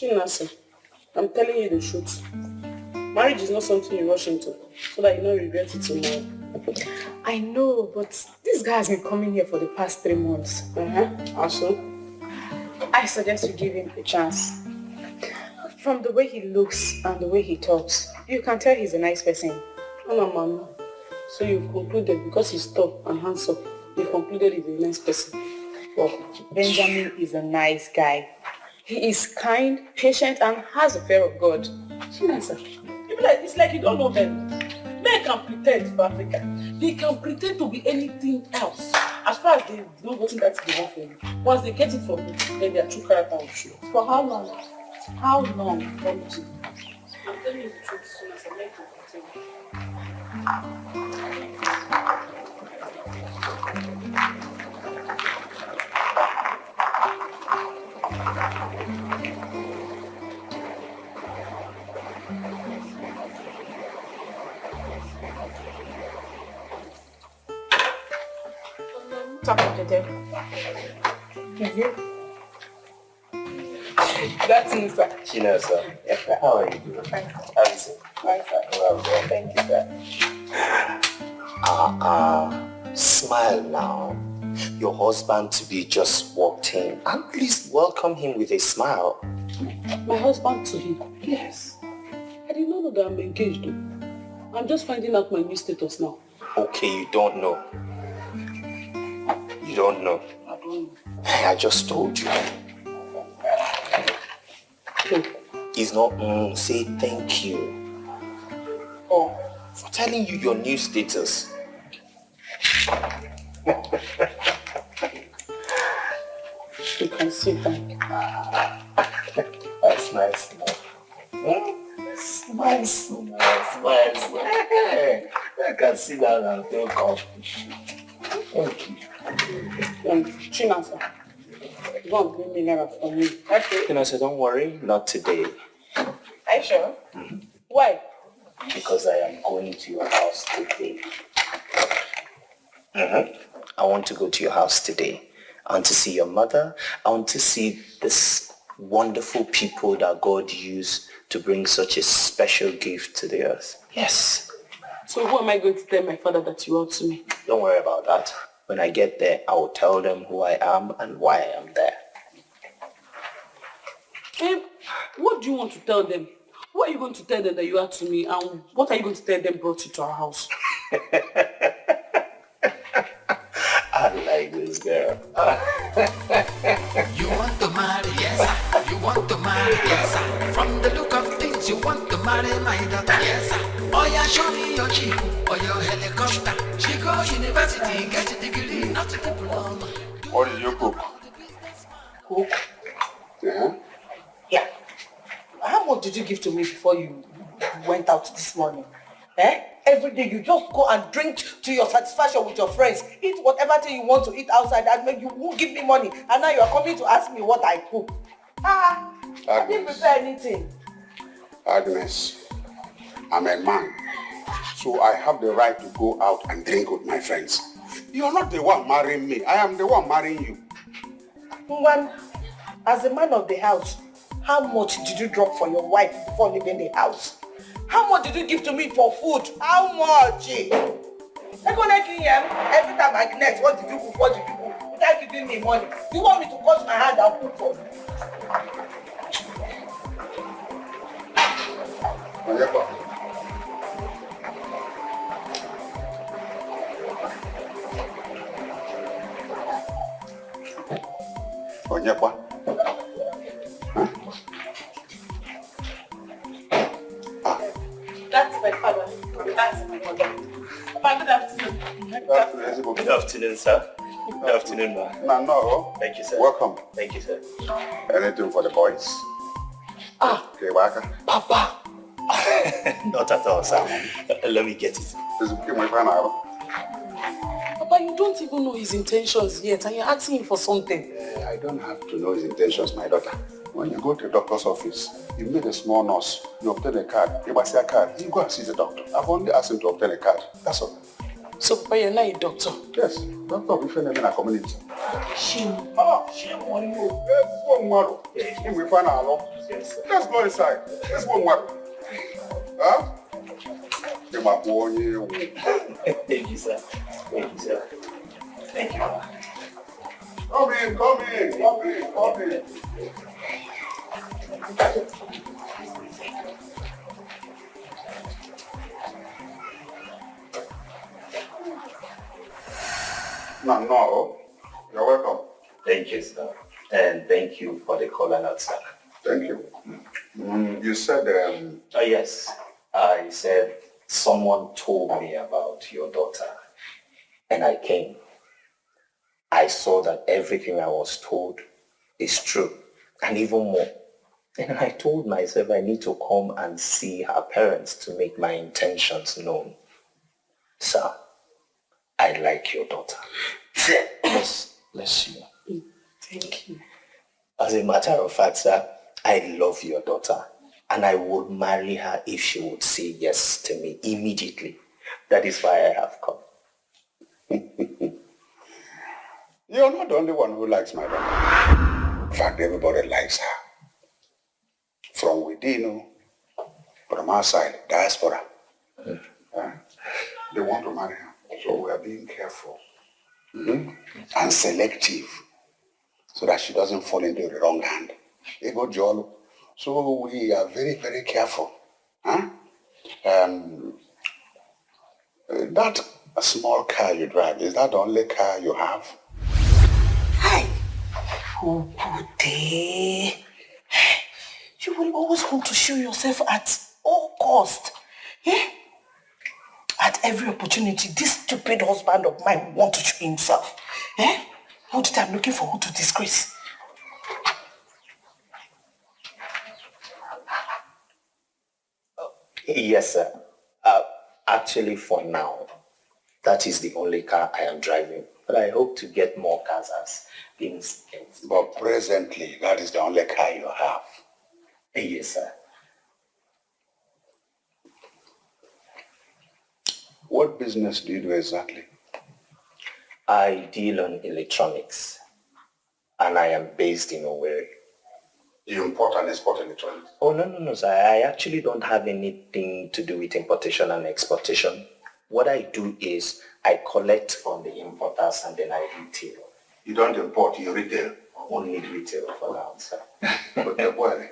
Chinasa, I'm telling you the truth. Marriage is not something you rush into, so that you don't regret it tomorrow. I know, but this guy has been coming here for the past 3 months. Also? I suggest you give him a chance. From the way he looks and the way he talks, you can tell he's a nice person. No, Mama. So you've concluded because he's tall and handsome, you've concluded he's a nice person. Well, Benjamin is a nice guy. He is kind, patient, and has a fear of God. Chinasa, it's like you don't know them. Men can pretend for Africa. They can pretend to be anything else. As far as they know what that they want from you. Once they get it from you, then their true character will show. For how long? How long? I'm telling you the truth, Chinasa, men can pretend. Talking to them. That's Nisa. Chinasa, how are you doing? Fine. How is it? Fine, sir. Well, Thank you, sir. Smile now. Your husband-to-be just walked in. At least welcome him with a smile. My husband to him? Yes. I did not know that I'm engaged though. I'm just finding out my new status now. Okay, you don't know. You don't know. I don't know. I just told you. It's not say thank you. Oh. For telling you your new status. You can see thank you. That's nice. Smile, smile. Hey, I can see that and feel comfortable. Thank you. Chinasa, go and bring me Naira for me. Okay. Chinasa, don't worry, not today. Are you sure? Mm-hmm. Why? Because I am going to your house today. I want to go to your house today. I want to see your mother. I want to see this wonderful people that God used to bring such a special gift to the earth. Yes. So who am I going to tell my father that you are to me? Don't worry about that. When I get there, I will tell them who I am and why I am there. What do you want to tell them? What are you going to tell them that you are to me, and what are you going to tell them brought you to our house? I like this girl. You want to marry, yes sir. You want to marry, yes sir. From the look of things, you want to marry my daughter, yes sir. Oh yeah, show me your jeep or your helicopter. She go university, get a degree, not a diploma. What did you cook? Cook? Yeah? Yeah. How much did you give to me before you went out this morning? Every day you just go and drink to your satisfaction with your friends. Eat whatever thing you want to eat outside and you won't give me money. And now you are coming to ask me what I cook. I didn't prepare anything. Agnes, I'm a man, so I have the right to go out and drink with my friends. You're not the one marrying me. I am the one marrying you. One, as the man of the house, how much did you drop for your wife before leaving the house? How much did you give to me for food? How much? Every time I connect, what did you cook? What did you cook? Without giving me money. You want me to cut my hand and cook for you? Onyekwa. Huh? That's my father. That's my mother. Papa, good afternoon. Good afternoon, sir. Good afternoon, ma. No. Thank you, sir. Welcome. Thank you, sir. Anything for the boys? Okay, Waka. Papa. Not at all, sir. Let me get it. Papa, you don't even know his intentions yet, and you're asking him for something. I don't have to know his intentions, my daughter. When you go to the doctor's office, you meet a small nurse, you obtain a card, you must see a card, you go and see the doctor. I've only asked him to obtain a card. That's all. So, Papa, you're not a doctor? Yes, doctor of different in our community. Shame. Ah, Shame on you. let's go, Maro. We find our love. Yes, sir. Let's go inside. Let's go, Maro. Huh? Thank you, sir. Thank you, sir. Thank you. Come in, come in, come in, come in. No, you're welcome. Thank you, sir. And thank you for the call and sir. Thank you. You said, Oh, yes. I said someone told me about your daughter. And I came. I saw that everything I was told is true. And even more. And I told myself I need to come and see her parents to make my intentions known. Sir, I like your daughter. Let's see. Thank you. As a matter of fact, sir, I love your daughter. And I would marry her if she would say yes to me immediately. That is why I have come. you're not the only one who likes my daughter. In fact, everybody likes her. From within, from outside, diaspora. They want to marry her. So we are being careful and selective so that she doesn't fall into the wrong hand. Ego Jolo. So we are very, very careful. Huh? That small car you drive, is that the only car you have? Hi. Oh, good day. You will always want to show yourself at all cost. Eh? At every opportunity, this stupid husband of mine wants to show himself. Eh? All the time looking for who to disgrace. Yes, sir. Actually, for now, that is the only car I am driving. But I hope to get more cars as things get. But presently, that is the only car you have. Yes, sir. What business do you do exactly? I deal on electronics. And I am based in Owerri. You import and export electronics? Oh, no, sir. I actually don't have anything to do with importation and exportation. What I do is I collect from the importers and then I retail. You don't import, you retail? Only retail for now, sir. But don't worry.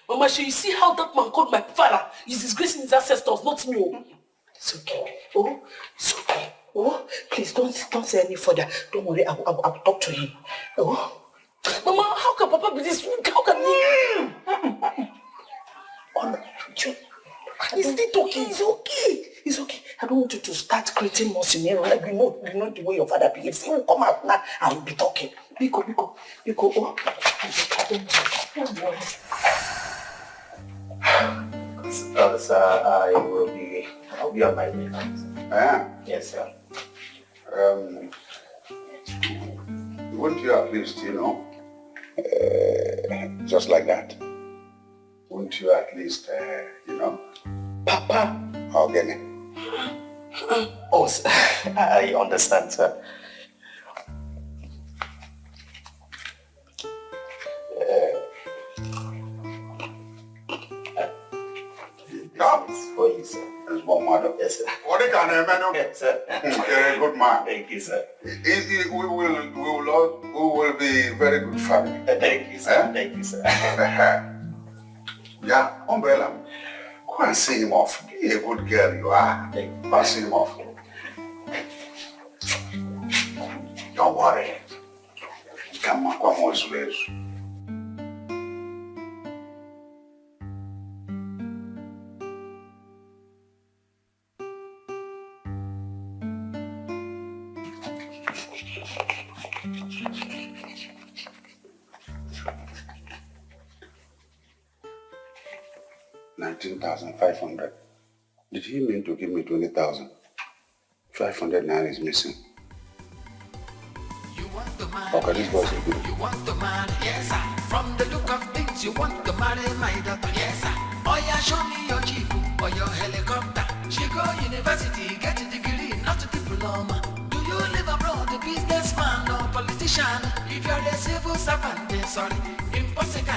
Mama, you see how that man called my father? He's disgracing his ancestors, not me. Oh. It's okay. Oh, it's okay. Oh, please don't say any further. Don't worry, I'll talk to him. Oh, Mama, how can Papa be this? How can he? Oh, no, he's still talking. It's okay. It's okay. I don't want you to start creating more scenario. Like you know the way your father behaves. He will come out now and we'll be talking. Biko. Oh, don't worry. Sir, I'll be on my way now. Yeah. Yes, sir. Wouldn't you at least, just like that, wouldn't you at least, Papa. Ekene? Oh, sir, I understand, sir. It's for you, sir. That's one matter. Yes, sir. What can I man? Yes, sir. You're a good man. Thank you, sir. We will be very good family. Thank you, sir. Thank you, sir. Yeah, umbrella. Go and see him off. Be a good girl you are. Go and see him off. Don't worry. Come on, Suez. $19,500. Did he mean to give me 20,000? 500 naira is missing. Okay, this was a good. You want the man, yes sir. From the look of things, you want to marry my daughter, yes sir. Oh Oh yeah, show me your jeep or your helicopter. She go university, get a degree, not a diploma. Do you live abroad, a businessman or politician? If you're a civil servant, sorry, impossible.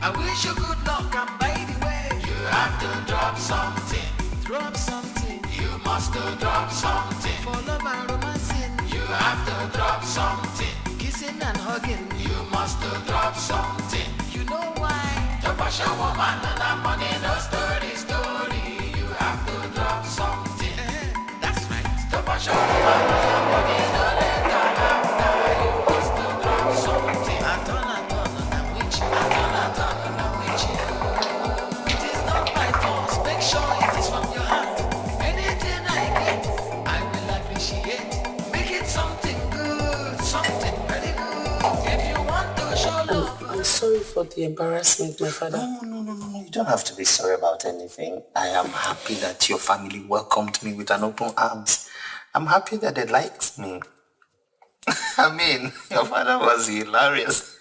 I wish you good luck, and by the way, you have to drop something. Drop something. You must drop something. For love and romancing, you have to drop something. Kissing and hugging, you must drop something. You know why? To push a woman and that money, no story. You have to drop something. That's right. To push a woman and that money, no later after. You must drop something. I'm with you. I'm with you. It is not by force. Make sure it is from your heart. Anything I get, I will appreciate. Make it something good, something very good. If you want to show love. I'm sorry for the embarrassment, my father. No. You don't have to be sorry about anything. I am happy that your family welcomed me with an open arms. I'm happy that they liked me. I mean, your father was hilarious.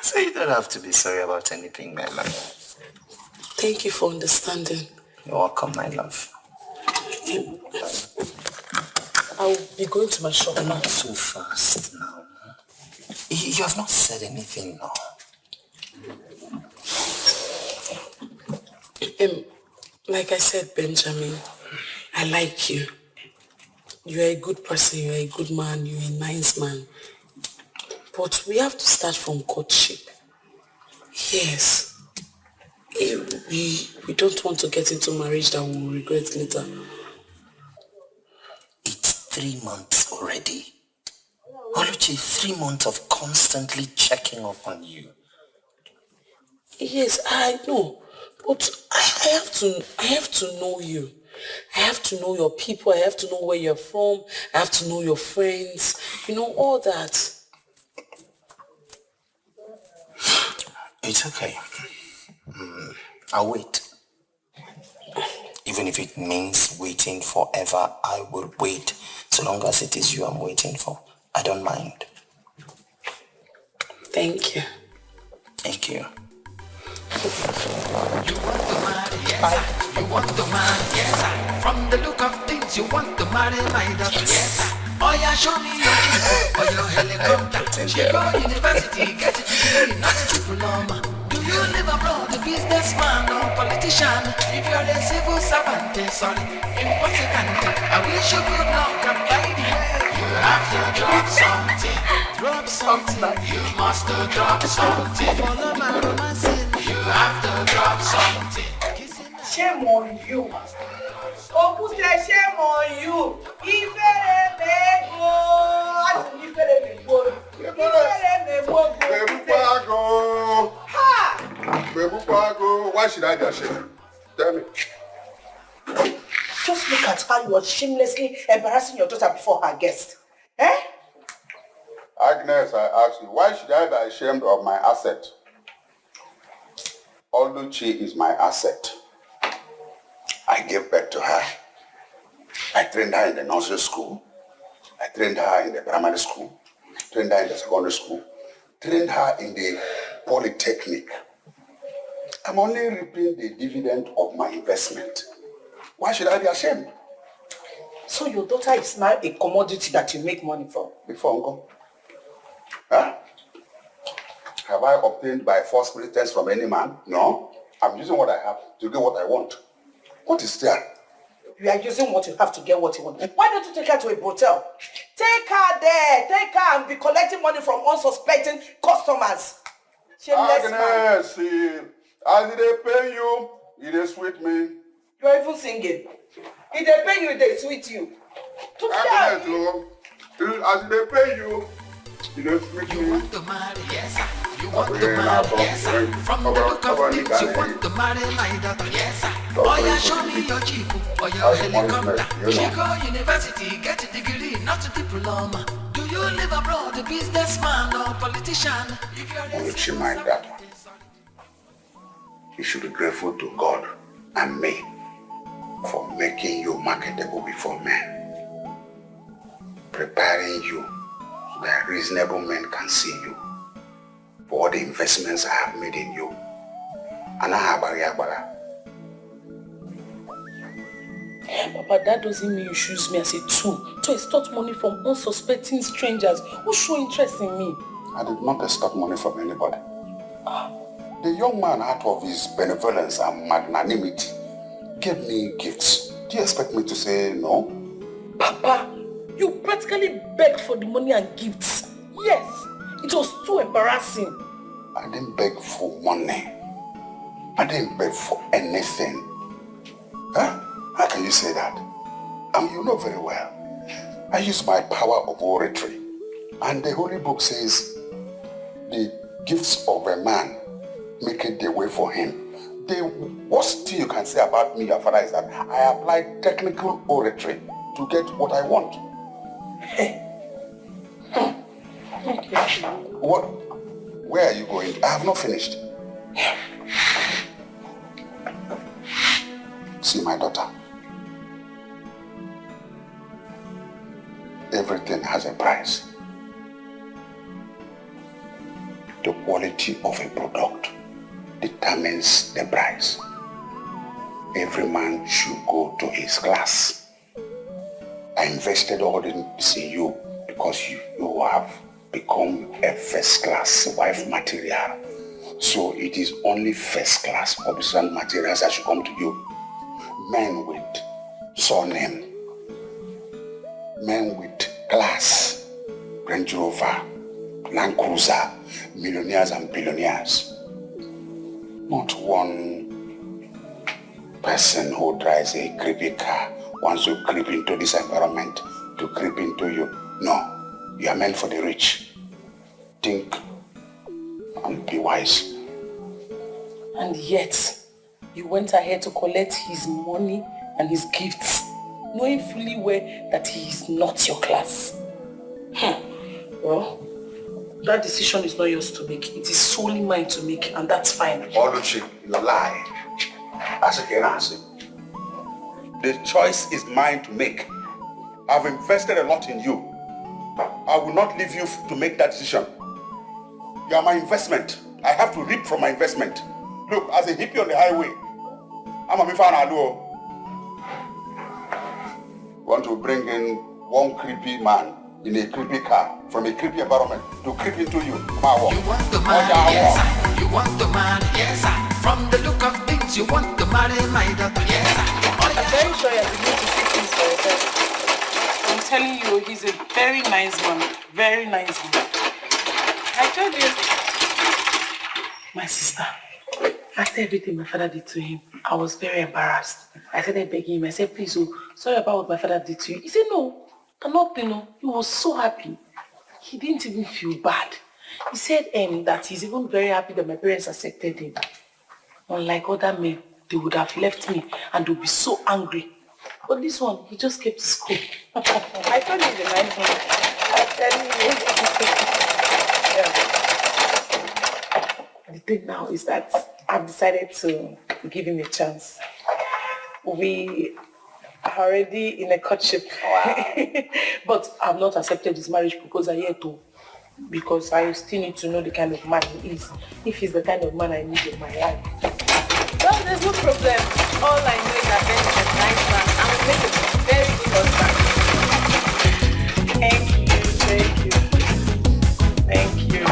So you don't have to be sorry about anything, my love. Thank you for understanding. You're welcome, my love. I'll be going to my shop now. Not so fast now. You have not said anything now. Like I said, Benjamin, I like you. You're a good person, you're a good man, you're a nice man. But we have to start from courtship. Yes. We don't want to get into marriage that we'll regret later. It's 3 months already. Oluchi, 3 months of constantly checking up on you. Yes, I know. But I have to know you. I have to know your people. I have to know where you're from. I have to know your friends. You know, all that. It's okay. I'll wait. Even if it means waiting forever, I will wait. So long as it is you I'm waiting for. I don't mind. Thank you. Thank you. You want to marry, yes. You want to marry, yes. From the look of things, you want to marry my daughter, yes. Oh yeah, show me your jeep or your helicopter. She go university, get a degree, not a diploma. Do you live abroad, a businessman or politician? If you're a civil servant, sorry, impossible. I wish you good luck, and by the way, you have to drop something. Drop something. You must drop something. Follow my romancing. You have to drop something. Shame on you. Oku say shame on you. Ifere mego. Ifere mego. Ifere mego. Bebupago. Ha! Bebupago. Why should I be ashamed? Tell me. Just look at how you are shamelessly embarrassing your daughter before her guest. Eh? Agnes, I ask you, why should I be ashamed of my asset? Oluchi is my asset. I gave birth to her. I trained her in the nursery school. I trained her in the primary school. Trained her in the secondary school. Trained her in the polytechnic. I'm only reaping the dividend of my investment. Why should I be ashamed? So your daughter is now a commodity that you make money from? Before Uncle. Huh? Have I obtained by false pretense from any man? No. I'm using what I have to get what I want. What is there? You are using what you have to get what you want. Why don't you take her to a brothel? Take her there. Take her and be collecting money from unsuspecting customers. Shameless man. Agnes, see, as they pay you, it is sweet me. You are even singing. If they pay you, they sweet you. Agnes, as they pay you, it is sweet me. You want to marry, yes sir. You want to marry, yes sir. From the look of things, you want to marry my daughter, yes sir. Oh yeah, show me your jeep or your helicopter. She go university, get a degree, not a diploma. Do you live abroad, a businessman or politician? If you're Only she mind that. You should be grateful to God and me for making you marketable before men. Preparing you so that reasonable men can see you for all the investments I have made in you. Papa, that doesn't mean you choose me as a tool to extort money from unsuspecting strangers who show interest in me. I did not extort money from anybody. The young man, out of his benevolence and magnanimity, gave me gifts. Do you expect me to say no? Papa, you practically begged for the money and gifts. Yes, it was too embarrassing. I didn't beg for money. I didn't beg for anything. Huh? How can you say that? And you know very well, I use my power of oratory. And the Holy Book says, the gifts of a man make it the way for him. The worst thing you can say about me, your father, is that I apply technical oratory to get what I want. What? Where are you going? I have not finished. See, my daughter. Everything has a price. The quality of a product determines the price. Every man should go to his class. I invested all this in you because you have become a first-class wife material. So it is only first-class publicity materials that should come to you. Men with surname, men with class, Range Rover, Land Cruiser, millionaires and billionaires. Not one person who drives a creepy car wants to creep into this environment, to creep into you. No, you are meant for the rich. Think and be wise. And yet, you went ahead to collect his money and his gifts, knowing fully well that he is not your class. Well, that decision is not yours to make. It is solely mine to make, and that's fine. Oluchi, you lie. As a answer. The choice is mine to make. I've invested a lot in you. I will not leave you to make that decision. You are my investment. I have to reap from my investment. Look, as a hippie on the highway, I'm a Mifanaluo. Want to bring in one creepy man in a creepy car from a creepy environment to creep into you. You want the man, yes sir. You want the man, yes sir. From the look of things, you want to marry my daughter, yes sir. I'm very sure you're beginning to see things for yourself. I'm telling you, he's a very nice man. Very nice man. I told you. My sister, after everything my father did to him, I was very embarrassed. I started begging him. I said, please, sorry about what my father did to you. He said, no, cannot, He was so happy. He didn't even feel bad. He said that he's even very happy that my parents accepted him. Unlike other men, they would have left me and they would be so angry. But this one, he just kept his cool. I told you he's a nice man. I'm telling you. The thing now is that I've decided to give him a chance. We are already in a courtship. But I've not accepted his marriage proposal yet too. Because I still need to know the kind of man he is. If he's the kind of man I need in my life. Well, there's no problem. All I know is that Ben is a nice man and will make a very good husband. Thank you, thank you. Thank you.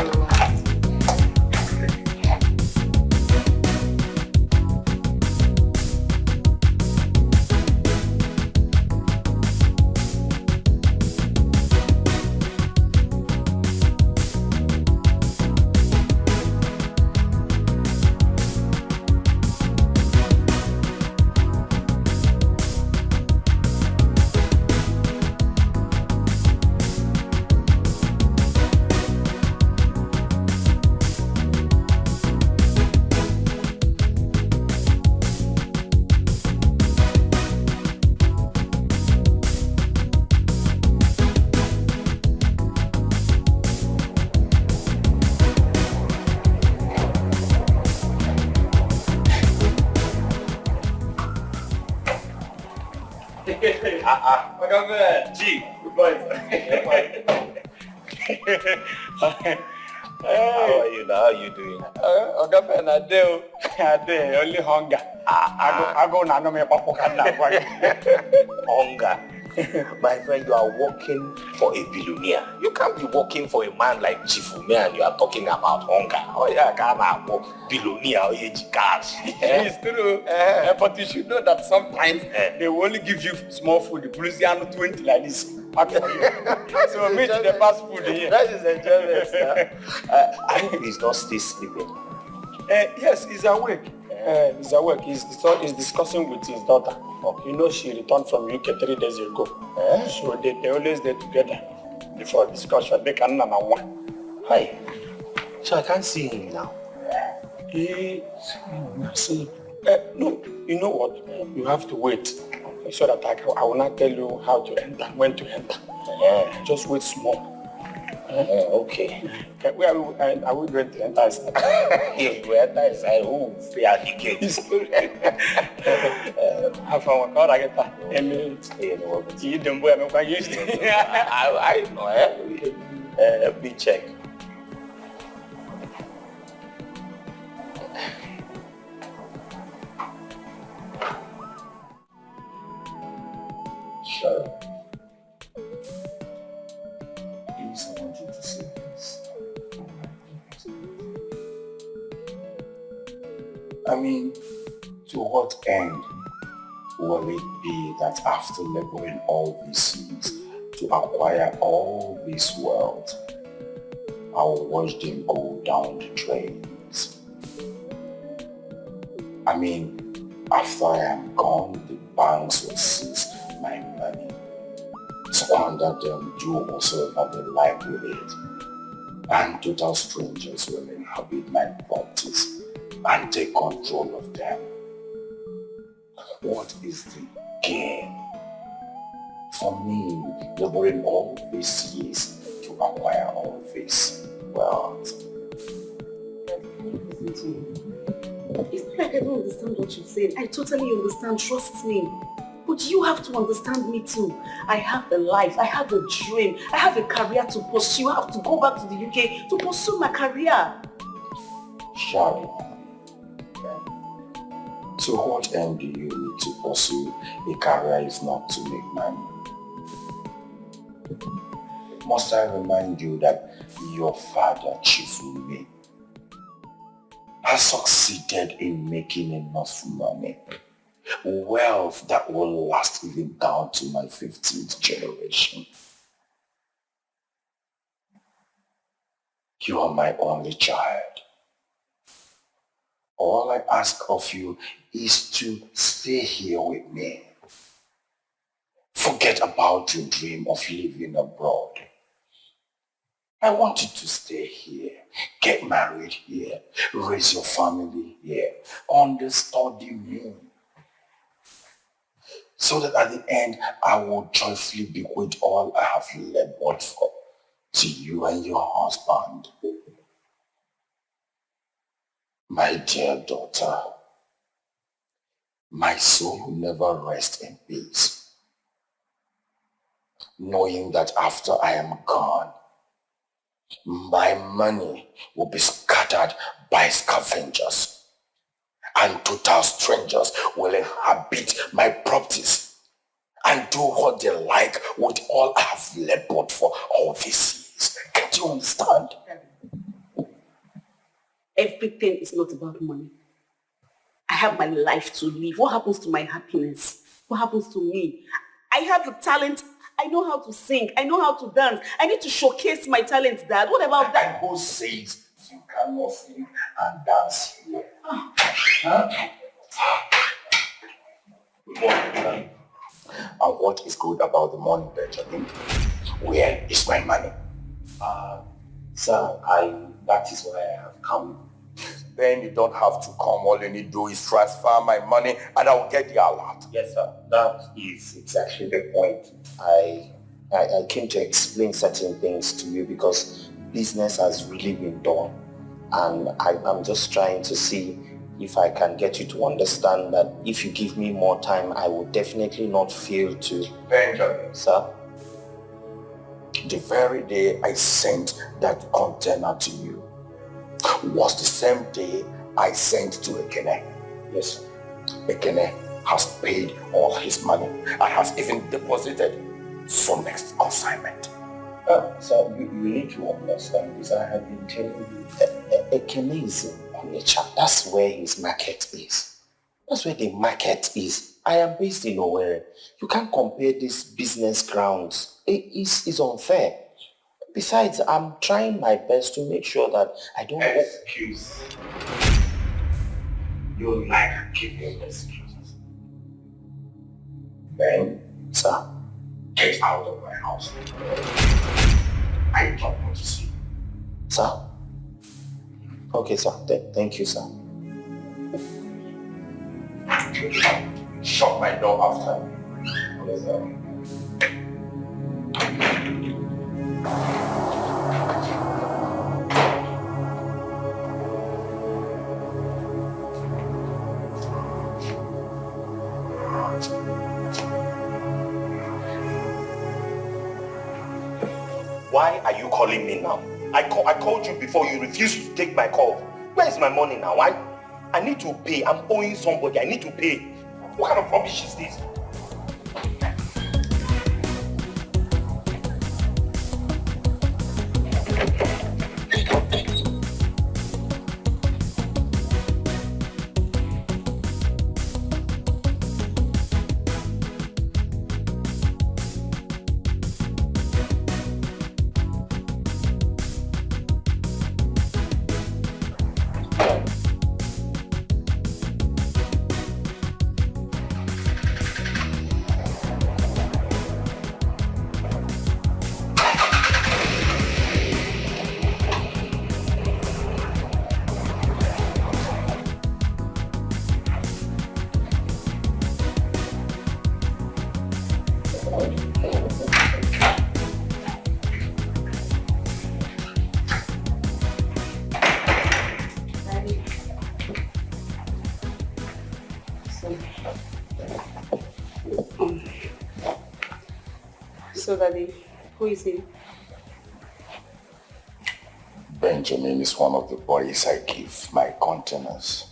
How are you now? How are you doing? Only hunger. I go now. No me Hunger. My friend, you are working for a billionaire. You can't be working for a man like Chifume and you are talking about hunger. Oh yeah, I can't have billionaire or cash. It's true. But you should know that sometimes they will only give you small food. The police are not 20 like this. So meet the fast food here. That is enjoyment, sir. I hope he's not still sleeping. Yes, he's awake. He's awake. He's discussing with his daughter. You know, she returned from UK 3 days ago. So they always there together before discussion. They can number one. Hi. So I can't see him now. No, you know what? You have to wait so that I will not tell you how to enter, when to enter. Just wait small. Okay. Where are we going to enter inside? If we enter inside, who we are the gates? Have fun. How I get that? You don't wear me quite used to. I know. Let me check. Sure. Please, I want you to say this. I mean, to what end will it be that after laboring all these years to acquire all this wealth, I will watch them go down the drains? I mean, after I am gone, the banks will seize my money, squander them, do whatsoever they like with it, and total strangers will inhabit my properties and take control of them. What is the gain for me laboring all these years to acquire all this wealth? It's not like I don't understand what you're saying. I totally understand, trust me. But you have to understand me too. I have a life, I have a dream, I have a career to pursue. I have to go back to the UK to pursue my career. Shari, to what end do you need to pursue a career if not to make money? Must I remind you that your father, Chifume, has succeeded in making enough money, wealth that will last even down to my 15th generation. You are my only child. All I ask of you is to stay here with me. Forget about your dream of living abroad. I want you to stay here, get married here, raise your family here, understudy me. So that at the end, I will joyfully bequeath all I have labored for to you and your husband. My dear daughter, my soul will never rest in peace, knowing that after I am gone, my money will be scattered by scavengers, and total strangers will inhabit my properties and do what they like with all I have labored for all these years. Can't you understand? Everything is not about money. I have my life to live. What happens to my happiness? What happens to me? I have the talent. I know how to sing. I know how to dance. I need to showcase my talent, Dad. What about that? And who says you cannot sing and dance here? Huh? And what is good about the money, Benjamin? Where is my money? Sir, that is why I have come. Then you don't have to come. All you need to do is transfer my money and I will get the alert. Yes, sir. That is exactly the point. I came to explain certain things to you because business has really been done. And I'm just trying to see if I can get you to understand that if you give me more time, I will definitely not fail to... Benjamin. Sir? The very day I sent that container to you, was the same day I sent to Ekene. Yes, Ekene has paid all his money and has even deposited for next consignment. So you need to understand this. I have been telling you, Ekene is in Onitsha. That's where his market is. That's where the market is. I am based in Owerri. You can't compare these business grounds. It's unfair. Besides, I'm trying my best to make sure that I don't... Excuse. You like giving excuses. Then, sir, get out of my house. I don't want to see you. Sir? Okay, sir. Thank you, sir. Shut my door after. Yes, sir. Why are you calling me now? I called you before, you refused to take my call. Where is my money now? I need to pay. I'm owing somebody. I need to pay. What kind of rubbish is this? So, Daddy, who is he? Benjamin is one of the boys I give my containers.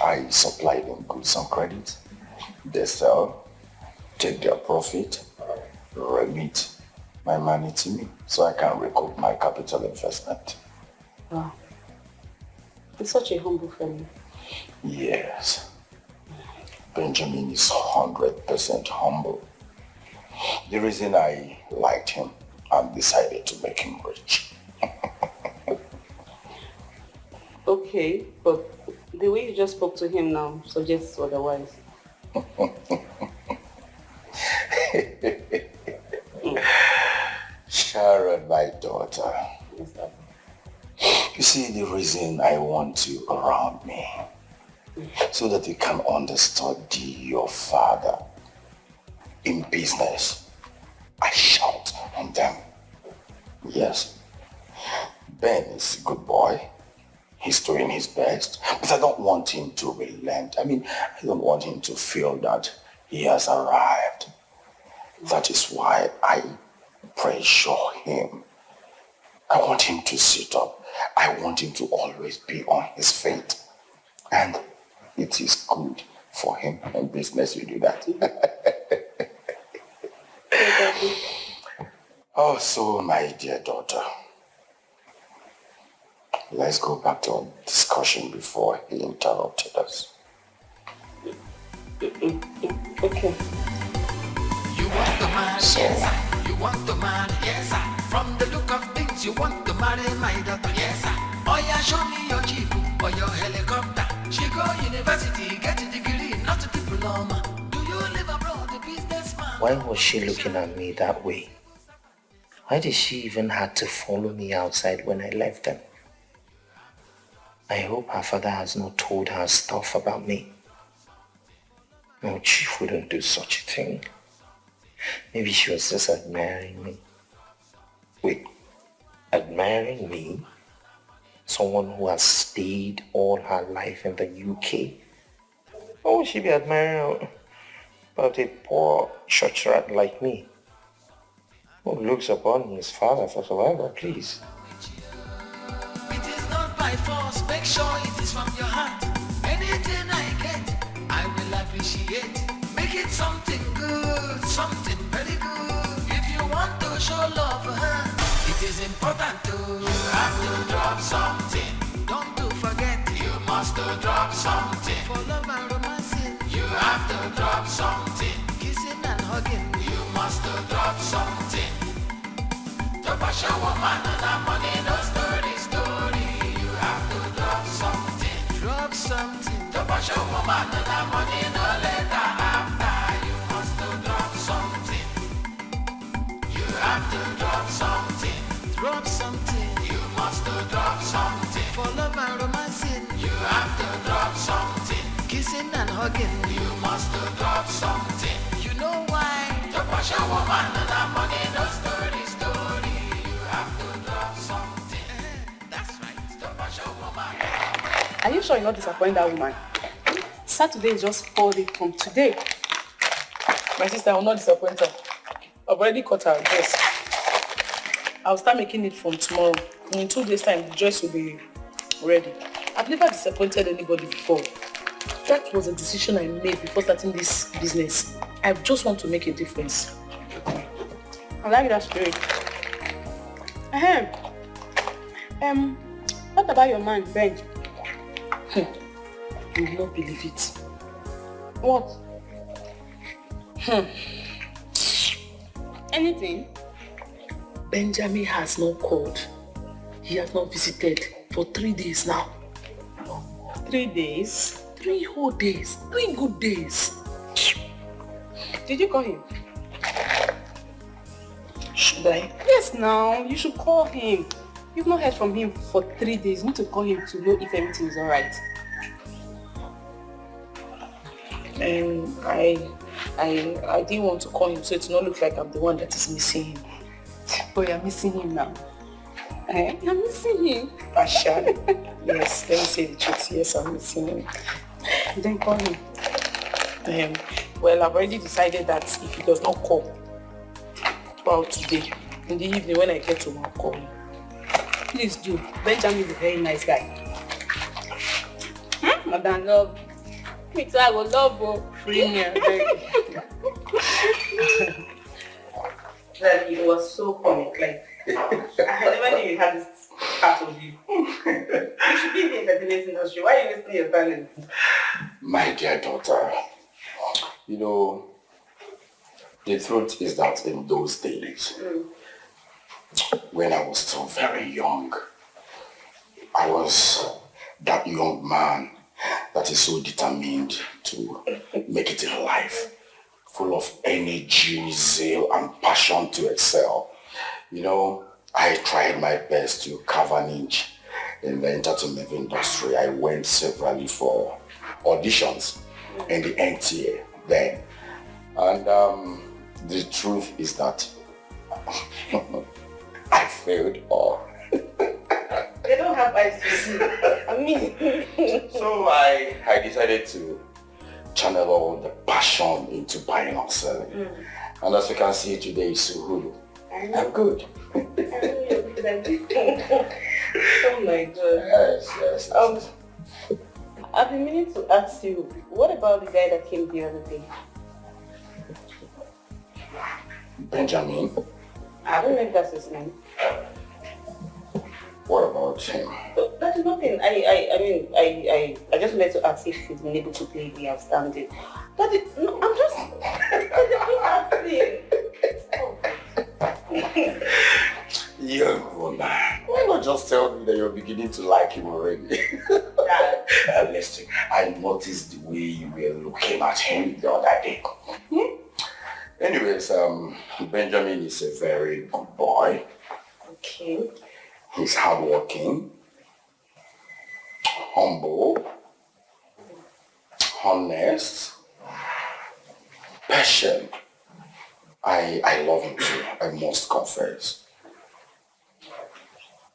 I supply them goods and credit. They sell, take their profit, remit my money to me so I can recoup my capital investment. Wow. He's such a humble fellow. Yes. Benjamin is 100% humble. The reason I liked him and decided to make him rich. Okay, but the way you just spoke to him now suggests otherwise. Sharon, my daughter. You see, the reason I want you around me, so that you can understudy your father. In business, I shout on them. Yes, Ben is a good boy. He's doing his best, but I don't want him to relent. I don't want him to feel that he has arrived. That is why I pressure him. I want him to sit up. I want him to always be on his feet. And it is good for him in business you do that. Oh, so my dear daughter, let's go back to our discussion before he interrupted us. Okay. You want the man, yes sir. You want the man, yes sir. From the look of things, you want to marry my daughter, yes sir. Oh yeah, show me your jeep or your helicopter. She go university, get a degree, not a diploma. Do you live abroad, a businessman? Why was she looking at me that way? Why did she even have to follow me outside when I left them? I hope her father has not told her stuff about me. No, she wouldn't do such a thing. Maybe she was just admiring me. Wait, admiring me? Someone who has stayed all her life in the UK? Why would she be admiring about a poor church rat like me? Who looks upon his father for survival, please? It is not by force, make sure it is from your heart. Anything I get, I will appreciate. Make it something good, something very good. If you want to show love for her, it is important to. You have to drop something. Don't to forget, you must drop something. For love and romancing, you have to drop something. Kissing and hugging, you must drop something. To push a woman and a money, no story. You have to drop something. Drop something. To push a woman and a money, no later after. You must drop something. You have to drop something. Drop something. You must drop something. For love and romancing, you have to drop something. Kissing and hugging, you must drop something. You know why? To push a woman and a money, no story. You have to drop something. That's right. To push a woman. Are you sure you're not disappointing that woman? Saturday is just 4 days from today. My sister, I will not disappoint her. I've already cut her dress. I'll start making it from tomorrow. In 2 days' time, the dress will be ready. I've never disappointed anybody before. That was a decision I made before starting this business. I just want to make a difference. I like that spirit. What about your man, Ben? You will not believe it. What? Anything? Benjamin has not called. He has not visited for 3 days now. 3 days? 3 whole days. 3 good days. Did you call him? Should I? Yes, now. You should call him. You've not heard from him for 3 days. You need to call him to know if everything is alright. I didn't want to call him so it will not look like I'm the one that is missing him. But you're missing him now. You're missing him. Partially. Yes, let me say the truth. Yes, I'm missing him. Then call him. Well, I've already decided that if he does not call throughout today, in the evening when I get home, I'll call him. Please do. Benjamin is a very nice guy. Madam love. Me too, I will love you. Free me, That it was so comic. Like I never knew you had this part of you. You should be in the entertainment industry. Why are you wasting your talent? My dear daughter, you know, the truth is that in those days, when I was still very young, I was that young man that is so determined to make it in life, full of energy, zeal, and passion to excel. You know, I tried my best to carve an inch in the entertainment industry. I went severally for auditions in the NTA then. And the truth is that I failed all. They don't have eyes to see. I mean. So I decided to channel all the passion into buying and selling. And as you can see today, Suhulu, I'm good. Oh my God. Yes. I've been meaning to ask you, what about the guy that came the other day? Benjamin? I don't know if that's his name. What about him? That is nothing. I just wanted to ask if he's been able to play the outstanding. That is, no, I'm just asking. Young woman, why not just tell me that you're beginning to like him already? Listen, I noticed the way you were looking at him the other day. Anyways, Benjamin is a very good boy. Okay. He's hardworking, humble, honest, patient. I love him too, I must confess.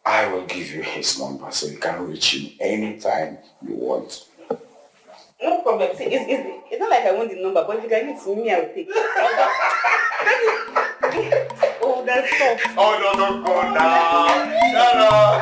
I will give you his number so you can reach him anytime you want. No problem. See, it's not like I want the number, but if you can give it to me, I will take it. Oh, that's tough. Oh, no, don't go now. Shut up.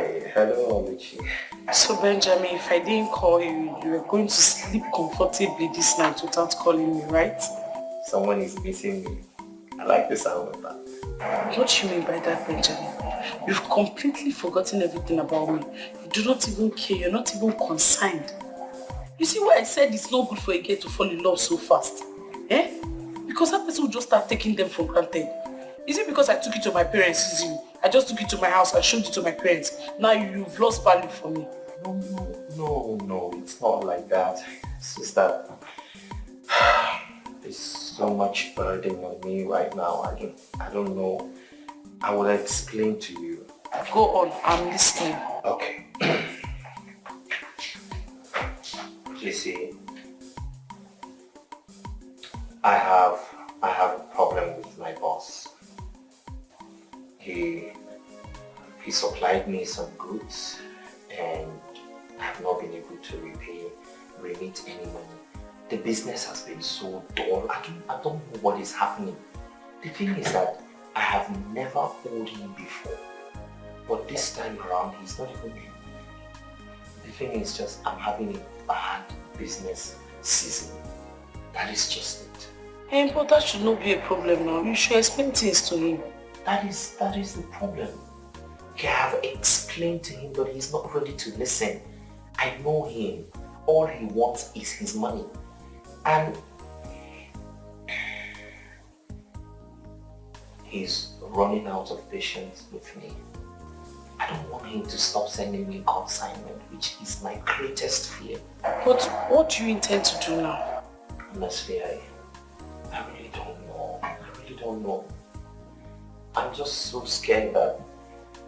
Hi, hello, Oluchi. So Benjamin, if I didn't call you, you were going to sleep comfortably this night without calling me, right? Someone is missing me. I like the sound of that. What do you mean by that, Benjamin? You've completely forgotten everything about me. You do not even care, you're not even concerned. You see why I said it's not good for a girl to fall in love so fast? Eh? Because that person will just start taking them for granted. Is it because I took it to my parents? Is you? I just took it to my house and showed it to my parents. Now you've lost value for me. No, it's not like that. It's just that there's so much burden on me right now. I don't know. I will explain to you. Go on, I'm listening. Okay. You see, I have a problem with my boss. He supplied me some goods and I have not been able to remit any money. The business has been so dull. I don't know what is happening. The thing is that I have never owed him before. But this time around, he's not even here. The thing is just, I'm having a bad business season. That is just it. Hey, but that should not be a problem now. You should explain things to him. That is the problem. Okay, I have explained to him, but he's not ready to listen. I know him. All he wants is his money. And he's running out of patience with me. I don't want him to stop sending me consignment, which is my greatest fear. But what do you intend to do now? Honestly, I really don't know. I'm just so scared that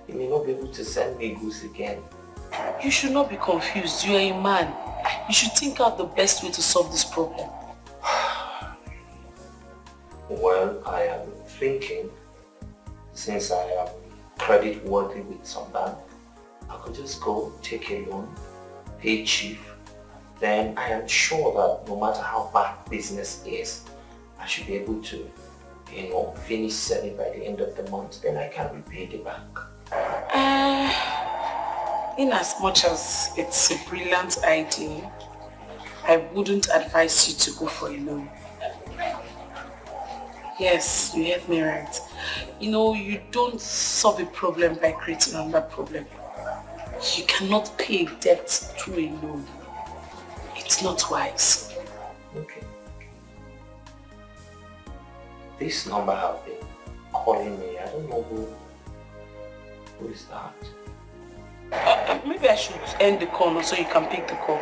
he may not be able to send me goods again. You should not be confused. You are a man. You should think out the best way to solve this problem. Well, I am thinking, since I am credit worthy with some bank, I could just go take a loan, pay chief. Then I am sure that no matter how bad business is, I should be able to, finish selling by the end of the month. Then I can repay the bank. In as much as it's a brilliant idea, I wouldn't advise you to go for a loan. Yes, you heard me right. You don't solve a problem by creating another problem. You cannot pay debt through a loan. It's not wise. Okay. This number has been calling me. I don't know who is that. Maybe I should end the call now so you can pick the call.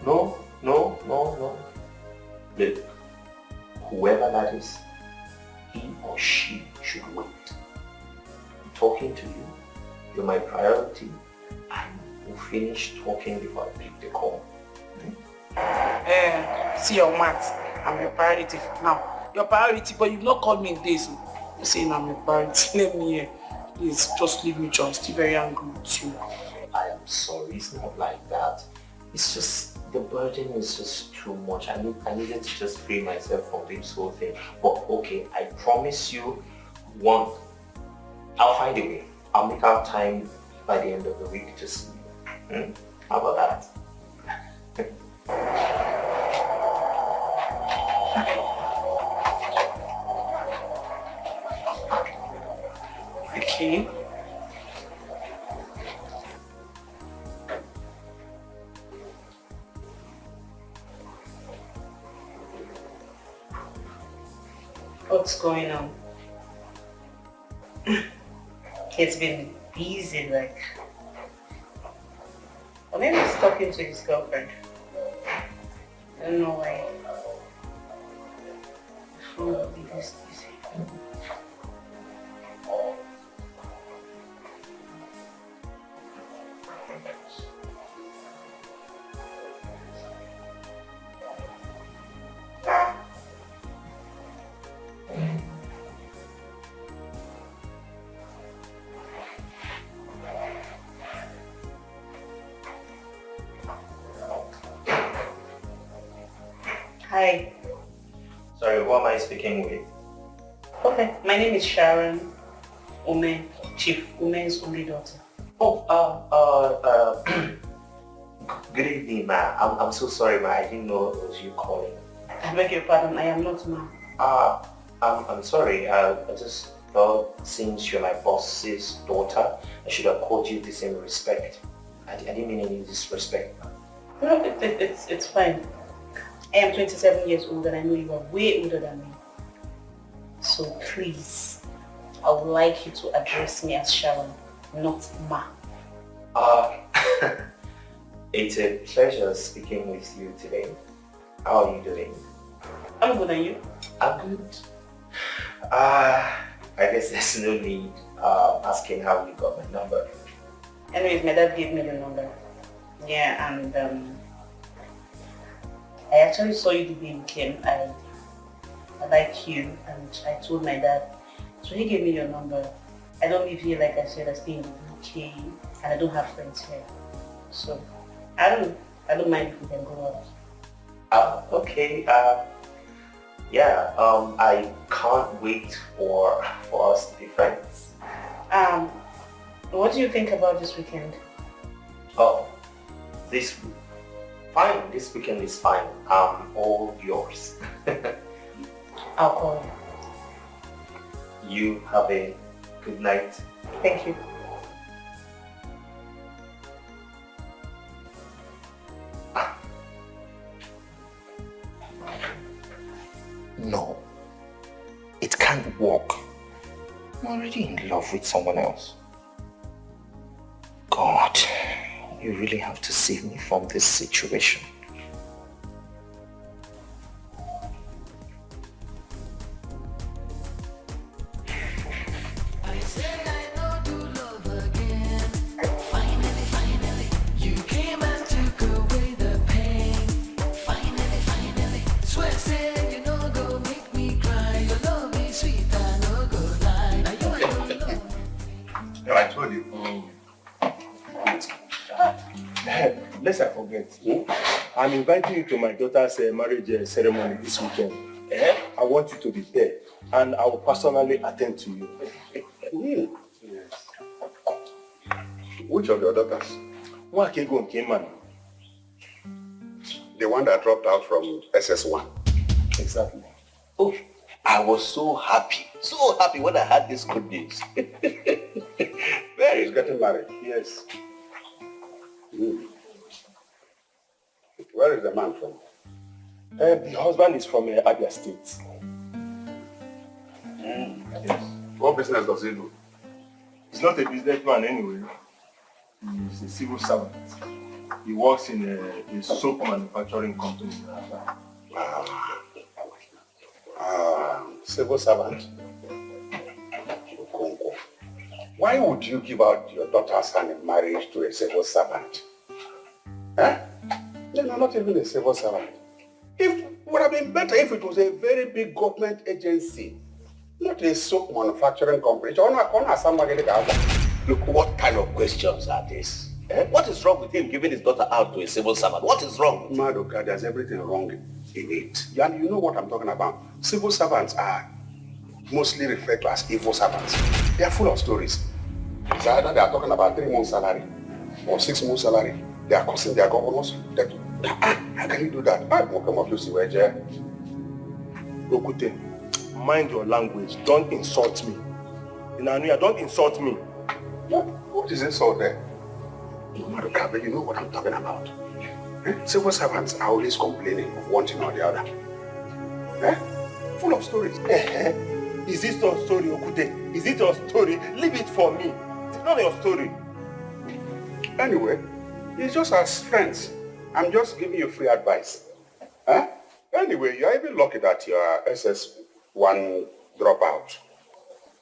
No. Look, whoever that is, he or she should wait. I'm talking to you. You're my priority. And we'll finish talking before I pick the call. See your maths. I'm your priority now. Your priority, but you've not called me in days. You're saying I'm your priority. Let me hear. Please, just leave me, John. I'm still very angry with you. I am sorry. It's not like that. It's just, the burden is just too much. I needed to just free myself from this whole thing. But okay, I promise you, I'll find a way. I'll make out time by the end of the week to see you. How about that? Okay. What's going on? He's been busy, like. Or maybe he's talking to his girlfriend. I don't know why. The phone will be this busy. Hi. Sorry, who am I speaking with? Okay, my name is Sharon Chief Umen's only daughter. Good evening, ma. I'm so sorry, ma. I didn't know it was you calling. I beg your pardon, I am not ma. I'm sorry. I just thought since you're my boss's daughter, I should have called you the same respect. I didn't mean any disrespect. No, it's fine. I am 27 years old and I know you are way older than me. So please, I would like you to address me as Sharon, not Ma. It's a pleasure speaking with you today. How are you doing? I'm good, and you? I'm good. I guess there's no need asking how you got my number. Anyways, my dad gave me the number. Yeah, and I actually saw you the day you came. I like you, and I told my dad. So he gave me your number. I don't live here, like I said. I stay in the UK, and I don't have friends here. So I don't mind if we can go out. Okay. I can't wait for us to be friends. What do you think about this weekend? Oh, fine. This weekend is fine. All yours. I'll call you. You have a good night. Thank you. No, it can't work. I'm already in love with someone else. God, you really have to save me from this situation. Lest I forget, I'm inviting you to my daughter's marriage ceremony this weekend. I want you to be there, and I will personally attend to you. Yes. Which of your daughters? Wakego and Keman. The one that dropped out from SS1. Exactly. Oh, I was so happy when I heard this good news. Where is getting married? Yes. Where is the man from? The husband is from Abia State. Yes. What business does he do? He's not a businessman anyway. He's a civil servant. He works in a soap manufacturing company. Civil servant. Why would you give out your daughter's hand in marriage to a civil servant? Huh? No, not even a civil servant. It would have been better if it was a very big government agency, not a soap manufacturing company. Look, what kind of questions are these? What is wrong with him giving his daughter out to a civil servant? What is wrong? Madoka, there's everything wrong in it. And you know what I'm talking about. Civil servants are mostly referred to as evil servants. They are full of stories. It's either they are talking about 3 months salary or 6 months salary. They are cursing their governors. How can you do that? Okute, mind your language. Don't insult me. Inanuya, don't insult me. What is insult there? Madoka, you know what I'm talking about. Civil servants are always complaining of one thing or the other. Full of stories. Is it your story, Okute? Is it your story? Leave it for me. It's not your story. Anyway, it's just as friends. I'm just giving you free advice. Anyway, you're even lucky that your SS1 dropout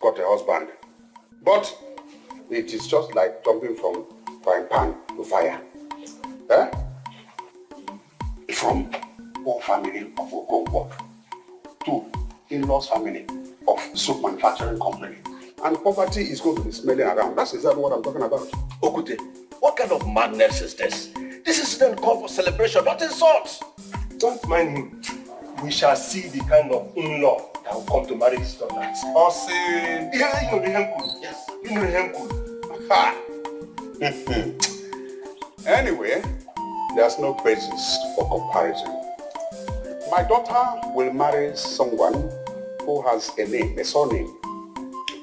got a husband. But it is just like jumping from frying pan to fire. From one family of Okonkwo to in-laws family of soap manufacturing company. And poverty is going to be smelling around. That's exactly what I'm talking about. Okute, what kind of madness is this? This is then call for celebration, not insult. Don't mind him. We shall see the kind of in-law that will come to marry his daughters. Or say, yeah, you know the Henku. Yes. You know the Henku. Anyway, there's no basis for comparison. My daughter will marry someone who has a name, a surname.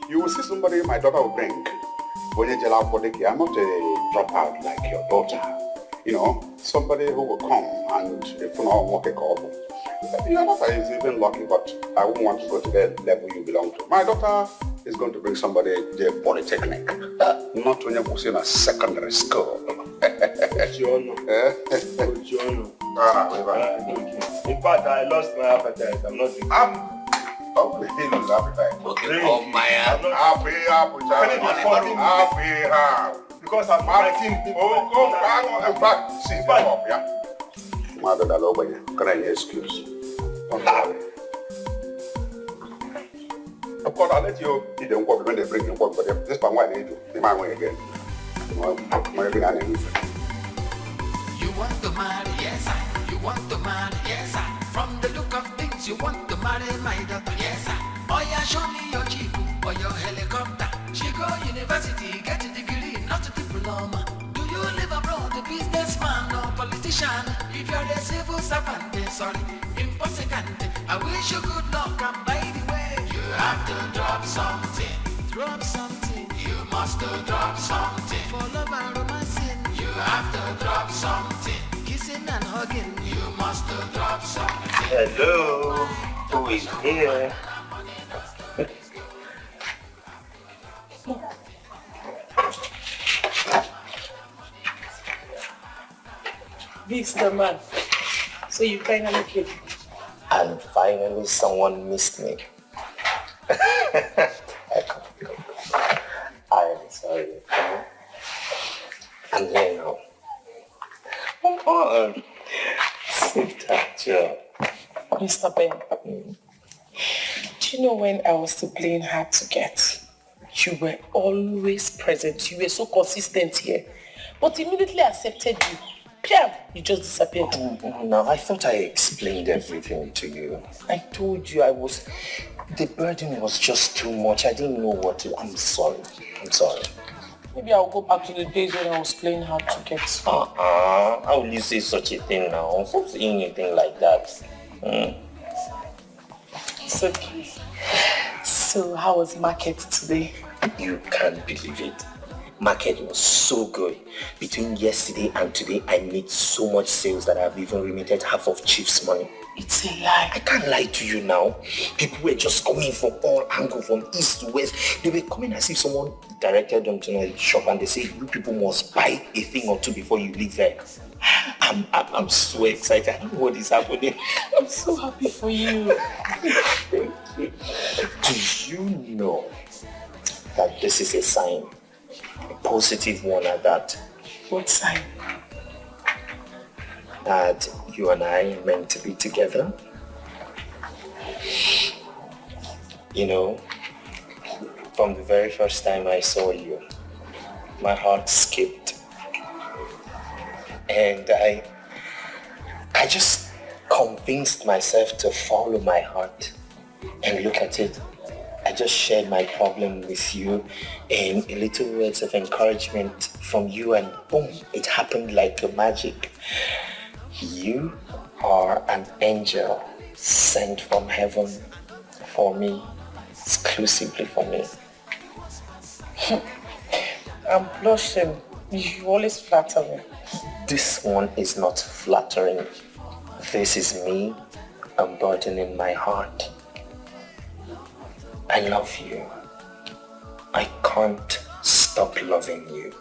You will see somebody my daughter will bring. I'm not a dropout like your daughter. You know, somebody who will come and if you know, work a couple. Your daughter is even lucky, but I won't want to go to the level you belong to. My daughter is going to bring somebody the polytechnic, not when you're in a secondary school. In fact, I lost my appetite. I'm not doing Oh, he lose appetite. Okay, oh my Happy. because I'm 19 people. Oh, go back. See, back up, yeah. Mother, can I excuse? Don't worry. Of course, I'll let you eat them when they bring you work, but this time why they do? They might win again. You want to marry, yes, I. You want to marry, yes, I. From the look of things, you want to marry my daughter, yes, I. Oh yeah, show me your jeep or your helicopter. She go university, get a degree, not a diploma. Do you live abroad, a businessman or politician? If you're a civil servant, sorry, impossible. I wish you good luck, and by the way, you have to drop something. Drop something. You must drop something. For love and romancing, you have to drop something. Kissing and hugging, you must drop something. Hello, who is here? This the man. So you finally came. And finally someone missed me. I am sorry. I'm here now. Come on. Sit down, Joe. Mr. Ben, do you know when I was still playing hard to get? You were always present. You were so consistent here. But immediately accepted you. Piam, you just disappeared. No, I thought I explained everything to you. I told you the burden was just too much. I didn't know what to. I'm sorry. Maybe I'll go back to the days when I was playing hard to get. How will you say such a thing now? I'm not saying anything like that. It's okay. So how was market today? You can't believe it. Market was so good. Between yesterday and today, I made so much sales that I've even remitted half of Chief's money. It's a lie. I can't lie to you now. People were just coming from all angles, from east to west. They were coming as if someone directed them to my shop and they say, you people must buy a thing or two before you leave there. I'm so excited. I don't know what is happening. I'm so happy for you. Thank you. Do you know that this is a sign? A positive one at that. What sign? That you and I are meant to be together. You know, from the very first time I saw you, my heart skipped. And I just convinced myself to follow my heart and look at it. I just shared my problem with you and a little words of encouragement from you and boom, it happened like magic. You are an angel sent from heaven for me, exclusively for me. I'm blushing. You always flatter me. This one is not flattering. This is me unburdening my heart. I love you. I can't stop loving you.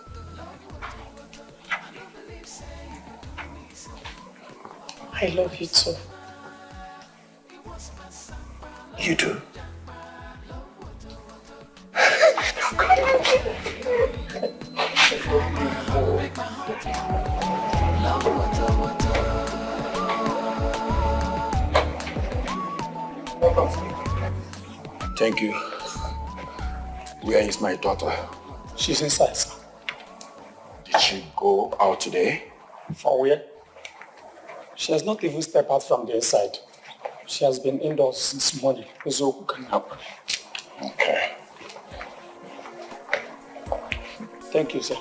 I love you too. You do? Thank you. Where is my daughter? She's inside, sir. Did she go out today? For where? She has not even stepped out from the inside. She has been indoors since morning. So who can help? Okay. Thank you, sir.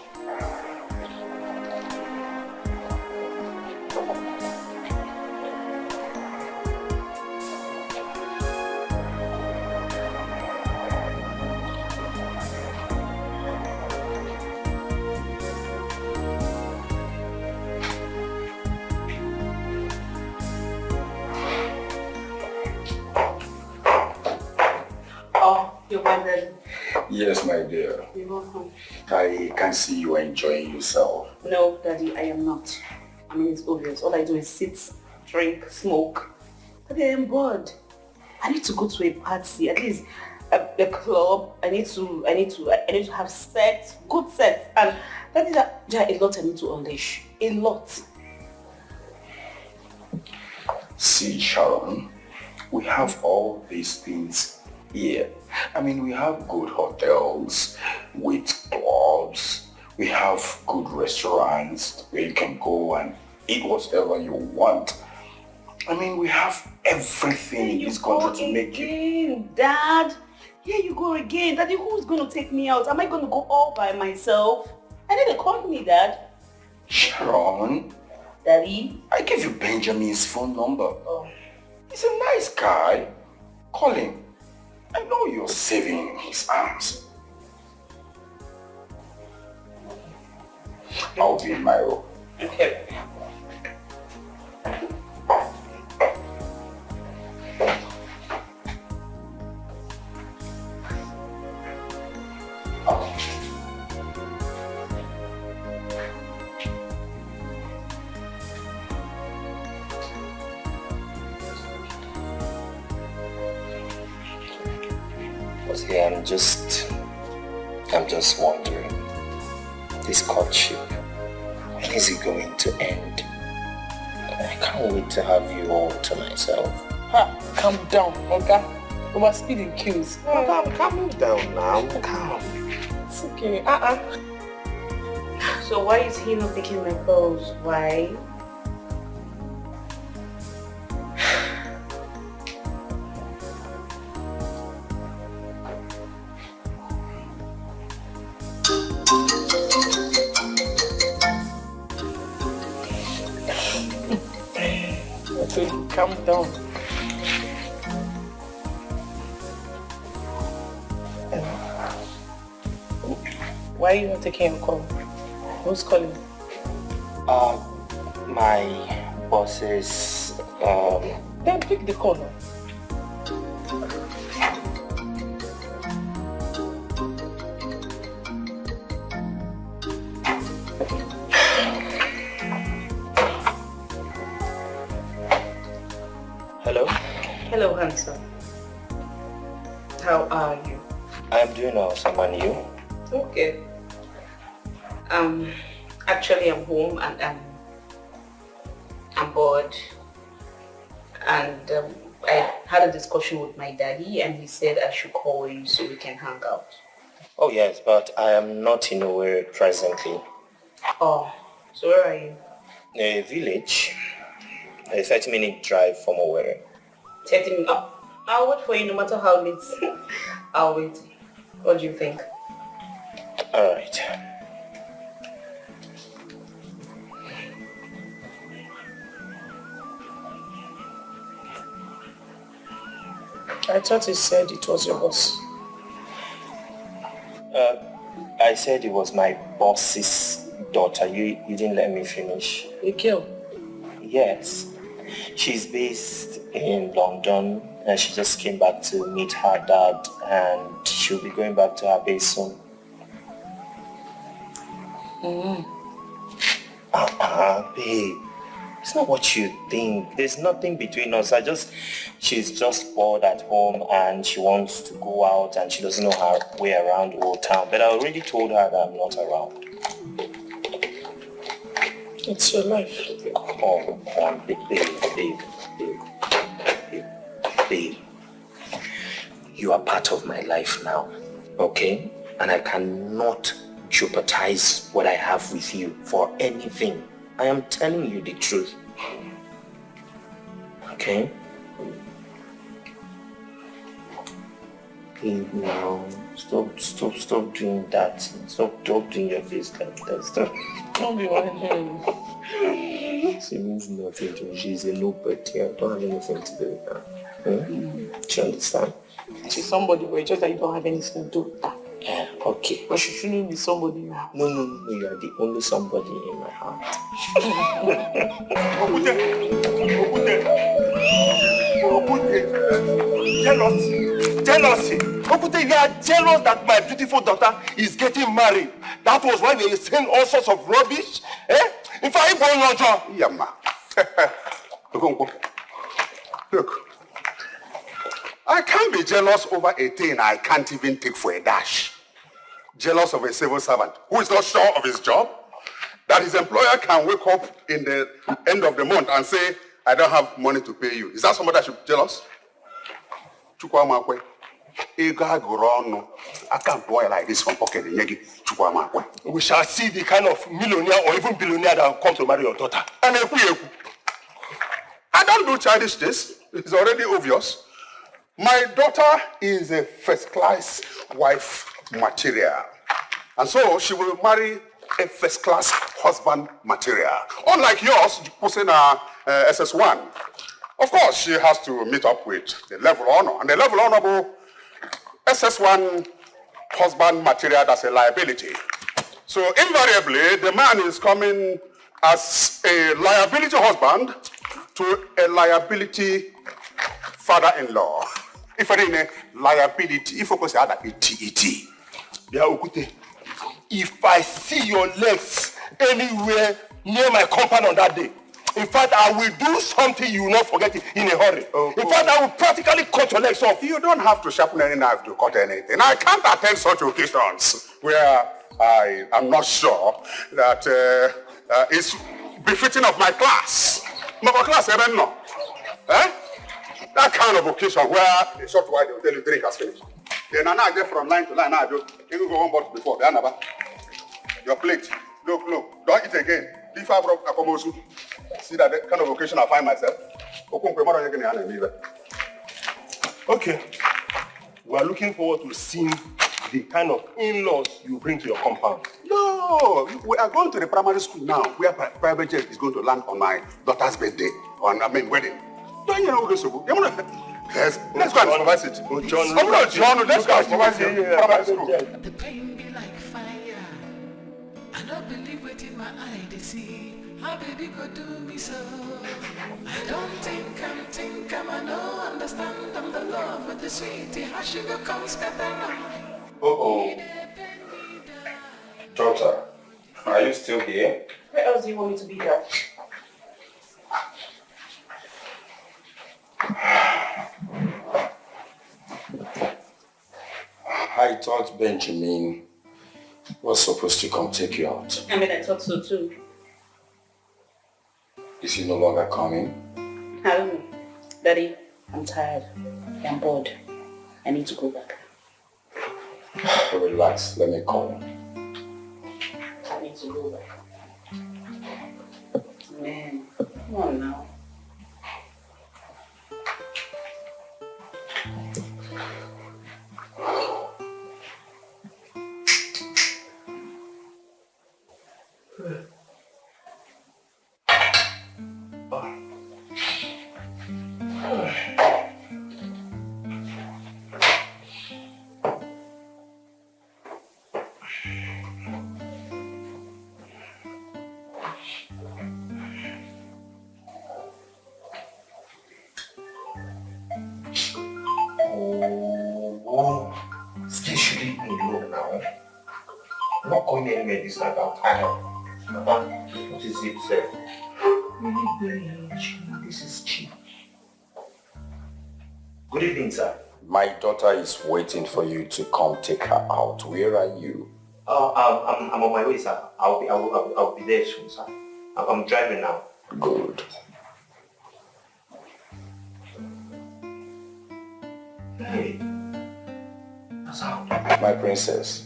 Yes, my dear. You're welcome. I can see you are enjoying yourself. No, Daddy, I am not. I mean, it's obvious. All I do is sit, drink, smoke. Daddy, I am bored. I need to go to a party, at least a club. I need to have sex, good sex. And Daddy, there are a lot I need to unleash. A lot. See, Sharon, we have all these things here. I mean, we have good hotels with clubs. We have good restaurants where you can go and eat whatever you want. I mean, we have everything in this country to make you... Dad, here you go again. Daddy, who's going to take me out? Am I going to go all by myself? I need a company, Dad. Sharon, Daddy? I gave you Benjamin's phone number. Oh. He's a nice guy. Call him. I know you're saving his arms. I'll be in my room. Okay. See, I'm just wondering, this courtship, when is it going to end? I can't wait to have you all to myself. Calm down, okay? Over speeding kills. Calm down now, calm. It's okay. So why is he not picking my calls? Why? Calm down. Why are you not taking a call? Who's calling? My bosses, Then pick the call now. Hello? Hello, handsome. How are you? I'm doing awesome, and you? Okay. Actually I'm home and I'm bored. And I had a discussion with my daddy and he said I should call you so we can hang out. Oh yes, but I am not in Owerri presently. Oh, so where are you? A village. A 30-minute drive from Owerri. 30 minutes. Oh, I'll wait for you no matter how late. I'll wait. What do you think? Alright. I thought he said it was your boss. I said it was my boss's daughter. You didn't let me finish. A girl? Yes. She's based in London and she just came back to meet her dad and she'll be going back to her base soon. Babe. It's not what you think. There's nothing between us. She's just bored at home and she wants to go out and she doesn't know her way around Old Town. But I already told her that I'm not around. It's your life. Come on, babe. You are part of my life now, okay? And I cannot jeopardize what I have with you for anything. I am telling you the truth. Okay? Babe, now. Stop doing that. Stop doing your face like that. Stop. Don't be whining. She means nothing to me. She's a nobody. I don't have anything to do with her. Do you understand? She's somebody, but it's just that you don't have anything to do with that. Yeah, Okay. But she shouldn't be somebody. No, you are the only somebody in my heart. Jealousy. Okute, you are jealous that my beautiful daughter is getting married. That was why they were saying all sorts of rubbish. Eh? In fact, I'm going on, John. Yama. Look. I can't be jealous over a thing I can't even take for a dash. Jealous of a civil servant who is not sure of his job, that his employer can wake up in the end of the month and say, I don't have money to pay you. Is that somebody that should be jealous? Chukwamakwe. I can't boy like this from pocket. We shall see the kind of millionaire or even billionaire that will come to marry your daughter. And I don't do childishness. It's already obvious. My daughter is a first-class wife material. And so she will marry a first-class husband material. Unlike yours, posting SS1. Of course, she has to meet up with the level honor. And the level honorable SS1 husband material, that's a liability. So invariably, the man is coming as a liability husband to a liability father-in-law. If any liability, if you say that if I see your legs anywhere near my compound on that day, in fact, I will do something you will not forget it in a hurry. In fact, I will practically cut your legs off. You don't have to sharpen any knife to cut anything. I can't attend such occasions where I am not sure that it's befitting of my class. My class, I don't know. Eh? That kind of occasion where a short while they will tell you drink has finished. Then I now get from line to line. Now you go one bottle before. Your plate. Look. Don't eat again. If I broke Akomosu, see that kind of occasion I find myself. Okay. We are looking forward to seeing the kind of in-laws you bring to your compound. No, we are going to the primary school now, where private jet is going to land on my daughter's birthday, wedding. Don't you know this? Let's go and supervise it. John, let's go and supervise it. The pain be like fire. I don't believe it in my eye to see how baby could do me so. I don't think I know, understand I'm the love with the sweetie. How sugar comes scatter. Daughter, are you still here? Where else do you want me to be, Dad? I thought Benjamin was supposed to come take you out. I mean, I thought so too. Is he no longer coming? I don't know. Daddy, I'm tired. I'm bored. I need to go back. Relax, let me call him. I need to go back. Man, come on now. This night I'm tired. What is it, sir? This is cheap. Good evening, sir. My daughter is waiting for you to come take her out. Where are you? I'm on my way, sir. I'll be there soon, sir. I'm driving now. Good. Hey. That's how. My princess.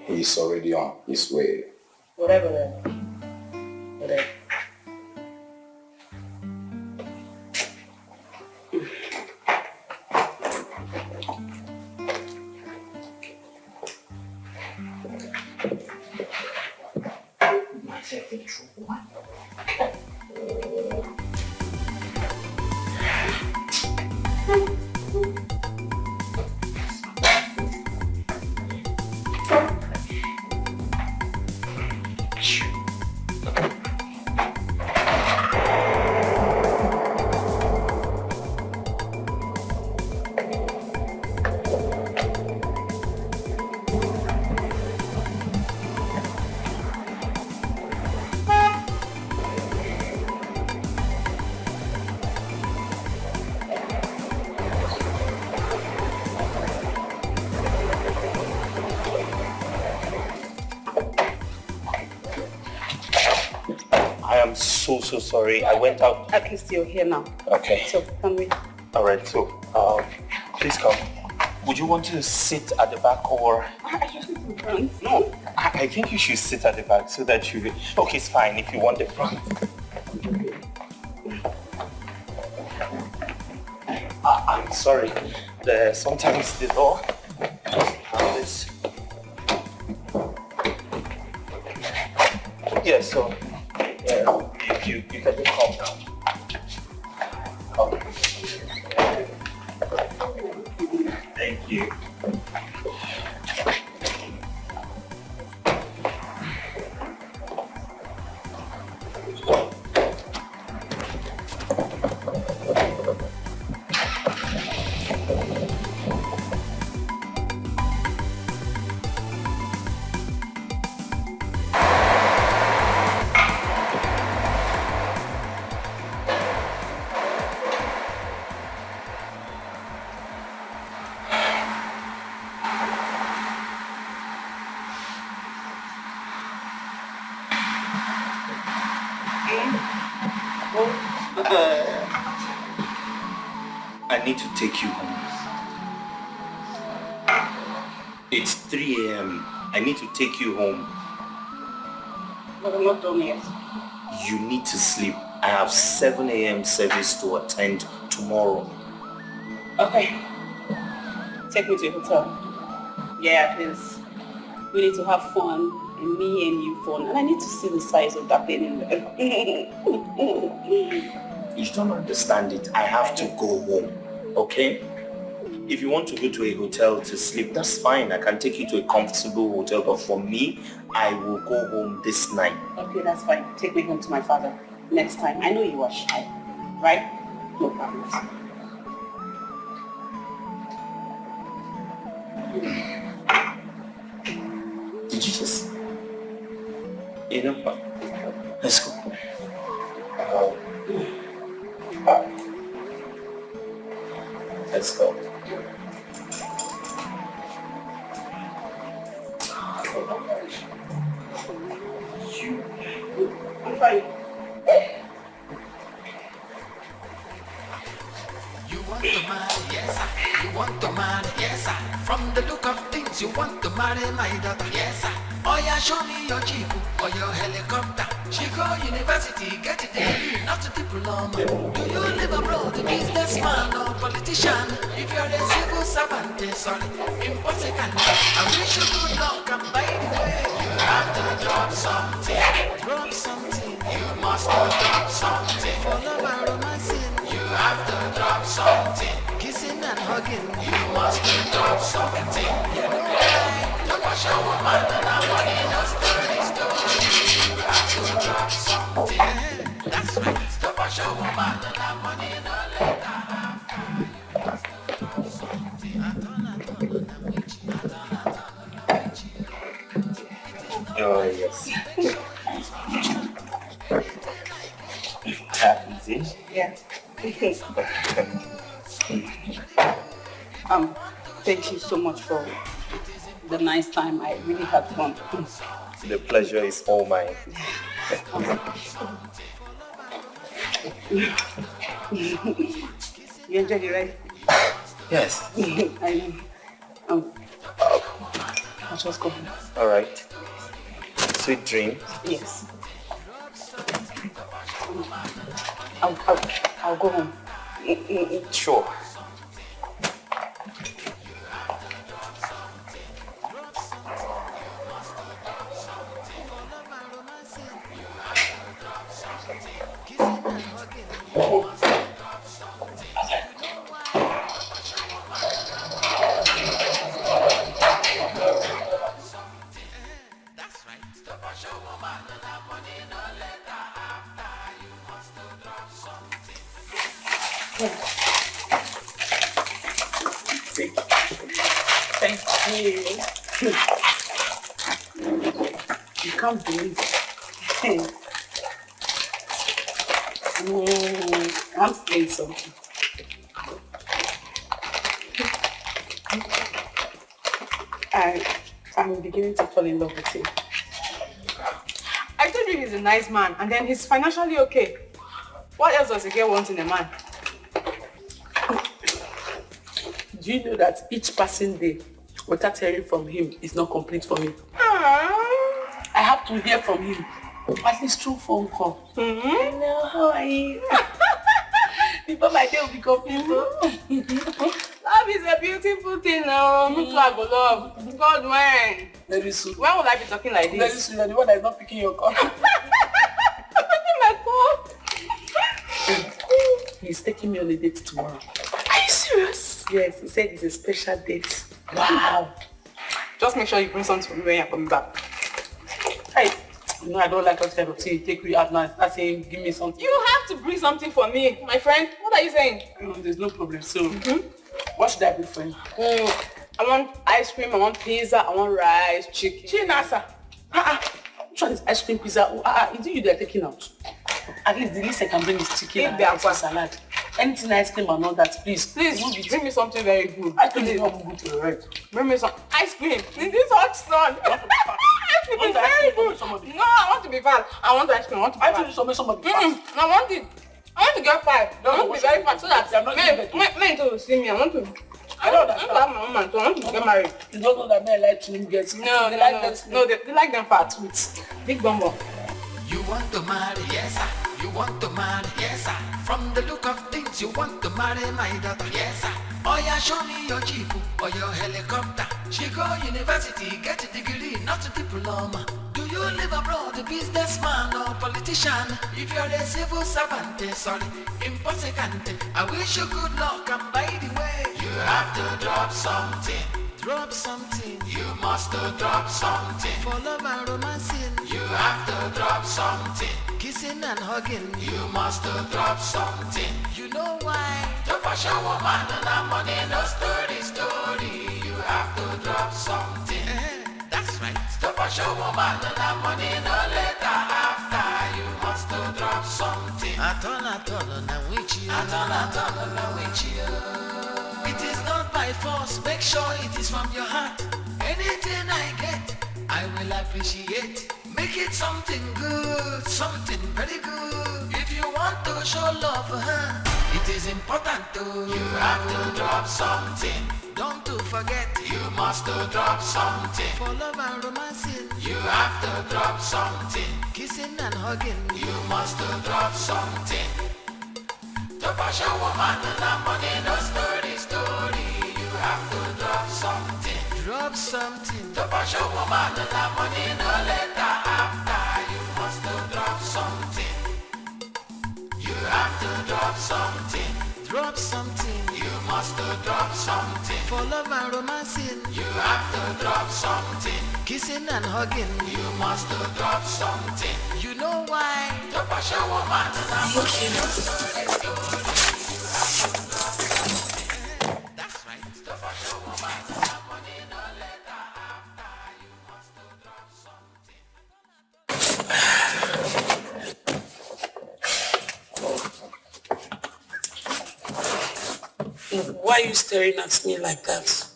He's already on his way. Whatever then. Whatever. Myself in trouble. So sorry. I went out. At least you're here now. Okay. So come with. All right. So, please come. Would you want to sit at the back or? I should sit in front. No. I think you should sit at the back so that you. Okay, it's fine if you want the front. I'm sorry. Sometimes the door have this. Yeah. So. Yeah, you can just calm down. Calm. Thank you. I need to take you home. It's 3 a.m. I need to take you home. But I'm not done yet. You need to sleep. I have 7 a.m. service to attend tomorrow. Okay. Take me to a hotel. Yeah, please. We need to have fun. And me and you fun. And I need to see the size of that plane in there. You don't understand it. I have to go home. Okay? If you want to go to a hotel to sleep, that's fine. I can take you to a comfortable hotel. But for me, I will go home this night. Okay, that's fine. Take me home to my father next time. I know you are shy, right? No problem. Did you just... You know what? Let's go. Let's go. I'm fine. You want to marry, yes sir. You want to marry, yes sir. From the look of things, you want to marry my daughter, yes sir. Oh yeah, show me your jeep or your helicopter. She go university, get a degree, not a diploma. Do you live abroad, a businessman or politician? If you're a civil servant, sorry, impossible. I wish you good luck, and by the way, you have to drop something. Drop something. You must drop something. Follow my romancing. You have to drop something. Kissing and hugging. You must drop something. You know why? Don't wash your woman and our money just turn it to. You have to drop something. That's right. Don't wash your woman and our money don't let her have. Oh, yes. Happy, Yeah. Thank you so much for the nice time. I really had fun. The pleasure is all mine. You enjoyed it, right? Yes. I know. I'll just go home. All right. Sweet dreams. Yes. I'll go home. Sure. That's right. Stop our show. woman and have money no later after. You must to drop something. Thank you. You can't believe it. I want to play something. I'm beginning to fall in love with him. I told you he's a nice man, and then he's financially okay. What else does a girl want in a man? Do you know that each passing day without hearing from him is not complete for me? Aww. I have to hear from him, at least through phone call. Hello, how are you? Before my day will be complete. Love is a beautiful thing now. Me too, I go love. God, when? Very soon. When will I be talking like this? Very soon, you're the one that is not picking your call. My God. He's taking me on a date tomorrow. Are you serious? Yes, he said it's a special date. Wow. Just make sure you bring something for me when you're coming back. Hey, you know I don't like that kind of thing. Take me out now and start saying, give me something. You have to bring something for me, my friend. What are you saying? There's no problem. So, what should I bring for you? I want ice cream, I want pizza, I want rice, chicken. Chinasa. Which one is ice cream, pizza? Is it you that are taking out? At least the least I can bring is chicken and rice and salad. Anything ice cream and all that, please. Please, bring me something very good. Ice cream is not good to your head. Bring me some ice cream. In this hot sun. Ice cream is very good. No, I want to be fat. I want ice cream. I want to be fat. Ice cream is somebody fat. I want it. I want to get fat. I want to be very fat so that men to see me. I want to. I don't have my woman, so I want to get married. You don't know that men like to get. No, they like them fat with big bumbo. You want to marry, yes sir. You want to marry, yes sir. From the look of things, you want to marry my daughter, yes sir. Oh yeah, show me your jeep or your helicopter. She go university, get a degree, not a diploma. Do you live abroad, a businessman or politician? If you're a civil servant, sorry, impossible. I wish you good luck, and by the way, you have to drop something. Drop something. You must drop something. For love and romancing. You have to drop something. Kissing and hugging. You must drop something. You know why? To fashion woman and have money, no story. You have to drop something. That's right. To fashion woman and have money, no later after. You must drop something. Atona, na wichi. Atona, na wichi. It is not by force, make sure it is from your heart. Anything I get, I will appreciate. Make it something good, something very good. If you want to show love for her, it is important to. You have to drop something. Don't to forget, you must drop something. For love and romancing, you have to drop something. Kissing and hugging, you must drop something. To fashion woman and have money, no story. You have to drop something. Drop something. To fashion woman and have money, no later after. You must drop something. You have to drop something. Drop something. You must drop something. For love and romancing, you have to drop something. Kissing and hugging, you must drop something. You know why? To fashion woman and have money, no story. That's right. To fashion woman and have money, no later after. You must drop something. Why are you staring at me like that?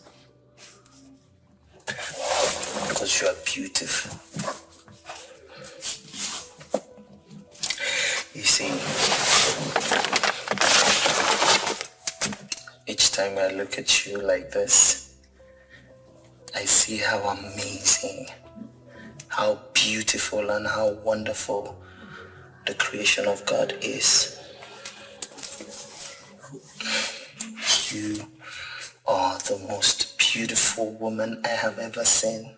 Because you are beautiful. You see, each time I look at you like this, I see how amazing, how beautiful and how wonderful the creation of God is. You are the most beautiful woman I have ever seen.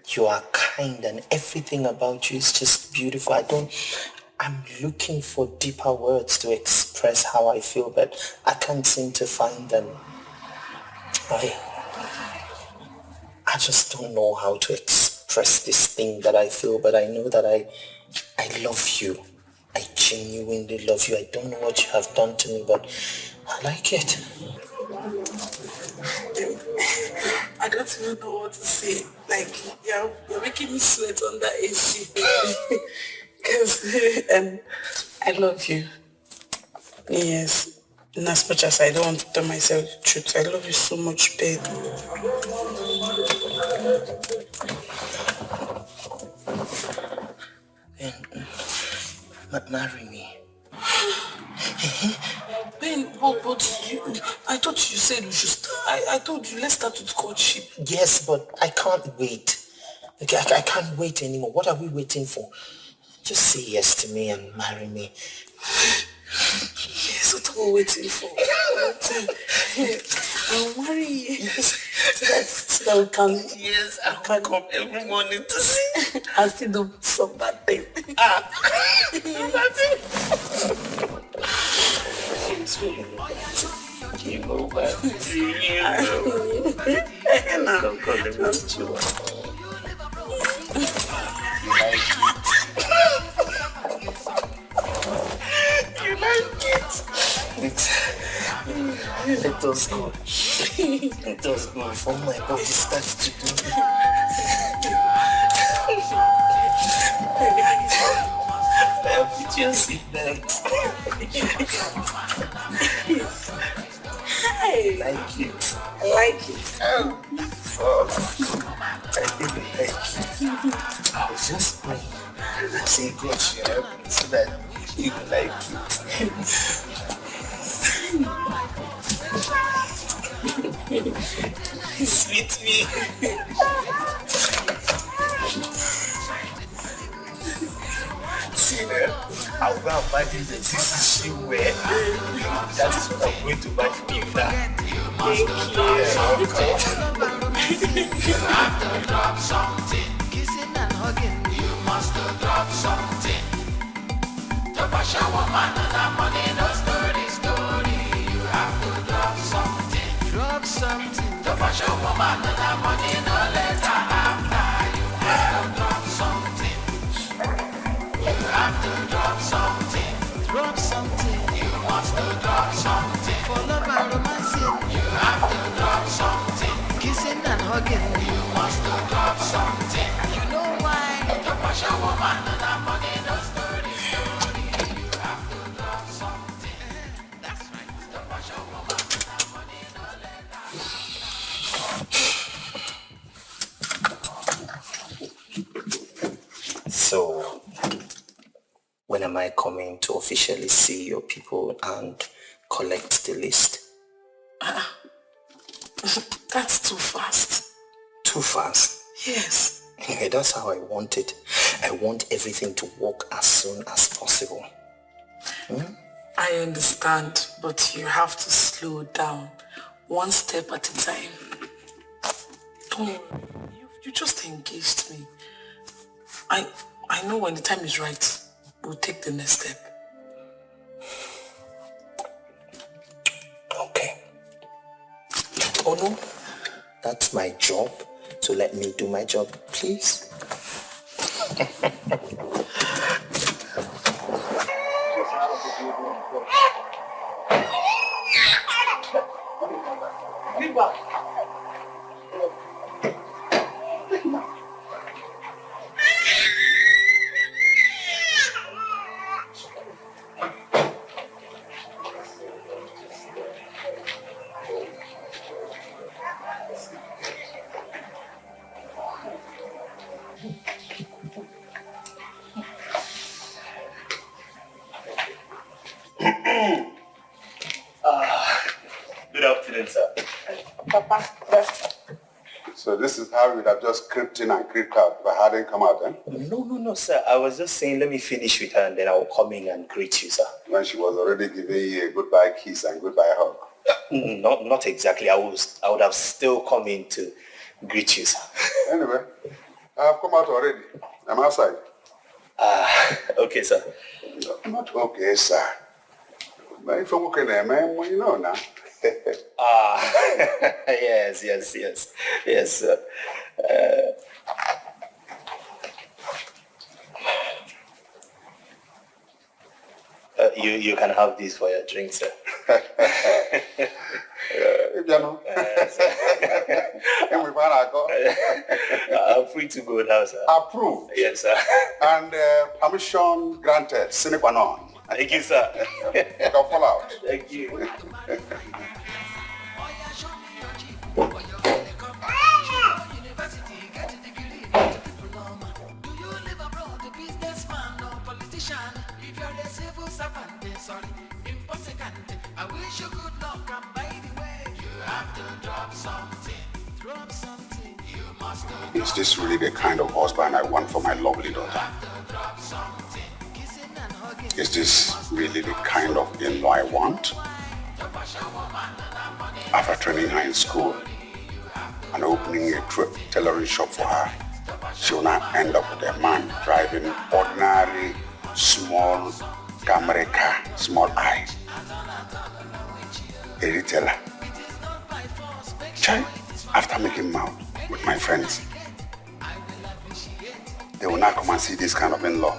You are kind and everything about you is just beautiful. I'm looking for deeper words to express how I feel, but I can't seem to find them. I just don't know how to express express this thing that I feel, but I know that I love you. I genuinely love you. I don't know what you have done to me, but I like it. I don't even know what to say. Like, you're making me sweat under AC. Because I love you. Yes. And as much as I don't want to tell myself the truth, I love you so much, babe. Then, marry me. Ben, but you, I thought you said we should start. I told you, let's start with courtship. Yes, but I can't wait. Okay, I can't wait anymore. What are we waiting for? Just say yes to me and marry me. Yes, what are we waiting for? I'll marry you. Yes. So that we can... Yes, I can come every morning to see. I'll still do some bad thing. You know what? Don't call him what you want. You like it? Let us go. Let us go before my body starts to do it. Put your seatbelt. I like it. I like it. I really like it. I was just praying. I say God should help me so that you like it. Sweet me. See there, I'll go and buy this existing shoe wear. That is what I'm going to buy for you now. Thank you. You have to drop something. Kissing and hugging. You must drop something. To wash a woman and that money, no story. You have to drop something. Drop something. To wash a woman and that money, no later after. You have to drop something. You have to drop something. Drop something. You must drop something. For love and romancing. You have to drop something. Kissing and hugging. You must drop something. You know why? To wash a woman and that money, no story. You have to drop something. That's right. To wash a woman and that money, no later. So, when am I coming to officially see your people and collect the list? That's too fast. Too fast? Yes. Yeah, that's how I want it. I want everything to work as soon as possible. I understand, but you have to slow down. One step at a time. Don't worry. You just engaged me. I know when the time is right, we'll take the next step. Okay. Oh no, that's my job. So let me do my job, please. Good afternoon, sir. Papa, So this is how you'd have just crept in and creeped out if I hadn't come out, No, sir. I was just saying, let me finish with her and then I will come in and greet you, sir. When she was already giving you a goodbye kiss and goodbye hug. Not exactly. I would have still come in to greet you, sir. Anyway, I've come out already. I'm outside. Okay, sir. Not okay, sir. But if I'm working there, man, well, you know now. Yes, sir. You can have these for your drink, sir. I'm free to go now, sir. Approved. Yes, sir. And permission granted, sine qua non. Thank you, sir. You can fall out. Thank you. If you're a civil servant, sorry, impossible. I wish you good luck, and by the way, you have to drop something. Drop something. You must do. Is this really the kind of husband I want for my lovely daughter? Is this really the kind of in-law I want? After training her in school and opening a tailoring shop for her, she will now end up with a man driving ordinary small Camry car, small eye. A retailer. Child, after making mouth with my friends, they will not come and see this kind of in-law.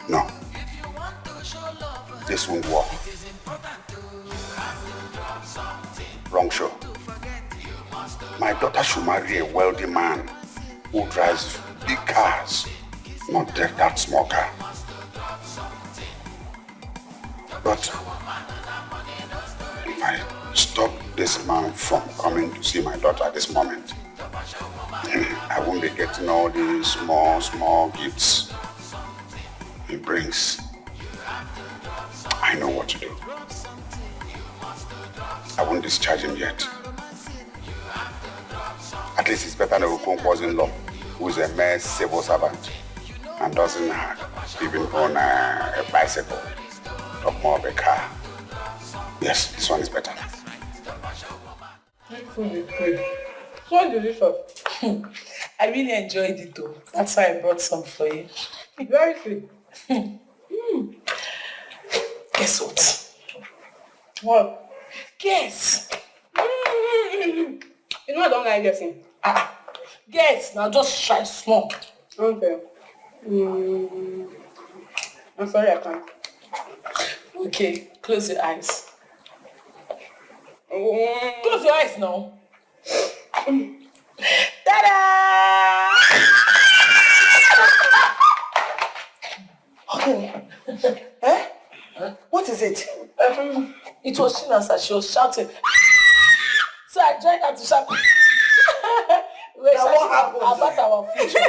No. This won't work. Wrong show. My daughter should marry a wealthy man who drives big cars, not that small car. But if I stop this man from coming to see my daughter at this moment, I won't be getting all these small gifts he brings. I know what to do. I won't discharge him yet. At least it's better than Okonkwo's in-law, who is a mere civil servant and doesn't even own a bicycle, or more of a car. Yes, this one is better. This food is good. So delicious. I really enjoyed it though. That's why I brought some for you. Very sweet. Guess what? What? Guess. You know I don't like guessing. Guess. Now just try small. Okay. I'm sorry, I can't. Okay, close your eyes. Close your eyes now. Ta-da! Okay. Eh? What is it? It was Chinasa. She was shouting. So I joined her to shout. We're Now what happened? about our future.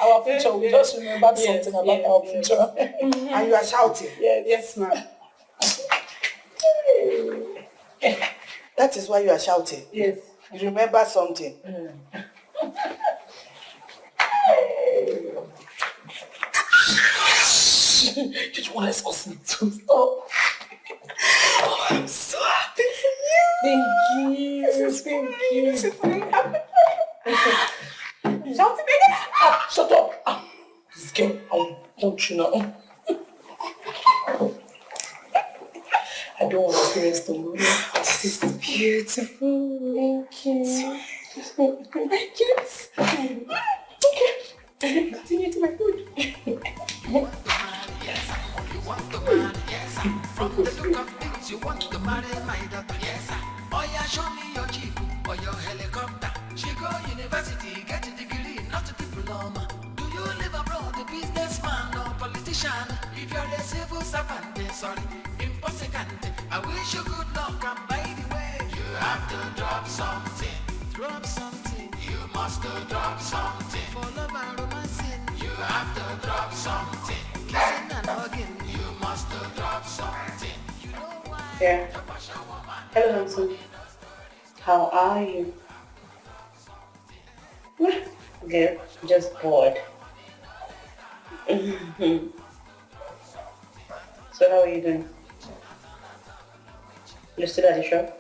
Our future. We just remembered something about our future. And you are shouting? Yes, ma'am. That is why you are shouting? Yes. You remember something? You just want us to stop. Oh, I'm so happy for you. Thank you. Thank you. Shouting again. Shut up. This game, I'll punch you now. I don't want my parents to know. This is beautiful. Thank you. Thank you. Okay. Continue to my food. From the look of things, you want to marry my daughter. Yes, sir. Oh yeah, show me your jeep or your helicopter. She go university, get a degree, not a diploma. Do you live abroad, a businessman or politician? If you're a civil servant, sorry, impossible. I wish you good luck, and by the way, you have to drop something. Drop something. You must drop something. For love and romancing, you have to drop something. Kissing and hugging, you must drop something. You know why? Yeah. Hello, handsome. How are you? Good. Just bored. So how are you doing? You still at the shop?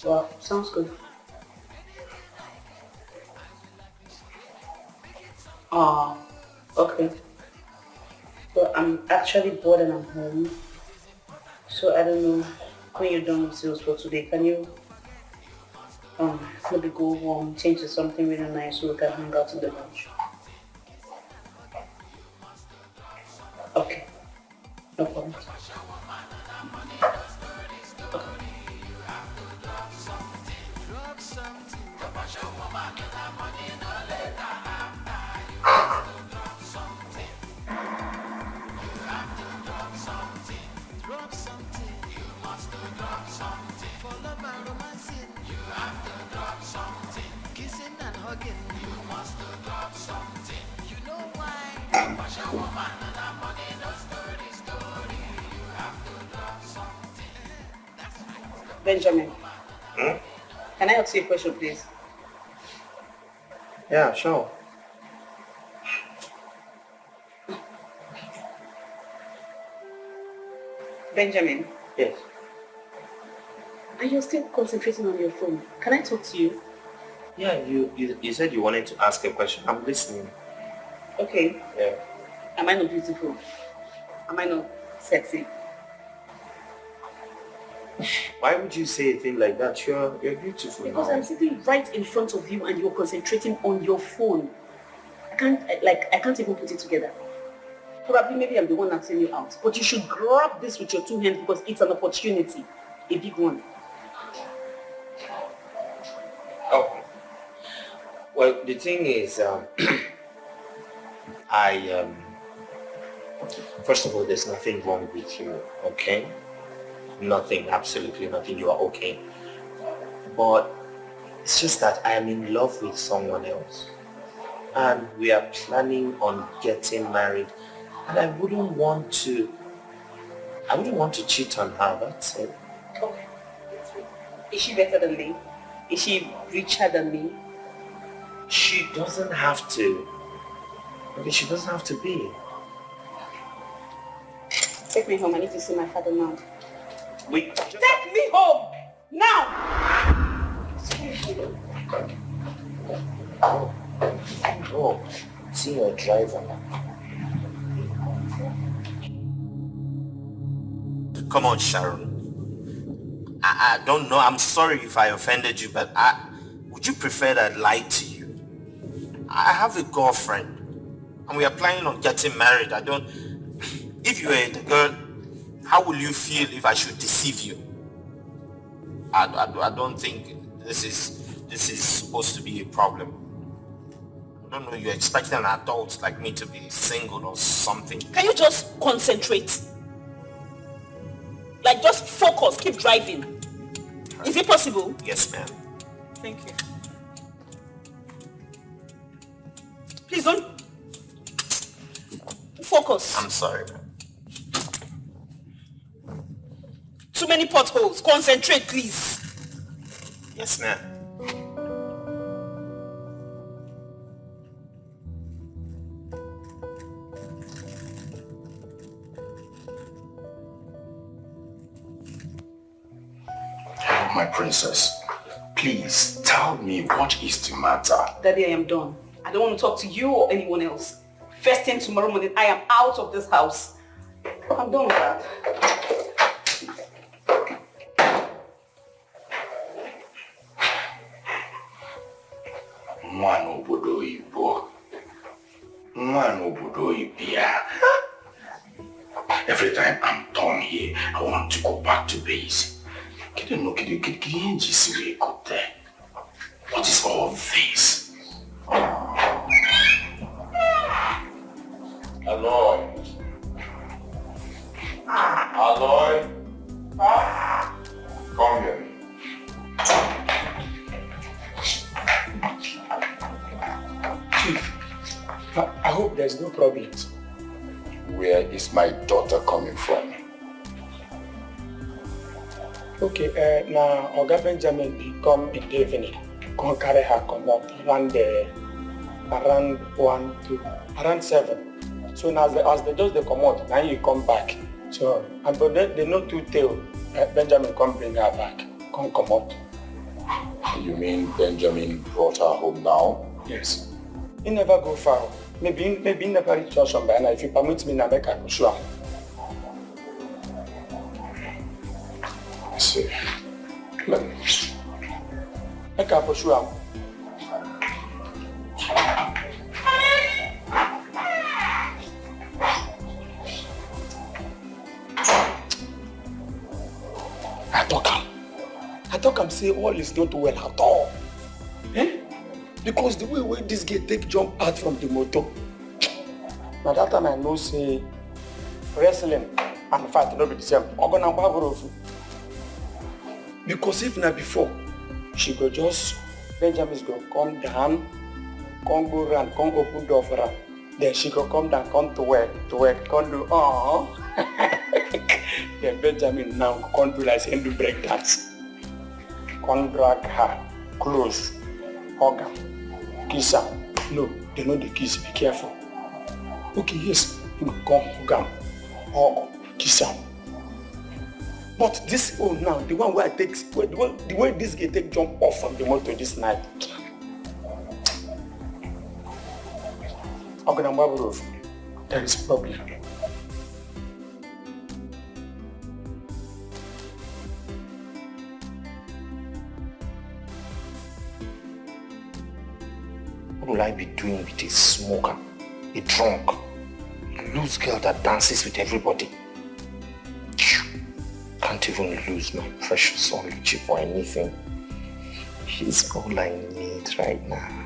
Wow, sounds good. Okay. Well, I'm actually bored and I'm home. So I don't know when you're done with sales for today. Can you maybe go home, change to something really nice so we can hang out in the lunch? Okay. No problem. Benjamin, can I ask you a question, please? Yeah, sure. Benjamin? Yes. And you're still concentrating on your phone. Can I talk to you? Yeah, you said you wanted to ask a question. I'm listening. Okay. Yeah. Am I not beautiful? Am I not sexy? Why would you say a thing like that? You're beautiful. Because now. I'm sitting right in front of you and you're concentrating on your phone. I can't even put it together. Probably maybe I'm the one asking you out. But you should grab this with your two hands because it's an opportunity. A big one. Oh. Well, the thing is, first of all, there's nothing wrong with you, okay? Nothing, absolutely nothing. You are okay. But it's just that I am in love with someone else. And we are planning on getting married. And I wouldn't want to cheat on her, that's it. Okay. Is she better than me? Is she richer than me? She doesn't have to. Okay, she doesn't have to be. Take me home. I need to see my father now. Wait. Take me home! Now! Oh, see your driver. Come on, Sharon. I don't know. I'm sorry if I offended you, but would you prefer that I lied to you? I have a girlfriend, and we are planning on getting married. If you were the girl, how will you feel if I should deceive you? I don't think this is supposed to be a problem. I don't know, you're expecting an adult like me to be single or something. Can you just concentrate? Like, just focus, keep driving. Is it possible? Yes, ma'am. Thank you. Please don't... Focus. I'm sorry, ma'am. Too many potholes. Concentrate, please. Yes, ma'am. My princess, please tell me what is the matter. Daddy, I am done. I don't want to talk to you or anyone else. First thing tomorrow morning, I am out of this house. I'm done with that. Mano obodo Igbo. Mano obodo Ibia. Every time I'm done here, I want to go back to base. What is all this? Aloy. Aloy. Come here. Chief, I hope there's no problems. Where is my daughter coming from? Okay, now Oga Benjamin be come in the evening. Come carry her come out around 7. So now as they just come out, now you come back. So and but they know to tell Benjamin come bring her back. Come out. You mean Benjamin brought her home now? Yes. He never go far. Maybe he never reach junction by now. If you permit me, now make her pursue him. I see. Make her pursue him. I talk am say all is not well at all. Because the way this guy take jump out from the motor. Now that time I know say wrestling and fight no be the same. Because if not before, she go just Benjamin's go come down, come go round, come open door for her. Then she go come down, come to work, come do Then Benjamin now come do like saying do break dance. Come drag her close, hug her, kiss her. No, they know the kiss, be careful. Okay, yes, you come hug her, hug, kiss her. But this now, the one where I take, the way this guy take jump off from the motor this night. There is a problem. What will I be doing with a smoker, a drunk, a loose girl that dances with everybody? Can't even lose my precious Oluchi for anything. She's all I need right now.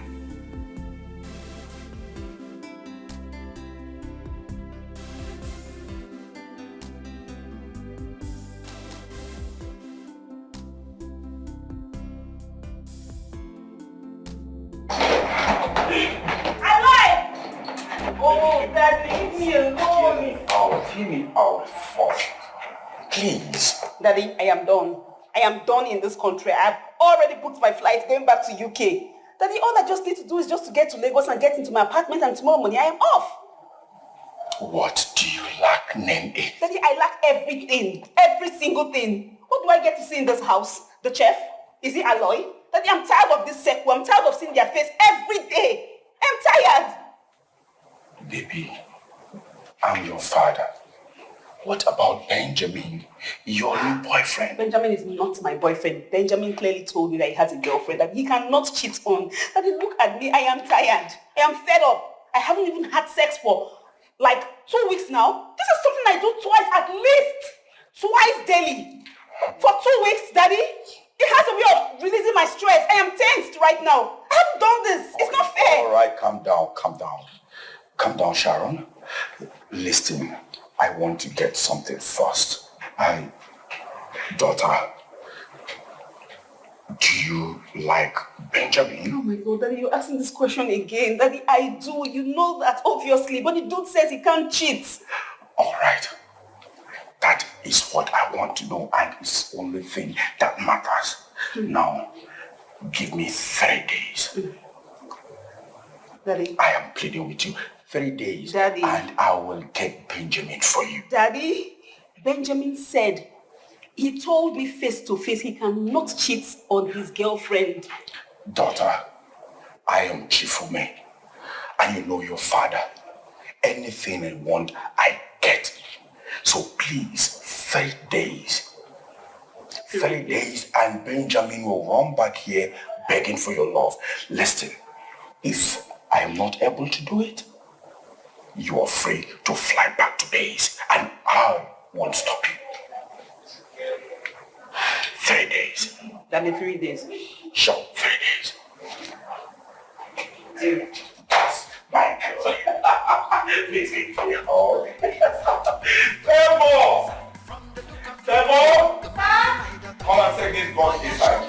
Leave me out first. Please. Daddy, I am done. I am done in this country. I have already booked my flight going back to UK. Daddy, all I just need to do is just to get to Lagos and get into my apartment, and tomorrow morning I am off. What do you lack, name it? Daddy, I lack everything. Every single thing. What do I get to see in this house? The chef? Is it Aloy? Daddy, I'm tired of this circle. I'm tired of seeing their face every day. I'm tired. Baby, I'm your father. What about Benjamin, your new boyfriend? Benjamin is not my boyfriend. Benjamin clearly told me that he has a girlfriend that he cannot cheat on. Daddy, look at me. I am tired. I am fed up. I haven't even had sex for like 2 weeks now. This is something I do twice at least. Twice daily. For 2 weeks, Daddy. It has a way of releasing my stress. I am tensed right now. I haven't done this. It's not fair. All right, calm down. Calm down, Sharon. Listen, I want to get something first. Daughter, do you like Benjamin? Oh my God, Daddy, you're asking this question again. Daddy, I do. You know that, obviously. But the dude says he can't cheat. All right. That is what I want to know, and it's the only thing that matters. Now, give me 3 days. Daddy. I am pleading with you. 3 days. Daddy. And I will get Benjamin for you. Daddy, Benjamin said, he told me face to face he cannot cheat on his girlfriend. Daughter, I am Chifume, and you know your father. Anything I want, I get. So please, 3 days. 3 days, and Benjamin will run back here begging for your love. Listen, if I am not able to do it, you are free to fly back to base, and I won't stop you. 3 days. Daddy, 3 days. Sure, 3 days. Bye. Please give me a hug. Table! Come and take this box inside.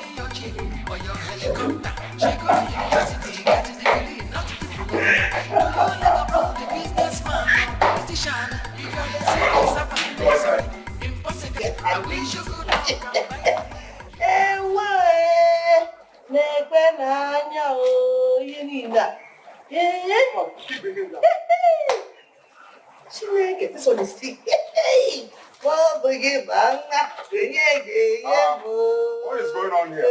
This one is sick. What is going on here?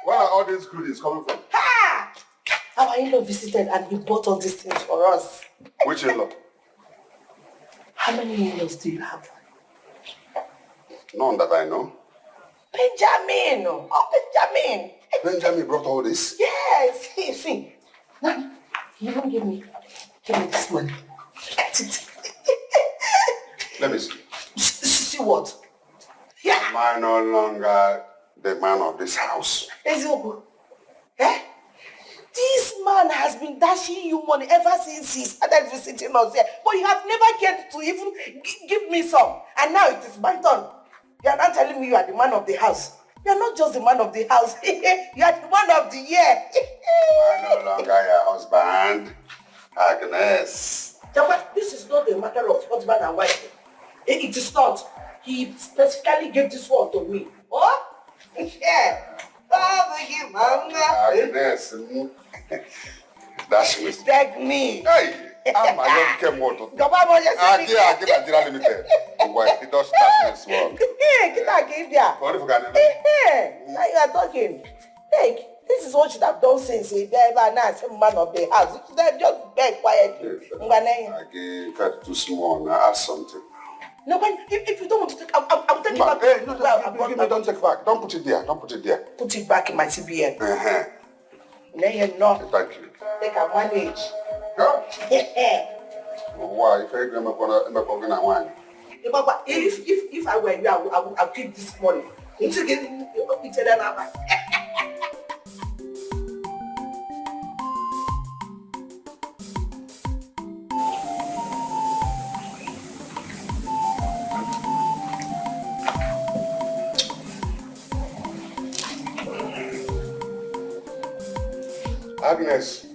Where are all these goodies coming from? Ha! Our in-law visited and he bought all these things for us. Which in-law? How many in-laws do you have? None that I know. Benjamin! Oh, Benjamin! Benjamin brought all this? Yes, see. Now, he even give me this money. Let me see. See what? Yeah. Am I no longer the man of this house? Ezioku. Eh? This man has been dashing you money ever since he started visiting us here. But you have never cared to even give me some. And now it is my turn. You are not telling me you are the man of the house. You are not just the man of the house. You are the man of the year. I no longer your husband. Agnes. This is not a matter of husband and wife. It is not. He specifically gave this one to me. Oh? Yeah. Agnes. That's me. Beg me. Hey, I'm a young Kemoto. Nigeria Limited. Why it does that as well? Now you are talking. Hey, this is what you have done since he ever announced him man of the house. Just beg quietly. I got too small now. Ask something. No, but if you don't want to take, I'll take it back. Hey, no, don't take back. Don't put it there. Don't put it there. Put it back in my CBN. No. Thank you. Take a manage. Yeah. Why? If I'm going to wine. If I were you, I'll keep this money. It's again, it's another. Agnes.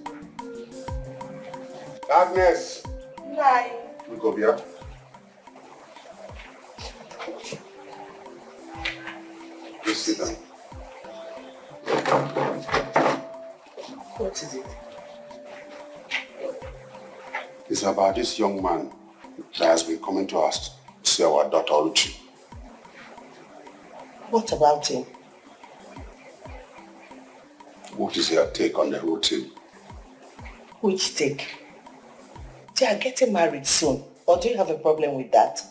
Agnes. Hi. We go here. Please sit down. What is it? It's about this young man that has been coming to us to see our daughter Uchi. What about him? What is your take on the whole thing? Which take? They are getting married soon. Or do you have a problem with that?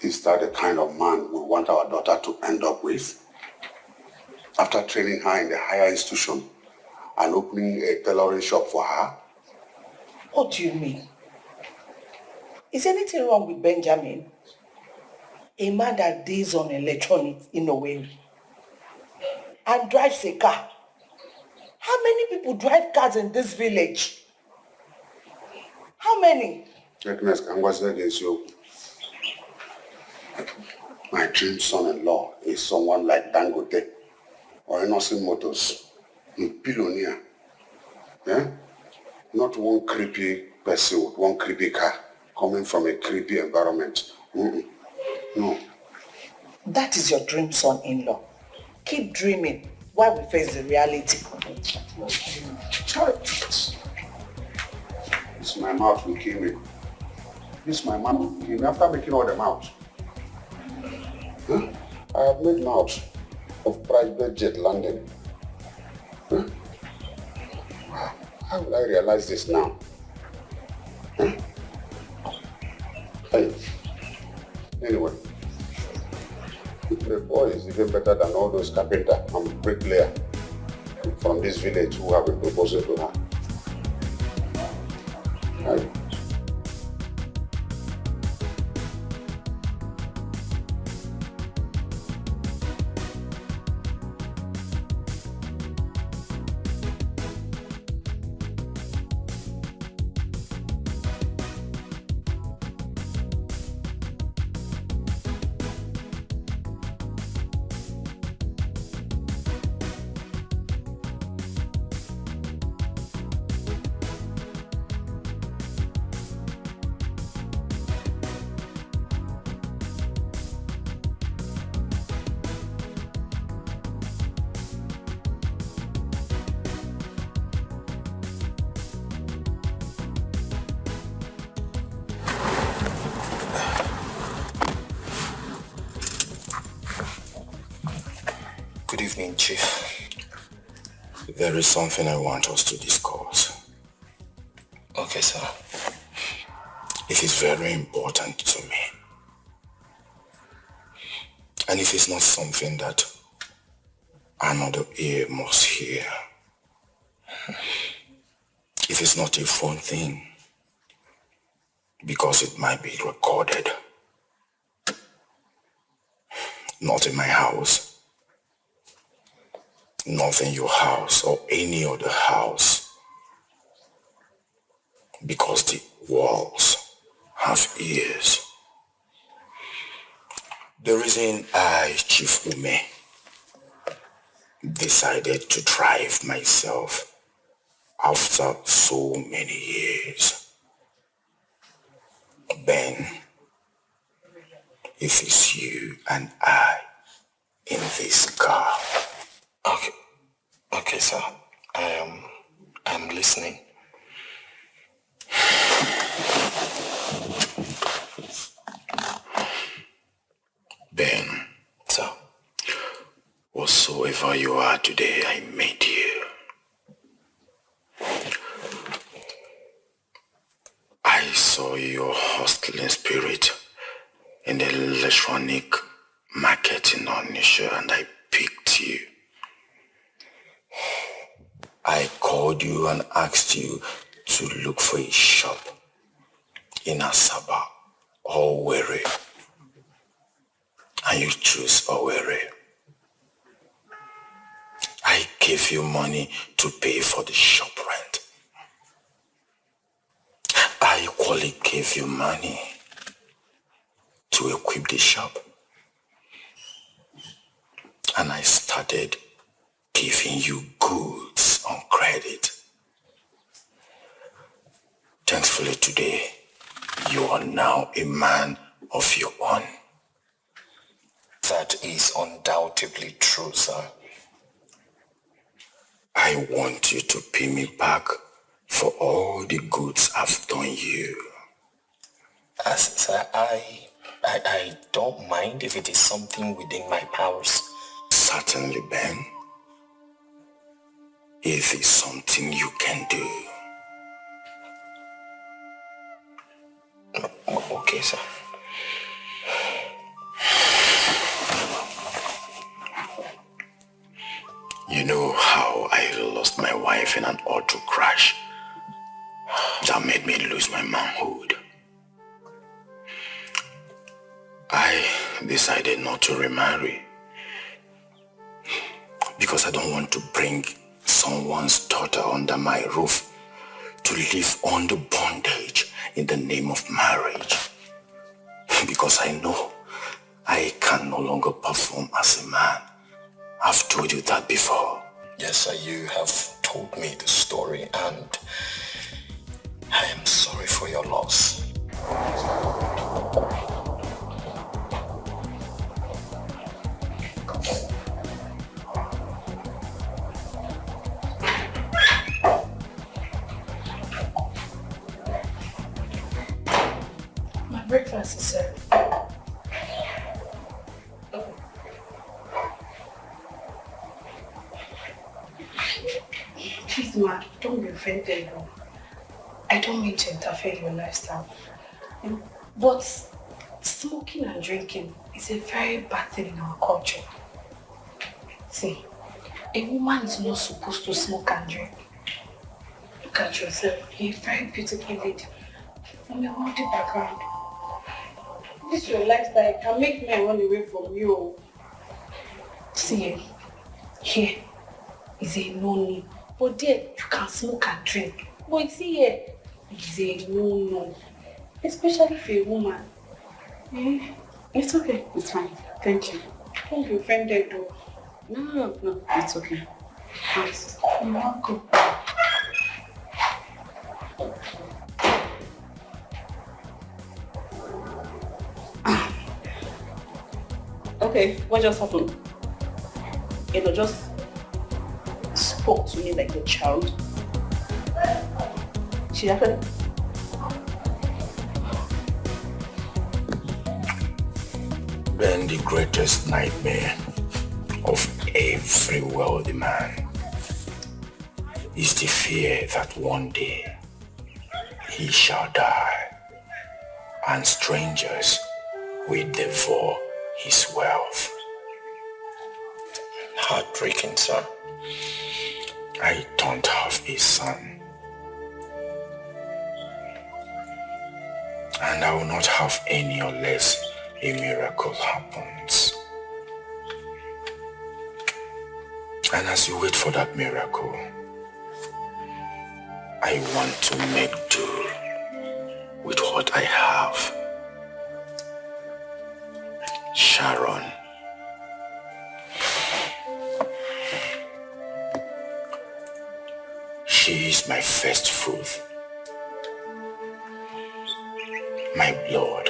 Is that the kind of man we want our daughter to end up with? After training her in the higher institution and opening a tailoring shop for her? What do you mean? Is anything wrong with Benjamin? A man that deals on electronics in a way and drives a car. How many people drive cars in this village? How many? Agnes, my dream son-in-law is someone like Dangote or Innocent Motors, a billionaire. Yeah? Not one creepy person with one creepy car coming from a creepy environment. No. That is your dream son-in-law. Keep dreaming while we face the reality. It's my mouth will kill me. This my mouth will kill me after making all the mouth. Huh? I have made mouth of private jet landing. Huh? How will I realize this now? Huh? Hey. Anyway, the boy is even better than all those carpenter and bricklayer from this village who have been proposing to her. Hey. Good evening, Chief. There is something I want us to discuss. Okay, sir. It is very important to me. And it is not something that another ear must hear. It is not a phone thing. because it might be recorded. Not in my house, not in your house or any other house, because the walls have ears. The reason I, Chief Ume, decided to drive myself after so many years. Ben, it is you and I in this car. Okay, sir. I'm listening. Ben, Sir. whatsoever you are today, I made you. I saw your hustling spirit in the electronic market in Onitsha and I picked you. I called you and asked you to look for a shop in Asaba or Owerri. And you chose Owerri. I gave you money to pay for the shop rent. I equally gave you money to equip the shop. And I started giving you goods on credit. Thankfully today, you are now a man of your own. That is undoubtedly true, sir. I want you to pay me back for all the goods I've done you. Sir, I don't mind if it is something within my powers. Certainly, Ben. If it's something you can do. Okay, sir. You know how I lost my wife in an auto crash that made me lose my manhood. I decided not to remarry because I don't want to bring someone's daughter under my roof to live under bondage in the name of marriage. Because I know I can no longer perform as a man. I've told you that before. Yes, sir, you have told me the story and I am sorry for your loss. My breakfast is served. Please, ma, don't be offended. I don't mean to interfere in your lifestyle. But smoking and drinking is a very bad thing in our culture. See, a woman is not supposed to smoke and drink. Look at yourself. You're a very beautiful lady from a wealthy background. This your lifestyle can make men run away from you. See, here is a no-no. But there, you can smoke and drink. But you see here, it's a no-no. Especially for a woman. It's okay. It's fine. Thank you. Don't be offended though. No. It's okay. Yes. You're welcome. Okay, what just happened? Edo just spoke to me like a child. She actually... Ben, the greatest nightmare of every wealthy man is the fear that one day he shall die and strangers will devour his wealth. Heartbreaking, sir. I don't have a son. And I will not have any unless a miracle happens. And as you wait for that miracle, I want to make do with what I have. Sharon. She is my first fruit, my blood,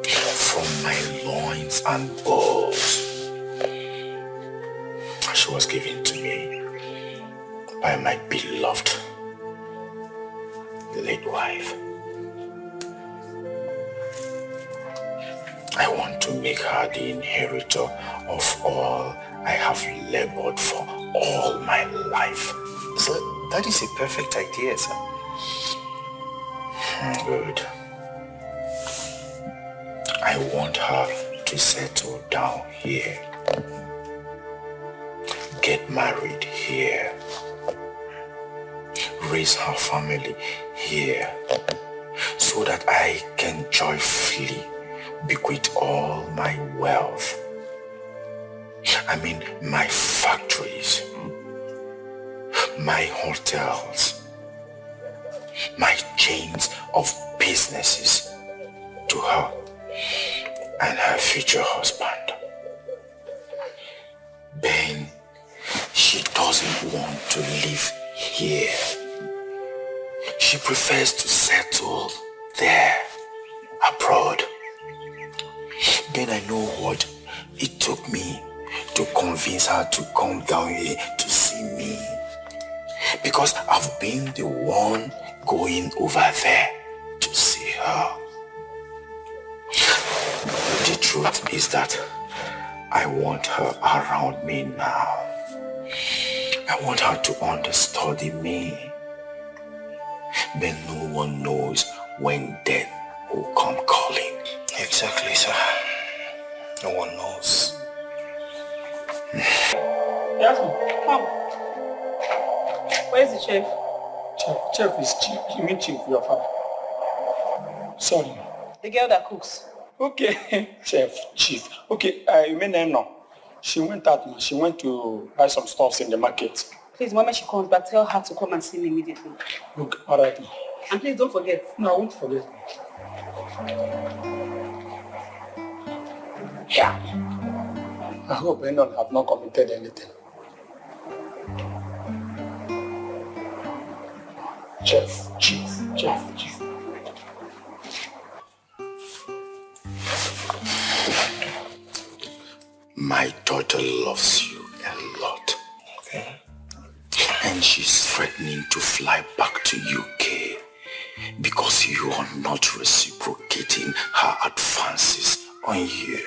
from my loins and balls. She was given to me by my beloved late wife. I want to make her the inheritor of all I have labored for all my life. So that is a perfect idea, sir. Good. I want her to settle down here. Get married here. Raise her family here. So that I can joyfully bequeath all my wealth. I mean, my factories, my hotels, my chains of businesses to her and her future husband. Ben, she doesn't want to live here. She prefers to settle there, abroad. Then I know what it took me to convince her to come down here to see me. Because I've been the one going over there to see her. The truth is that I want her around me now. I want her to understudy me. But no one knows when death will come calling. Exactly, sir. No one knows. Jasmine, come. Where's the chef? Chef is chief. You mean chief, your father? Sorry. The girl that cooks. Okay, chief. Okay, you mean no? She went out, she went to buy some stuffs in the market. Please, the moment she comes back, tell her to come and see me immediately. Okay, all right. And please don't forget. No, I won't forget. Yeah. I hope Enon have not committed anything. Chief. My daughter loves you a lot. Okay. And she's threatening to fly back to UK because you are not reciprocating her advances on you.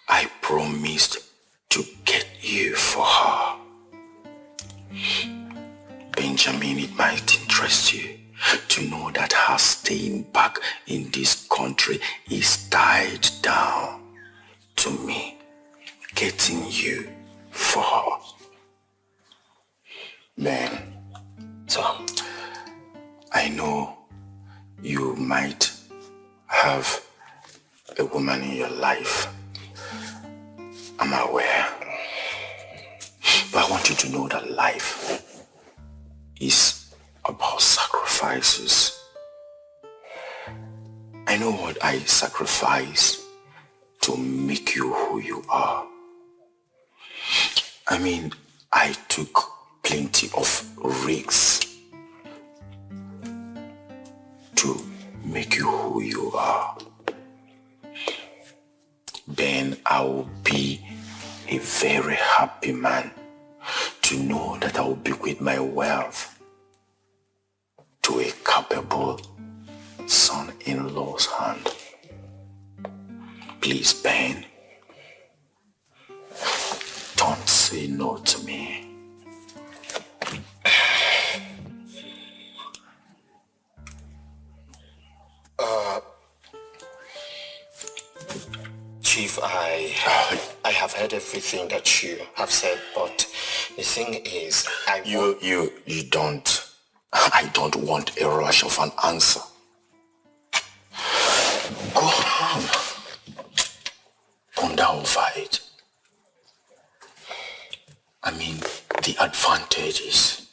I promised to get you for her. Benjamin, it might interest you to know that her staying back in this country is tied down to me getting you for her. Ben, So, I know you might have a woman in your life. I'm aware. But I want you to know that life is about sacrifices. I know what I sacrificed to make you who you are. I mean, I took plenty of risks to make you who you are. Then I will be a very happy man to know that I will bequeath my wealth to a capable son-in-law's hand. Please, Ben, don't say no to me. Chief, I have heard everything that you have said, but the thing is, You don't I don't want a rush of an answer. Go on. Ponder over it. I mean, the advantages.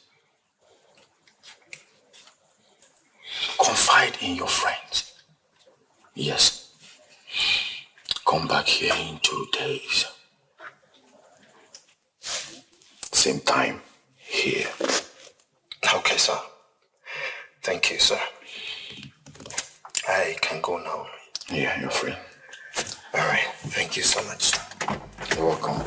Confide in your friends. Yes. Come back here in 2 days. Same time here. Okay, sir. Thank you, sir. I can go now. Yeah, you're free. All right. Thank you so much. You're welcome.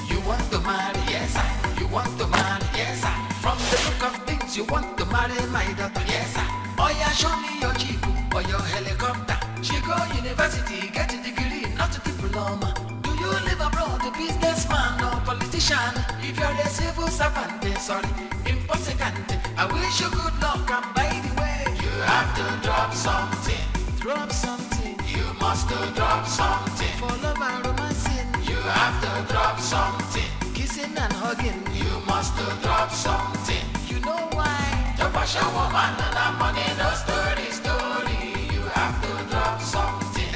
You want to marry, yes, sir. You want to marry, yes, sir. From the look of things, you want to marry my daughter, yes, sir. Oh yeah, show me your jeep or your helicopter. She go university, get a degree, not a diploma. Do you live abroad, a businessman or politician? If you're a civil servant, sorry, impossible. I wish you good luck, and by the way, you have to drop something. Drop something. You must drop something. For love and romancing, you have to drop something. Kissing and hugging, you must drop something. You know why? The fashion woman and that money, no story. You have to drop something.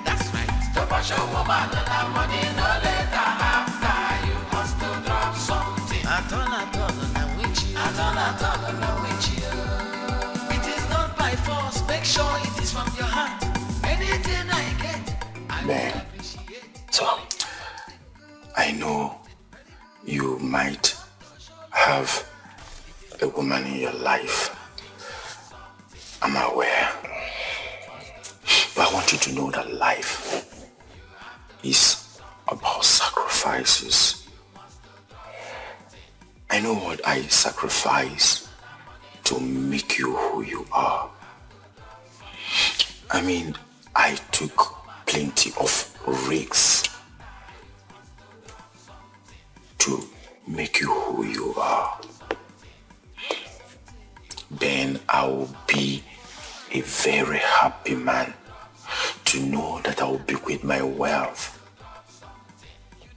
That's right. The fashion woman and that money, no later after. You must drop something. I don't know which you. It is not by force. Make sure it is from your heart. Anything I get, I will appreciate. So, I know you might have a woman in your life. I'm aware. But I want you to know that life is about sacrifices. I know what I sacrifice to make you who you are. I mean, I took plenty of risks to make you who you are. Then I will be a very happy man to know that I will bequeath my wealth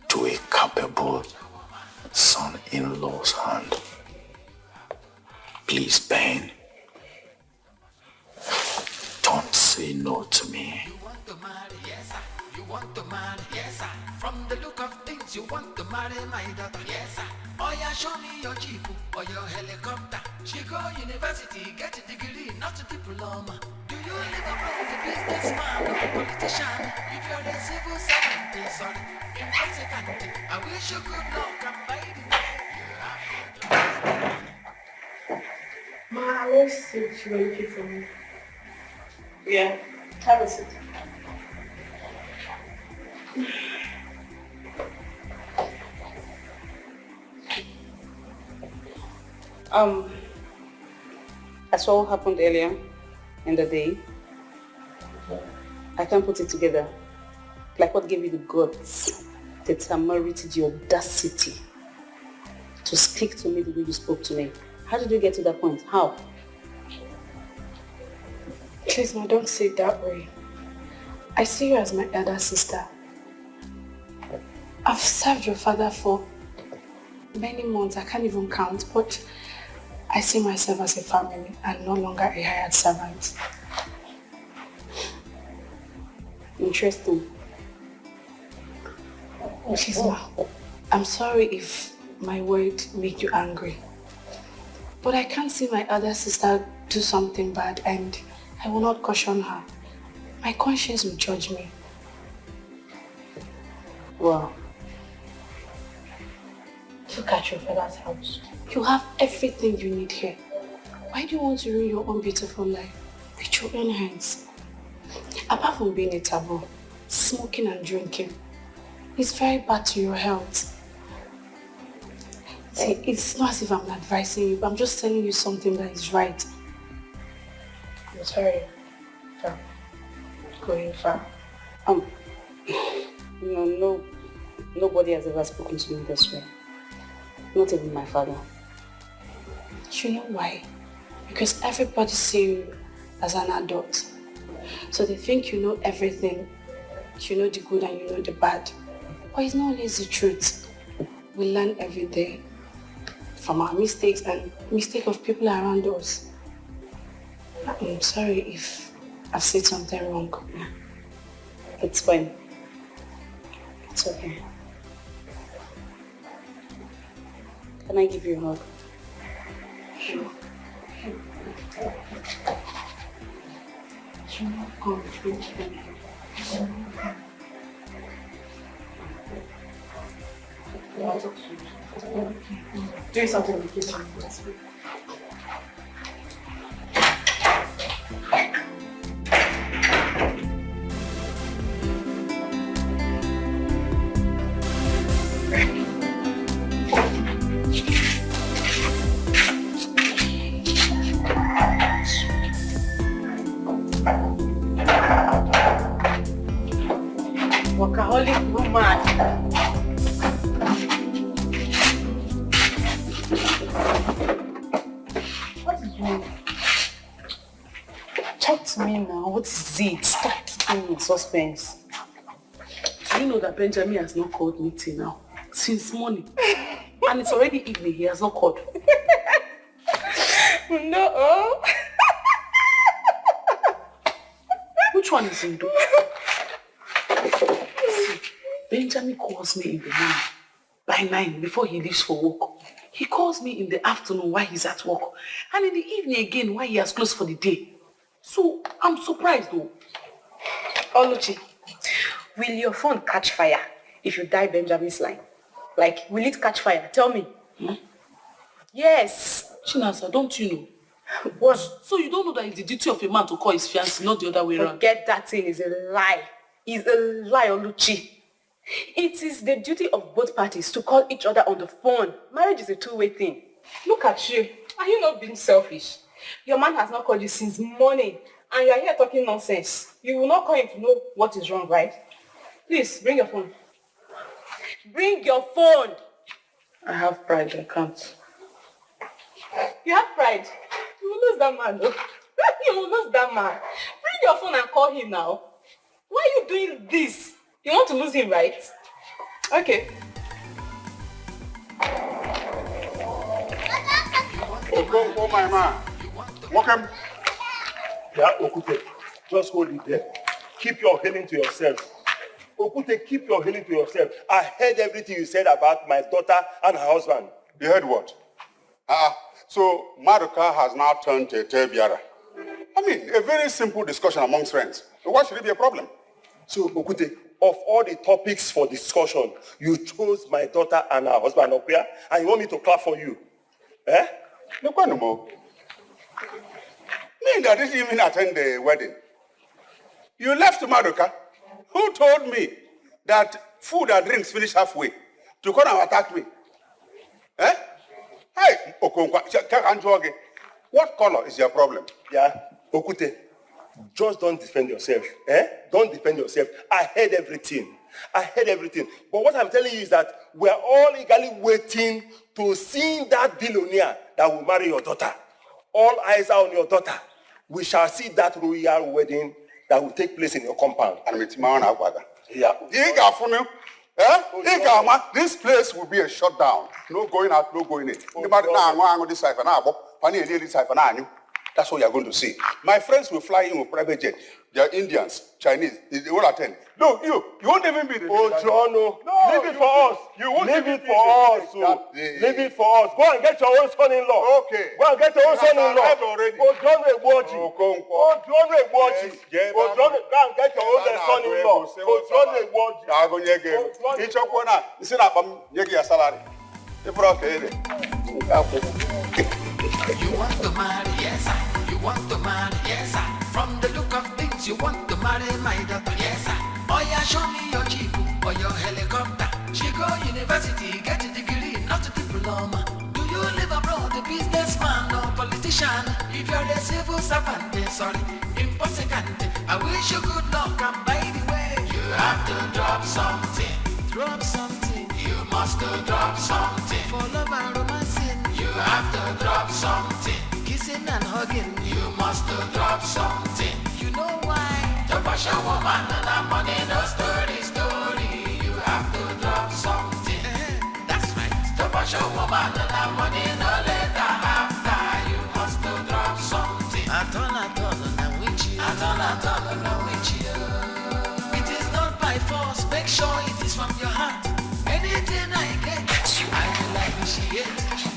to a capable son-in-law's hand. Please, Ben, don't say no to me. You want to marry, yes, sir. You want to marry, yes, sir. From the look of things, you want to marry my daughter, yes, sir. Oh yeah, show me your jeep or your helicopter. She go university, get a degree, not a diploma. Do you live abroad, a businessman or a politician? If you're a civil servant, sorry, impossible. I wish you good luck, and by the way, you have to. Ma, let's sit ready for me. Yeah, have a seat. As what happened earlier in the day, I can't put it together. Like what gave you the guts, the temerity, the audacity to speak to me the way you spoke to me? How did you get to that point? How? Please, ma, don't say it that way. I see you as my elder sister. I've served your father for many months, I can't even count, but I see myself as a family and no longer a hired servant. Interesting. Please, ma, I'm sorry if my word made you angry, but I can't see my elder sister do something bad and I will not caution her. My conscience will judge me. Wow. Look at your father's house. You have everything you need here. Why do you want to ruin your own beautiful life with your own hands? Apart from being a taboo, smoking and drinking, it's very bad to your health. See, it's not as if I'm advising you, but I'm just telling you something that is right. I'm sorry for going far. Nobody has ever spoken to me this way. Not even my father. You know why? Because everybody sees you as an adult. So they think you know everything. You know the good and you know the bad. But it's not always the truth. We learn every day. from our mistakes and mistake of people around us. I'm sorry if I've said something wrong. It's fine. It's okay. Can I give you a hug? Sure. Doing something in the kitchen. Workaholic woman. What is wrong? Talk to me now. What is it? Stop keeping me in suspense. Do you know that Benjamin has not called me till now? Since morning. And it's already evening. He has not called. No. Which one is Indo? See, Benjamin calls me in the morning by 9 before he leaves for work. He calls me in the afternoon while he's at work. And in the evening again while he has closed for the day. So I'm surprised though. Oluchi, will your phone catch fire if you dial Benjamin's line? Like, will it catch fire? Tell me. Yes. Chinasa, don't you know? What? So you don't know that it's the duty of a man to call his fiancé, not the other way around? Forget that thing is a lie. It's a lie, Oluchi. It is the duty of both parties to call each other on the phone. Marriage is a two-way thing. Look at you. Are you not being selfish? Your man has not called you since morning, and you are here talking nonsense. You will not call him to know what is wrong, right? Please, bring your phone. Bring your phone. I have pride, I can't. You have pride. You will lose that man, though. You will lose that man. Bring your phone and call him now. Why are you doing this? You want to lose him, right? Okay. Oh my man. Welcome. Yeah, Okute, just hold it there. Keep your healing to yourself. Okute, keep your healing to yourself. I heard everything you said about my daughter and her husband. You heard what? So Maruka has now turned to a Tebiara. I mean, a very simple discussion amongst friends. Why should it be a problem? So, Okute, of all the topics for discussion, you chose my daughter and her husband up here, and you want me to clap for you? Eh? No, no more. Me that didn't even attend the wedding. You left Maruka. Who told me that food and drinks finish halfway to come and attack me? Eh? Hey, Okonkwa, what color is your problem? Yeah, Okute, just don't defend yourself. Eh? Don't defend yourself. I heard everything. I heard everything. But what I'm telling you is that we are all eagerly waiting to see that billionaire that will marry your daughter. All eyes are on your daughter. We shall see that royal wedding that will take place in your compound. And with my yeah. This place will be a shutdown. No going out, no going in. That's what you're going to see. My friends will fly in with private jet. They are Indians, Chinese. They will attend. No, you won't even be the... Oh, John, no. Leave it for us. You won't leave it for us. Leave it for us. Go and get your own son-in-law. Okay. Go and get your own son-in-law. Oh, John Eboji. Oh, John Eboji. Oh, John, go and get your own son-in-law. Oh, John Eboji. Each of one, it's in a salary. You want to marry, yes, sir. You want to marry, yes, sir. From the look of things, you want to marry my daughter, yes, sir. Oh yeah, show me your jeep or your helicopter. She go university, get a degree, not a diploma. Do you live abroad, a businessman or politician? If you're a civil servant, sorry, impossible. I wish you good luck, and by the way, you have to drop something. Drop something. You must drop something. For love and romancing, you have to drop something. Kissing and hugging, you must drop something. You know why? To wash a woman and a money, no story. You have to drop something. That's right. To wash a woman and a money, no sure it is from your heart. Anything I get, I will appreciate.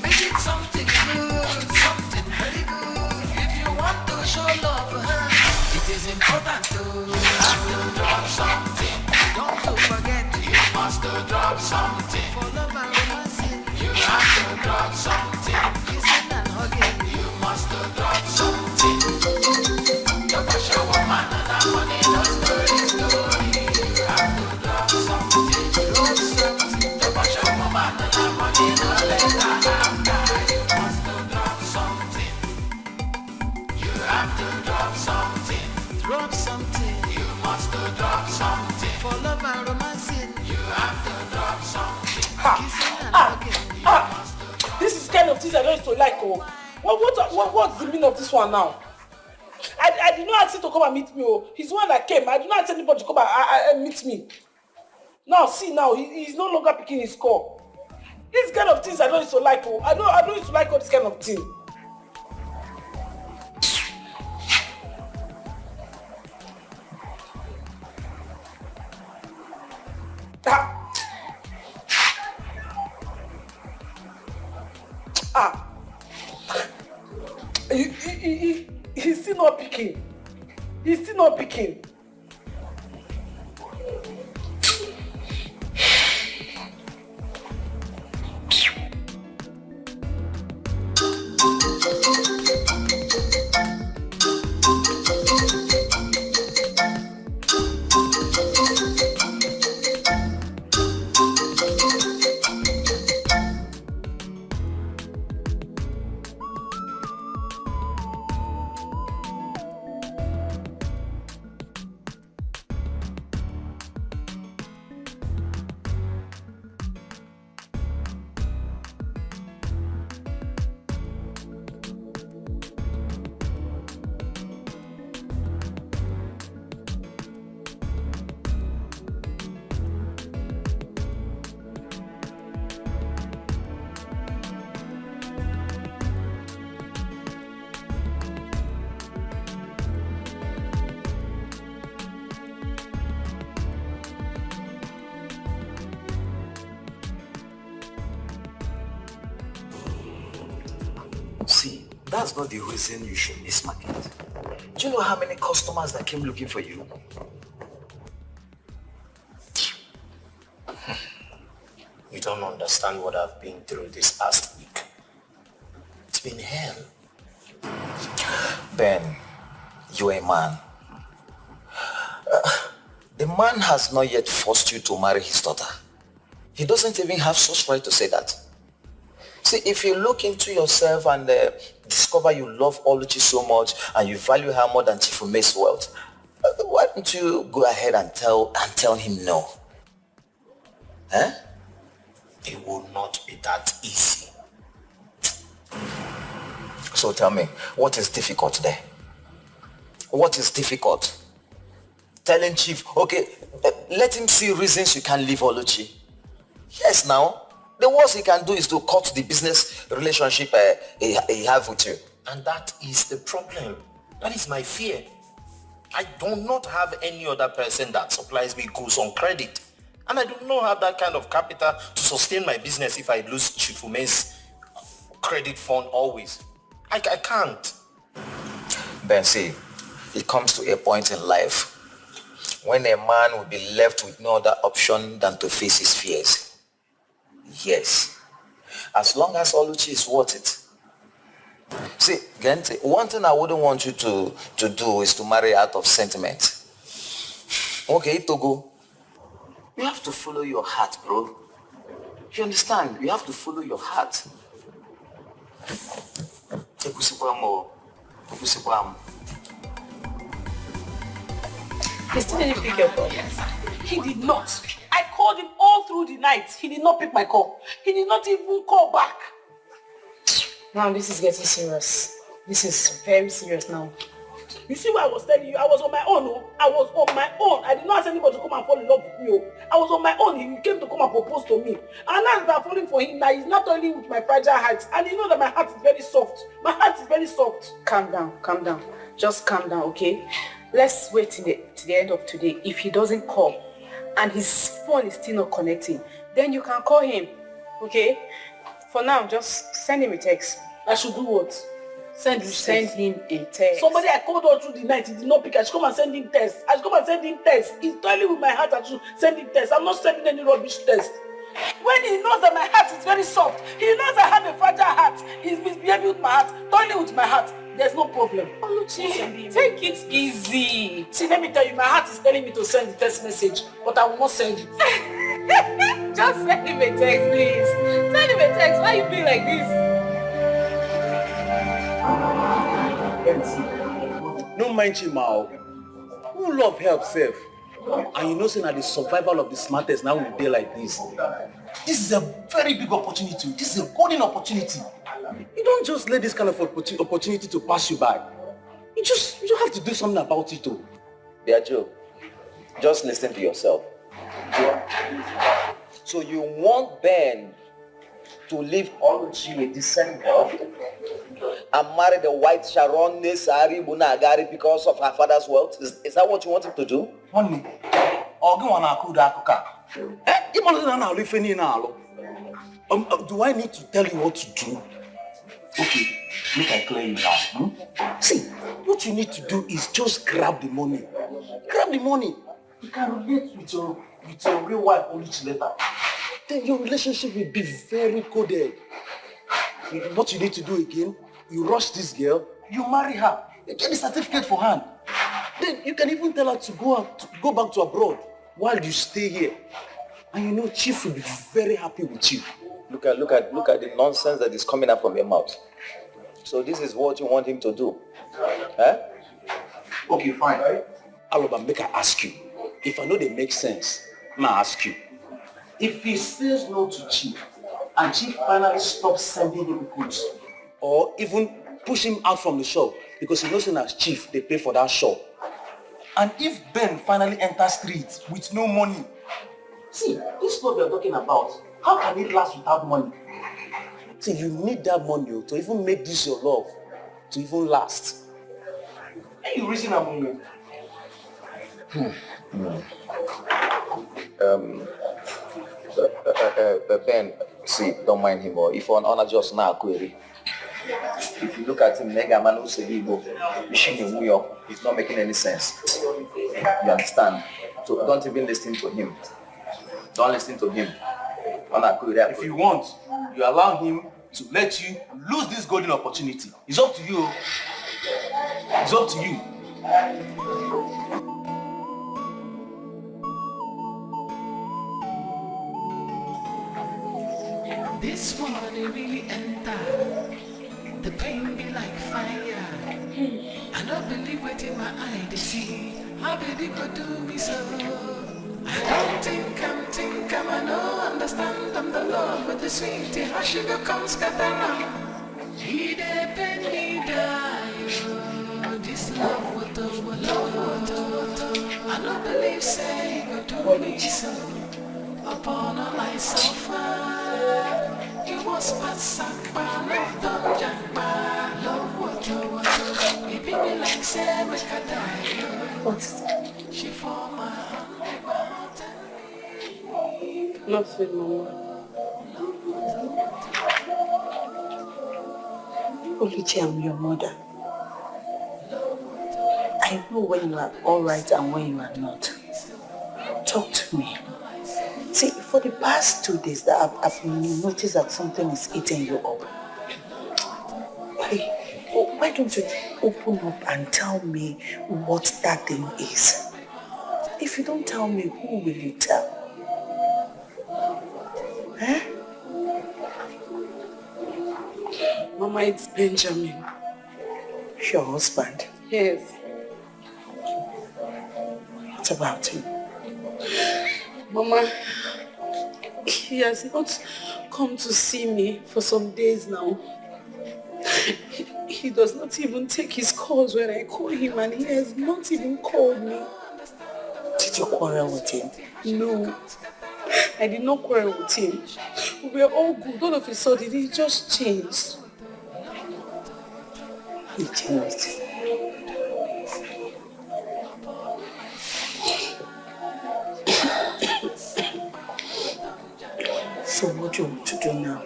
Make it something good, something very good. If you want to show love for her, it is important to have to drop something. Don't you forget, you must drop something. For love and romancing, you have to drop something. Kissing and hugging, you must drop something. Don't push a woman and that money does story. You have to drop something. Drop something. Don't push a woman and that money don't let her have that. You must drop something. You have to drop something. Drop something. You must drop something. For love and romancing, you have to drop something. Kissing and hugging. This is kind of things I don't used to like. Oh, what's the meaning of this one now? I did not ask him to come and meet me. Oh, he's the one that came. I did not ask anybody to come and meet me. Now see, now he's no longer picking his call. This kind of things I don't used to like. Oh, I don't used to like all this kind of thing. He's still not picking. He's still not picking. See, that's not the reason you should miss market. Do you know how many customers that came looking for you? You don't understand what I've been through this past week. It's been hell. Ben, you're a man. The man has not yet forced you to marry his daughter. He doesn't even have such right to say that. See, if you look into yourself and discover you love Oluchi so much and you value her more than Chief Ume's wealth, why don't you go ahead and tell him no? Huh? It will not be that easy. So tell me, what is difficult there? What is difficult? Telling Chief, okay, let him see reasons you can't leave Oluchi. Yes, now. The worst he can do is to cut the business relationship he have with you. And that is the problem. That is my fear. I do not have any other person that supplies me goods on credit. And I do not have that kind of capital to sustain my business if I lose Chief Ume's credit fund always. I can't. Ben, see, it comes to a point in life when a man will be left with no other option than to face his fears. Yes, as long as Oluchi is worth it. See, Gente, one thing I wouldn't want you to do is to marry out of sentiment. Okay, Togo, you have to follow your heart, bro. You understand? You have to follow your heart. He still didn't pick your call. He did not. I called him all through the night. He did not pick my call. He did not even call back. Now this is getting serious. This is very serious now. You see what I was telling you? I was on my own. Oh. I was on my own. I did not ask anybody to come and fall in love with me. Oh. I was on my own. He came to come and propose to me. And now that I'm falling for him, now he's not only with my fragile heart. And you know that my heart is very soft. My heart is very soft. Calm down, calm down. Just calm down, okay? Let's wait till the end of today. If he doesn't call, and his phone is still not connecting, then you can call him, okay? For now, just send him a text. I should do what? Send him a text. Somebody I called all through the night, he did not pick. I should come and send him text. He's toiling with my heart. I should send him text. I'm not sending any rubbish text. When he knows that my heart is very soft, he knows I have a fragile heart. He's misbehaving with my heart, toiling with my heart. There's no problem. Take it easy. See, let me tell you, my heart is telling me to send the text message, but I will not send it. Just send him a text, please. Send him a text. Why you being like this? No mind Chima. Who love help self? And you know saying that the survival of the smartest now will be like this. This is a very big opportunity. This is a golden opportunity. You don't just let this kind of opportunity to pass you by. You have to do something about it too. Yeah, Joe. Just listen to yourself. So you want Ben to leave Oluchi a decent girl and marry the white Sharon Nesari Bunagari because of her father's wealth? Is that what you want him to do? Honey, do I need to tell you what to do? Okay, look, I clear you now. See, what you need to do is just grab the money. Grab the money. You can relate with your real wife Oluchi later. Then your relationship will be very coded. What you need to do again, you rush this girl, you marry her, you get the certificate for her. Then you can even tell her to go back to abroad while you stay here. And you know, Chief will be very happy with you. Look at the nonsense that is coming out from your mouth. So this is what you want him to do? Huh? Okay, fine. Aloba, make I ask you. If I know they make sense, I'm gonna ask you. If he says no to Chief, and Chief finally stops sending him goods, or even push him out from the shop, because he knows that as Chief, they pay for that shop. And if Ben finally enters streets with no money, see, this is what we are talking about. How can it last without money? See, you need that money to even make this your love, to even last. Are you reason among me? Ben, see, don't mind him, or if on honor just now query. If you look at him, he's not making any sense. You understand? So don't even listen to him. Don't listen to him. If you want, you allow him to let you lose this golden opportunity. It's up to you. It's up to you. This one it really enter. The pain be like fire. I don't believe what in my eye they see. How did it go do me so? I don't think I know, understand I'm the love with the sweetie. How sugar comes katana. He de penny die. This love water. I don't believe say go do me so. Upon all I suffer. It was pasakba, love don't jackba. Love water. It be me like say make I die. What is it? She for my hand. Nothing, Mama. Oluchi, I'm your mother. I know when you are all right and when you are not. Talk to me. See, for the past 2 days that I've noticed that something is eating you up. Why don't you open up and tell me what that thing is? If you don't tell me, who will you tell? Huh? Mama, it's Benjamin. Your husband? Yes. What about him? Mama, he has not come to see me for some days now. He does not even take his calls when I call him, and he has not even called me. Did you quarrel with him? No, I did not quarrel with him. We were all good. All of a sudden, he just changed. He changed. So what do you want to do now?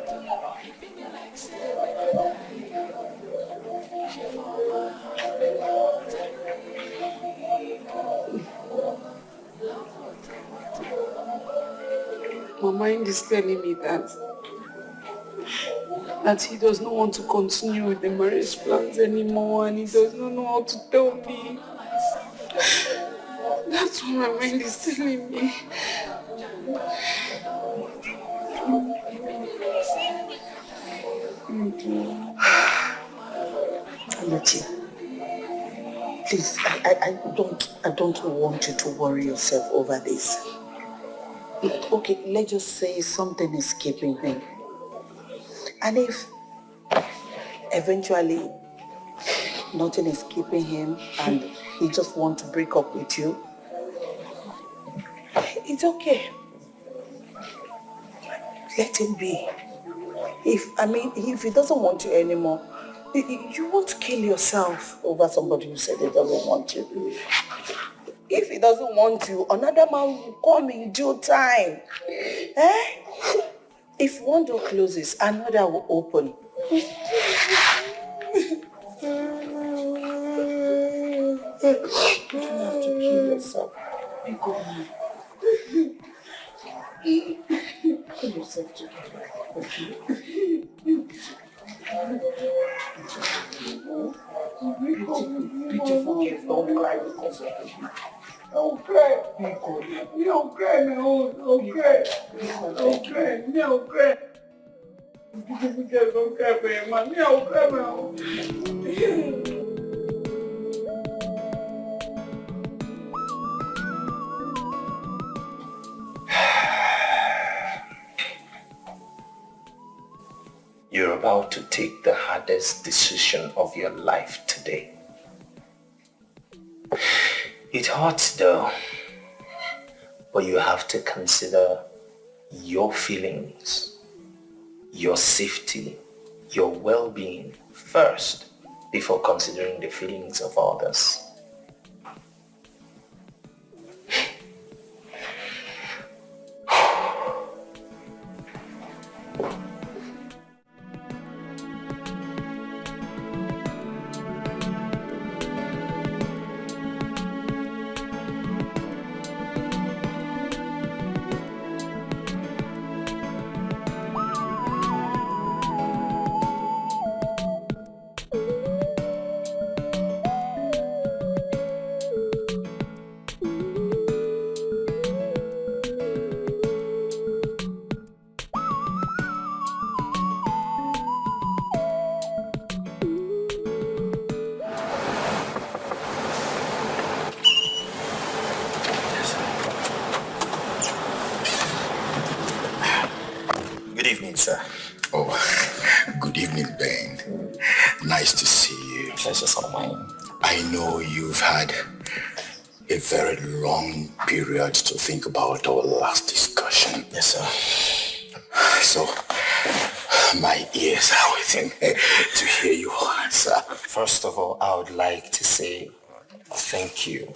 My mind is telling me that he does not want to continue with the marriage plans anymore, and he does not know how to tell me. That's what my mind is telling me. Oluchi, please, I don't want you to worry yourself over this. Okay, let's just say something is keeping him. And if eventually nothing is keeping him and he just wants to break up with you, it's okay. Let him be. If he doesn't want you anymore, you won't kill yourself over somebody who said he doesn't want you. If he doesn't want you, another man will come in due time. If one door closes, another will open. You don't have to kill yourself. Pull yourself together. Beautiful gift, don't cry because of it. Don't cry. Don't cry, my own. Don't cry. Don't cry. Don't cry. Beautiful gift, don't cry for your man. Don't cry, my own. You're about to take the hardest decision of your life today. It hurts though, but you have to consider your feelings, your safety, your well-being first before considering the feelings of others. Good evening, sir. Oh, good evening, Ben. Nice to see you. Pleasure's all mine. I know you've had a very long period to think about our last discussion. Yes, sir. So, my ears are waiting to hear you answer. First of all, I would like to say thank you.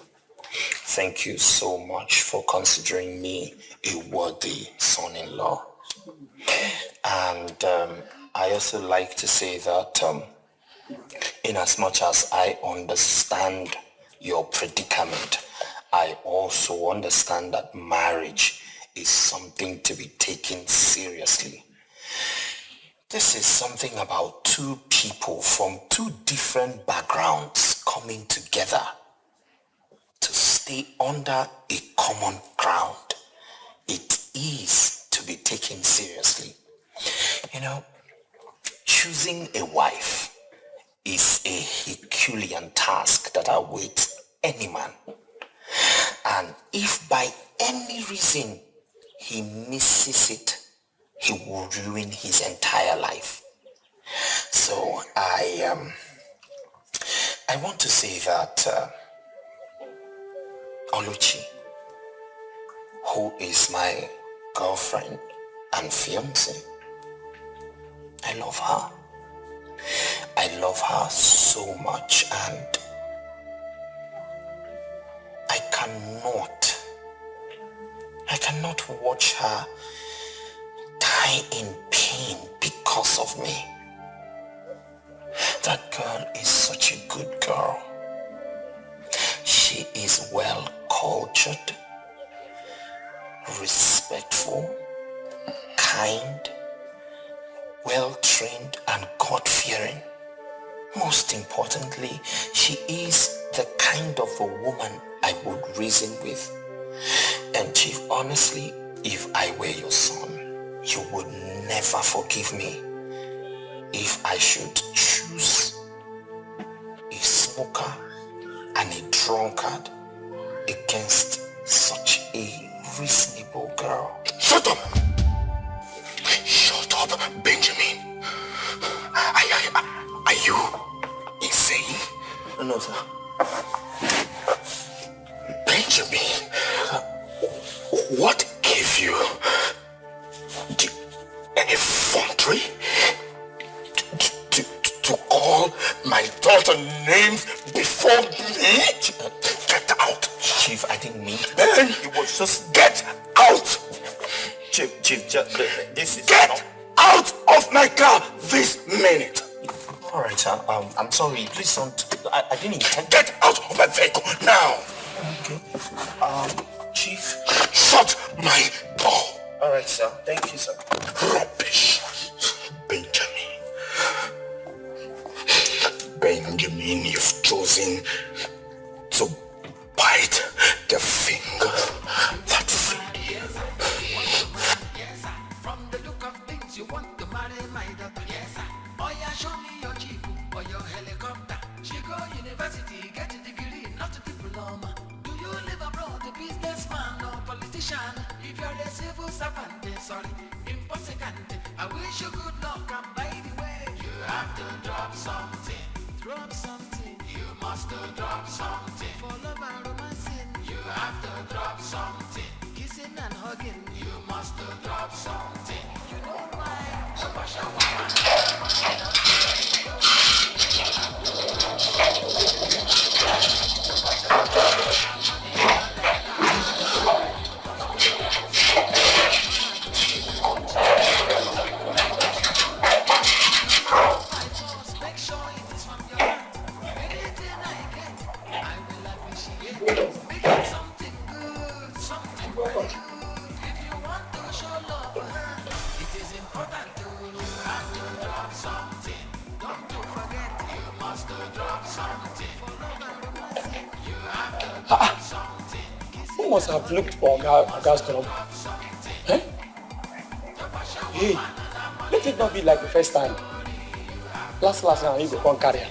Thank you so much for considering me a worthy son-in-law. And I also like to say that in as much as I understand your predicament, I also understand that marriage is something to be taken seriously. This is something about two people from two different backgrounds coming together to stay under a common ground. It is to be taken seriously. You know, choosing a wife is a Herculean task that awaits any man. And if by any reason he misses it, he will ruin his entire life. So I want to say that Oluchi, who is my girlfriend and fiancée, I love her. I love her so much, and I cannot watch her die die in pain because of me. That girl is such a good girl. She is well cultured, respectful, kind, well trained and God-fearing. Most importantly, she is the kind of a woman I would reason with. And Chief, honestly, if I were your son, you would never forgive me if I should choose a smoker and a drunkard against such a reasonable girl. Shut up! Shut up, Benjamin. Are you insane? No, sir. Benjamin, what gave you the effrontery to call my daughter names before me? Get out. Chief, I didn't mean to. Then it was just... Get out! Chief, this is... Get out of my car this minute! Alright, sir. I'm sorry. Please don't... I didn't intend... Get out of my vehicle now! Okay. Chief... Shut my door! Alright, sir. Thank you, sir. Rubbish. Benjamin, you've chosen to bite the finger that fed you. Yes, sir. From the look of things, you want to marry my daughter. Yes, sir. Oh yeah, show me your jeep or your helicopter. She go university, get a degree, not a diploma. Do you live abroad, a businessman or politician? If you're a civil servant, sorry, impossible. I wish you good luck, and by the way, you have to drop something. Drop something. You must drop something. For love and romancing, you have to drop something. Kissing and hugging, you must drop something. You know why? Who must have looked for Aga's number? Eh? Hey, let it not be like the first time. Last time you go on carrier.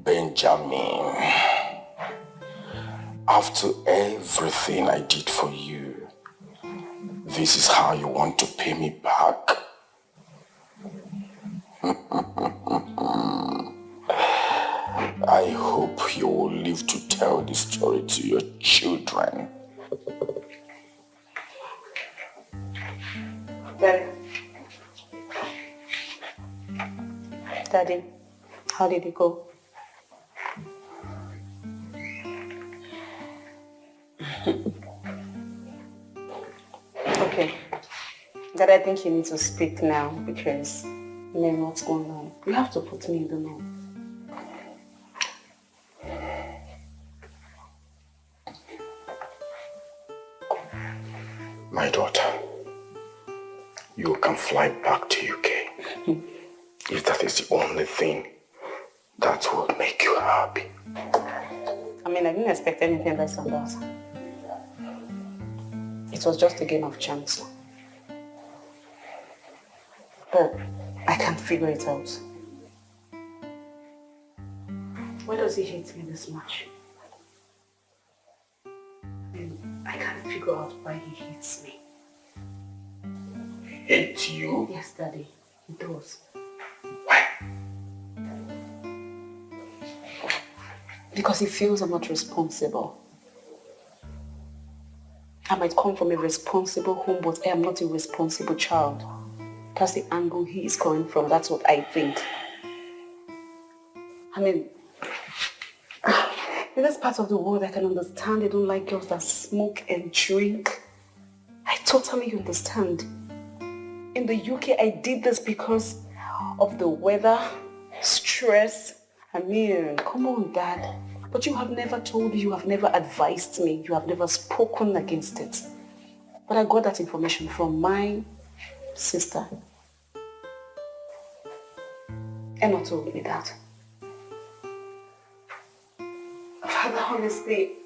Benjamin, after everything I did for you, this is how you want to pay me back? I hope you will live to tell this story to your children. Daddy, how did it go? Okay. Daddy, I think you need to speak now because I mean, what's going on? You have to put me in the know. My daughter, you can fly back to UK. If that is the only thing that would make you happy. I mean, I didn't expect anything less than that. It was just a game of chance. But I can't figure it out. Why does he hate me this much? And I can't figure out why he hates me. Hate you? Yes, Daddy. He does. Why? Because he feels I'm not responsible. I might come from a responsible home, but I am not a responsible child. That's the angle he is coming from. That's what I think. I mean, in this part of the world, I can understand they don't like girls that smoke and drink. I totally understand. In the UK, I did this because of the weather, stress. I mean, come on, Dad. But you have never told me, you have never advised me, you have never spoken against it. But I got that information from my sister. Emma told me that. Father, honestly,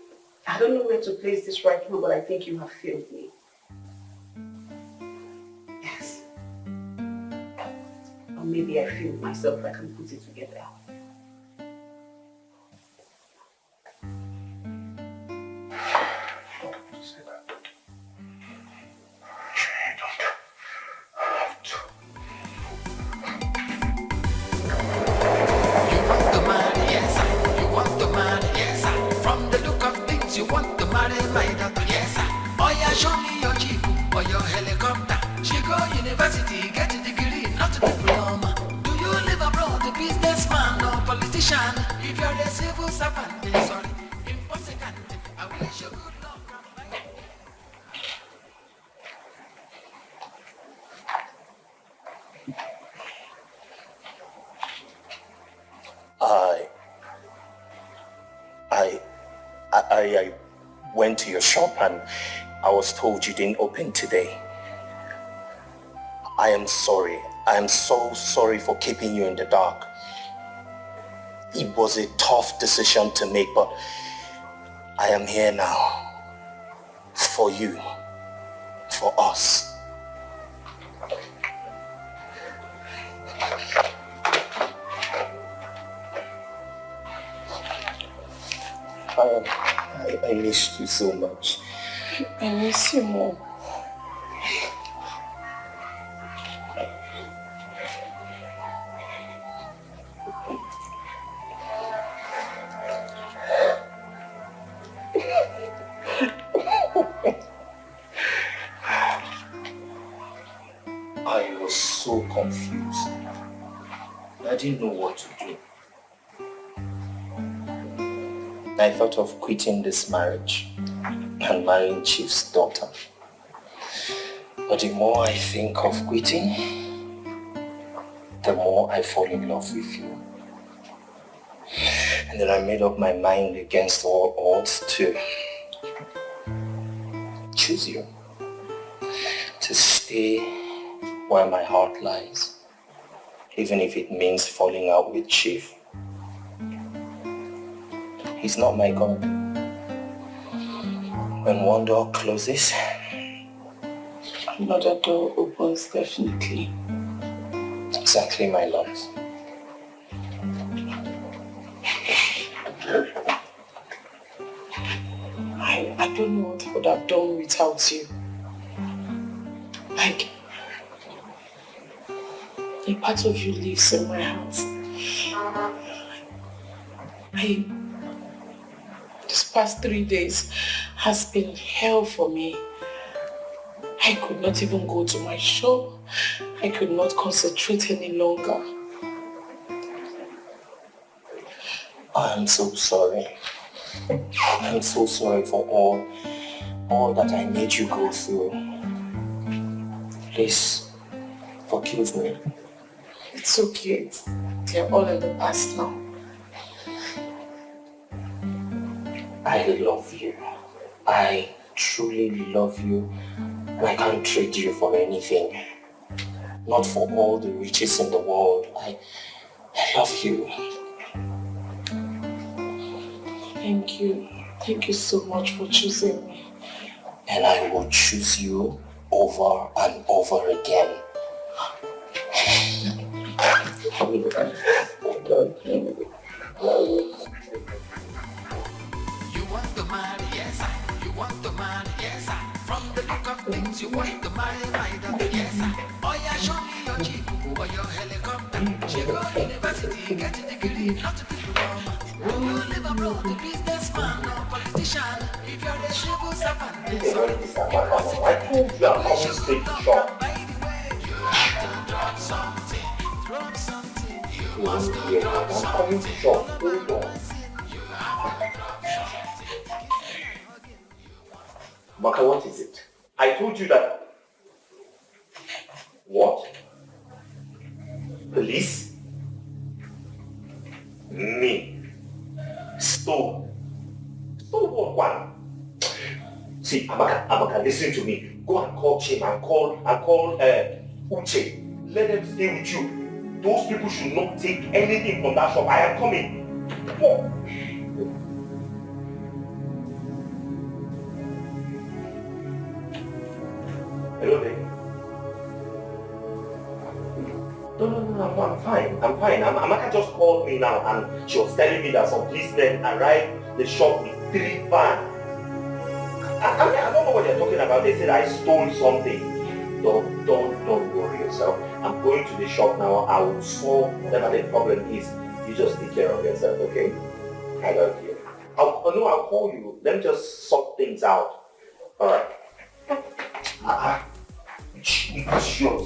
I don't know where to place this right now, but I think you have failed me. Yes. Or maybe I feel myself, I can put it together. I went to your shop and I was told you didn't open today. I am sorry. I am so sorry for keeping you in the dark. It was a tough decision to make, but I am here now. For you. For us. I missed you so much. I miss you more. I was so confused. I didn't know what to do. I thought of quitting this marriage and marrying Chief's daughter. But the more I think of quitting, the more I fall in love with you. And then I made up my mind against all odds to choose you. To stay where my heart lies, even if it means falling out with Chief. He's not my God. When one door closes, another door opens, definitely. Exactly, my love. I don't know what I would have done without you. Like, a part of you lives in my heart. This past 3 days has been hell for me. I could not even go to my shop. I could not concentrate any longer. I'm so sorry. I'm so sorry for all that I made you go through. Please, forgive me. It's okay. They're all in the past now. I love you. I truly love you. And I can't trade you for anything. Not for all the riches in the world. I love you. Thank you. Thank you so much for choosing me. And I will choose you over and over again. You want to marry, yes, sir. You want to marry, yes, sir. From the look of things, you want to marry my daughter, yes, sir. Oh yeah, show me your jeep or your helicopter. She go university, get a degree, not a diploma. Do you live abroad, a businessman or politician? If you're a civil servant, I told you I'm coming straight to shop. by the way, you have to drop something. Drop something. You must I'm drop coming to something. shop. Hold on. Maka, what is it? I told you that. What? Police? Me? Stole? Stole what one? See, Amaka, listen to me. Go and call Chima and call Uche. Let them stay with you. Those people should not take anything from that shop. I am coming. What? Hello there. No, I'm fine. Amaka just called me now and she was telling me that some policemen arrived the shop with 3 vans. I don't know what they're talking about. They said I stole something. Don't worry yourself. I'm going to the shop now. I will solve whatever the problem is. You just take care of yourself, okay? I love you. I'll call you. Let me just sort things out. Alright. Sure,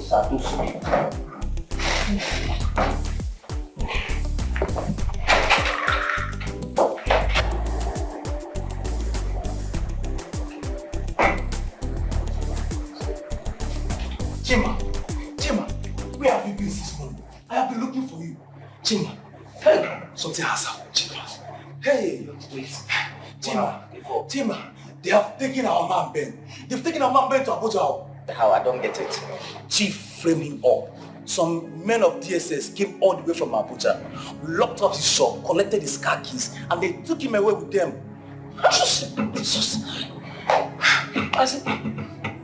Chima, where have you been since morning? I have been looking for you. Chima, hey, something has happened, Chima. Hey, wait. Chima, they have taken our man Ben. They've taken our man Ben to Abuja. How? I don't get it. Chief framed him up. Some men of DSS came all the way from Abuja, locked up his shop, collected his car keys, and they took him away with them. I said,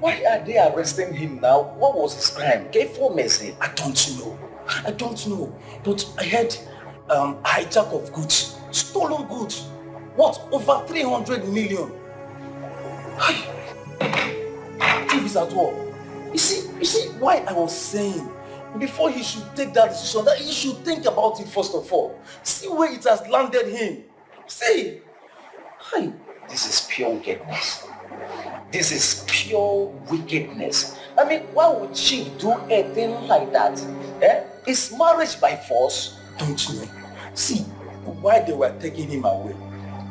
why are they arresting him now? What was his crime? For mercy. I don't know. But I heard hijack of goods, stolen goods. What? Over 300 million. Chief is at war. You see why I was saying before he should take that decision, that he should think about it first of all. See where it has landed him. See. This is pure wickedness. This is pure wickedness. I mean, why would Chief do a thing like that? Is marriage by force? Don't you know? See, while they were taking him away,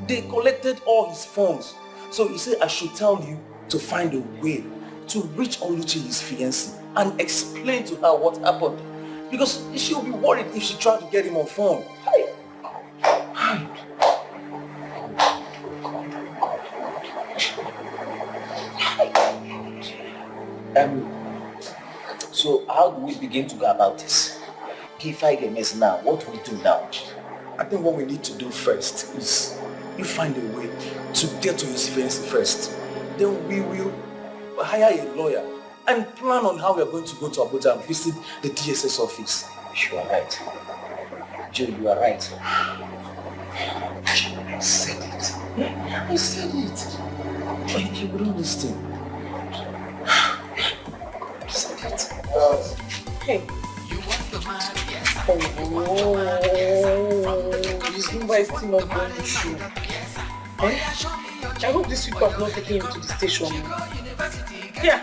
they collected all his funds. So he said I should tell you to find a way to reach Oluchi, his fiancée, and explain to her what happened. Because she'll be worried if she tried to get him on phone. So how do we begin to go about this? If I get mess now, what do we do now? I think what we need to do first is you find a way to get to his fiancée first. Then we will hire a lawyer and plan on how we are going to go to Abuja and visit the DSS office. You are right. Joe, you are right. I said it. But he wouldn't listen. I said it. Hey. This Zumba is still not going to show. I hope these people have not taken him to the station. Yeah.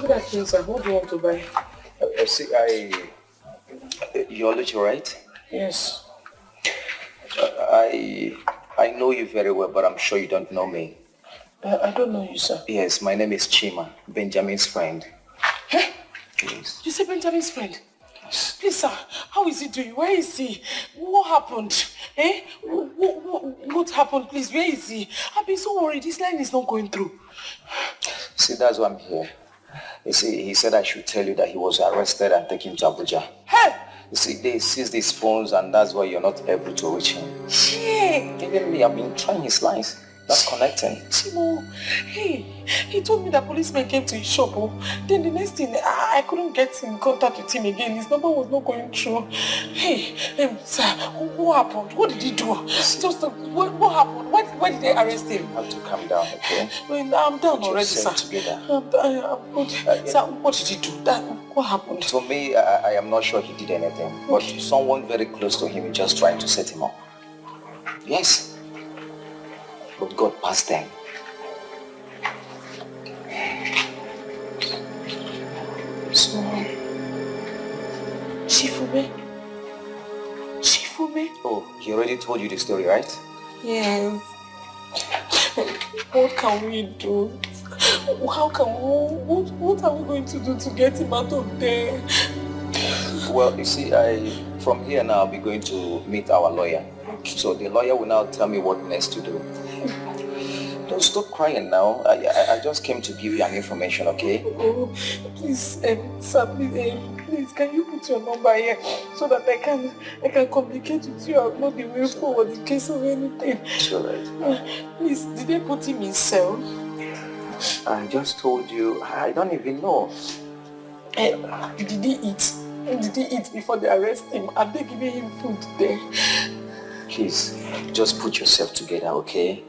Good afternoon, sir. What do you want to buy? You're literally right? Yes. I know you very well, but I'm sure you don't know me. I don't know you, sir. Yes, my name is Chima, Benjamin's friend. Hey? Yes. You say Benjamin's friend? Please, sir, how is he doing? Where is he? What happened? What happened, please? Where is he? I've been so worried. This line is not going through. See, that's why I'm here. You see, he said I should tell you that he was arrested and taken to Abuja. Hey! You see, they seized his phones and that's why you're not able to reach him. Shit! Even me, I've been trying his lines. Not connecting. Timo, hey, he told me that policemen came to his shop. Oh. Then the next thing, I couldn't get in contact with him again. His number was not going through. Hey, sir, what happened? What did he do? What happened? Why did they arrest him? You have to calm down, okay? Well, I'm down already, sir. Together. I'm good. Sir, what did he do? What happened? To me, I am not sure he did anything. But someone very close to him is just trying to set him up. Yes. But God passed them. So, Chifume? Oh, he already told you the story, right? Yes. What can we do? What are we going to do to get him out of there? Well, you see, from here now, I'll be going to meet our lawyer. So the lawyer will now tell me what next to do. Don't stop crying now. I just came to give you an information, okay? Oh, please, sir, please, can you put your number here so that I can communicate with you? I'll know the way forward in case of anything. It's alright. Please, did they put him in cell? I just told you, I don't even know. Did he eat? Did he eat before they arrest him? Are they giving him food there? Please, just put yourself together, okay?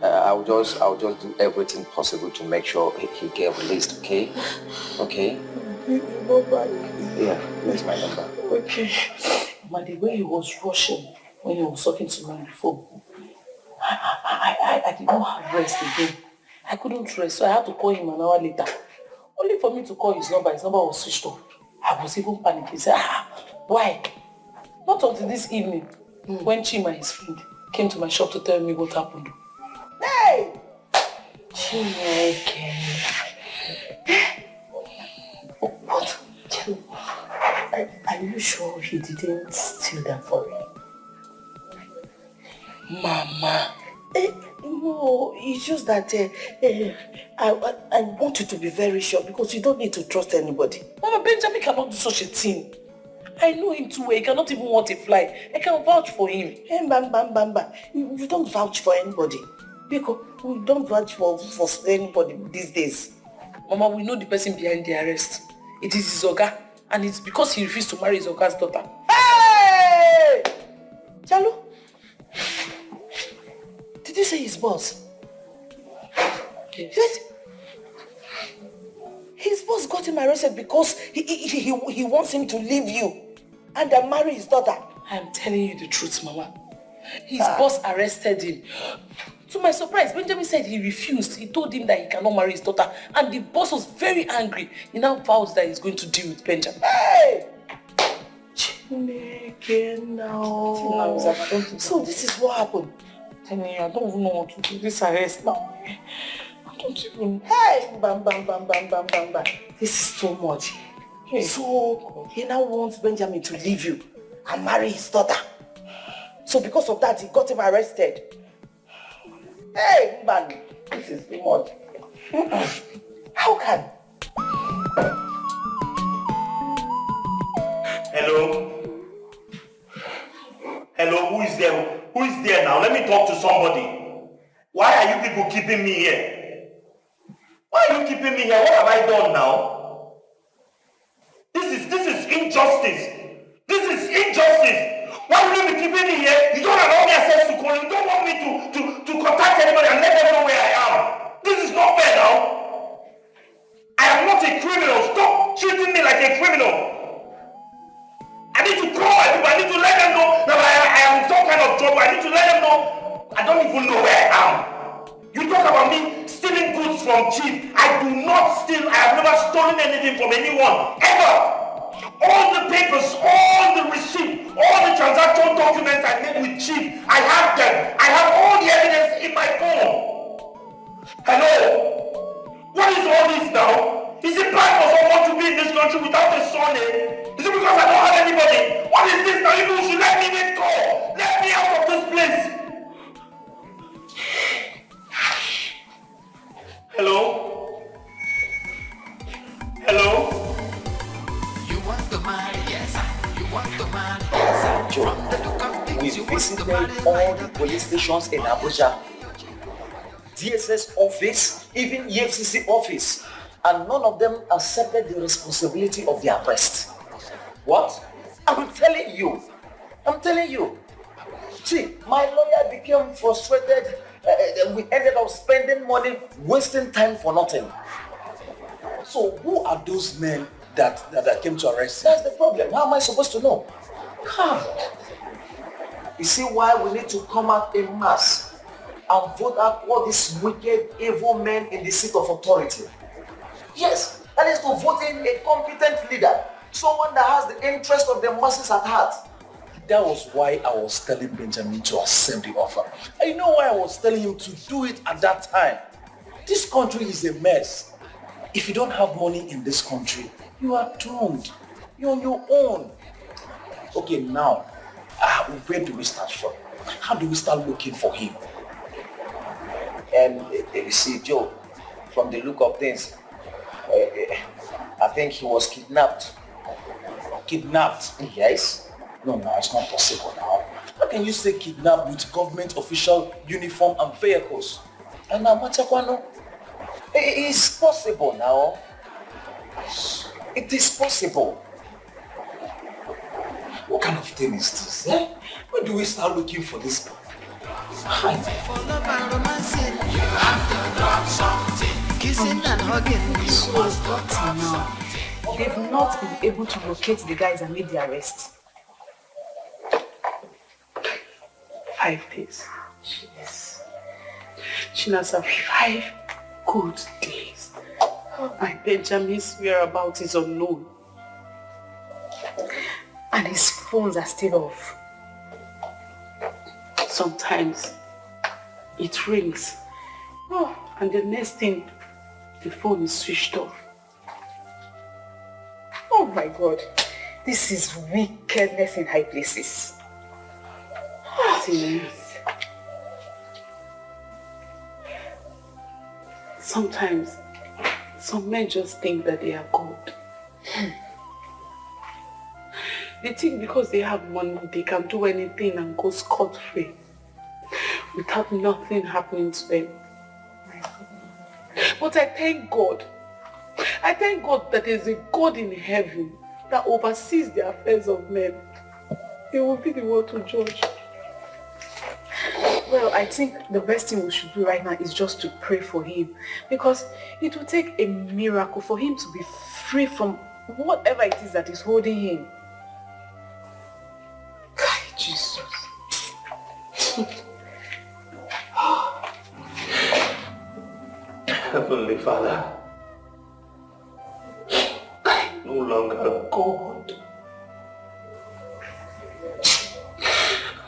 I'll just do everything possible to make sure he get released, okay? Okay? Your number. Yeah, here's my number. Okay. But the way he was rushing when he was talking to me on the phone, I did not have rest again. I couldn't rest, so I had to call him an hour later. Only for me to call his number was switched off. I was even panicking. He said, why? Not until this evening, when Chima, his friend, came to my shop to tell me what happened. Hey! Ekene. What? Are you sure he didn't steal them for you? Mama. No, it's just that I want you to be very sure because you don't need to trust anybody. Mama, Benjamin cannot do such a thing. I know him too well. He cannot even want a fly. I can vouch for him. You don't vouch for anybody. Because we don't vouch for anybody these days. Mama, we know the person behind the arrest. It is his Oga. And it's because he refused to marry his Oga's daughter. Hey! Jalo? Did you say his boss? Yes. His boss got him arrested because he wants him to leave you and then marry his daughter. I'm telling you the truth, Mama. His boss arrested him. To my surprise, Benjamin said he refused. He told him that he cannot marry his daughter. And the boss was very angry. He now vowed that he's going to deal with Benjamin. Hey! So this is what happened. I don't even know what to do. This arrest now. I don't even... Hey! Bam. This is too much. Hey. So he now wants Benjamin to leave you and marry his daughter. So because of that, he got him arrested. Hey, man, this is too much. How can? Hello? Hello, who is there? Who is there now? Let me talk to somebody. Why are you people keeping me here? Why are you keeping me here? What have I done now? This is injustice. This is injustice. Why will you be keeping me here? You don't allow me access to call. You don't want me to contact anybody and let them know where I am. This is not fair now. I am not a criminal. Stop treating me like a criminal. I need to call my people. I need to let them know that I am in some kind of trouble. I need to let them know. I don't even know where I am. You talk about me stealing goods from Chief. I do not steal. I have never stolen anything from anyone. Ever. All the papers, all the receipts, all the transaction documents I made with Chief, I have them. I have all the evidence in my phone. Hello? What is all this now? Is it bad for someone to be in this country without a surname? Is it because I don't have anybody? What is this now? You should let me go. Let me out of this place. Hello? visited all the police stations in Abuja, DSS office, even EFCC office, and none of them accepted the responsibility of the arrest. What? I'm telling you. See, my lawyer became frustrated. We ended up spending money, wasting time for nothing. So who are those men that came to arrest him? That's the problem. How am I supposed to know? You see why we need to come out en masse and vote out all these wicked, evil men in the seat of authority. Yes, that is to vote in a competent leader, someone that has the interest of the masses at heart. That was why I was telling Benjamin to accept the offer. And you know why I was telling him to do it at that time? This country is a mess. If you don't have money in this country, you are doomed. You're on your own. Okay, now, where do we start from? How do we start looking for him? And you see, Joe, from the look of things, I think he was kidnapped. Kidnapped? Yes. No, it's not possible now. How can you say kidnapped with government official uniform and vehicles? And now, Machakwano, it is possible now. It is possible. What kind of thing is this? Eh? When do we start looking for this? You have to drop something. Kissing and hugging. So up till now, they've not been able to locate the guys and make the arrest. 5 days. Yes. Chinasa, 5 good days. My Benjamin's whereabouts is unknown. And his phones are still off. Sometimes it rings. Oh, and the next thing, the phone is switched off. Oh my God. This is wickedness in high places. Sometimes some men just think that they are God. They think because they have money, they can do anything and go scot-free without nothing happening to them. But I thank God. I thank God that there's a God in heaven that oversees the affairs of men. He will be the one to judge. Well, I think the best thing we should do right now is just to pray for him, because it will take a miracle for him to be free from whatever it is that is holding him. Jesus. Heavenly Father, I no longer God.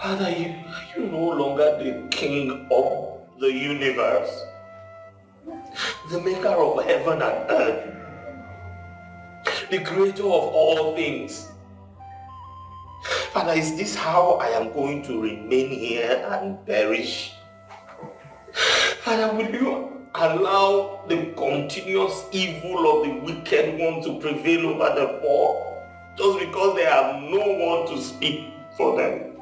Father, you're no longer the king of the universe, the maker of heaven and earth, the creator of all things. Father, is this how I am going to remain here and perish? Father, will you allow the continuous evil of the wicked one to prevail over the poor just because they have no one to speak for them?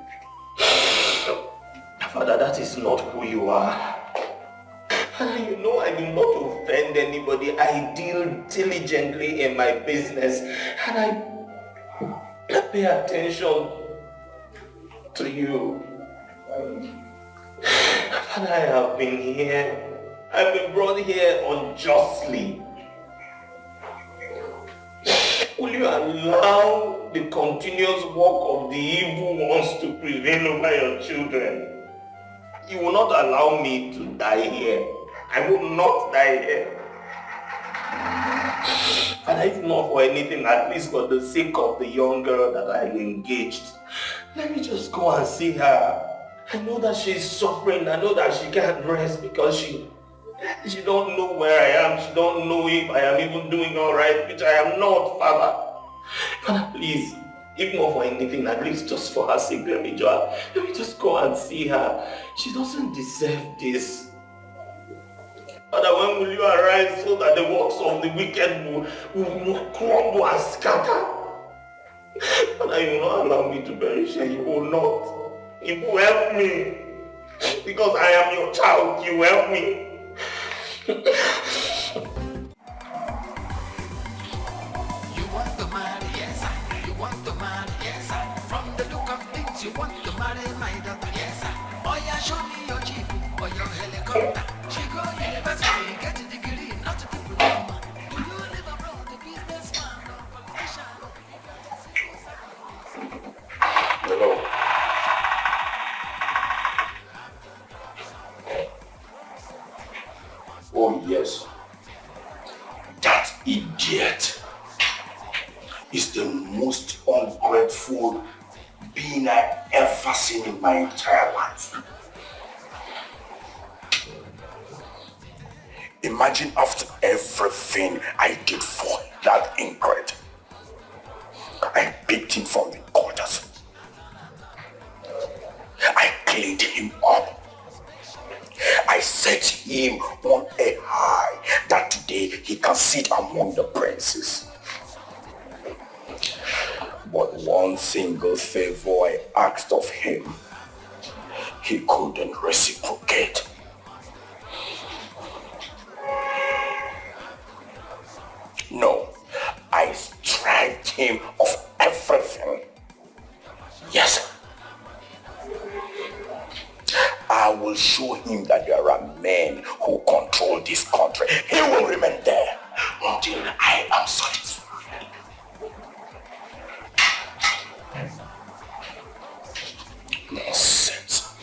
Father, that is not who you are. Father, you know I do not offend anybody. I deal diligently in my business and I pay attention to you. Father, I have been here. I've been brought here unjustly. Will you allow the continuous work of the evil ones to prevail over your children? You will not allow me to die here. I will not die here. And if not for anything, at least for the sake of the young girl that I engaged, let me just go and see her. I know that she's suffering. I know that she can't rest because she don't know where I am. She don't know if I am even doing all right, which I am not, Father. Father, please, if not for anything, at least just for her sake, let me just go and see her. She doesn't deserve this. Father, when will you arise so that the works of the wicked will crumble and scatter? Father, you will not allow me to perish, and you will not. If you help me, because I am your child, you help me. You want to marry, yes, sir. You want to marry, yes, sir. From the look of things, you want to marry my daughter, yes, sir. Oh yeah, show me your jeep or your helicopter. She go university, get a degree, not a diploma. Do you live abroad, a businessman or politician? Hello. Oh yes. That idiot is the most ungrateful being I ever seen in my entire life. Imagine after everything I did for that ingrat, I picked him from the gutters. I cleaned him up. I set him on a high that today he can sit among the princes. But one single favor I asked of him, he couldn't reciprocate. No, I stripped him of everything. Yes. I will show him that there are men who control this country. He will remain there until I am satisfied. Nonsense.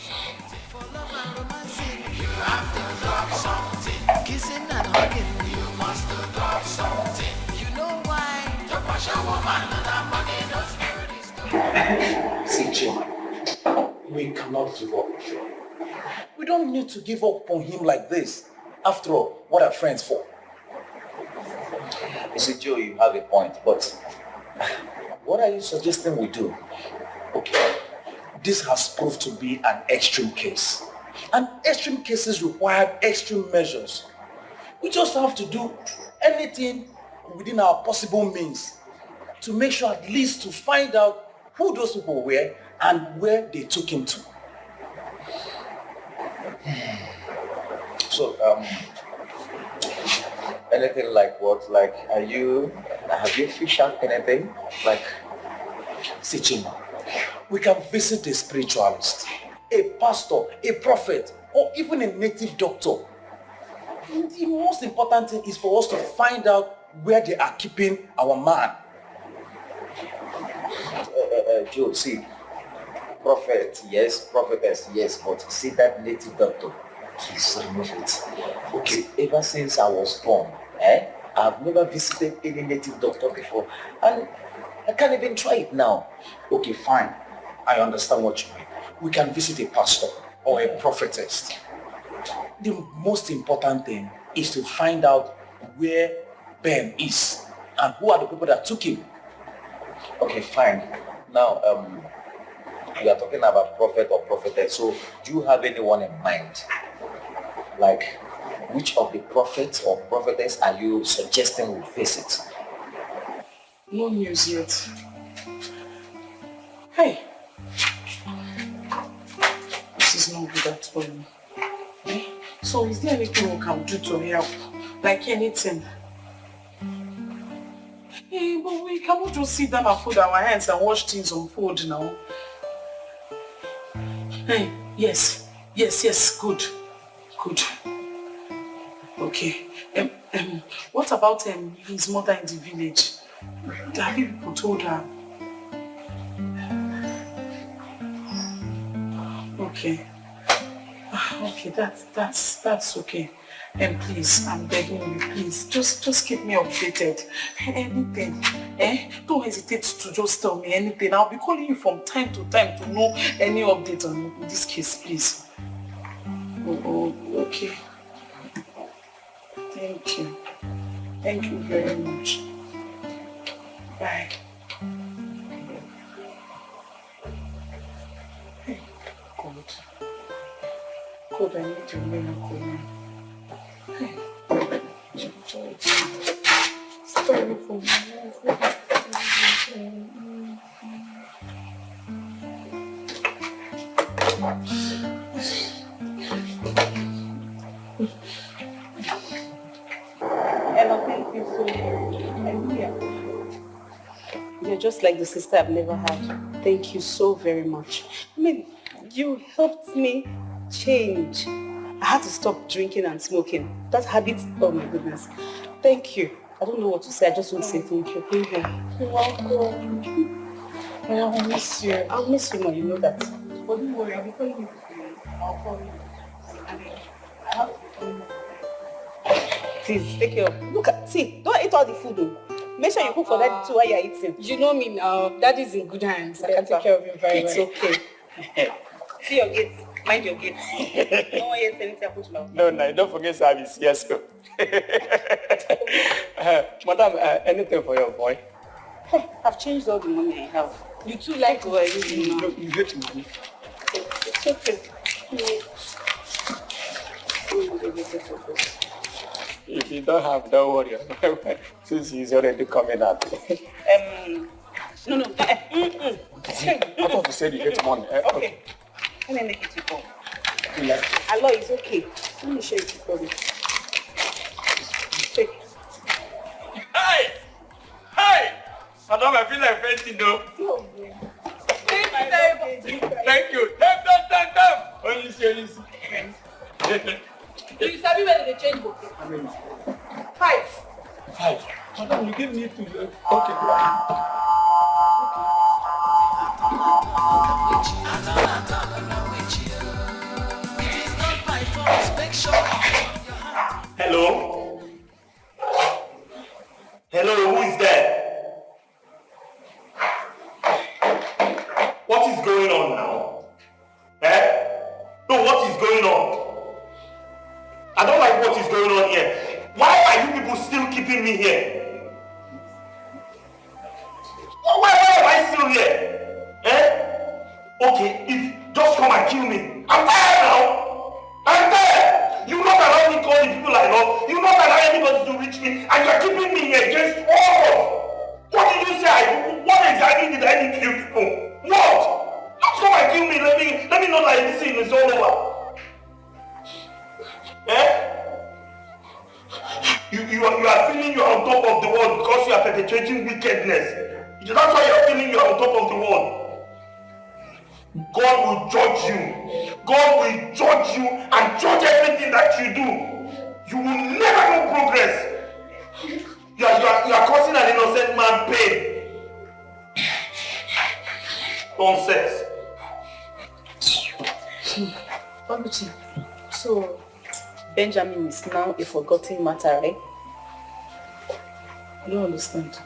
You have to drop something. Kissing and hugging, you must drop something. You know why? To push a woman and that money does See, Jim, we cannot give up. We don't need to give up on him like this. After all, what are friends for? You see, Joe, you have a point, but what are you suggesting we do? Okay, this has proved to be an extreme case. And extreme cases require extreme measures. We just have to do anything within our possible means to make sure at least to find out who those people were and where they took him to. So, anything like what? Like, have you fished out anything? Like, see, Chima, we can visit a spiritualist, a pastor, a prophet, or even a native doctor. The most important thing is for us to find out where they are keeping our man. Joe, see, prophet, yes, prophetess, yes, but see that native doctor, please remove it. Okay, ever since I was born, I've never visited any native doctor before, and I can't even try it now. Okay, fine. I understand what you mean. We can visit a pastor or a prophetess. The most important thing is to find out where Ben is and who are the people that took him. Okay, fine. Now, you are talking about prophet or prophetess, so do you have anyone in mind? Like, which of the prophets or prophetess are you suggesting we visit? No news yet. Hey, this is not good at all. So is there anything we can do to help? Like anything? Hey, but we cannot just sit down and fold our hands and watch things unfold now. Hey, yes, good. Okay. What about his mother in the village? Have people told her? Okay. Okay, that's okay. And please, I'm begging you, please, just keep me updated. Anything, don't hesitate to just tell me anything. I'll be calling you from time to time to know any update on this case, please. Oh, okay. Thank you. Thank you very much. Bye. Hey, God, I need your miracle now. Hey, sorry for my life. love, thank you so much. You're just like the sister I've never had. Thank you so very much. I mean, you helped me change. I had to stop drinking and smoking. That habit, oh my goodness. Thank you. I don't know what to say. I just want to say thank you. Thank you. You're welcome. I will miss you. I'll miss you more, you know that. But don't worry, I'll be calling you. I'll call you. I have to call you. Please, take care of. Look at, see, don't eat all the food though. Make sure you cook for that too while you're eating. You know me now. Daddy's in good hands. I can take care of him very well. It's okay. See your gates. Mind your gates. No one yet anything happen to my No, don't forget service. Yes, go. Madam, anything for your boy? I've changed all the money I have. You too like to everything now. You get money. It's okay. If you don't have, don't worry. Since he's already coming out. No. I thought you said you get money. Okay. Let me make it equal. Allah is okay. Let me show you for me. Take. Hey! Madam, I feel like fainting though. Thank you. Damn. Only see. Do you sabi where they change book? Five. Madam, you give me to okay. Hello? Hello, who is there? What is going on now? No, what is going on? I don't like what is going on here. Why are you people still keeping me here? Why am I still here? Okay, if just come and kill me. I'm tired now. I'm tired. You not allow me to call the people I love. You not allow anybody to reach me, and you're keeping me here against all. What did you say I do? What exactly did I do to you people? What? Just come and kill me. Let me know that this thing is all over. You are feeling you are on top of the world because you are perpetrating wickedness. That's why you are feeling you are on top of the world. God will judge you. God will judge you and judge everything that you do. You will never know progress. You are causing an innocent man pain. Nonsense. Babuchi, so Benjamin is now a forgotten matter, right? I don't understand.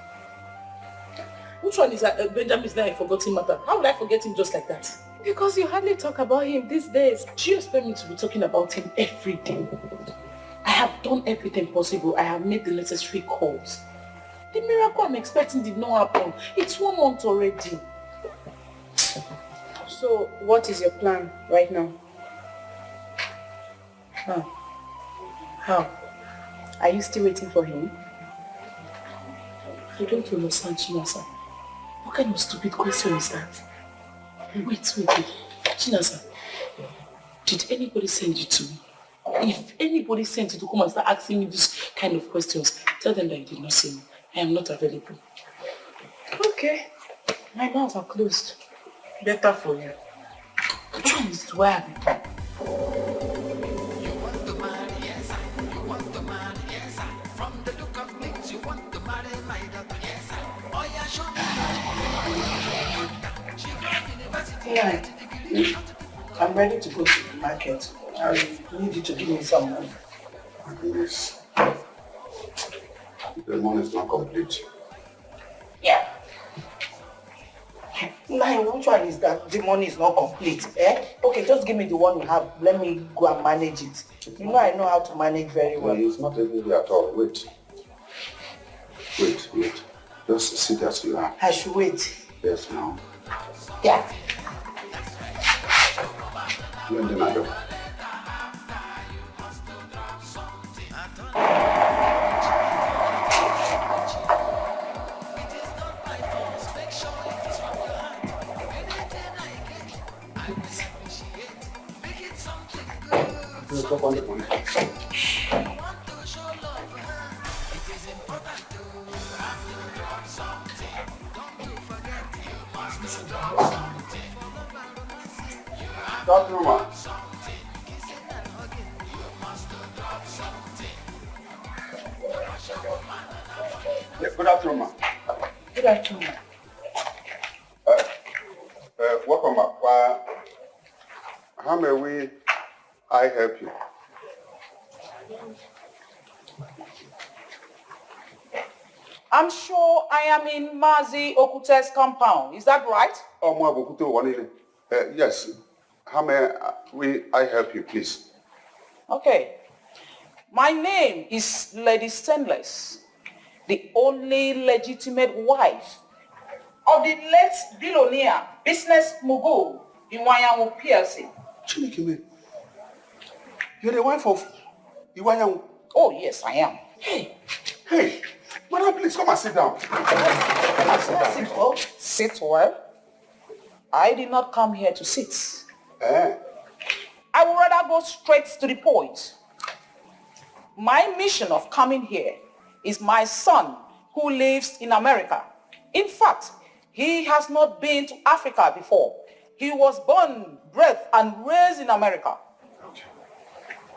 Which one is Benjamin is now a forgotten matter? How would I forget him just like that? Because you hardly talk about him these days. Do you expect me to be talking about him every day? I have done everything possible. I have made the necessary calls. The miracle I'm expecting did not happen. It's 1 month already. So, what is your plan right now? How? Are you still waiting for him? I don't understand, Chinasa. What kind of stupid question is that? Wait. Chinasa, did anybody send you to me? If anybody sent you to come and start asking me this kind of questions, tell them that you did not see me. I am not available. Okay. My mouths are closed. Better for you. Which one is where I be? You want to marry, yes, you want to marry, yes, from the look of things, you want to marry my daughter, yes, oh yeah, show me. She got university. Yeah. I'm ready to go to the market. I need you to give me some money. Yes. The money is not complete. Yeah. Now, which one is that? The money is not complete. Okay, just give me the one you have. Let me go and manage it. You know I know how to manage very well. It's not easy at all. Wait. Just sit as you are. I should wait. Yes, now. Yeah. You and the madam. is important too. You have to drop something. Don't you forget, you must drop something. You have to drop something. Kissing and hugging, you must drop something. Good afternoon, ma. Good afternoon. Welcome, ma. How may I help you? I'm sure I am in Mazi Okute's compound. Is that right? Yes. How may I help you, please? Okay. My name is Lady Stainless, the only legitimate wife of the late billionaire business mogul Iwanyanwu PLC. Chinekime, you're the wife of Iwanyanwu? Oh, yes, I am. Hey, madam, please come and sit down. Sit well. Sit well? I did not come here to sit. I would rather go straight to the point. My mission of coming here is my son who lives in America. In fact, he has not been to Africa before. He was born, bred, and raised in America.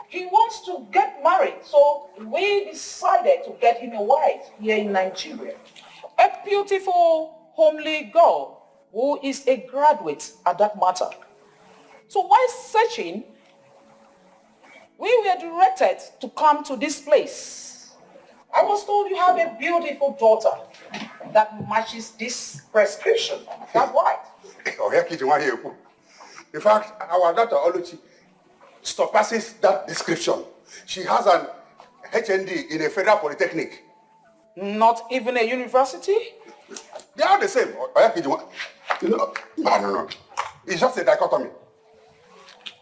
He wants to get married, so we decided to get him a wife here in Nigeria. A beautiful, homely girl who is a graduate at that matter. So while searching, we were directed to come to this place. I was told you have a beautiful daughter that matches this prescription. That's right. In fact, our daughter Oluchi surpasses that description. She has an HND in a federal polytechnic. Not even a university? They are the same. No. It's just a dichotomy.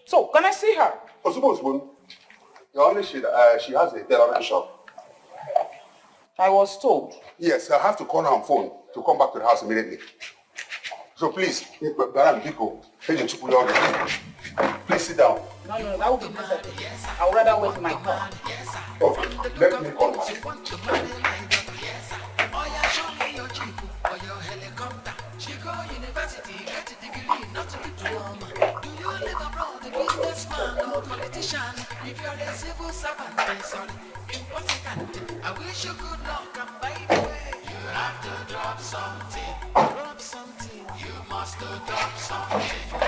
So, can I see her? She has a tailoring shop. I was told. Yes, I have to call her on phone to come back to the house immediately. So please, please sit down. No, that would be necessary. I would rather wait in my car. Okay, let me call her. She go university, get a degree, not a diploma. Do you live abroad, a businessman or politician? If you're a civil servant, sorry, important. I wish you good luck, and by the way, you have to drop something. Drop something. You must drop something. You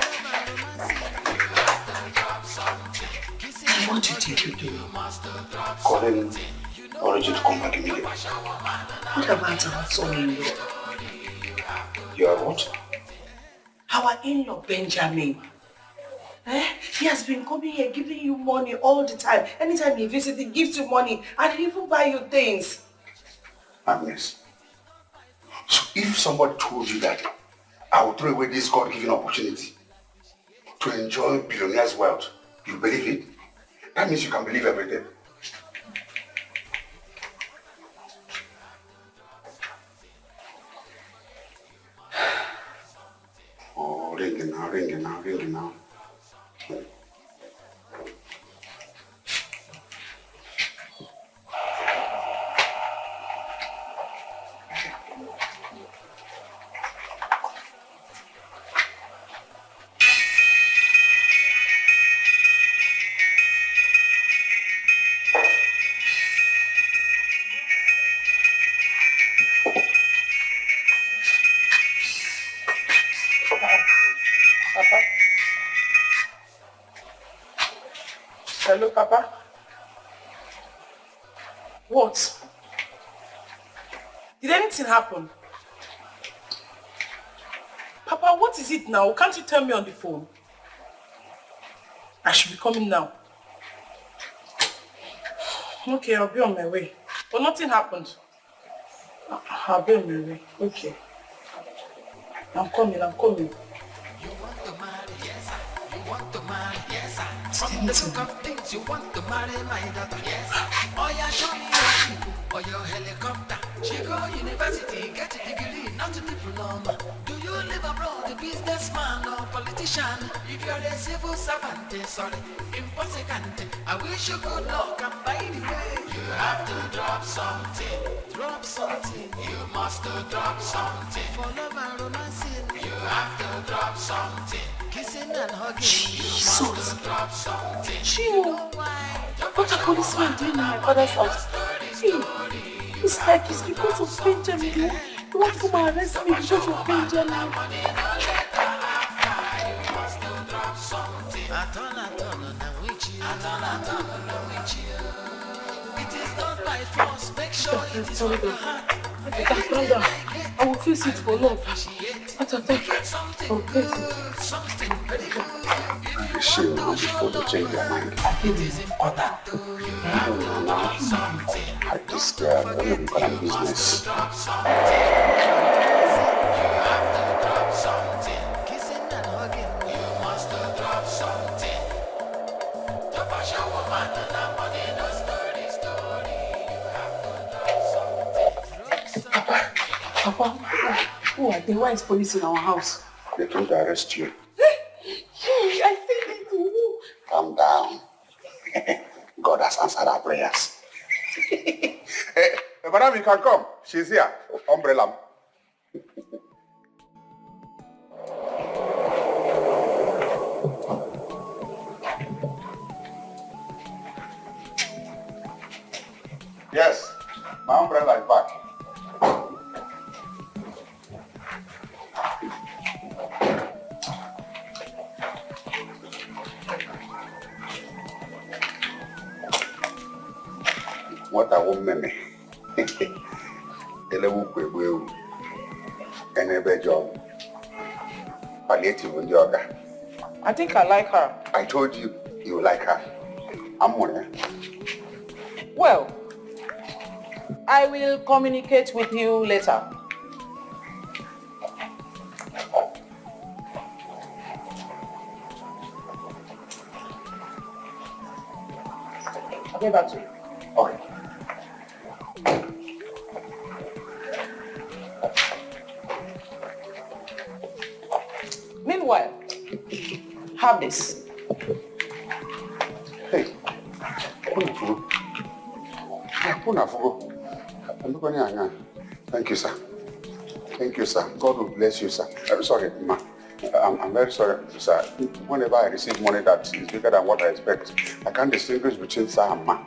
have to drop something. What do you think you're doing? You must drop Calling Origin to come back immediately. What about our son-in-law? You are what? Our in-law Benjamin. He has been coming here giving you money all the time. Anytime he visits, he gives you money and he even buy you things. Agnes, so if somebody told you that I will throw away this God-given opportunity to enjoy billionaire's wealth, you believe it? That means you can believe everything. Oh, ringing now. Hello, Papa. What? Did anything happen? Papa, what is it now? Can't you tell me on the phone? I should be coming now. Okay, I'll be on my way. But nothing happened. I'll be on my way. Okay. I'm coming. You want to marry, yes, you want to marry, yes, from the look of things, you want to marry my daughter, yes. Oh, yeah, show me your jeep or your helicopter. She go university, get a degree, not a diploma. Do you live abroad, a businessman or politician? If you're a civil servant, sorry, impossible. I wish you good luck, and by the way, you have to drop something. Drop something. You must drop something. For love and romancing, you have to drop something. Kissing and hugging, you must drop something. Chill. What a policeman doing in my father's house? It's like it's because of Benjamin. You want to come and arrest me because of Benjamin. It is not by force. Make sure it is from your heart. I will face it for love. What a thing. I will face it. She will before they change their mind. It is important. Now, at this current business. Papa, who are they? Why is police in our house? They came to arrest you. I think they do. Calm down. God has answered our prayers. Hey, madam, you can come. She's here. Umbrella. Yes, my umbrella is back. What a woman. Job. Palliative with yoga. I think I like her. I told you you like her. I'm one. Well, I will communicate with you later. I'll get back to you. Okay. Meanwhile, have this. Hey, thank you, sir. Thank you, sir. God will bless you, sir. I'm sorry, ma. I'm very sorry, sir. Whenever I receive money that is bigger than what I expect, I can't distinguish between sir and ma.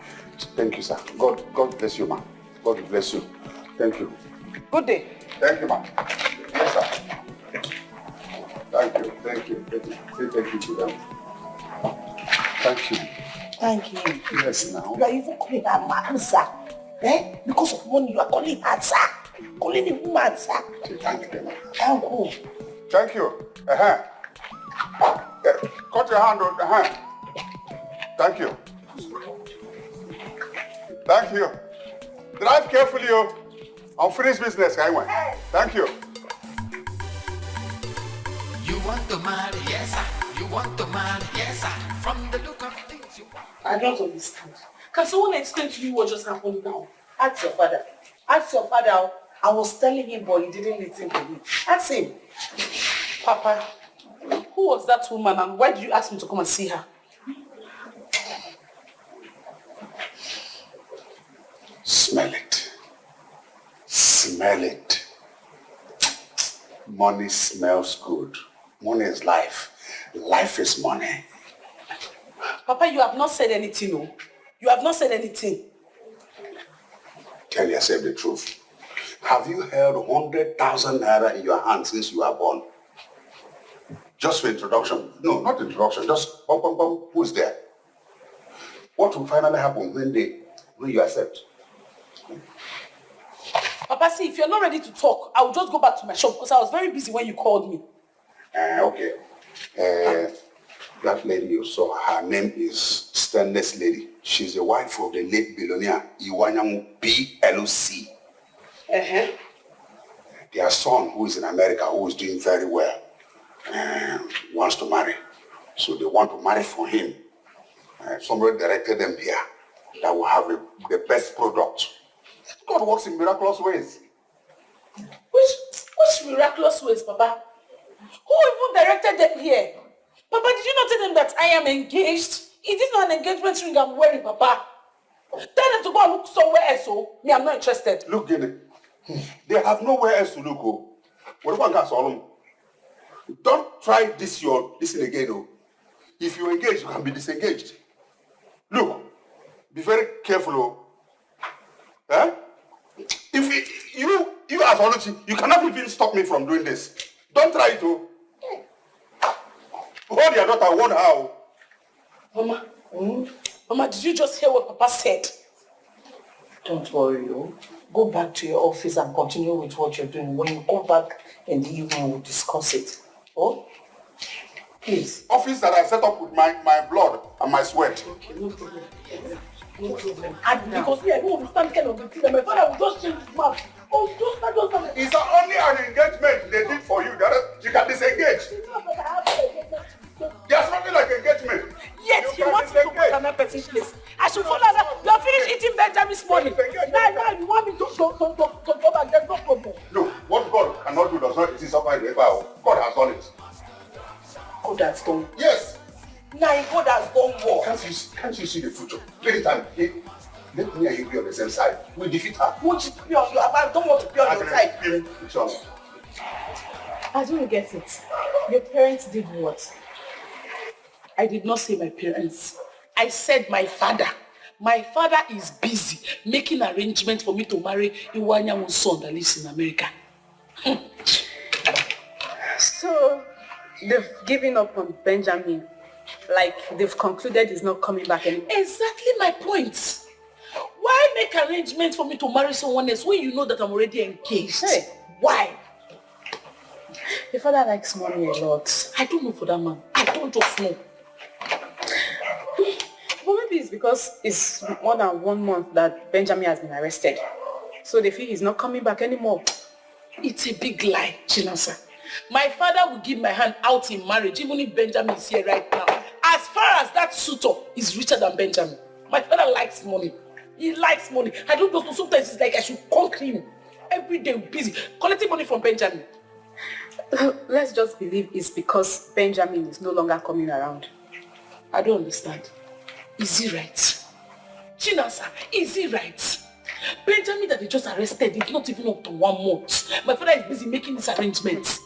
Thank you, sir. God bless you, ma. God will bless you. Thank you. Good day. Thank you, ma. Yes, sir. Thank you. Say thank you to them. Thank you. Thank you. Yes, now. You are even calling her man, sir. Eh? Because of money, you are calling her sir. Calling a woman, sir. Thank you. Thank you. Thank you. Cut your hand on the hand. Thank you. Thank you. Drive carefully, you. Unfinished business, anyway. Thank you. You want to marry, yes sir. You want to marry, yes sir. From the look of things you want. I don't understand. Can someone explain to me what just happened now? Ask your father. Ask your father. I was telling him, but he didn't listen to me. Ask him. Papa, who was that woman and why did you ask me to come and see her? Smell it. Smell it. Money smells good. Money is life. Life is money. Papa, you have not said anything, no? You have not said anything. Tell yourself the truth. Have you held 100,000 naira in your hand since you were born? Just for introduction. No, not introduction. Just bum, bum, bum. Who's there? What will finally happen when you accept? Papa, see, if you're not ready to talk, I will just go back to my shop because I was very busy when you called me. Okay. That lady you saw, her name is Stainless Lady. She's the wife of the late billionaire Iwanyamu PLC. Their son, who is in America, who is doing very well, wants to marry. So they want to marry for him. Somebody directed them here that will have the best product God works in miraculous ways. Which miraculous ways, Papa? Who even directed them here? Papa, did you not tell them that I am engaged? It is not an engagement ring I'm wearing, Papa. Tell them to go and look somewhere else, oh. Me, I'm not interested. Look, Gene, they have nowhere else to look, oh. What one can solve them? Don't try this thing again, oh. If you engage, you can be disengaged. Look, be very careful, oh. Eh? If you as Oluchi, you cannot even stop me from doing this. Don't try it, oh. Hold your daughter, warn her, oh. Mama, Mama, did you just hear what Papa said? Don't worry, oh. Go back to your office and continue with what you're doing. When you come back in the evening, we'll discuss it. Oh? Please. Office that I set up with my blood and my sweat. Okay, no problem. No problem. And because I don't understand kind of the thing that my father will just change his mouth. Oh, just it's only an engagement they did for you. You can disengage. There's nothing like engagement. Yes, he wants me to put another person place. I should follow that. You are finished eating Benjamin's money. Now you want me to go back. There's no problem. Look, what God cannot do does not exist outside the Bible. God has done it. God has done. Yes. Now God has done what? Can't you see the future? Anytime, let me and you be on the same side. We defeat her. Won't you be on your side? I don't want to be on your side. I don't get it. Your parents did what? I did not say my parents. I said my father. My father is busy making arrangements for me to marry Iwanyamu's son that lives in America. So, they've given up on Benjamin. Like, they've concluded he's not coming back anymore. Exactly my point. Why make arrangements for me to marry someone else when you know that I'm already engaged? Hey. Why? Your father likes money a lot. I don't know for that man. I don't just know. But maybe it's because it's more than 1 month that Benjamin has been arrested. So they feel he's not coming back anymore. It's a big lie, Chinasa. My father will give my hand out in marriage even if Benjamin is here right now. As far as that suitor is richer than Benjamin. My father likes money. He likes money. I don't know, sometimes it's like I should conquer him. Every day busy collecting money from Benjamin. Let's just believe it's because Benjamin is no longer coming around. I don't understand. Is he right? Chinasa, is he right? Benjamin that they just arrested is not even up to 1 month. My father is busy making these arrangements.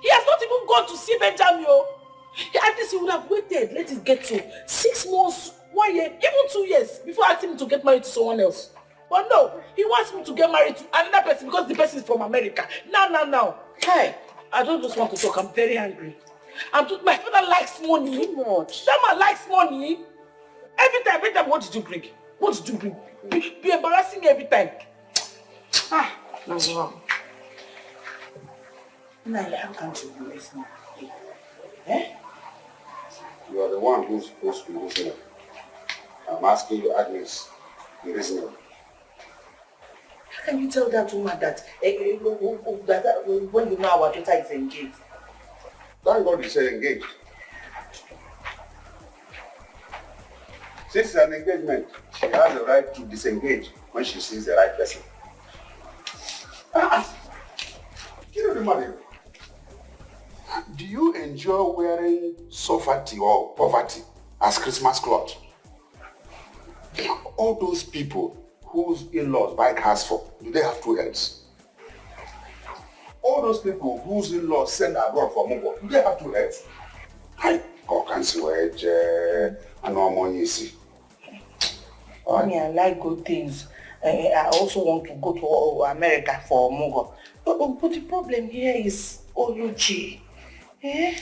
He has not even gone to see Benjamin. At least he would have waited. Let it get to 6 months, 1 year, even 2 years before asking me to get married to someone else. But no, he wants me to get married to another person because the person is from America. Now. Hey, I don't just want to talk. I'm very angry. My father likes money. Too much. That man likes money. Every time, what did you bring? What did you bring? Be embarrassing me every time. That's wrong. Naya, how can't you be listening? Eh? You are the one who's supposed to be listening. I'm asking you, Agnes, be reasonable. How can you tell that woman that when you know our daughter is engaged? Thank God you say engaged. Since it's an engagement, she has the right to disengage when she sees the right person. You know the matter. Do you enjoy wearing soffati or poverty as Christmas cloth? All those people whose in-laws buy cars for, do they have 2 heads? All those people whose in-laws send abroad for Mungo, do they have 2 heads? Hi, God can see where I know money you see. I like good things. I also want to go to America for Mungo. But the problem here is Oluchi.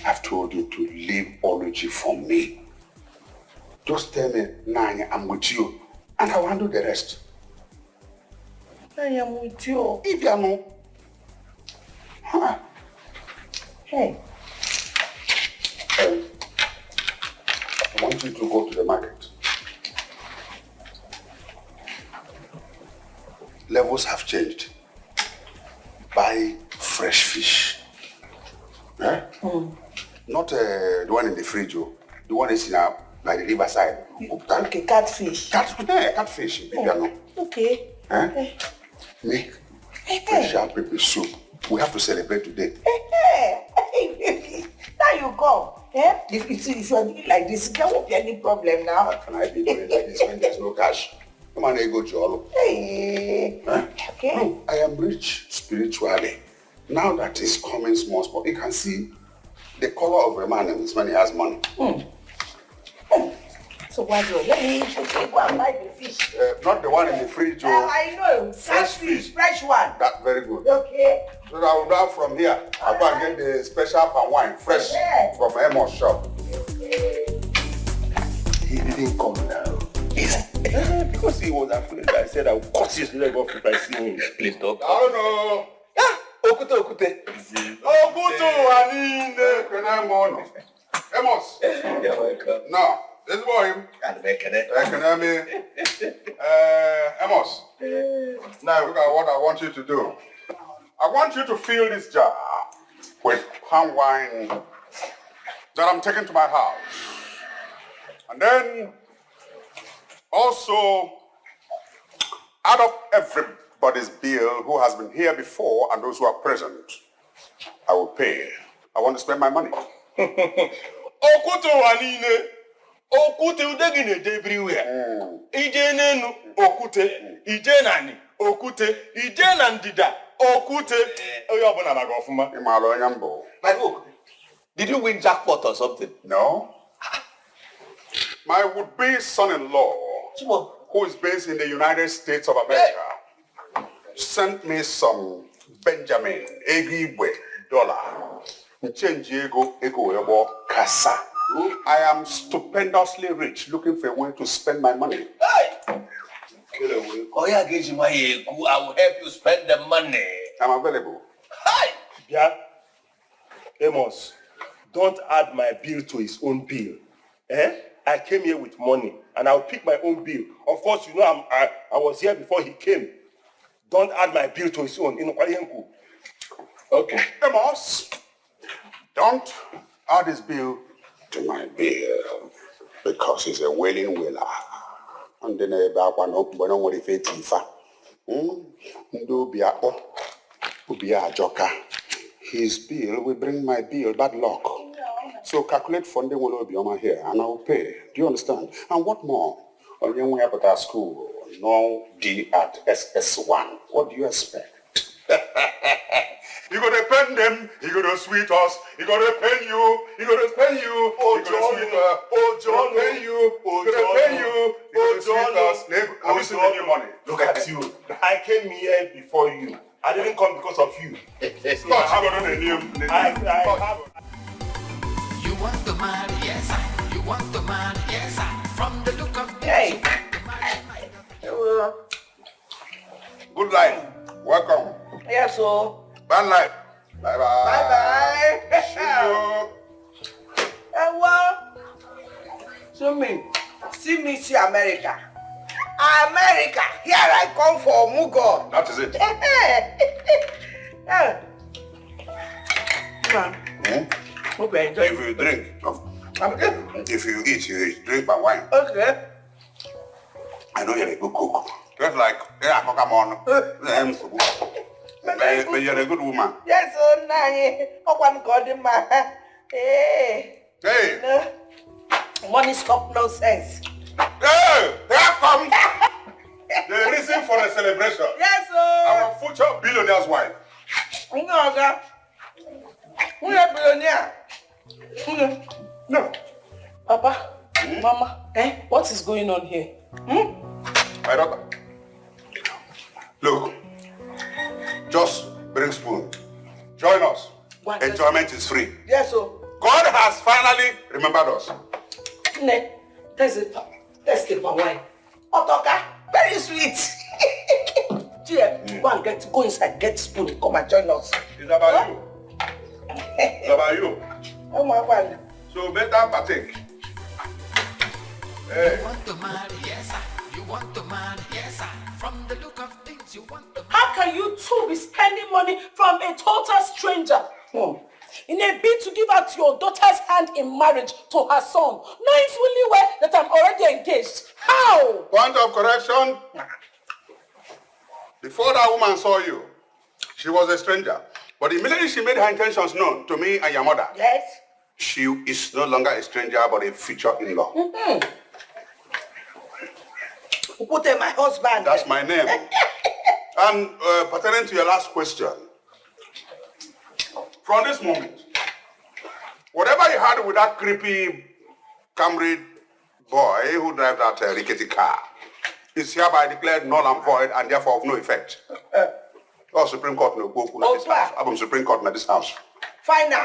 I've told you to leave Oluchi for me. Just tell me, Nanya, I'm with you, and I'll handle the rest. Nanya, I'm with you. If you know. Huh? Hey. I want you to go to the market. Levels have changed. Buy fresh fish. Eh? Not the one in the fridge, the one is by the riverside. Okay, catfish. Catfish. Okay. Make special pepper soup. We have to celebrate today. Now you go. If you are doing like this, there won't be any problem now. How can I be doing like this when there's no cash? Come on, go Jolo. Okay. Look, I am rich spiritually. Now that is coming small, you can see the color of a man is when he has money. So why do let me go and buy the fish? Not the one in the fridge. I know. Fresh fish, fresh one. That's very good. Okay. So I will drive from here. I'll go and get the special palm wine, fresh from Amos shop. He didn't come now. Because he was afraid. I said I would cut his leg off if I see him. Please don't. Oh no. Okute. Okuto Anine. Amos. You're welcome. No. This boy. Ekene. Amos. Now look at what I want you to do. I want you to fill this jar with palm wine that I'm taking to my house. And then also add up everybody's bill who has been here before and those who are present. I will pay. I want to spend my money. Okuto Anine. Okute udegine everywhere. Ije nenu okute, ije nani okute, ije nandida okute. Oyo abuna maga ofuma. Imalo nyambo. Like, look, did you win jackpot or something? No. My would-be son-in-law, who is based in the United States of America, sent me some Benjamin Egibwe dollar. Ego Kasa. I am stupendously rich, looking for a way to spend my money. I will help you spend the money. I'm available. Hi! Yeah. Amos, don't add my bill to his own bill. I came here with money and I'll pick my own bill. Of course, you know I was here before he came. Don't add my bill to his own. Okay. Amos, don't add his bill to my bill because he's a willing willer. And then his bill will bring my bill bad luck. So calculate funding will be on here and I will pay. Do you understand? And what more? When we have at school, no D at SS1. What do you expect? You gotta pen them, you gotta sweet us, you gotta pen you, you gotta pen you, you gotta sweet us, you gotta pen you, you gotta pen you, you gotta sweet us. Have you seen the new money? Look at you. I came here before you. I didn't come because of you. You want to marry, yes, you want to marry, yes, from the look of hey. Good life. Welcome. Yes, so. Bad life. Bye bye. Bye bye. See you. Well, see America. America, here I come for Mugo. That is it. If you drink, if you eat, you drink my wine. Okay. I know you're a good cook. Just like, come on. But you're a good woman. Yes, oh, nah, one God in my hey. Hey. Money stop nonsense. Hey, here comes the reason for the celebration. Yes, sir. Our future billionaire's wife. We are billionaire. No. Papa, Mama, what is going on here? My daughter. Look, just bring spoon. Join us. Enjoyment is free. Yes, sir. God has finally remembered us. Ne, that's the wine. Otoka, very sweet. Dear, go inside, get spoon, come and join us. It's about you. It's about you. Oh my God. So better partake. Hey. You want to marry, yes, you want to marry, yes, from the look of things you want to marry. How can you two be spending money from a total stranger? In a bid to give out your daughter's hand in marriage to her son, knowing fully well that I'm already engaged. How? Point of correction. Before that woman saw you, she was a stranger. But immediately she made her intentions known to me and your mother. Yes. She is no longer a stranger, but a future in-law. Upute, my husband. That's my name. And pertaining to your last question, from this moment, whatever you had with that creepy Camry boy who drives that rickety car is hereby declared null and void and therefore of no effect. Supreme Court no go to this house. I'm Supreme Court in this house. Final.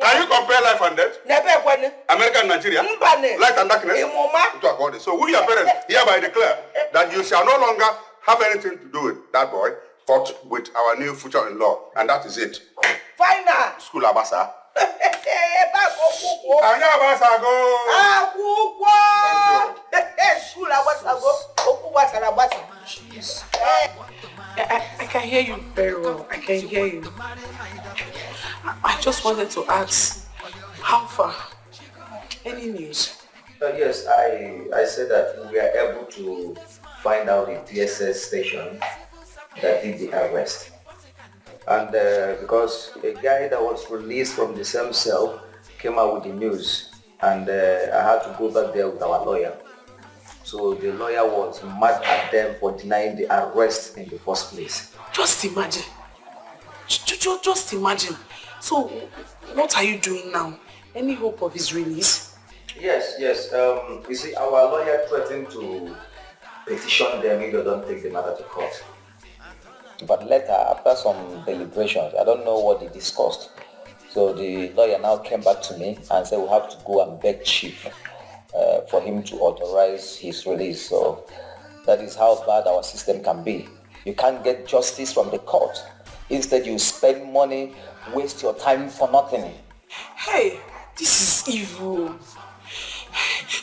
Can you compare life and death? Never when. America and Nigeria? Light and darkness? So we, your parents, hereby declare that you shall no longer have anything to do with that boy, but with our new future in-law. And that is it. Final. School Abasa. I can hear you very well. I can hear you. I just wanted to ask, how far? Any news? Yes, I said that we are able to find out the DSS station that did the arrest. And because a guy that was released from the same cell came out with the news, and I had to go back there with our lawyer. So the lawyer was mad at them for denying the arrest in the first place. Just imagine. Just imagine. So what are you doing now? Any hope of his release? Yes. You see, our lawyer threatened to petition them if they don't take the matter to court. But later, after some deliberations, I don't know what they discussed. So the lawyer now came back to me and said we have to go and beg Chief for him to authorize his release. So that is how bad our system can be. You can't get justice from the court. Instead, you spend money, waste your time for nothing. Hey, this is evil.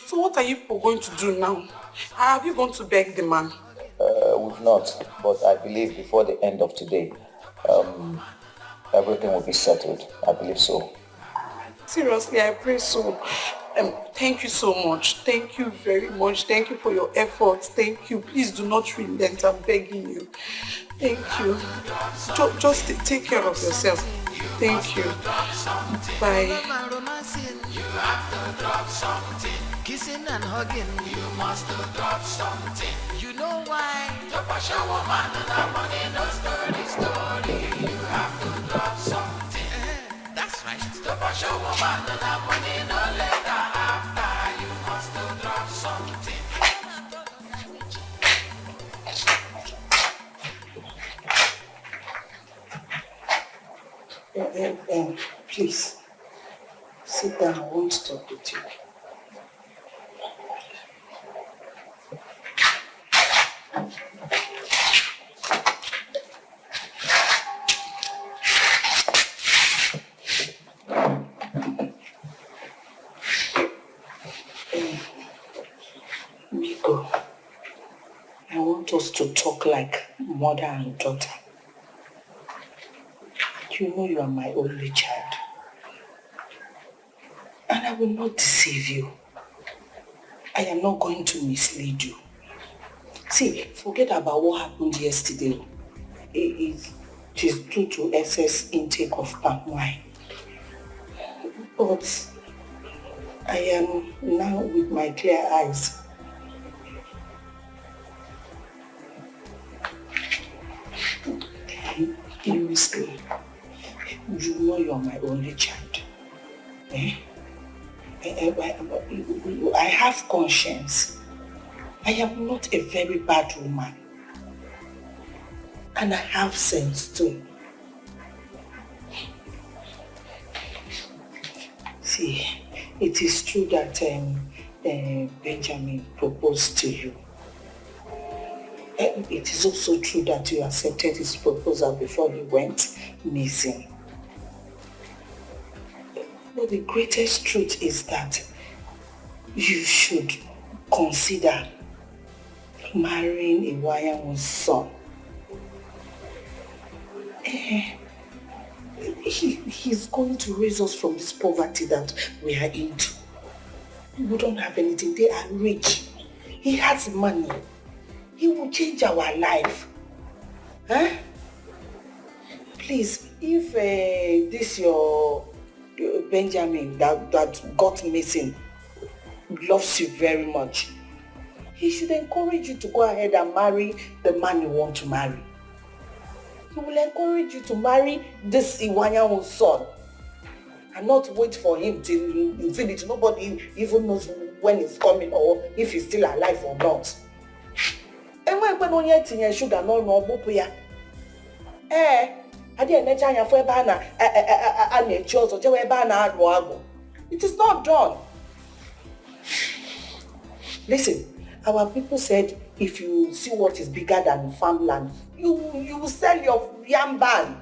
So what are you going to do now? Have you gone to beg the man? We've not, but I believe before the end of today, everything will be settled. I believe so. Seriously, I pray so. Thank you so much. Thank you very much. Thank you for your efforts. Thank you. Please do not relent. I'm begging you. Thank you. Just take care of yourself. Thank you. Bye. You have to drop something. Kissing and hugging, you must drop something. You know why? To push a woman and a money, no story. You have to drop something. That's right. To push a woman and a money, no later after. You must drop something. Please, sit down. I want to talk with you. Miko, I want us to talk like mother and daughter. You know you are my only child. And I will not deceive you. I am not going to mislead you. See, forget about what happened yesterday. It is due to excess intake of palm wine. But I am now with my clear eyes. Seriously, you know you are my only child. I have conscience. I am not a very bad woman. And I have sense too. See, it is true that Benjamin proposed to you. It is also true that you accepted his proposal before he went missing. But the greatest truth is that you should consider marrying Iwayamu's son. He's going to raise us from this poverty that we are into. We don't have anything. They are rich. He has money. He will change our life. Huh? Please, if this your Benjamin that got missing loves you very much, he should encourage you to go ahead and marry the man you want to marry. He will encourage you to marry this Iwanya's son and not wait for him till infinity. Nobody even knows when he's coming or if he's still alive or not. And when on yet in sugar no bopuya. I didn't let you for a banner and a chose or a banner. It is not done. Listen, our people said if you see what is bigger than farmland, you will sell your yam ban.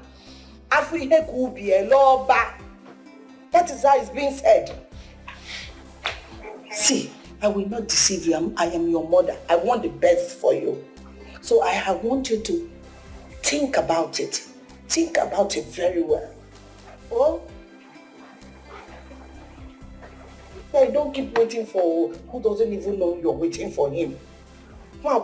Afrique will be a law back. That is how it's being said. See, I will not deceive you. I am your mother. I want the best for you. So I want you to think about it. Think about it very well. Oh? Hey, don't keep waiting for who doesn't even know you're waiting for him. Are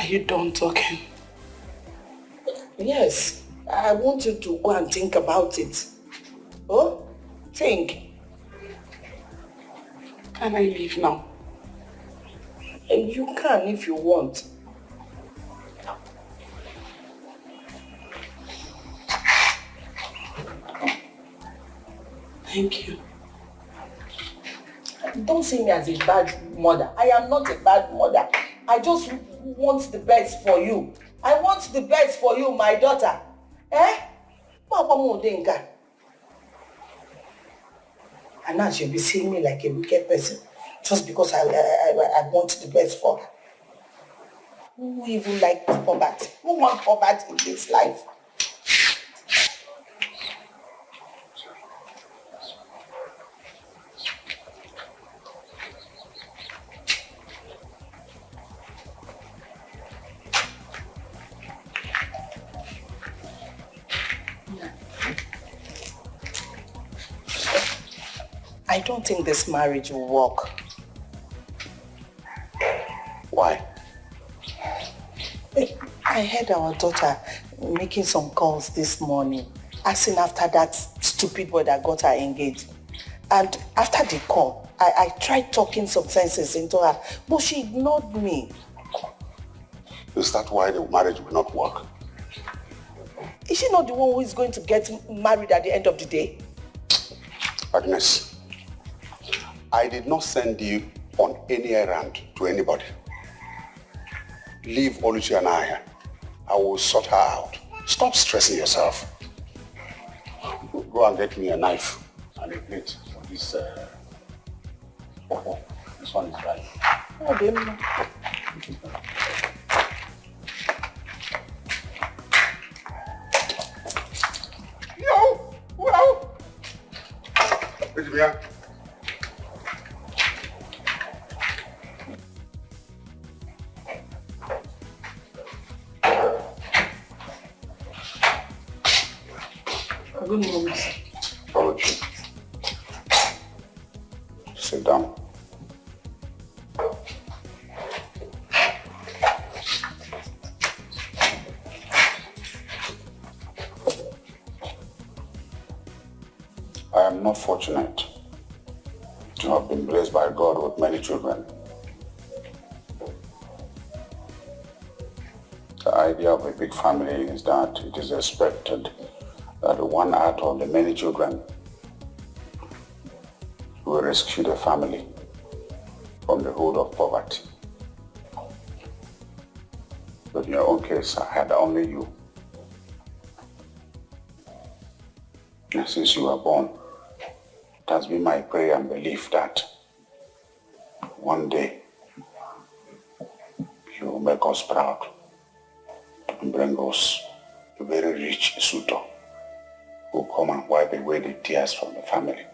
you done talking? Yes. I want you to go and think about it. Oh? Think. Can I leave now? You can if you want. Thank you. Don't see me as a bad mother. I am not a bad mother. I just want the best for you. I want the best for you, my daughter. Eh? And now she'll be seeing me like a wicked person just because I want the best for her. Who even like poverty? Who wants poverty in this life? I don't think this marriage will work. Why? I heard our daughter making some calls this morning, asking after that stupid boy that got her engaged. And after the call, I tried talking some senses into her, but she ignored me. Is that why the marriage will not work? Is she not the one who is going to get married at the end of the day? Agnes, I did not send you on any errand to anybody. Leave Oluchi and I. I will sort her out. Stop stressing yourself. Go and get me a knife and a plate for this. This one is right. Oh, baby. Yo! Wow! Where's Mia? Good morning. Apology. Sit down. I am not fortunate to have been blessed by God with many children. The idea of a big family is that it is expected that one out of the many children will rescue the family from the hold of poverty. But in your own case, I had only you. And since you were born, it has been my prayer and belief that one day you will make us proud and bring us a very rich suitor who will come and wipe away the tears from the family.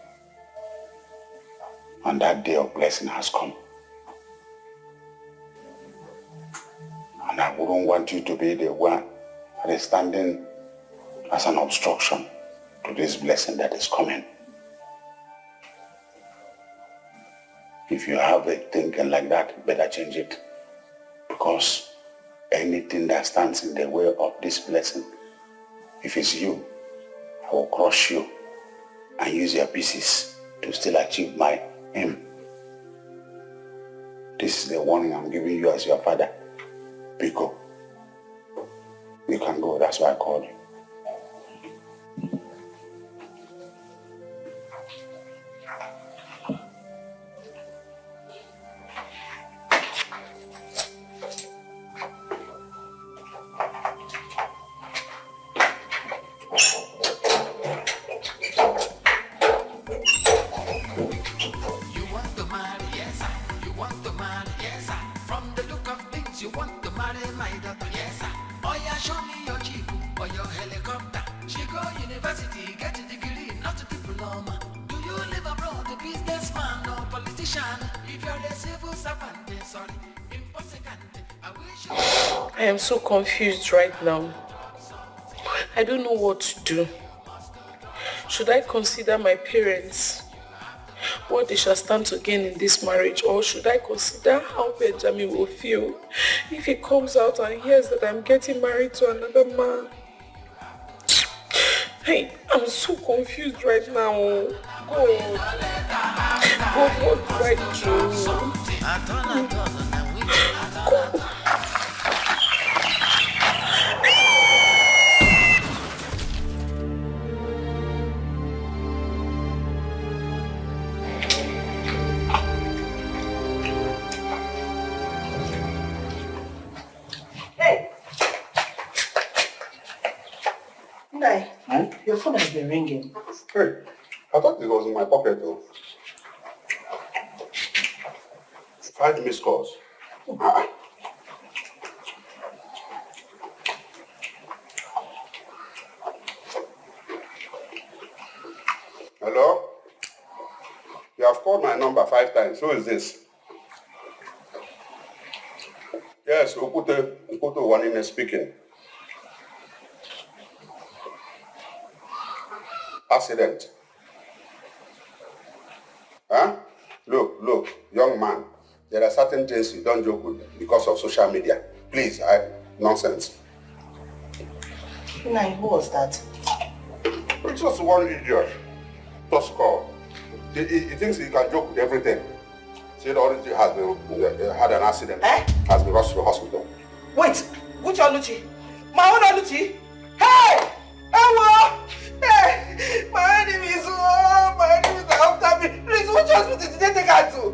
And that day of blessing has come. And I wouldn't want you to be the one that is standing as an obstruction to this blessing that is coming. If you have a thinking like that, better change it. Because anything that stands in the way of this blessing, if it's you, I will crush you and use your pieces to still achieve my aim. This is the warning I'm giving you as your father. Biko, you can go, that's why I called you. I am so confused right now. I don't know what to do. Should I consider my parents, what they shall stand to gain in this marriage, or should I consider how Benjamin will feel if he comes out and hears that I'm getting married to another man? Hey, I'm so confused right now. God, what do I do? God. Your phone has been ringing. Hey, I thought it was in my pocket though. 5 missed calls. Hello? You have called my number 5 times. Who is this? Yes, Okute Wanine speaking. Accident. Huh? Look, young man. There are certain things you don't joke with because of social media. Please, nonsense. Nai, who was that? It's just one idiot. Just call. He thinks he can joke with everything. Said Oluchi has been had an accident. Has been rushed to the hospital. Wait, which Oluchi? My own Oluchi? Hey! Ewa! Hey! My enemy is after me. Please, which hospital did they take her to?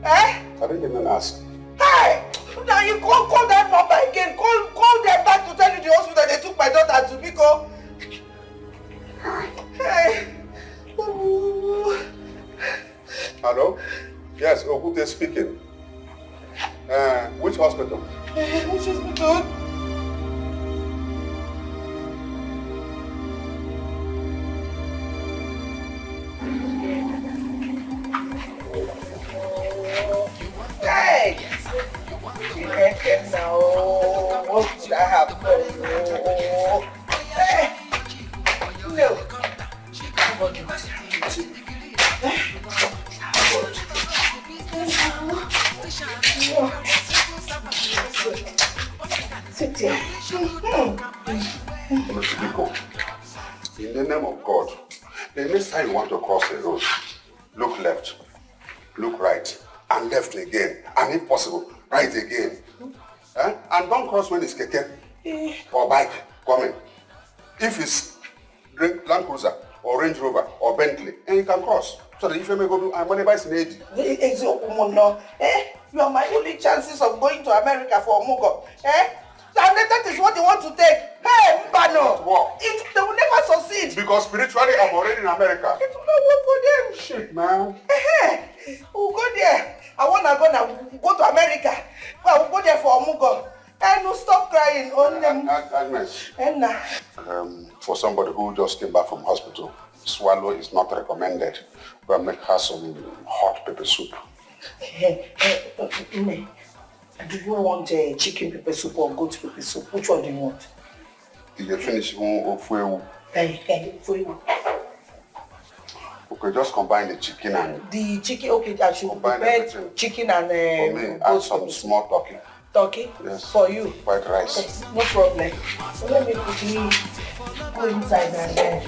I didn't even ask. Hey! Now you call that number again. Call them back to tell you the hospital they took my daughter to because. Hey! Hello? Yes, Okute speaking. Which hospital? Which hospital? Hey! Ekene now. What should I have done? Hey! No. Sit here. In the name of God, the next time you want to cross the road, look left, look right, and left again, and if possible, right again. And don't cross when it's keke or bike coming. If it's Land Cruiser or Range Rover or Bentley, and you can cross. So that if you may go to money buys in age. You are my only chances of going to America for Mugo. And that is what they want to take. Hey, Mbano! What? They will never succeed. Because spiritually I'm already in America. It will not work for them. Shit, man. We'll go there. I want to go to America. Well, we'll go there for Mugo. And we'll stop crying on them. Agnes, for somebody who just came back from hospital, swallow is not recommended. Go and make her some hot pepper soup. Do you want chicken pepper soup or goat pepper soup? Which one do you want? Did you finish one of you? For you. Okay, could just combine the chicken and... The chicken, okay, I should prepare chicken and... for me, add some small turkey. Turkey? Yes. For you? White rice. Yes, no problem. So let me quickly go inside and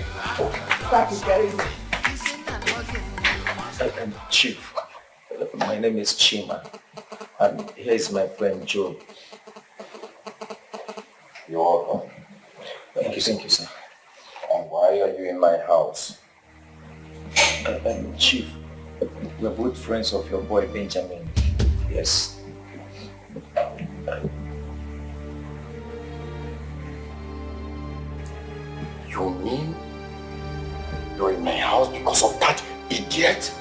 start preparing. Chief, my name is Chima, and here is my friend Joe. You're welcome. Thank you, sir. And why are you in my house? Chief, we're both friends of your boy Benjamin. Yes. You mean you're in my house because of that idiot?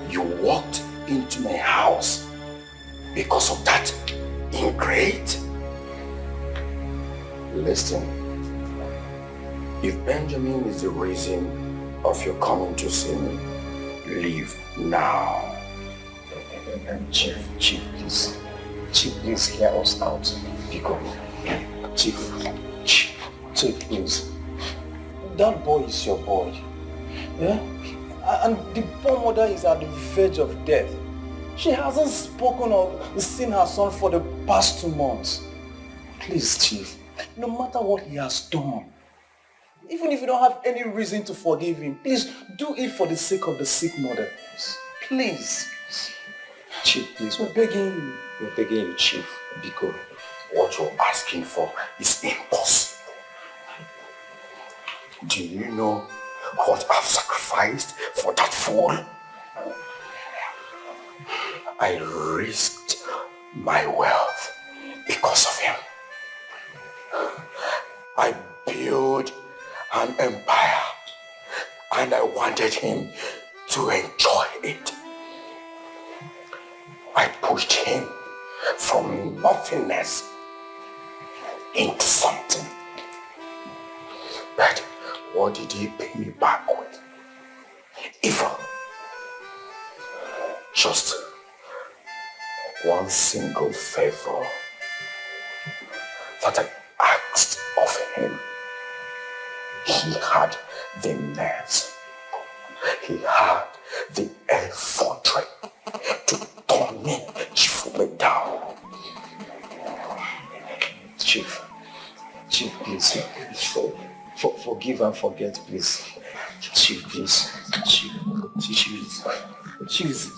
You walked into my house because of that ingrate? Listen, if Benjamin is the reason of your coming to see me, leave now. Chief, please. Chief, please hear us out. Because, Chief, please. That boy is your boy. Yeah? And the poor mother is at the verge of death. She hasn't spoken or seen her son for the past 2 months. Please, Chief, no matter what he has done, even if you don't have any reason to forgive him, please do it for the sake of the sick mother. Please. Chief, please, we're begging you. We're begging you, Chief, because what you're asking for is impossible. Do you know what I've sacrificed for that fool? I risked my wealth because of him. I built an empire and I wanted him to enjoy it. I pushed him from nothingness into something. But what did he pay me back with? Evil. Just one single favor that I asked of him. He had the nerves. He had the effrontery to turn me, down. Chief, please. Forgive and forget, please. Chief, please. Chief,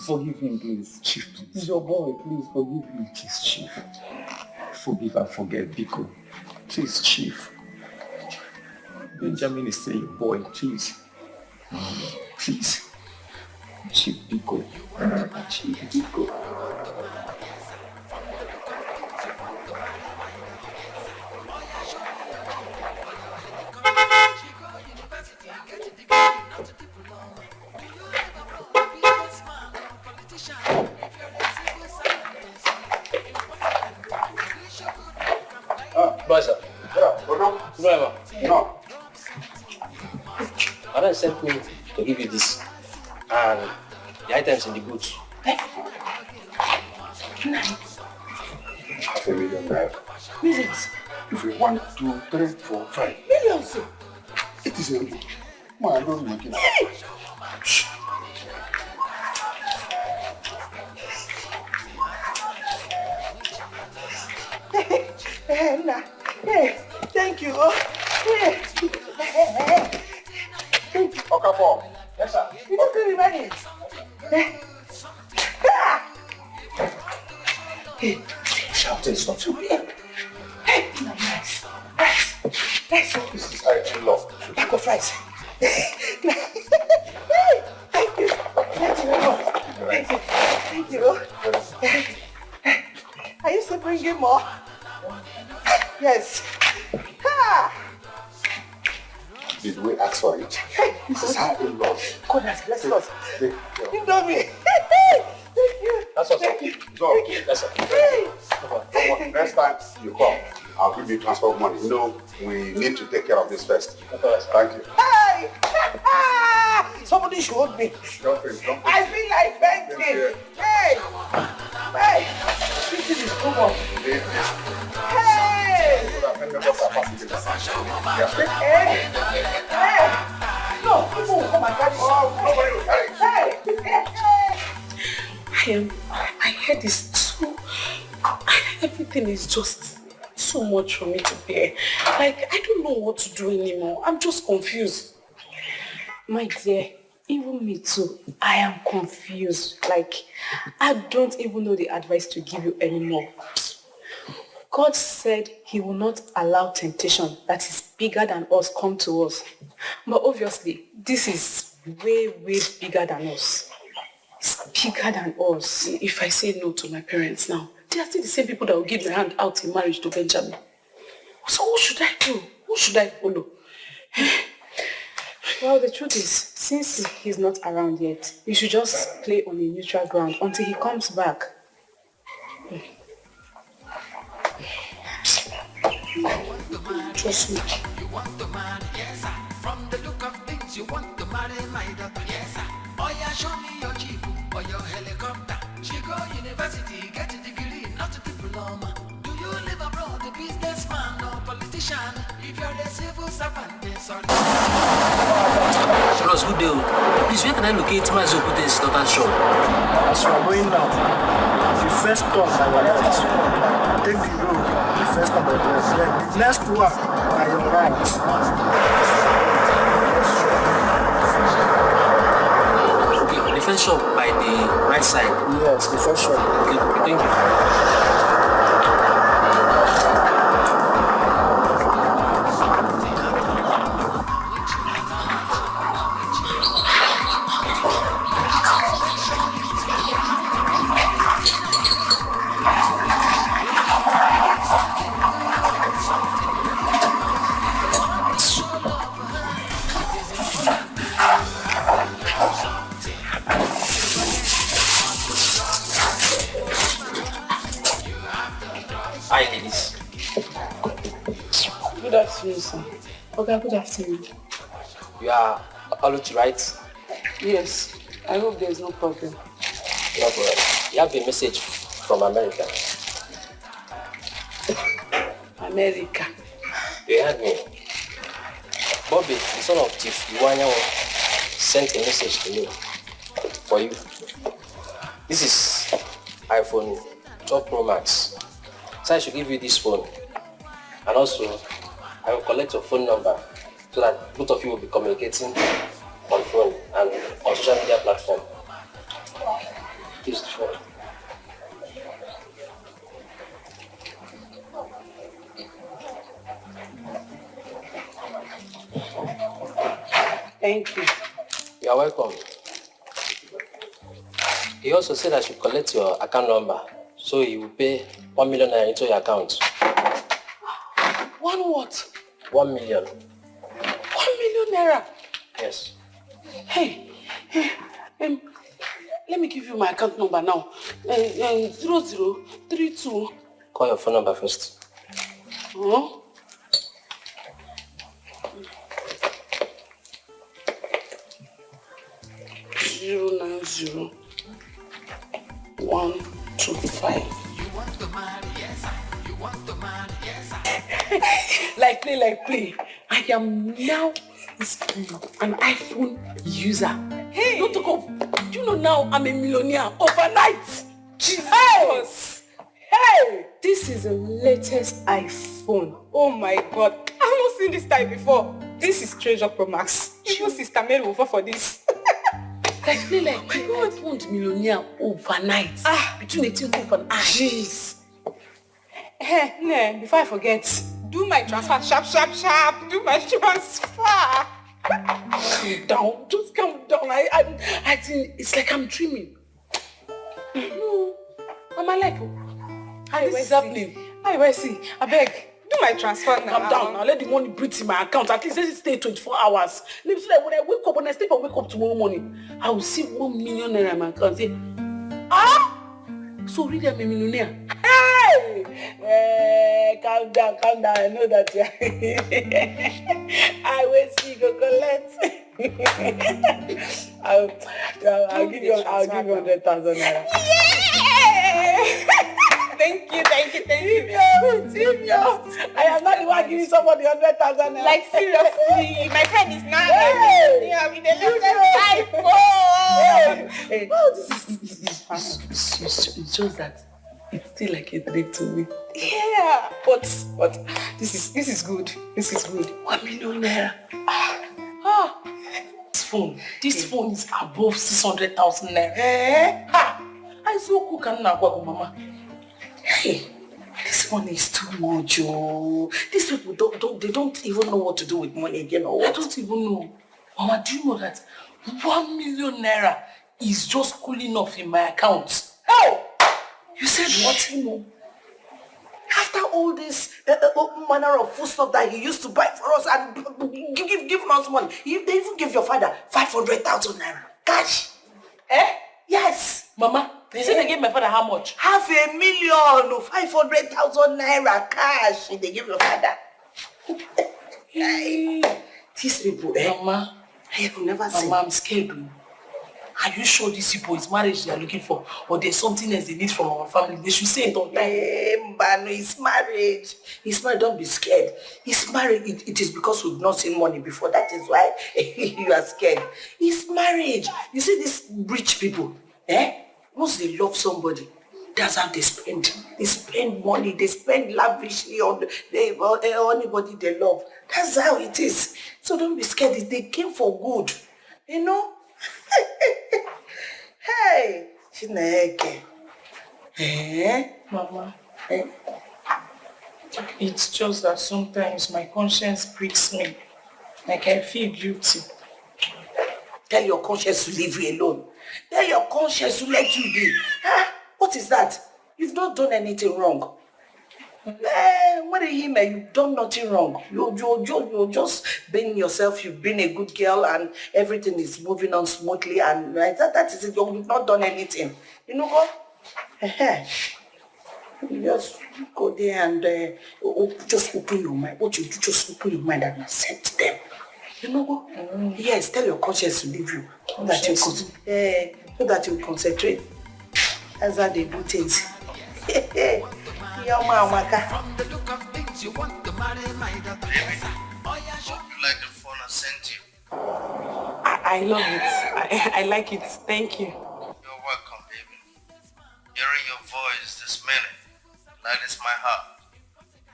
forgive him, please. Chief, please. He's your boy, please forgive him. Please, Chief. Forgive and forget, Biko. Please, Chief. Benjamin is still your boy, please. Please. Chief, Biko. Chief, Biko. Brother. No. Madam sent me to give you this and the items in the boot. $500,000. Millions. If you 1, 2, 3, 4, 5. Millions. It is a man, I don't make it. Hey, thank you. Thank you. Okafor. Yes, sir. You don't feel money. Hey, shout it, stop. Hey, nice. This is I love. Back of rice. Thank you. Thank you. Are you still bringing more? Yes. Did we ask for it? This is how it loves. God has blessed us. You know me. Thank you. That's awesome. Thank you. So, that's it. Next time you come, I'll give you transport money. You know, we need to take care of this first. Thank you. Hey! Somebody showed me. Don't I feel like banking. Hey! This is too much. Hey! my head is too, everything is just too much for me to bear. Like, I don't know what to do anymore. I'm just confused. My dear, even me too. I am confused. Like, I don't even know the advice to give you anymore. God said he will not allow temptation that is bigger than us come to us. But obviously, this is way, way bigger than us. It's bigger than us. If I say no to my parents now, they are still the same people that will give my hand out in marriage to Benjamin. So what should I do? Who should I follow? Well, the truth is, since he's not around yet, you should just play on a neutral ground until he comes back. Trust me. You want to marry, yes sir. From the look of things, you want to marry my daughter, yes sir. Oh yeah, show me your jeep or your helicopter. She go university, get a degree, not a diploma. Do you live abroad, a businessman or politician? If you're a civil servant, then sorry. Ross, good day. Please, where can I locate my Zokute's daughter shop? As you are going now, the first stop by your left, take the road, the first stop by your left. Then the next one by your right. Okay, the first shop by the right side. Yes, the first shop. Okay, thank you. Hi, ladies. Good afternoon, sir. Okay, good afternoon. You are Oluchi, right? Yes, I hope there's no problem. No problem. You have a message from America. America. You heard me. Bobby, the son of Chief Umenwa, sent a message to me for you. This is iPhone 12 Pro Max. So I should give you this phone. And also, I will collect your phone number so that both of you will be communicating on phone and on social media platform. This is the phone. Thank you. You are welcome. He also said I should collect your account number so he will pay 1 million naira into your account. One what? 1 million. 1 million naira? Yes. Hey, let me give you my account number now. 0032. Call your phone number first. Huh? 090 125. Like play. I am now an iPhone user. Hey, don't talk of. You know now I'm a millionaire overnight. Jesus. Hey, this is the latest iPhone. Oh my God, I've not seen this type before. This is Treasure Pro Max. Even Sister Mary will fall for this. Like play. I found millionaire overnight. Between 18 and jeez. Hey, before I forget, do my transfer, sharp. Do my transfer. Calm down, just calm down. I think it's like I'm dreaming. No, I'm alive. How is this happening? I see. I beg, do my transfer now. Calm down. Now let the money breathe in my account. At least let it stay 24 hours. Let me so that when I wake up, when I sleep and wake up tomorrow morning, I will see 1 million naira in my account. Say, so really I'm a millionaire. Hey, calm down. I know that. I will see you go collect. I'll give you 100,000 naira. Yeah! Thank you. I am not the one giving somebody 100,000 naira. Like seriously, my friend is not with the latest iPhone. Hey. Oh, this is It's just that it's still like a dream to me. Yeah, but this is good. This is good. 1 million naira. This phone is above 600,000 naira. I so cook and mama. Hey, this money is too much, oh. These people don't even know what to do with money again, or what? I don't even know. Mama, do you know that 1 million naira is just cooling off in my account? Oh! You said what? After all this manner of food stuff that he used to buy for us and give us money, they even give your father 500,000 naira cash. Yes. Mama, you said they gave my father how much? 500,000, 500,000 naira cash they give your father. These people, Mama, I could never say. Mama, I'm scared. Are you sure these people is marriage they are looking for, or there's something else they need from our family? They should say it on time. Mbano, it's marriage. It's marriage. Don't be scared. It's marriage. It is because we've not seen money before. That is why you are scared. It's marriage. You see these rich people, once they love somebody, that's how they spend. They spend money. They spend lavishly on anybody they love. That's how it is. So don't be scared. They came for good. You know? Hey, Chineke. Mama. It's just that sometimes my conscience pricks me. Like I feel guilty. Tell your conscience to leave you alone. Tell your conscience to let you be. What is that? You've not done anything wrong. What do you mean? You've done nothing wrong. You're just being yourself. You've been a good girl and everything is moving on smoothly, and that is it. You've not done anything. You know what? You just go there and just open your mind. What you do, just open your mind and accept them. You know what? Yes, tell your conscience to leave you. So that you concentrate. That's how they do things. Your mama. From the look of things, you want to marry my daughter. Hope you like the phone I sent you. I love it. I like it. Thank you. You're welcome, baby. Hearing your voice this minute lightens my heart.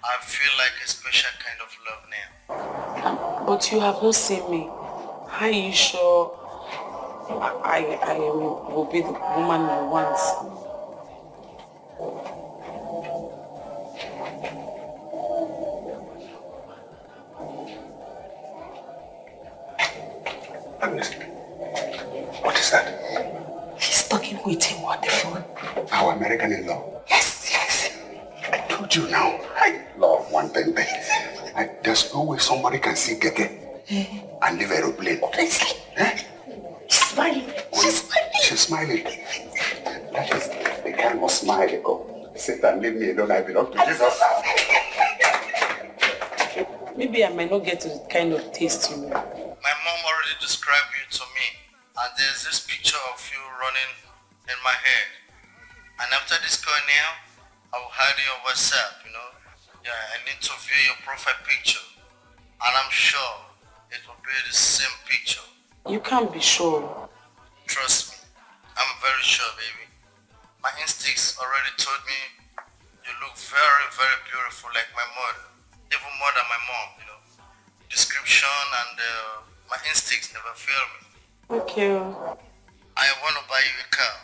I feel like a special kind of love now. But you have not seen me. Are you sure I will be the woman you want? What is that? He's talking with him on the phone. Our American in-law. Yes. I told you now. I love one thing. There's no way somebody can see Dikeh and leave aeroplane. Honestly. She's smiling. She's smiling. That is the kind of smile they go. Sit and leave me alone. I belong to Jesus. Maybe I might not get to the kind of taste you know. My mom already described you to me, and there's this picture of you running in my head. And after this call now, I will hide you on WhatsApp, you know. Yeah, I need to view your profile picture, and I'm sure it will be the same picture. You can't be sure. Trust me, I'm very sure, baby. My instincts already told me you look very, very beautiful like my mother, even more than my mom, you know. Description and my instincts never fail me. Okay. I want to buy you a car.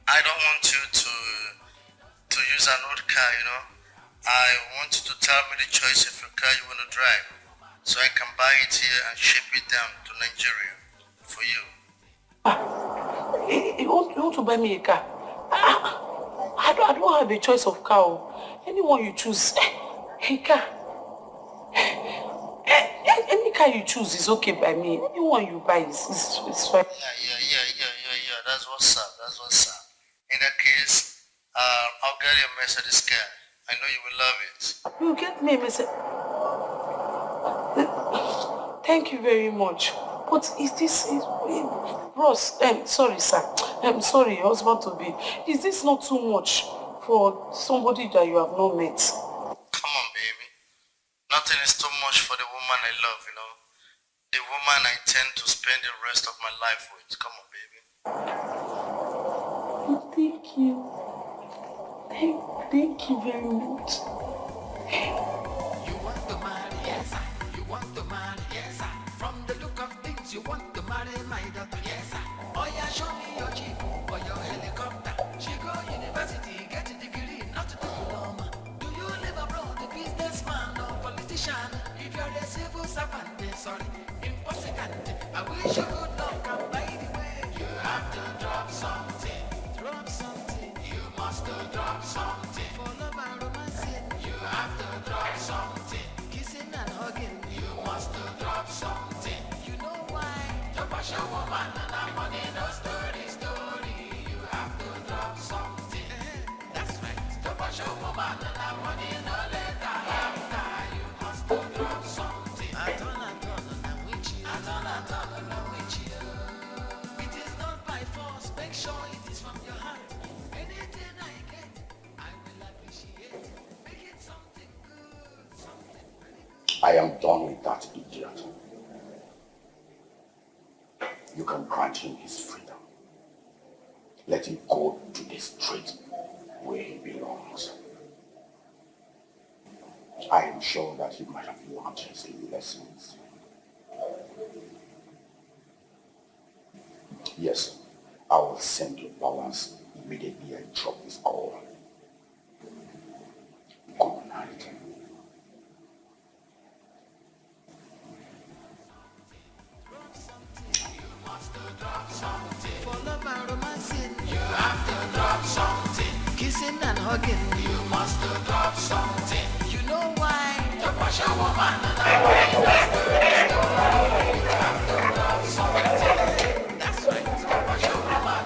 I don't want you to use an old car, you know. I want you to tell me the choice of your car you want to drive, so I can buy it here and ship it down to Nigeria for you. You want to buy me a car? I don't have a choice of car. Anyone you choose, a car. Any car you choose is okay by me. Anyone you buy is fine. Yeah. That's what's up. In that case, I'll get you a Mercedes car. I know you will love it. You get me a Mercedes. Thank you very much. But Ross, sorry sir. I'm sorry, husband to be. Is this not too much for somebody that you have not met? Come on, baby. Nothing is too much for the woman I love, you know. The woman I intend to spend the rest of my life with. Come on, baby. Oh, thank you. Thank you very much. You want to marry, yes sir. You want to marry, yes sir. From the look of things, you want to marry my daughter, yes sir. Oh yeah, show me your jeep or your helicopter. She go university, get a degree, not a diploma. Do you live abroad, a businessman or politician? If you're a civil servant, sorry, impossible. I wish you good luck, and by the way, you have to drop something. Drop something. You must drop something. For love and romancing, you have to drop something. Kissing and hugging, you must drop something. You know why? To wash a woman and I'm money, no story. You have to drop something. That's right. To wash a woman and I'm money, no later after. You must drop something. I don't know which you. I don't know which you. It is not by force. Make sure it is from your heart. Anything I get, I will appreciate. Make it something good, something very good. I am done with that idiot. You can grant him his freedom. Let him go to the street where he belongs. I am sure that he might have learned his lessons. Yes, I will send you balance immediately I drop this call. Good night. Drop something. For love and romancing, you have to drop something. Kissing and hugging, you must drop something. You know why? To wash a woman and you have to drop something. That's right. To wash a woman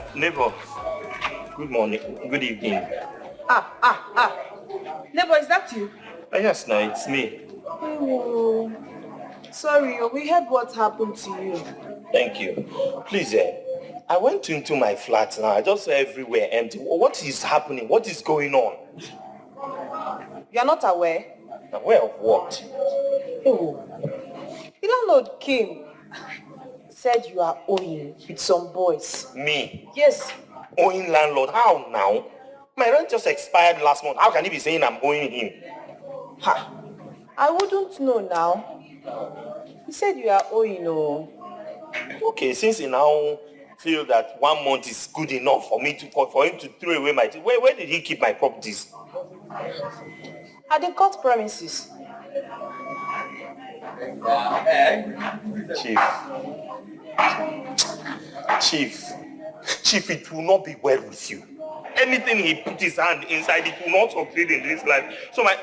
and Neighbor. Good morning. Good evening. Neighbor, is that you? Yes, no, it's me. Oh, sorry, we heard what happened to you. Thank you. Please, I went into my flat now. I just saw everywhere empty. What is happening? What is going on? You're not aware? Aware of what? Oh, the landlord came, said you are owing with some boys. Me? Yes. Owing landlord? How now? My rent just expired last month. How can he be saying I'm owing him? Ha! I wouldn't know now. He said you are owing, oh. Okay, since he now feel that 1 month is good enough for him to throw away my things, where did he keep my properties? At the court premises. Chief, it will not be well with you. Anything he put his hand inside, it will not succeed in this life. So my...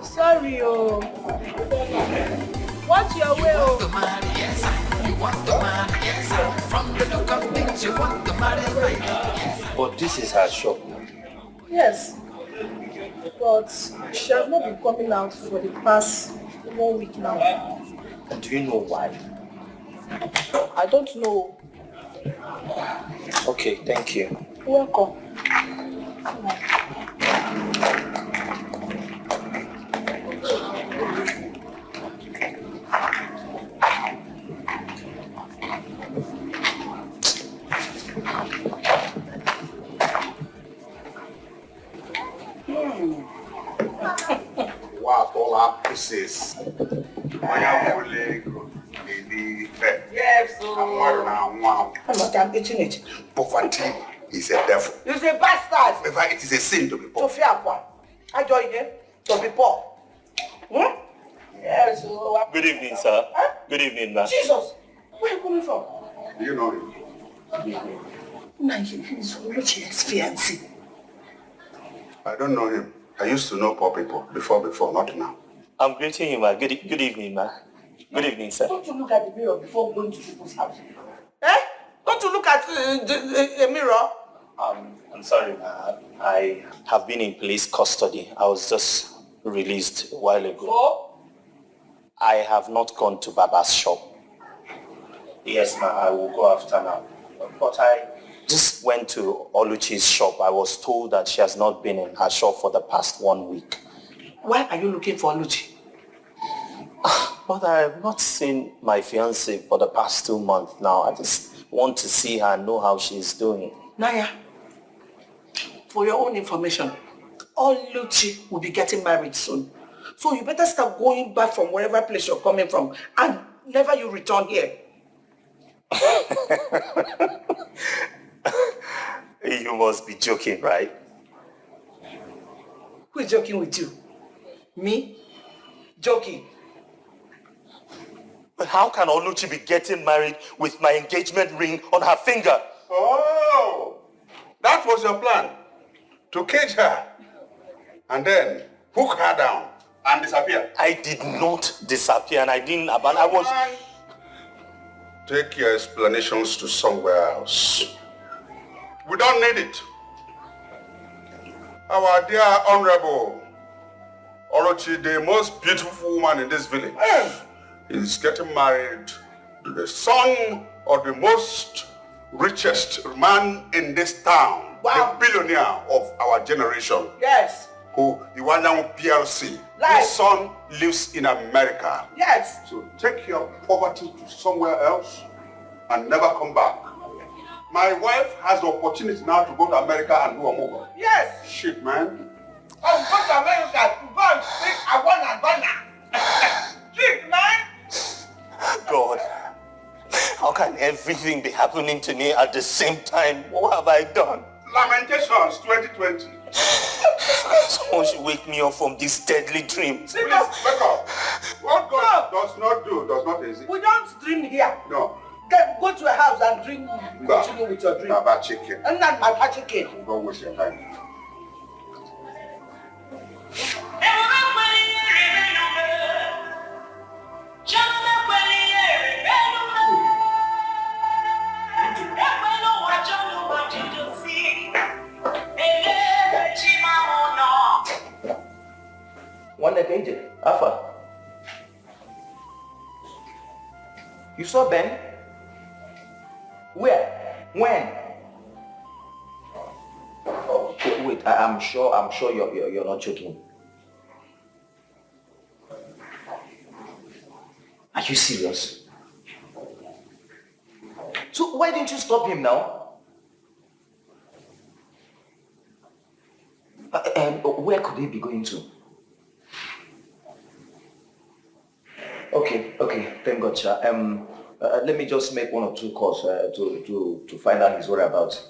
Sorry, oh. Watch your way, oh. you want to marry, yes sir. From the look of things, you want to marry right. Yes, but this is her shop. Yes. But she has not been coming out for the past 1 week now. Do you know why? I don't know. Okay, thank you. You're welcome. Wow, all our pieces. Yes, I'm eating it. Poverty is a devil. It's a bastard. In fact, it is a sin to be poor. To fear one. I join you to be poor. Hmm? Yes. Good evening, sir. Huh? Good evening, ma'am. Jesus, where are you coming from? Do you know him? No, he's Oluchi's fiancé. I don't know him. I used to know poor people before, not now. I'm greeting you, ma. Good evening, ma. Good evening, sir. Don't you look at the mirror before going to people's house? Eh? Don't you look at the mirror? I'm sorry, ma. I have been in police custody. I was just released a while ago. Oh? I have not gone to Baba's shop. Yes, ma. I will go after now. But I just went to Oluchi's shop. I was told that she has not been in her shop for the past 1 week. Why are you looking for Oluchi? But I have not seen my fiancée for the past 2 months now. I just want to see her and know how she's doing. Naya, for your own information, Oluchi will be getting married soon. So you better start going back from wherever place you're coming from and never you return here. You must be joking, right? Who is joking with you? Me? Joking? But how can Oluchi be getting married with my engagement ring on her finger? Oh, that was your plan. To cage her. And then hook her down and disappear. I did not disappear and I didn't abandon. I was... Take your explanations to somewhere else. We don't need it. Our dear Honorable Oluchi, the most beautiful woman in this village, is getting married to the son of the most richest man in this town. Wow. The billionaire of our generation. Yes. Who, Iwanyan PLC. Right. His son lives in America. Yes. So take your poverty to somewhere else and never come back. My wife has the opportunity now to go to America and do a movie. Yes. Shit, man. Oh, go to America to go and speak Ghana. Shit, man. God, how can everything be happening to me at the same time? What have I done? Lamentations 2020. Someone should wake me up from this deadly dream. Please, wake up. What God does not do, does not exist. We don't dream here. No. Go to a house and dream. Continue with your dream. About chicken. And not my chicken. Don't waste your time. One day, Alpha. You saw Ben? Where? When? Oh, wait, I'm sure you're not joking. Are you serious? So why didn't you stop him now? Where could he be going to? Okay, thank God, sir. Let me just make 1 or 2 calls to find out his whereabouts.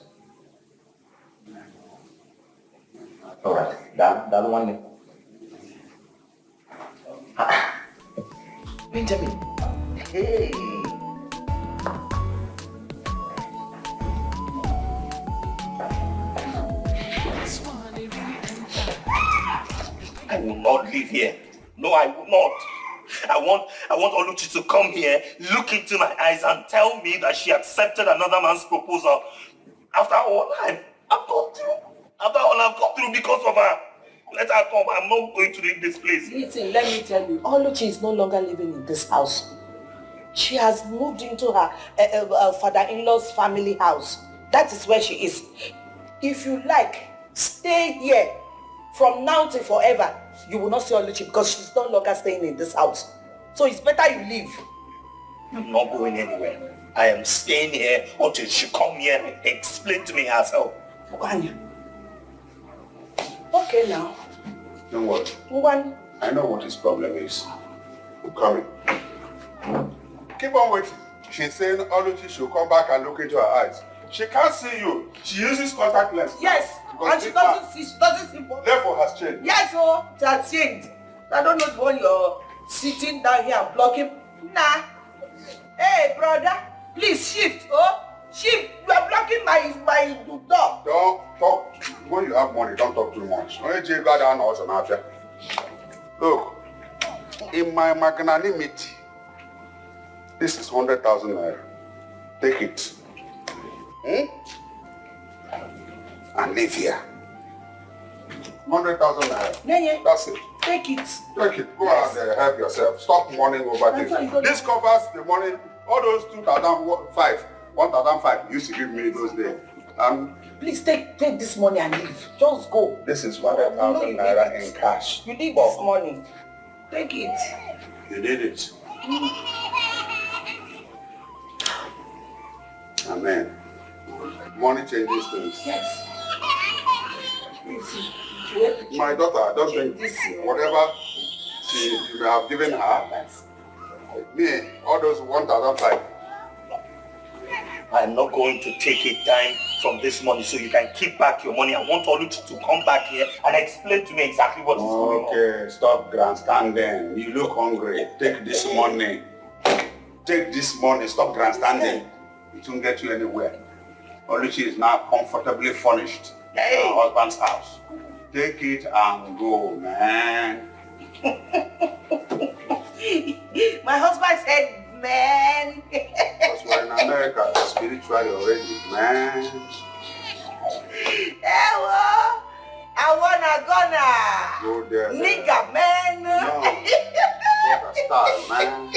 All right, that one. Benjamin. Hey. I will not live here. No, I will not. I want Oluchi to come here, look into my eyes and tell me that she accepted another man's proposal after all I've gone through. After all I've gone through because of her. Let her come. I'm not going to leave this place. Listen, let me tell you, Oluchi is no longer living in this house. She has moved into her father-in-law's family house. That is where she is. If you like, stay here from now till forever. You will not see Oluchi because she's no longer staying in this house. So it's better you leave. I'm not going anywhere. I am staying here until she come here and explain to me herself. Okay now. Don't worry. I know what his problem is. I'm coming. Keep on waiting. She's saying Oluchi should come back and look into her eyes. She can't see you. She uses contact lens. Yes, and she doesn't see. She doesn't see. Therefore has changed. Yes, oh, it has changed. I don't know when you're sitting down here and blocking. Nah. Hey, brother, please shift. Oh, shift. You are blocking my door. Don't talk. When you have money, don't talk too much. Look, in my magnanimity, this is 100,000 naira. Take it. And live here. 100,000 naira. That's it. Take it. Take it. Go out there, help yourself. Stop mourning over this. This covers the money. All those 1,005 used to give me those days. Please take this money and leave. Just go. This is 100,000 naira in cash. You need this money. Take it. You need it. Amen. Money changes things. Yes. My daughter, don't think whatever you may have given her, me, all those 1,005. I'm not going to take a dime from this money so you can keep back your money. I want Oluchi to come back here and explain to me exactly what is going on. Okay, stop grandstanding. You look hungry. Take this money. Take this money. Stop grandstanding. It won't get you anywhere. Oluchi is now comfortably furnished in her husband's house. Take it and go, man. My husband said, man. Because we're in America, spiritually already, man. I wanna Go there. nigga, man. No. What a style, man.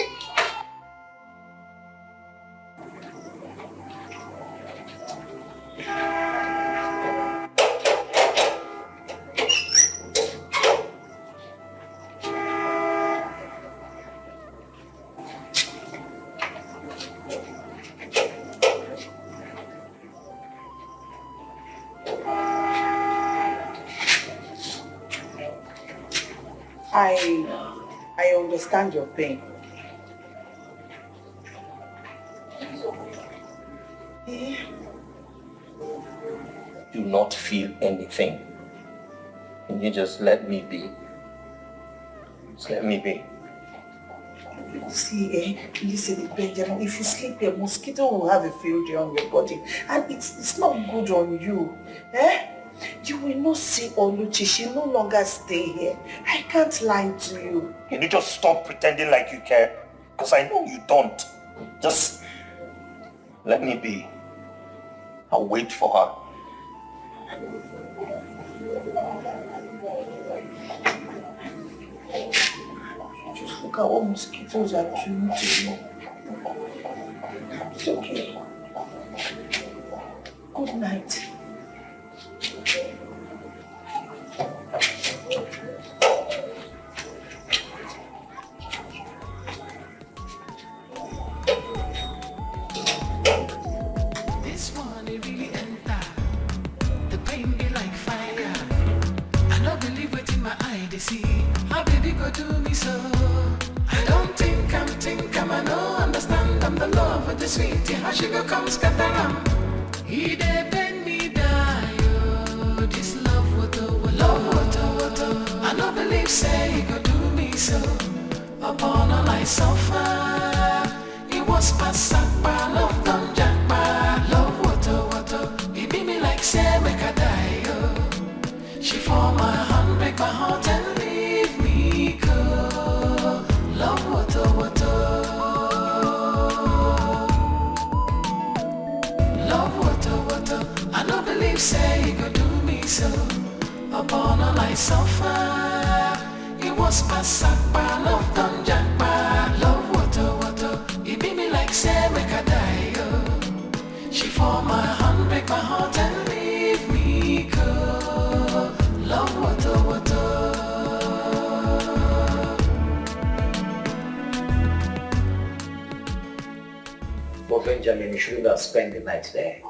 I understand your pain. Do not feel anything. Can you just let me be? Just let me be. See, listen, Benjamin, if you sleep, a mosquito will have a field day on your body. And it's not good on you. You will not see Oluchi. She no longer stay here. I can't lie to you. Can you just stop pretending like you care? Because I know you don't. Just let me be. I'll wait for her. Just look at what mosquitoes are doing to you. It's okay. Good night. This one it really enter. The pain be like fire. I don't believe what in my eye they see. How baby go do me so? I don't think I know understand. I'm the love of the sweetie. How she go come scatter 'em. He dey bend me die. Oh, this love water. I don't believe say he go do me so. Upon all I suffer, it was pasakpa, love done jackpa, love water. He beat me like say make I die. Oh, she for my hand, break my heart and leave me go. Love water. Love water. I don't believe say he go do me so. Upon all I suffer, it was pasakpa, love done jackpa, love water. He beat me like say make I die. Oh, she for my hand, break my heart and leave me go. Love water. But Benjamin, you shouldn't have spent the night there.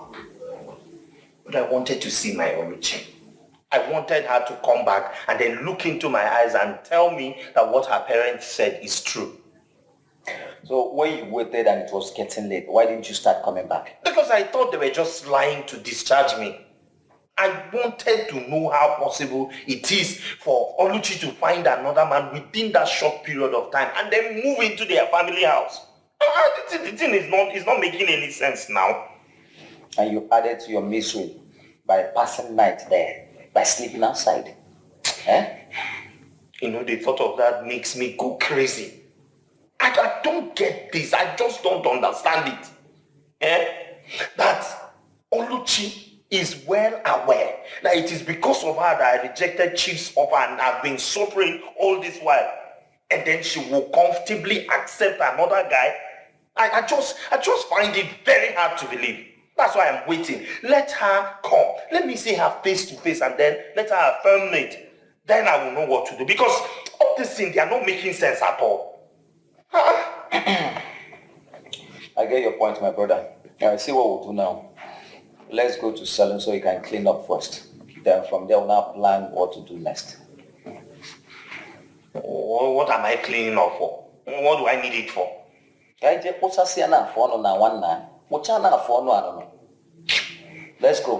But I wanted to see my Oluchi. I wanted her to come back and then look into my eyes and tell me that what her parents said is true. So when you waited and it was getting late, why didn't you start coming back? Because I thought they were just lying to discharge me. I wanted to know how possible it is for Oluchi to find another man within that short period of time and then move into their family house. The thing is not making any sense now. And you added to your misery by passing night there, by sleeping outside. You know, the thought of that makes me go crazy. I don't get this. I just don't understand it. That Oluchi is well aware that it is because of her that I rejected Chief's offer and I've been suffering all this while. And then she will comfortably accept another guy. I just find it very hard to believe. That's why I'm waiting. Let her come. Let me see her face to face and then let her affirm it. Then I will know what to do. Because all these things, they are not making sense at all. I get your point, my brother. I see what we'll do now. Let's go to salon so you can clean up first. Then from there, we'll now plan what to do next. What am I cleaning up for? What do I need it for? Let's go.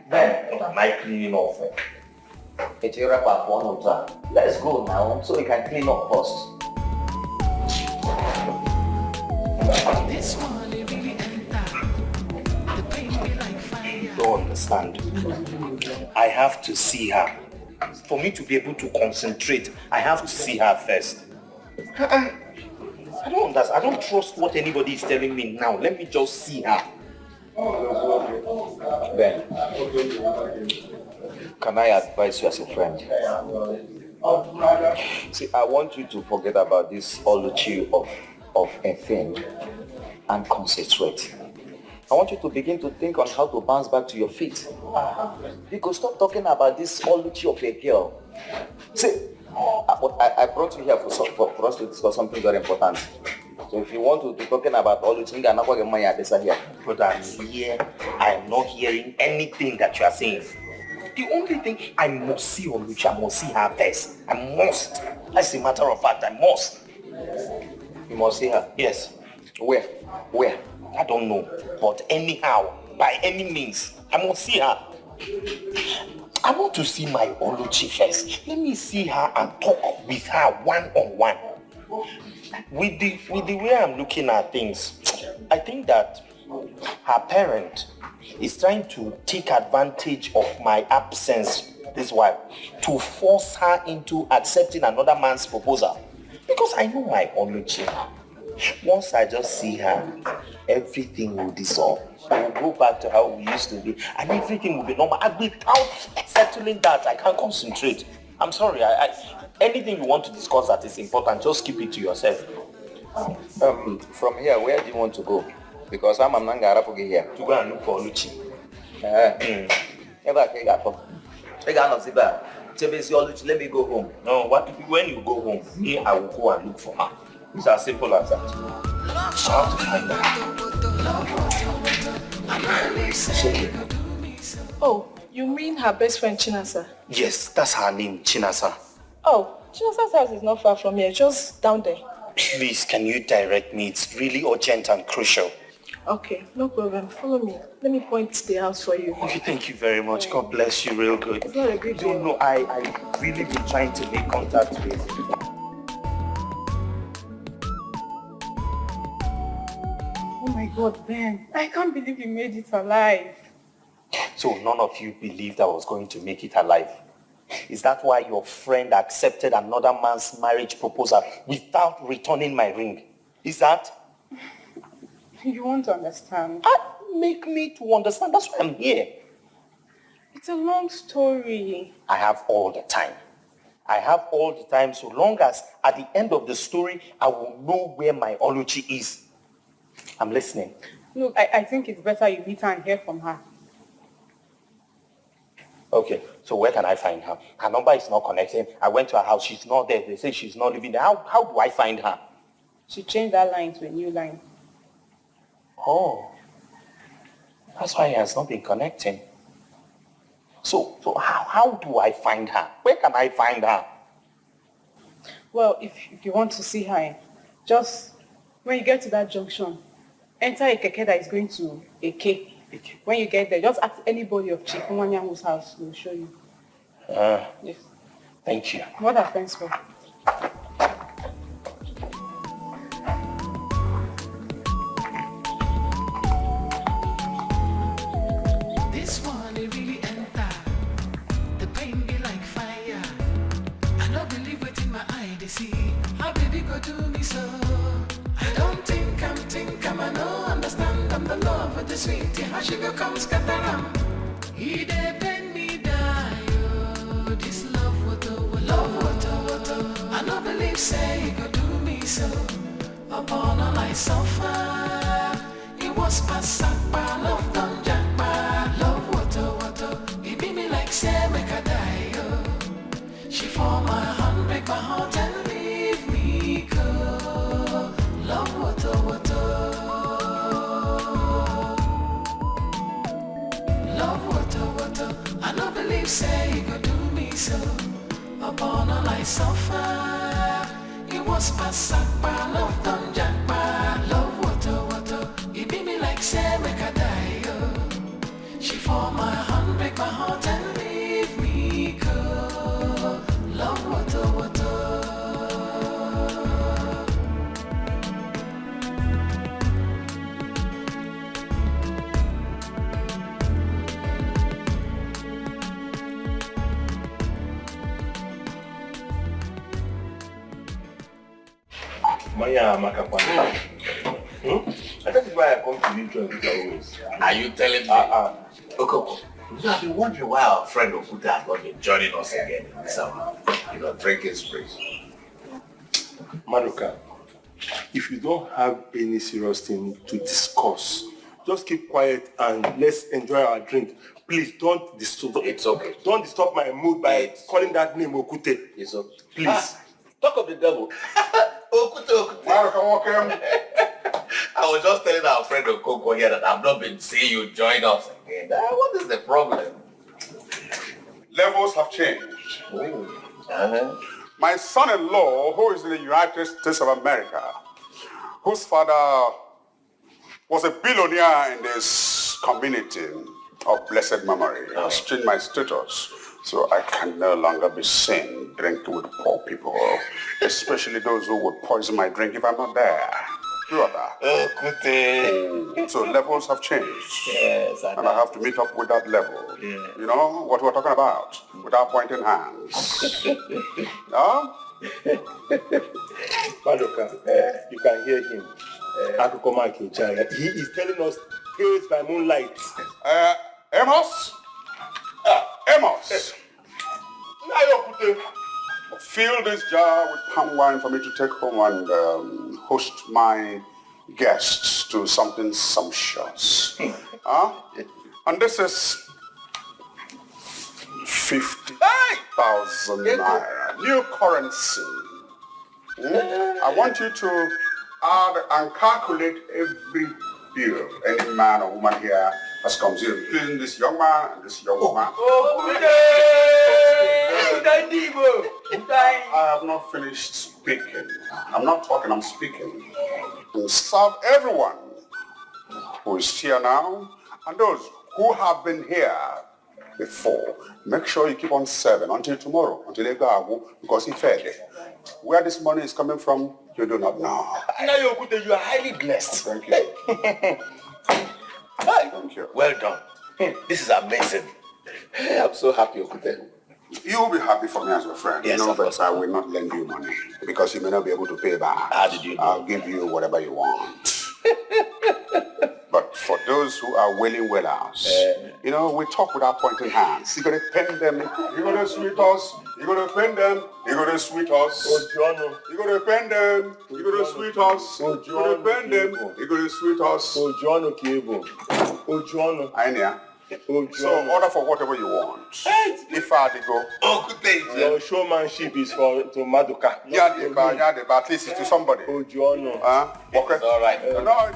Ben, what am I cleaning up for? Let's go now so you can clean up first. You don't understand. I have to see her. For me to be able to concentrate, I have to see her first. I don't understand. I don't trust what anybody is telling me now. Let me just see her. Ben, can I advise you as a friend? See, I want you to forget about this ology of a thing and concentrate. I want you to begin to think on how to bounce back to your feet. Because stop talking about this ology of a girl. See, I brought you here for us to discuss something very important. So if you want to be talking about ology, I'm not going to get my here. But I'm here. I'm not hearing anything that you are saying. The only thing, I must see Oluchi, I must see her first. I must. As a matter of fact, I must. You must see her? Yes. Where? Where? I don't know. But anyhow, by any means, I must see her. I want to see my Oluchi first. Let me see her and talk with her one-on-one. With the way I'm looking at things, I think that her parent is trying to take advantage of my absence, this wife, to force her into accepting another man's proposal. Because I know my Oluchi. Once I just see her, everything will dissolve. I will go back to how we used to be, and everything will be normal. And without settling that, I can't concentrate. I'm sorry. Anything you want to discuss that is important, just keep it to yourself. From here, where do you want to go? Because I'm not going to here. To go and look for Oluchi. Let me go home. No, when you go home, me, I will go and look for her. It's as simple as that. I have to find her. Oh, you mean her best friend Chinasa? Yes, that's her name, Chinasa. Oh, Chinasa's house is not far from here, just down there. Please, can you direct me? It's really urgent and crucial. Okay, no problem. Follow me. Let me point the house for you. Okay, thank you very much. God bless you real good. It's not a big deal. No, I really been trying to make contact with you. Oh my God, Ben, I can't believe you made it alive. So none of you believed I was going to make it alive. Is that why your friend accepted another man's marriage proposal without returning my ring? Is that? You want to understand? Make me to understand. That's why I'm here. It's a long story. I have all the time. I have all the time so long as at the end of the story, I will know where my Oluchi is. I'm listening. Look, I think it's better you meet her and hear from her. Okay, so where can I find her? Her number is not connecting. I went to her house. She's not there. They say she's not living there. How do I find her? She changed that line to a new line. Oh, that's why it has not been connecting. So how do I find her? Where can I find her? Well, if you want to see her, just when you get to that junction, enter a keke that is going to Ekene. When you get there, just ask anybody of Chief Umenwa's house. We'll show you. Yes. Thank you. What are friends for? This one, it really enter. The pain be like fire. I don't believe it in my eye, they see. How baby go do me so? I don't think I know, understand. I'm the love of the sweet. How she go come scatter. He dey bend me down. This love water. I don't believe say he go do me so. Upon all I suffer, it was pasapa, love done jackpa. Love water. He beat me like say make I die. She fall my hand, break my heart and leave me go. upon all I suffer. You was my sakpa, love done jackpa, love water. You beat me like say make I die, oh. She for my hand, break my heart and leave me go. Love water. Maya Makapana. That is why I come to you to always. Are you telling me? Okoko, you have been wondering why our friend Okuta has not been joining us again in some, drinking spree. Maruka, if you don't have any serious thing to discuss, just keep quiet and let's enjoy our drink. Please don't disturb. It's okay. Don't disturb my mood by calling that name Okute. It's okay. Please. Talk of the devil. Okute. Welcome. I was just telling our friend Okoko here that I've not been seeing you join us again. What is the problem? Levels have changed. My son-in-law, who is in the United States of America, whose father was a billionaire in this community of blessed memory, has changed my status. So I can no longer be seen drinking with poor people, especially those who would poison my drink if I'm not there. You are that. So levels have changed. Yes, and I have to meet up with that level. Yeah. You know what we're talking about, without pointing hands. No? Madoka, you can hear him. He is telling us tales by moonlight. Amos? Amos! Fill this jar with palm wine for me to take home and host my guests to something sumptuous. And this is 50,000 naira, new currency. I want you to add and calculate every bill any man or woman here has come here, including this young man and this young woman. I have not finished speaking. I'm not talking, I'm speaking. And serve everyone who is here now and those who have been here before. Make sure you keep on serving until tomorrow, until they go, because he fed. Where this money is coming from, you do not know. You are highly blessed. Thank you. Thank you. Well done. This is amazing. I'm so happy, Okute. You will be happy for me as your friend. Yes, you know that I will not lend you money because you may not be able to pay back. How did you know? I'll give you whatever you want. But for those who are willing wellers, we talk without pointing hands. You're going to pen them. You're going to sweet us. You're going to pen them. You're going to sweet us. You're going to pen them. You're going to sweet us. You're going to pen them. You're going to sweet us. Ainia. So order for whatever you want. If I go. Your showmanship is for to Maduka. Yeah, but at least it's to somebody. Okay. All right. No.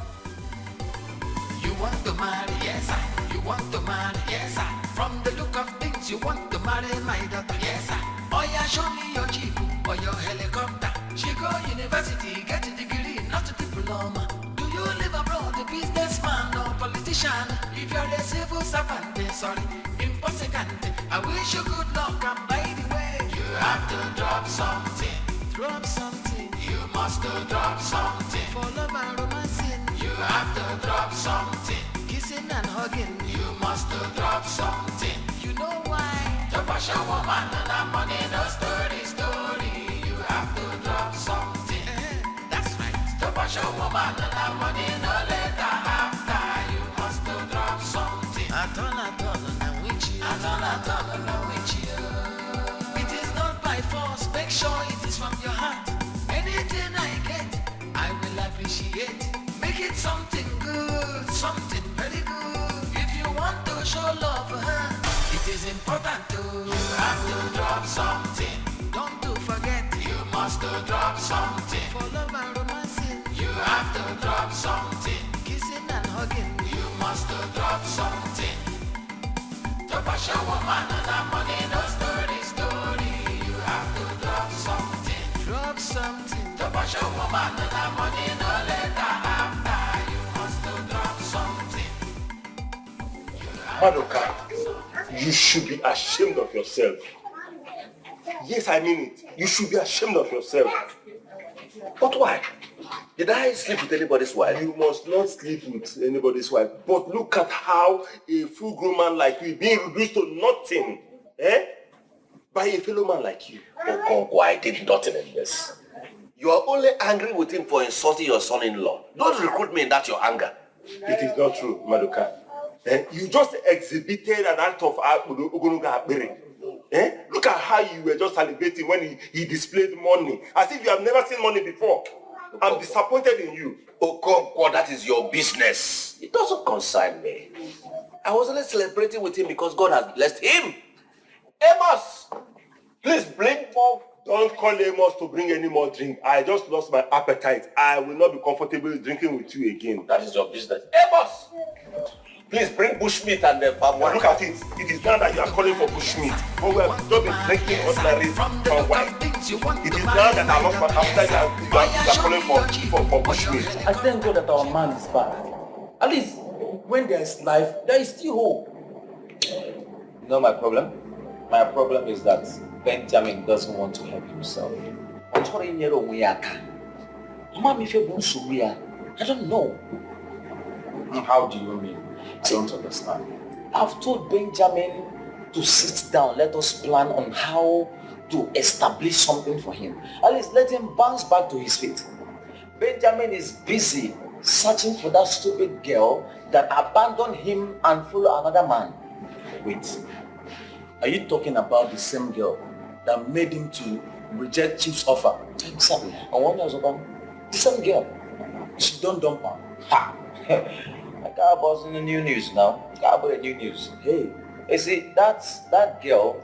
You want to marry, yes sir. You want to marry, yes sir. From the look of things, you want to marry my daughter, yes sir. Oh yeah, show me your jeep or your helicopter. She go university, get a degree, not a diploma. Do you live abroad, a businessman or politician? If you're a civil servant, sorry, impossible. I wish you good luck, and by the way, you have to drop something. Drop something. You must drop something. For love and romancing, you have to drop something. Kissing and hugging, you must drop something. You know why? The passion woman and that money, no story. You have to drop something. That's right. The passion woman and that money, no later after. You must drop something. At all, I'm with you. I'm with you. It is not by force. Make sure it is from your heart. Anything I get, I will appreciate. Make it something good, something very good. If you want to show love for her, it is important to. You have to drop something. Don't to forget, you must drop something. For love and romancing, you have to drop something. Kissing and hugging, you must drop something. The passion woman and that money, no story. You have to show woman that money no later after you must to drop something. Madoka, you should be ashamed of yourself. Yes, I mean it. You should be ashamed of yourself. But why? Did I sleep with anybody's wife? You must not sleep with anybody's wife. But look at how a full-grown man like you being reduced to nothing, by a fellow man like you. Okonkwo, I did nothing in this. You are only angry with him for insulting your son-in-law. Don't recruit me in that your anger. It is not true, Madoka. You just exhibited an act of Ogonuga Akbere. Look at how you were just celebrating when he displayed money, as if you have never seen money before. I'm disappointed in you. Okonkwo, that is your business. It doesn't concern me. I was only celebrating with him because God has blessed him. Amos, please bring more. Don't call Amos to bring any more drink. I just lost my appetite. I will not be comfortable drinking with you again. That is your business. Amos, please bring bushmeat and the palm wine. Look at it. It is now that you are calling for bushmeat. But we have just been drinking ordinary palm wine. It is now that I lost my appetite and you are calling for bushmeat. I thank God that our man is back. At least when there is life, there is still hope. You know my problem? My problem is that Benjamin doesn't want to help himself. I don't know. How do you mean? I don't understand. I've told Benjamin to sit down. Let us plan on how to establish something for him. At least let him bounce back to his feet. Benjamin is busy searching for that stupid girl that abandoned him and followed another man. Wait. Are you talking about the same girl that made him to reject Chief's offer? Exactly. And one else about the same girl. She don't dump her. Ha! I got about in the new news now. Got about the new news. Hey. You see, that girl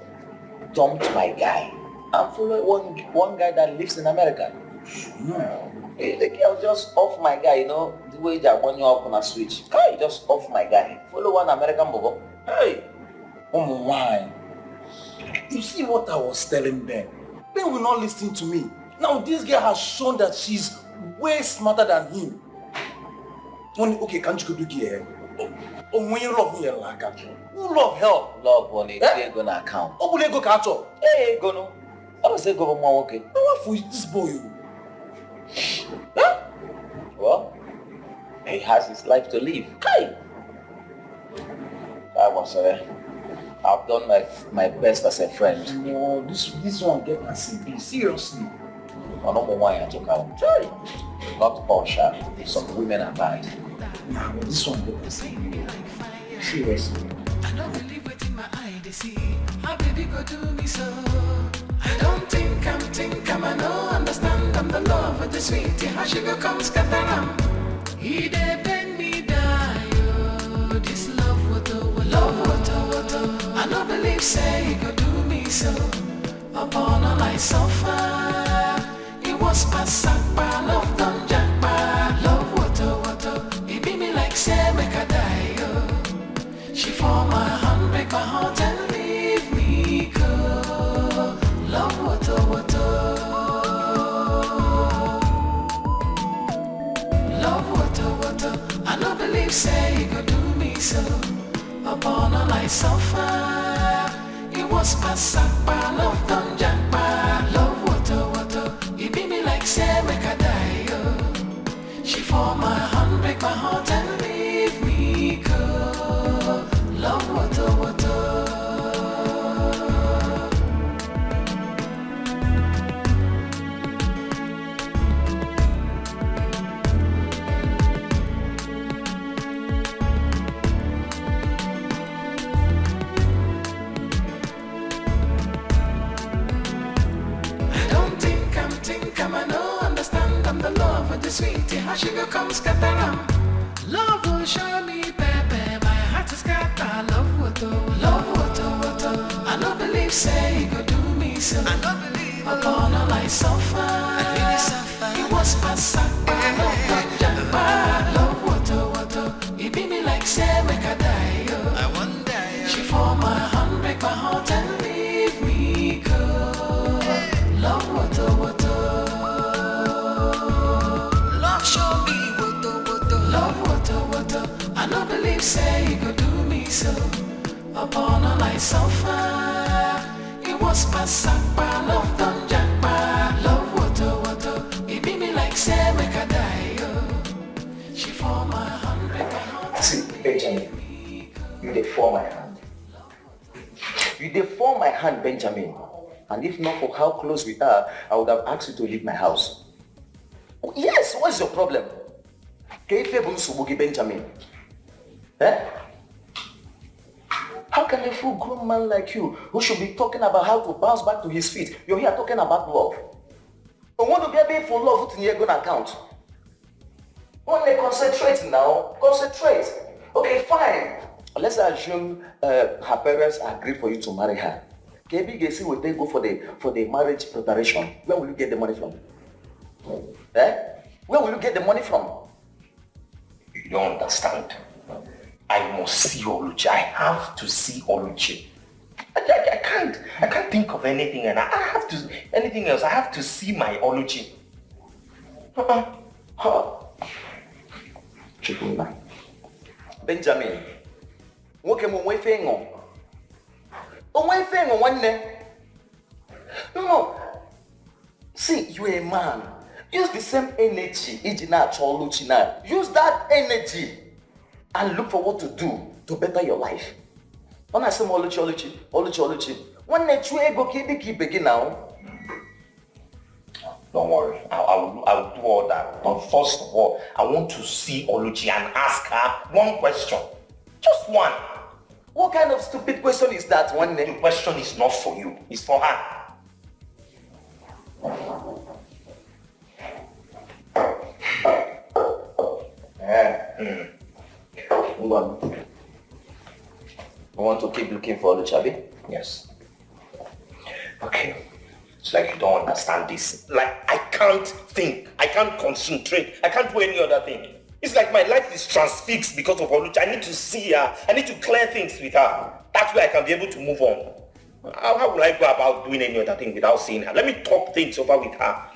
dumped my guy and followed one guy that lives in America. Hey, the girl just off my guy, you know, the way that when you up on a switch. Guy just off my guy. Follow one American bobo. Hey! Oh my. You see what I was telling Ben? Ben will not listen to me. Now this girl has shown that she's way smarter than him. Okay, can't you do here? Oh, when you love me, like who love help? Love money, they're gonna account. Oh, will they go catch up? Hey, go no. I don't say go more okay. Now what for this boy? Huh? Well, he has his life to live. Hey! I was I've done my best as a friend. No, this one get my CB, seriously. I don't know why I took out. Sorry. Not all sharp. Some women are bad. Nah, but this one get my CB. Seriously. I don't believe it in my eye, they see. How baby go do me so? I don't think I know, understand I'm the love of the sweetie. How she go come scatter he dey bend me down, yo. This love water. I don't believe say he go do me so. Upon all I suffer, it was pasakpa, love done jackpa. Love water, he beat me like say make I die, yo. She for my hand, break my heart and leave me go. Love water. Love water, I don't believe say he go do me so. Upon all I suffer, it was pasakpa, love done jackpa. Love water, he beat me like say make I die, yo. She for my hand, break my heart and leave me go. Love water. The sweetie, how she go come scatter love will show me, baby, my heart is scatter. Love water, I don't believe say he go do me so. I don't believe upon all I suffer. I really suffer. It was pasakpa, love done jackpa. Love water, he beat me like say make I die, yo. I wonder, yo. She for my hand, break my heart and leave me go. Love water. believe say you could do me so. Upon a light sofa, it was pasakpa, love don't jackpa, love water. It be me like say make a die, she for my hand, break my heart. See, Benjamin, you deform my hand. You deform my hand, Benjamin. And if not for how close we are, I would have asked you to leave my house. Oh, yes, what's your problem? Benjamin. Eh? How can a full grown man like you, who should be talking about how to bounce back to his feet, you're here talking about love? You want to be able for love in your gonna account? Only concentrate now. Concentrate. Okay, fine. Let's assume her parents agree for you to marry her. KBGC will then go for the marriage preparation. Where will you get the money from? Eh? Where will you get the money from? You don't understand. I must see Oluchi. I have to see Oluchi. I can't think of anything, and I have to anything else. I have to see my Oluchi. Benjamin, no. See, you're a man. Use the same energy. Use that energy and look for what to do to better your life. When I say Oluchi. When you go keep begin now. Don't worry, I will do all that. But first of all, I want to see Oluchi and ask her one question. Just one. What kind of stupid question is that? The question is not for you, it's for her. You want to keep looking for Oluchi? Yes. Okay. It's like you don't understand this. Like, I can't think. I can't concentrate. I can't do any other thing. It's like my life is transfixed because of Oluchi. I need to see her. I need to clear things with her. That way I can be able to move on. How will I go about doing any other thing without seeing her? Let me talk things over with her.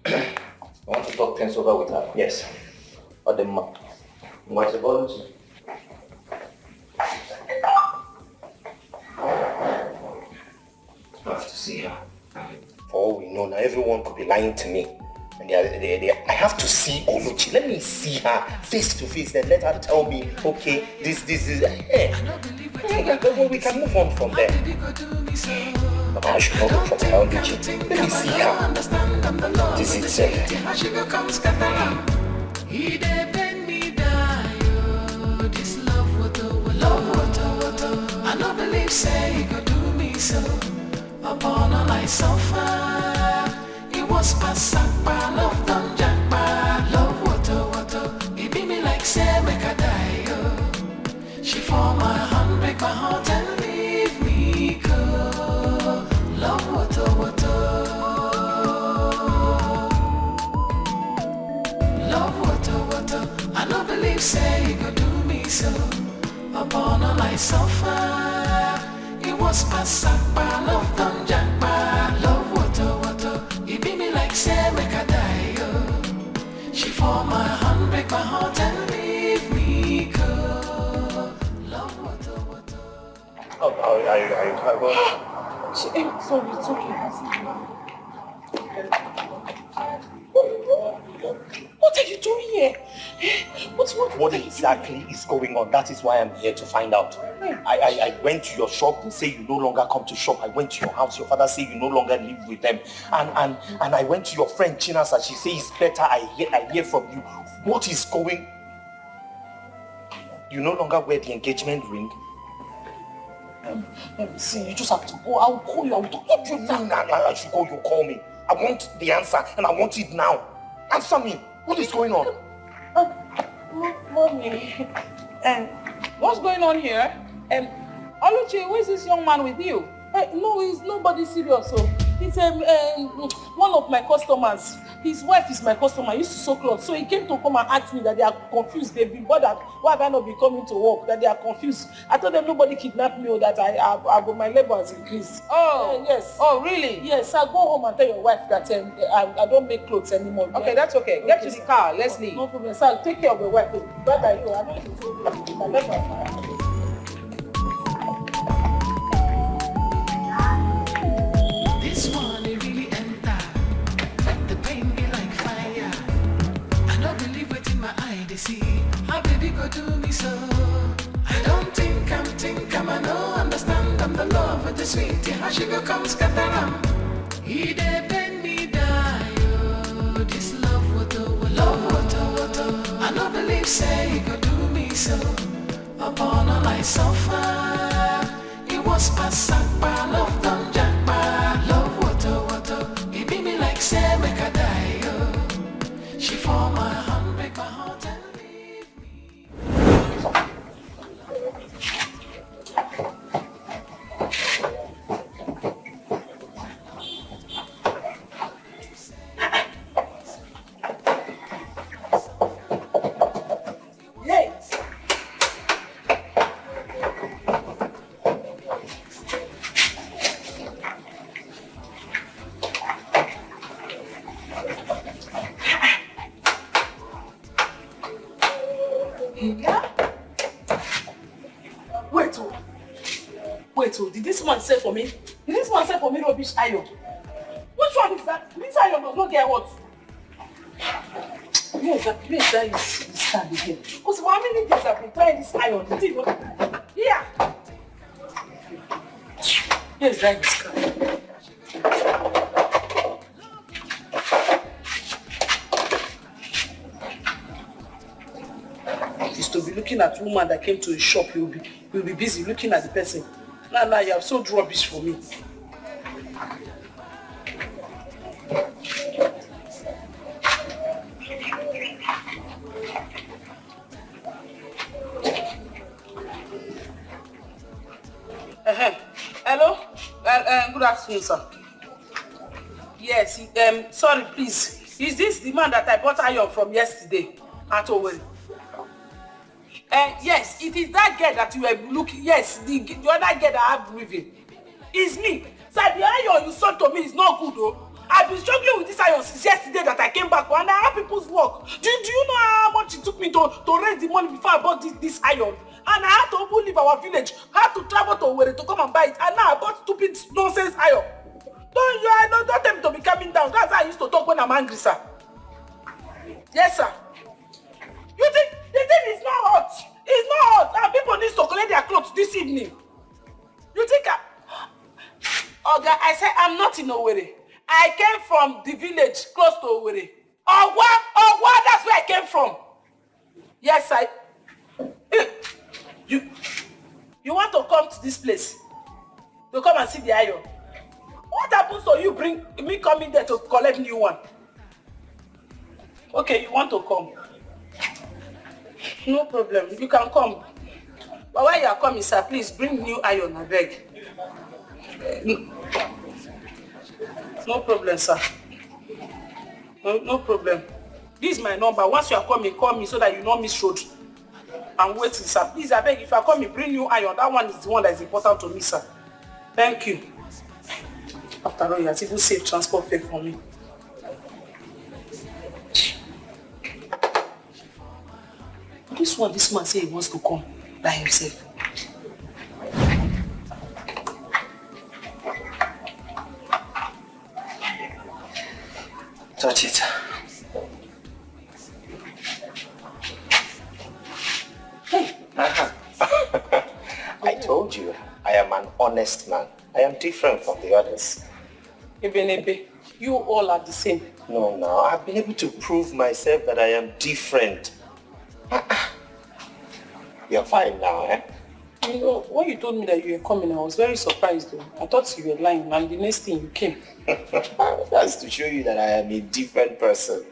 I want to talk things over with her. Yes. What the what's the Oluchi? I have to see her. For all we know now, everyone could be lying to me. And I have to see Oluchi. Let me see her face to face. Then let her tell me, okay, this is. We can move on from there. But I should not look for my Oluchi. Let me see her. This is it. I don't believe say you could do me so. Upon a light sofa, it was pasakpa, love don't jackpa, love water. It be me like say make a die. She for my hand, break my heart and leave me go. Love water. Love water. I don't believe say you could do me so. Upon a light sofa, it was pasakpa, love don't jackpa, love water. It be me like say make a die. She for my hand, break my heart and leave me go. Love water. Oh, I can't go. Sorry, it's okay. What are you doing here? What exactly is going on? That is why I'm here to find out. I went to your shop, they say you no longer come to shop. I went to your house, your father say you no longer live with them. And I went to your friend Chinasa, she says it's better I hear from you. What is going? You no longer wear the engagement ring? See, you just have to go. I'll call you. I'll talk. What do you mean I should go? You call me. I want the answer and I want it now. Answer me. What is going on? Mommy. What's going on here? Oluchi, who is this young man with you? No, he's nobody serious. So it's one of my customers. his wife is my customer. I used to sew clothes. So he came to come and ask me that they are confused. They've been bothered. Why have I not been coming to work? That they are confused. I told them nobody kidnapped me or that my labor has increased. Oh. Yes. Oh, really? Yes. I'll go home and tell your wife that I don't make clothes anymore. Okay, that's okay. Get to the car. Let's leave. No problem. So I'll take care of your wife. But I know. I know you told me. I left my This one it really enter. The pain be like fire. I don't believe it in my eye they see. How baby go do me so? I don't think I know understand I'm the love of the sweet. How she go come scatter am. He dey bend me die. Oh, this love water. I don't believe say he go do me so. Upon all I suffer, it was past love done jackpot. Love water, it be me like say make I die. Oh. She for my hand, break my heart and leave me. Did this man say for me? Did this man say for me rubbish iron? Which one is that? This iron does not get hot. Yes, that is stand again. Because for how many days I've been trying this iron? Yeah. Yes, that is stand. Is to be looking at woman that came to a shop, you'll be busy looking at the person. Now you have sold rubbish for me. Hello? Good afternoon, sir. Yes, sorry, please. Is this the man that I bought iron from yesterday at Owerri? Yes, it is that girl that you were looking. Yes, the other girl that I have breathing. It's me. Sir, the iron you sold to me is not good though. I've been struggling with this iron since yesterday that I came back and I have people's work. Do you know how much it took me to raise the money before I bought this iron? And I had to even leave our village. I had to travel to Owerri to come and buy it. And now I bought stupid nonsense iron. Don't tell me to be coming down. That's how I used to talk when I'm angry, sir. Yes, sir. You think the thing is not hot? It's not hot. And people need to collect their clothes this evening. You think I said I'm not in Owerri. I came from the village close to Owerri. Ogwa, that's where I came from. Yes, You want to come to this place to come and see the iron? What happens to you bring me coming there to collect new one? Okay, you want to come? No problem, you can come. But while you are coming, sir, please bring new iron, I beg. No problem, sir. No problem. This is my number. Once you are coming, call me so that you don't miss road. I'm waiting, sir. Please, I beg, if you are coming, bring new iron. That one is the one that is important to me, sir. Thank you. After all, you have even saved transport fare for me. This man say he wants to come by himself. Touch it. I told you, I am an honest man. I am different from the others. Ebenebe, you all are the same. No, I've been able to prove myself that I am different. You're fine now, eh? You know, when you told me that you were coming, I was very surprised though. I thought you were lying, and the next thing you came. That's to show you that I am a different person.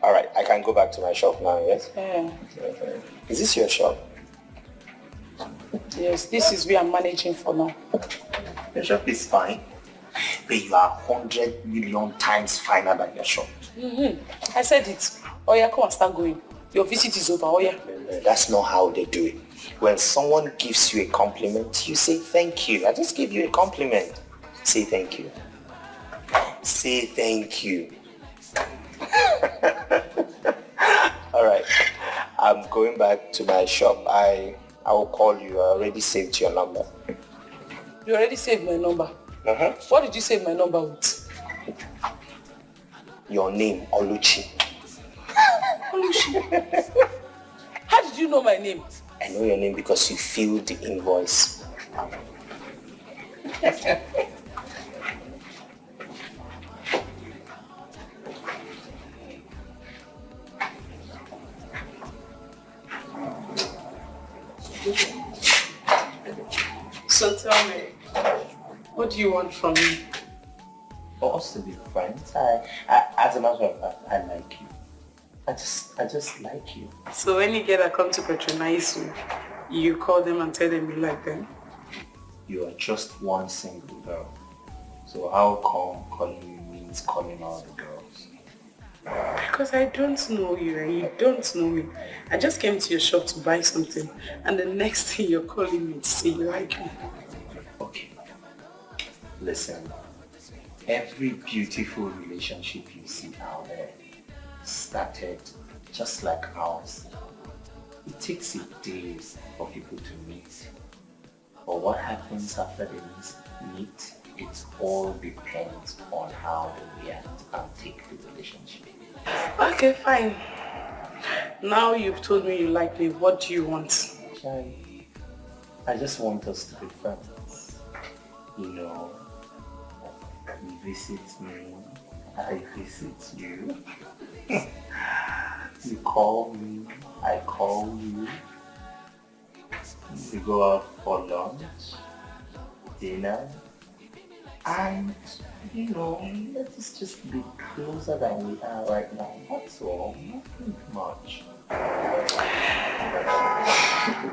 Alright, I can go back to my shop now, yes? Yeah. Is this your shop? Yes, this is where I'm managing for now. Your shop is fine. but you are 100 million times finer than your shop. I said it. Oh yeah, come and start going. Your visit is over. Oh yeah. That's not how they do it. When someone gives you a compliment, you say thank you. I just gave you a compliment. Say thank you. Say thank you. All right. I'm going back to my shop. I will call you. I already saved your number. You already saved my number? What did you save my number with? Your name, Oluchi. Oluchi? How did you know my name? I know your name because you filled the invoice. So tell me, what do you want from me? For us to be friends. As a matter of fact, I like you. I just like you. So any girl that comes to patronize you, you call them and tell them you like them? You are just one single girl. So how come calling you means calling all the girls? Because I don't know you and you don't know me. I just came to your shop to buy something and the next thing you're calling me to say you like me. Okay. Listen, every beautiful relationship you see out there started just like ours. It takes days for people to meet. But what happens after they meet, it all depends on how they react and take the relationship. Okay, fine. Now you've told me you like me, what do you want? I just want us to be friends. You know, you visit me, I visit you. You call me, I call you. We go out for lunch, dinner, and you know, let us just be closer than we are right now. That's all, nothing much.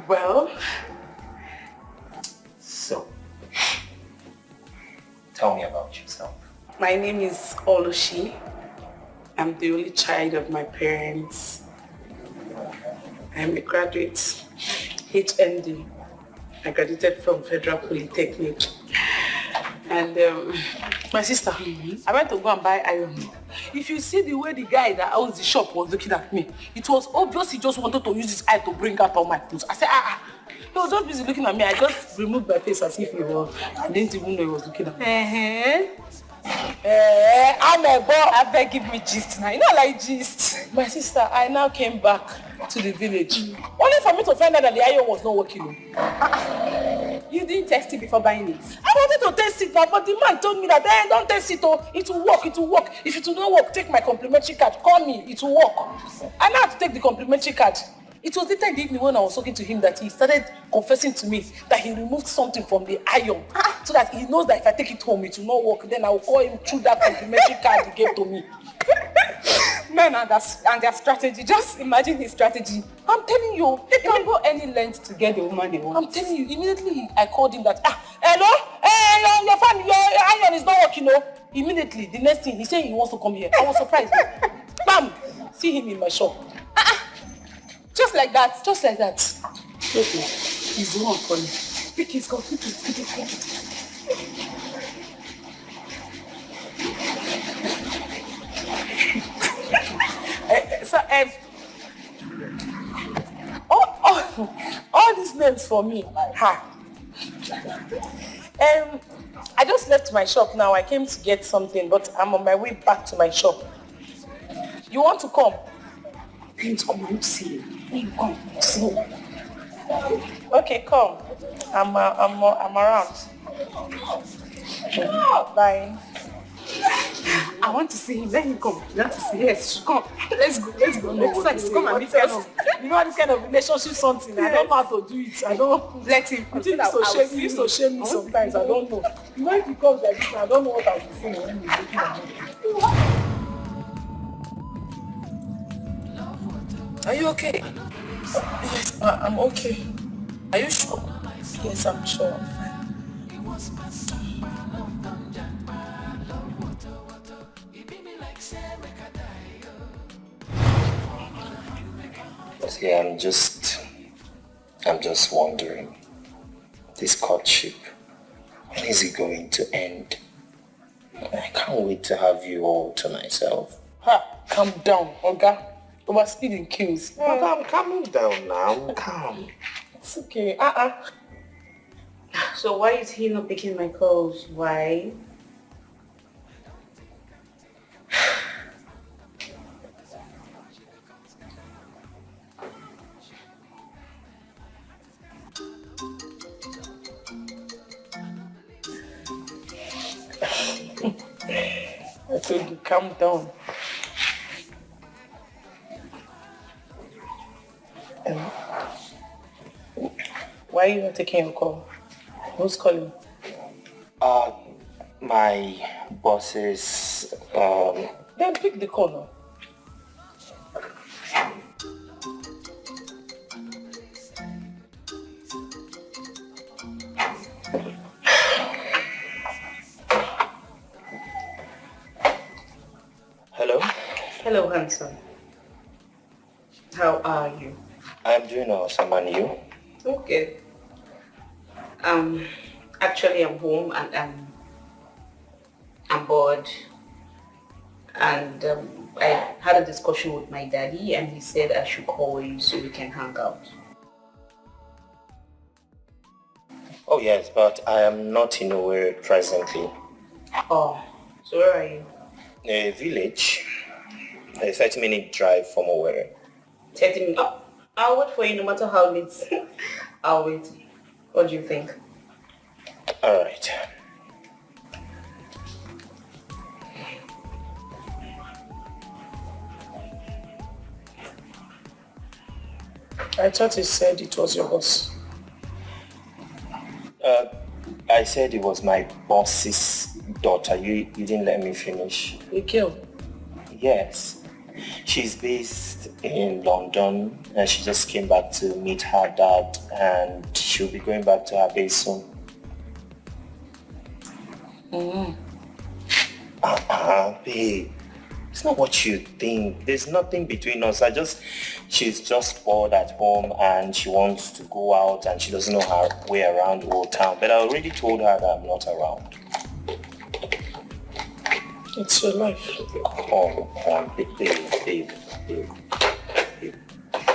Well, so tell me about yourself. My name is Oluchi. I'm the only child of my parents. I'm a graduate, HND. I graduated from Federal Polytechnic. And my sister, I went to go and buy iron. If you see the way the guy that owns the shop was looking at me, it was obvious he just wanted to use his eye to bring out all my clothes. I said, he was just busy looking at me. I just removed my face as if he was. I didn't even know he was looking at me. I'm a boy. I beg, give me gist now. You know, like gist. My sister, I now came back to the village. Only for me to find out that the iron was not working. You didn't test it before buying it? I wanted to test it now, but the man told me that, don't test it, oh, it will work, it will work. If it will not work, take my complimentary card. Call me, it will work. I now have to take the complimentary card. It was later in the evening when I was talking to him that he started confessing to me that he removed something from the iron so that he knows that if I take it home, it will not work. Then I will call him through that complimentary card he gave to me. Men and their strategy. Just imagine his strategy. I'm telling you, they can go any length to get the woman they want. I'm telling you, immediately I called him that, hello? Your fan, your iron is not working, no? Immediately, the next thing, he said he wants to come here. I was surprised. Bam! See him in my shop. Just like that. Just like that. Okay. He's the one calling. Pick his call. Pick it. All these names for me. I just left my shop now. I came to get something, but I'm on my way back to my shop. You want to come? Please come and see you. Come, see you. Okay, come. I'm around. Bye. I want to see him. Let him come. You want to see? Yes, come. Let's go. Let's come and meet us. You know this kind of relationship something. Yes. I don't know how to do it. I don't let him. He used to shame me sometimes. I don't know. You know if he comes like this, I don't know what I'll be saying when he's looking at me. Are you okay? Yes, I'm okay. Are you sure? Yes, I'm sure. I'm fine. See, I'm just wondering, this courtship, when is it going to end? I can't wait to have you all to myself. Ha! Calm down, Oga. Overspeeding kills. I'm calming down now. I'm calm. It's okay. So why is he not picking my calls? Why? I told you, calm down. Why are you not taking your call? Who's calling? My bosses, Then pick the call now. Hello? Hello, handsome. How are you? I'm doing awesome, and you? Okay. Actually, I'm home and I'm bored. And I had a discussion with my daddy, and he said I should call you so we can hang out. Oh yes, but I am not in Owerri presently. Oh, so where are you? A village. A 30-minute drive from Owerri. 30 minutes. Oh, I'll wait for you no matter how late. I'll wait. What do you think? All right. I thought you said it was your boss. I said it was my boss's daughter. You didn't let me finish. A girl? Yes. She's based in London and she just came back to meet her dad and she'll be going back to her base soon. Babe. It's not what you think. There's nothing between us. She's just bored at home and she wants to go out and she doesn't know her way around the whole town. But I already told her that I'm not around. It's your life. Come on,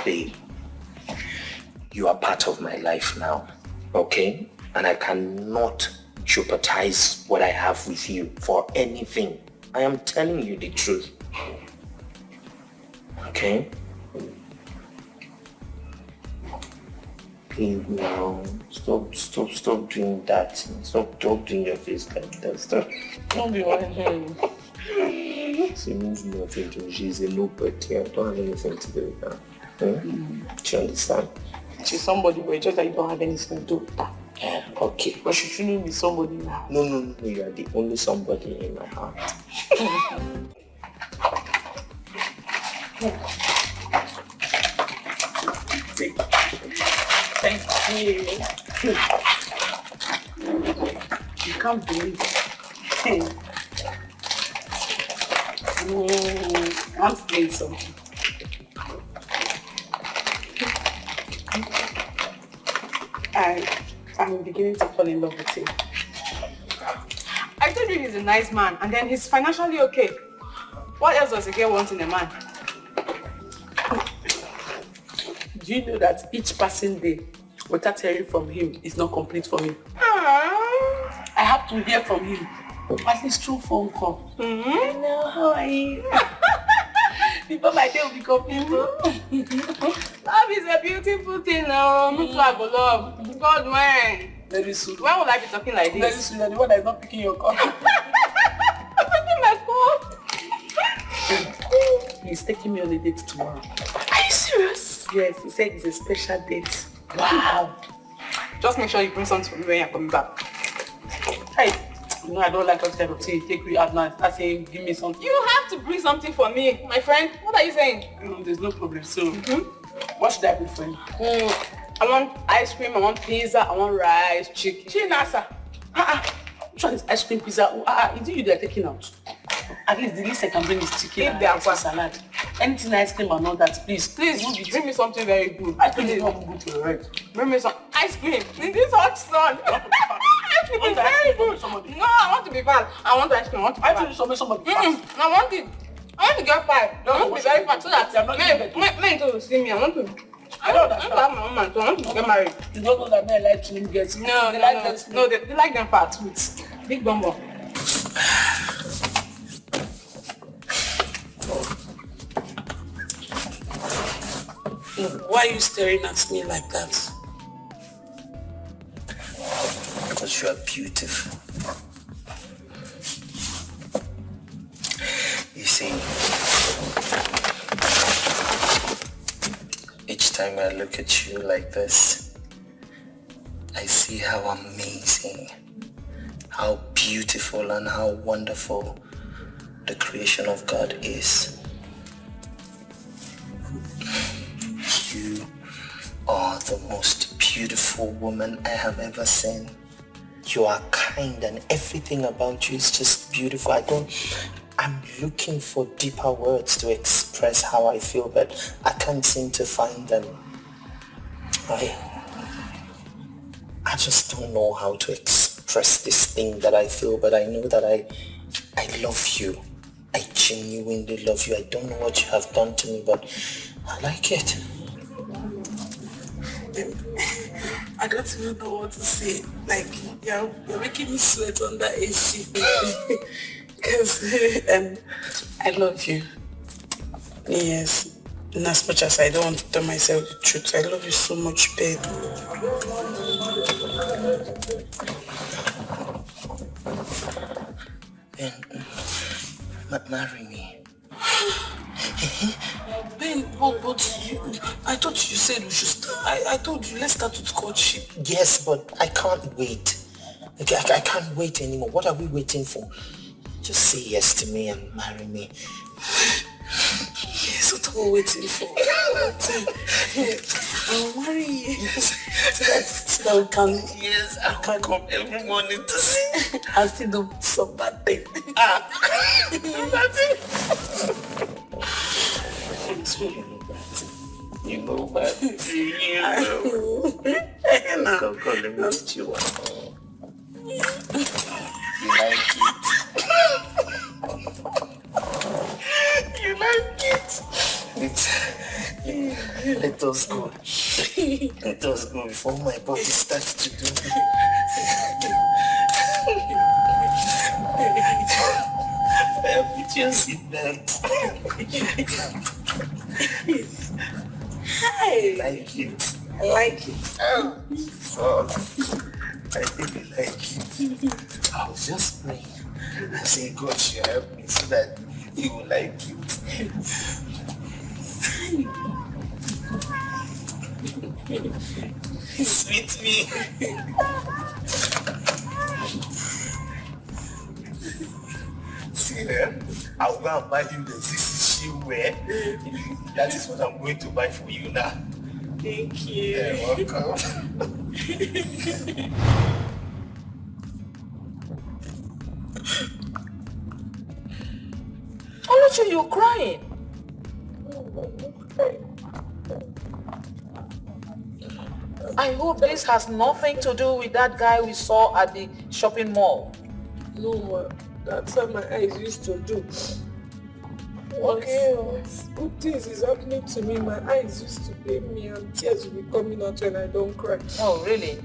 babe. You are part of my life now, okay? And I cannot jeopardize what I have with you for anything. I am telling you the truth. Okay? Babe, now stop doing that. Stop doing your face like that. Stop. Don't be wondering. She means nothing to me. She's a nobody. I don't have anything to do with her. Do you understand? She's somebody, but it's just that you don't have anything to do with her. Yeah, okay. But she shouldn't be somebody now. No, you are the only somebody in my heart. Thank you. You can't believe it. I want to play something. I'm beginning to fall in love with him. I told you he's a nice man and then he's financially okay. What else does a girl want in a man? Do you know that each passing day without hearing from him is not complete for me? I have to hear from him. At least through phone call. Hello, how are you? Before my day will be complete. Love is a beautiful thing now. Me too, I go love. God, when? Very soon. When will I be talking like this? Very soon. You're the one that is not picking your call. I'm picking my call. He's taking me on a date tomorrow. Are you serious? Yes, he said it's a special date. Wow. Just make sure you bring something for me when you're coming back. Hey, you know I don't like that type of thing. Take me out now. Start saying, give me something. You have to bring something for me, my friend. What are you saying? There's no problem. So, what should I bring for you? I want ice cream, I want pizza, I want rice, chicken. Chinasa. Which one is ice cream, pizza? Is it you that are taking out? At least the least I can bring is chicken and salad. Anything ice cream and all that, please. Please, bring me something very good. Ice cream is not good for your head. Bring me some ice cream. In this hot sun. Ice cream is very good. No, I want to be fast. I want ice cream. I want to be fast. Somebody I want it. I want to get five. I want to be very fast so that men to see me. I want to. I don't have my own man, so I want to get married. You don't know that men like slim girls. No, they like them fat with big bumbo. Why are you staring at me like that? Because you are beautiful. You see, each time I look at you like this, I see how amazing, how beautiful and how wonderful the creation of God is. You are the most beautiful woman I have ever seen. You are kind and everything about you is just beautiful. I'm looking for deeper words to express how I feel, but I can't seem to find them. I just don't know how to express this thing that I feel, but I know that I love you. I genuinely love you. I don't know what you have done to me, but I like it. I don't even know what to say. Like, you're making me sweat under AC. Because I love you. Yes. And as much as I don't want to tell myself the truth, I love you so much, babe. Then, marry me. Ben, but I thought you said we should start. I told you, let's start with courtship. Yes, but I can't wait. Okay, I can't wait anymore. What are we waiting for? Just say yes to me and marry me. Yes, what are we waiting for? I'll marry you. Yes. So that we can. Yes, I can come every morning to see. I still do some bad thing. You know that. You know. Come, let me teach you one. You like it? You like it? Let us go. Let us go before my body starts to do it. Put your seatbelt. Hi. Like it. I like it. Oh, I think I like it. I was just praying and saying, God should help me so that you will like it. Sweet me. See there? I'll go and buy you the CC shoe wear. That is what I'm going to buy for you now. Thank you. You're welcome. Oluchi, you're crying. I hope this has nothing to do with that guy we saw at the shopping mall. No, that's what my eyes used to do. Okay. Good things is happening to me. My eyes used to pain me and tears will be coming out when I don't cry. Oh, really?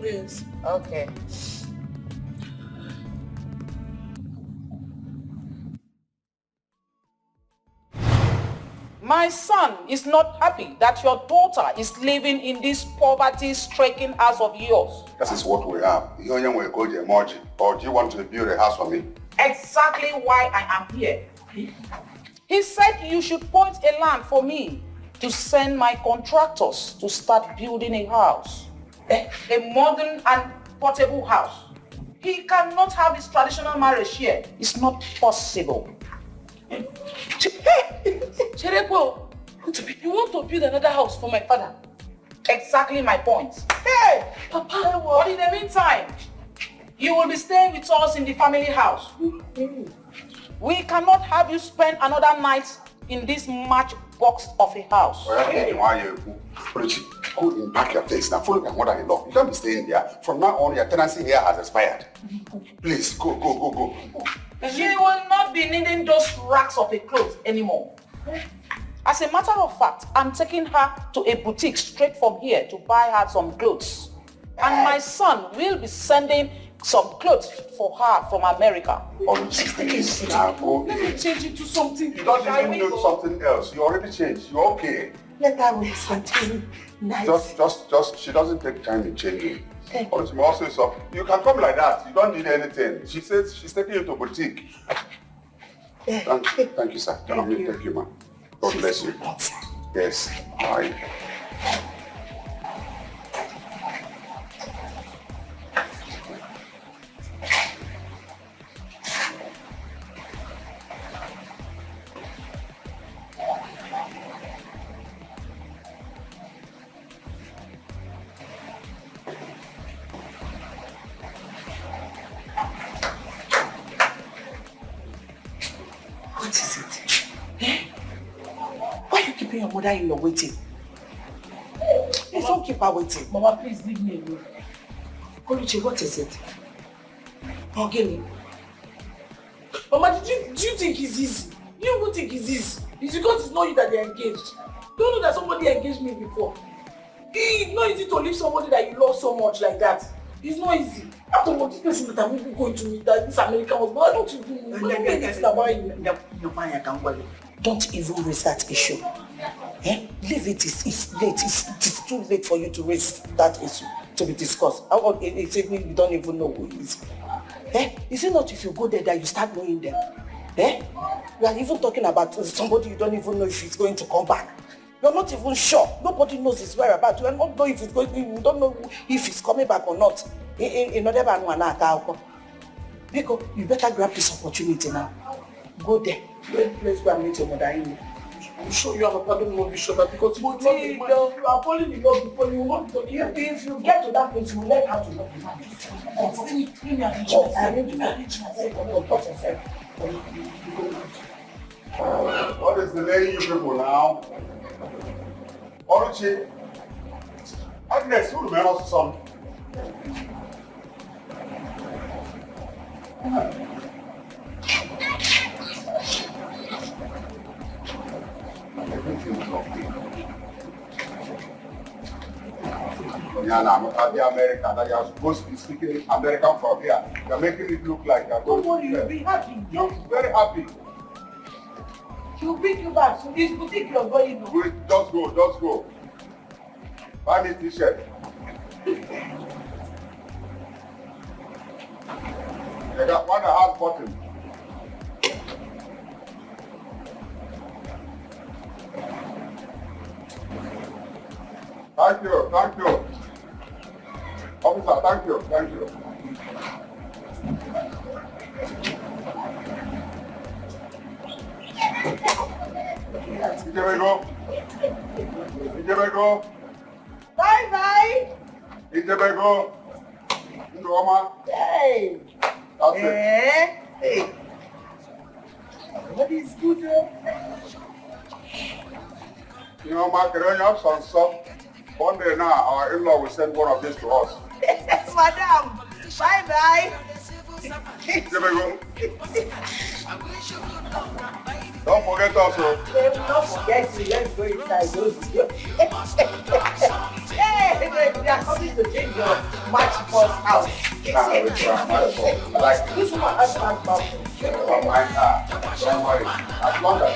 Yes. Okay. My son is not happy that your daughter is living in this poverty-stricken house of yours. That is what we have. Or do you want to build a house for me? Exactly why I am here. He said you should point a land for me to send my contractors to start building a house. A modern and portable house. He cannot have his traditional marriage here. It's not possible. Cherepo, you want to build another house for my father? Exactly my point. Hey, Papa, but in the meantime, you will be staying with us in the family house. We cannot have you spend another night in this matchbox of a house. Go and pack your things now. Follow your mother-in-law. You can't be staying here. From now on, your tenancy here has expired. Please, go. She will not be needing those racks of a clothes anymore. As a matter of fact, I'm taking her to a boutique straight from here to buy her some clothes. And my son will be sending some clothes for her from America. Now go. Let me change it to something. You don't even need something else. You already changed. You're okay. Let her wear something nice. Just, she doesn't take time in changing. Also, so you can come like that. You don't need anything. She says she's taking you to boutique. Thank you, sir. Thank you, ma'am. God bless you. Yes. Bye. What is it? Why are you keeping your mother-in-law waiting? Please don't keep her waiting. Mama, please leave me alone. Koluchi, what is it? Ogini. Mama, do you think it's easy? Do you even think it's easy? It's because it's not you that they're engaged. You don't know that somebody engaged me before. It's not easy to leave somebody that you love so much like that. It's not easy. After all, this person that I'm even going to meet, that this American was, but I don't even know anything about you. Don't even raise that issue. Leave it. It's late. It's too late for you to raise that issue to be discussed. It's even you don't even know who it is. Is it not if you go there that you start knowing them? You are even talking about somebody you don't even know if he's going to come back. You're not even sure. Nobody knows his whereabouts. You don't know if he's going. You don't know if he's coming back or not. Because you better grab this opportunity now. Go there. Let's go and meet your mother-in-law. I'm sure you have a pardon more vision because you are falling in love before you want to. If you get to that place, you will learn how to love the man. What is delaying you people now? Oluchi, Agnes, who the man also son? America, that you are supposed to be speaking American from here. You're making it look like you're going. Don't worry, you'll be happy. You're very happy. He'll bring you back. So this boutique you're going to. Wait, just go. Buy me t-shirt. You got one hard button. Thank you. Officer, thank you. Ijebego. Bye. Ijebego. Ndoma. Hey. That's it. Hey. What is good? You know, my son. One day now, our in-law will send one of these to us. Madam. Bye. Ijebego. Don't forget us. They will not forget you. Let's go inside. Hey, they are coming to change your match boss house. Like this one has back. Don't worry. As long as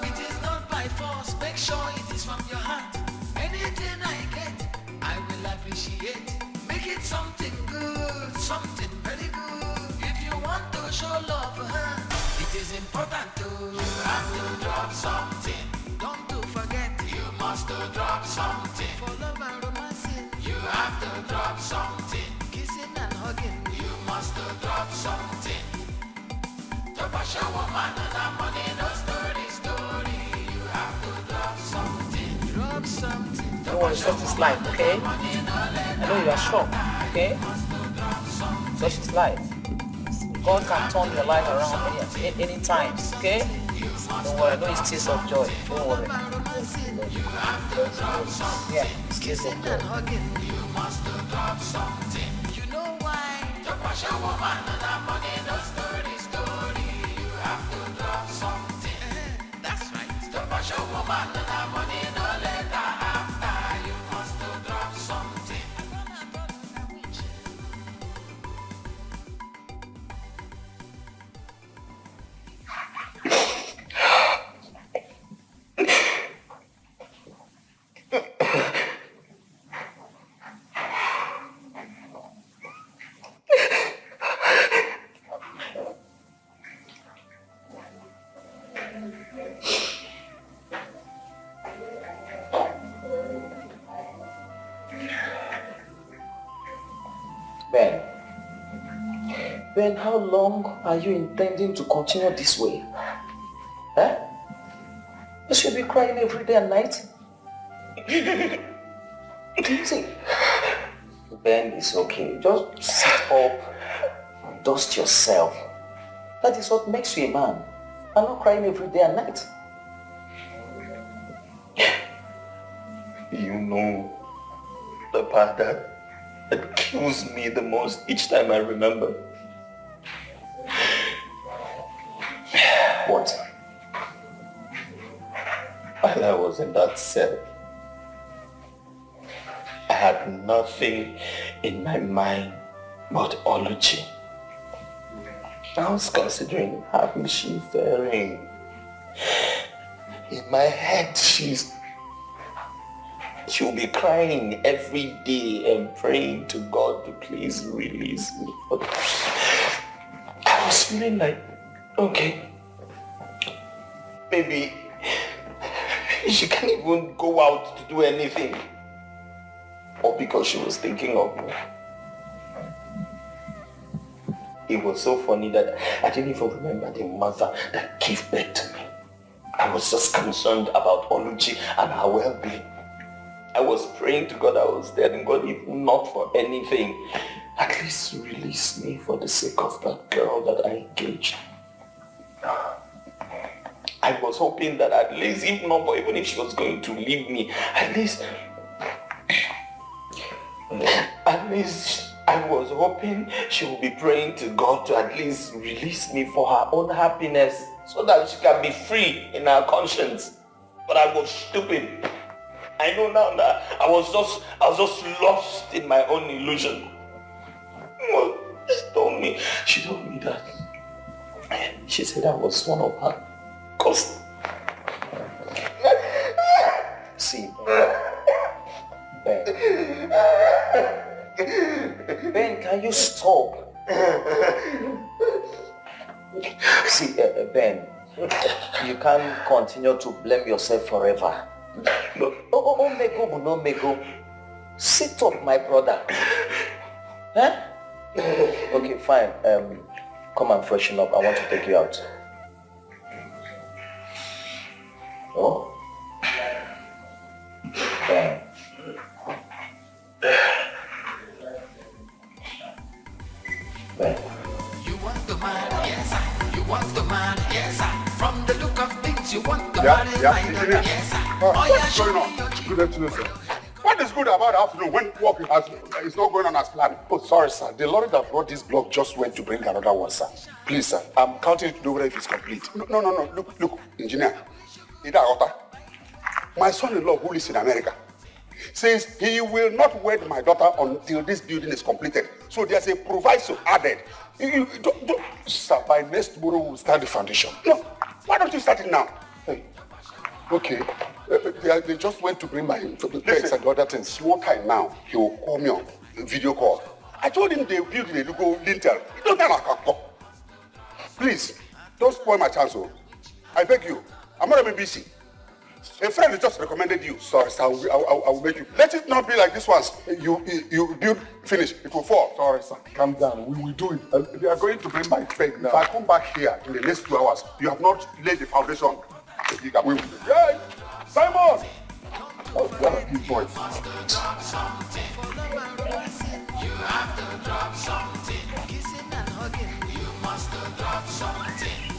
It is not by force, make sure it is from your heart. Anything I get, I will appreciate. Make it something good, something very good. If you want to show love for her, it is important to. You have to drop something. Don't to forget, you must drop something. For love and romancing, you have to drop something. Kissing and hugging, you must drop something. To bash a woman and that money, no story. You have to worry, such is life, okay? I know you are shocked, okay? Such is life. God can turn your life around any time, okay? Don't worry, I know it's tears of joy. Don't worry. Yeah, it's tears of joy. You know why? The fashion woman and that money, no story. You have to drop something. That's right. The fashion woman and that money, no later after. You must to drop something. Ben, how long are you intending to continue this way? Huh? You should be crying every day and night. See, Ben, it's okay. Just sit up, dust yourself. That is what makes you a man. I'm not crying every day and night. You know the part that kills me the most each time I remember. What? While I was in that cell, I had nothing in my mind but Oluchi. I was considering how is she faring. In my head, she'll be crying every day and praying to God to please release me. But I was feeling like, okay, maybe she can't even go out to do anything. Or because she was thinking of me. It was so funny that I didn't even remember the mother that gave birth to me. I was just concerned about Oluchi and her well-being. I was praying to God I was dead and God, if not for anything, at least release me for the sake of that girl that I engaged. I was hoping that at least, if not, but even if she was going to leave me, at least I was hoping she would be praying to God to at least release me for her own happiness so that she can be free in her conscience. But I was stupid. I know now that I was just lost in my own illusion. Well, she told me that. She said I was one of her ghosts. See, Ben, can you stop? See, Ben, you can't continue to blame yourself forever. No, Mego. Sit up, my brother. Huh? Okay, fine. Come and freshen up. I want to take you out. Oh. Ben. Ben. You want the man, yes sir. You want the man, yes sir. From the look of things, you want the man, yes sir. What's going on? Good afternoon, sir. What is good about afternoon when work is not going on as planned? Oh, sorry, sir. The lorry that brought this block just went to bring another one, sir. Please, sir. I'm counting it to know whether if it's complete. No. Look, engineer. My son-in-law who lives in America says he will not wed my daughter until this building is completed. So there's a proviso added. Sir, by next tomorrow we'll start the foundation. No, why don't you start it now? Hey, okay. They just went to bring my text and other things. Small time now, he will call me on video call. I told him they build the Lugo lintel. Don't tell me. Please, don't spoil my chance. I beg you. I'm not even busy. A friend just recommended you. Sorry, sir, I will make you. Let it not be like this once. You build, finish, it will fall. Sorry, sir. Calm down. We will do it. They are going to bring my peg now. If I come back here in the next 2 hours, you have not laid the foundation. Yeah, Simon! Oh, what a big voice. You have to drop something. Kissing and hugging, you must drop something.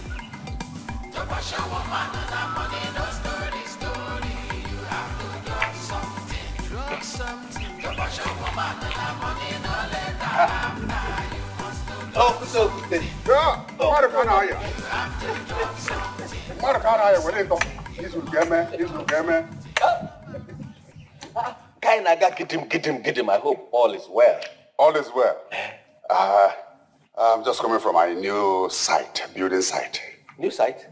To wash a woman and a money, no story. You have to drop something. Drop something. To wash a woman and a money, no let her have now. You must drop something. Yeah, what can I hear? You have to drop something. What can I hear? This will get me. Kainaga, get him. I hope all is well. All is well. I'm just coming from my new building site. New site?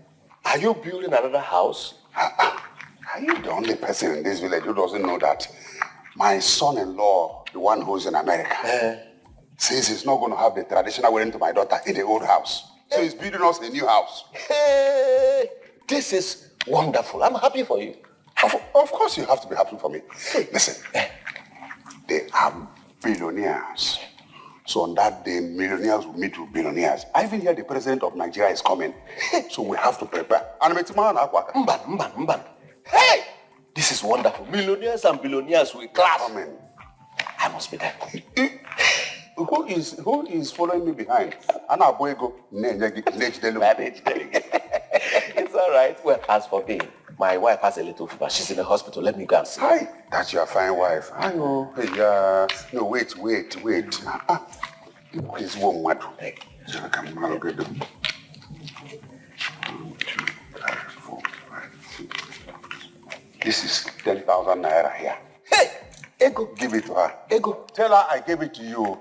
Are you building another house? Are you the only person in this village who doesn't know that my son-in-law, the one who's in America, says he's not going to have the traditional wedding to my daughter in the old house. So he's building us a new house. Hey, this is wonderful. I'm happy for you. Of course you have to be happy for me. Listen, they are billionaires. So on that day, millionaires will meet with billionaires. I even hear the president of Nigeria is coming. So we have to prepare. Mban. Hey! This is wonderful. Millionaires and billionaires will clash. I must be there. Who is following me behind? Anna Boego. It's all right. Well, as for me, my wife has a little fever. She's in the hospital. Let me go and see her. Hi, that's your fine wife. I know. Hey, no, wait. Please, one more. Come on, get them. 1, 2, 3, 4, 5, 6. This is 10,000 naira here. Hey, Ego. Give it to her. Ego. Tell her I gave it to you.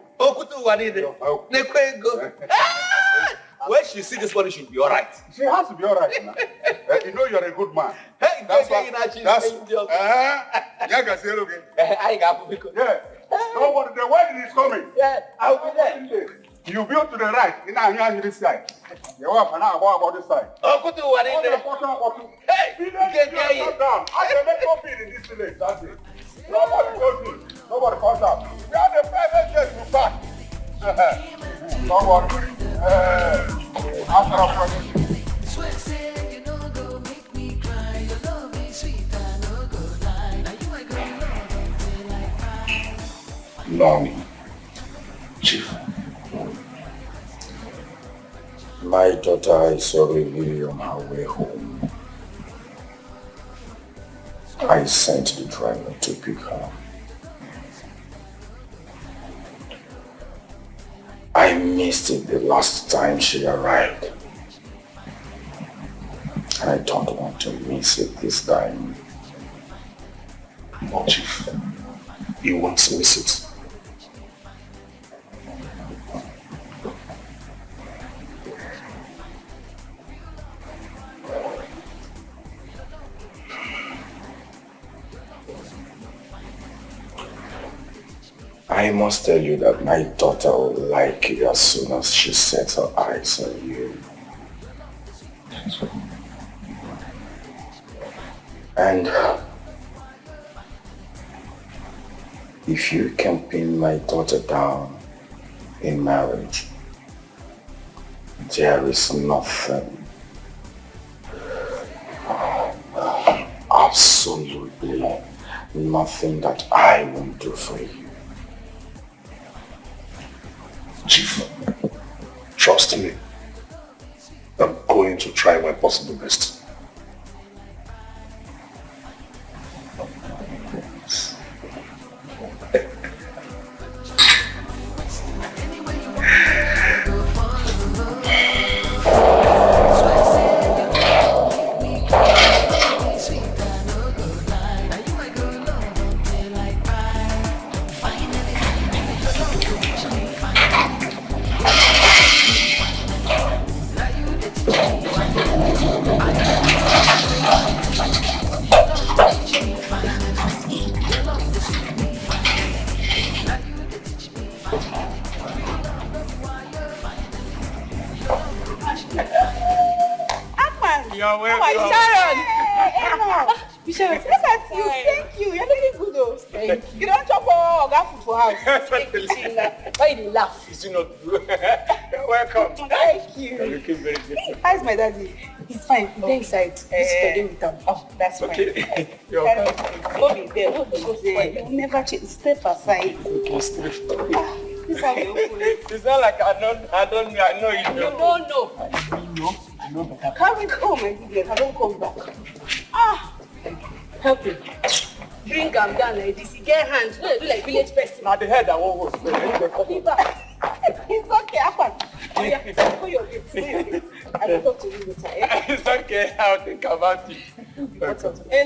When she see this money, she'll be all right. She has to be all right now. You know you're a good man. Hey, that's why. Yeah. Don't worry, the wedding is coming. Yeah, I'll be there. You build to the right. In this side. You want to about this side. Hey, you get down. I can make coffee in this village. That's it. Nobody goes in. Nobody comes out. We are the private jet to back. Don't worry. Long, Chief. My daughter is already on her way home. I sent the driver to pick her. I missed it the last time she arrived. And I don't want to miss it this time. No, Chief. You won't miss it. I must tell you that my daughter will like you as soon as she sets her eyes on you. And if you can pin my daughter down in marriage, there is nothing, absolutely nothing that I won't do for you. Chief, trust me. I'm going to try my possible best. Why did you laugh? Is it not true? You're welcome. Thank you. You're looking very good. How's my daddy? It's fine. Go inside. Oh, that's fine. Okay. You're fine. Go be there. Go there. You never change. Step aside. Okay, stay. This is how you open it. It's not like I know you know. You don't know. I know better. Carry the, oh my goodness, I don't come back. Ah, help me. Bring him down like this. You get hands. Do like village person. Now the head I won't go. It's okay, happen. Oh yeah, put your lips. I will talk to you later. Eh? It's okay, I'll think about it. A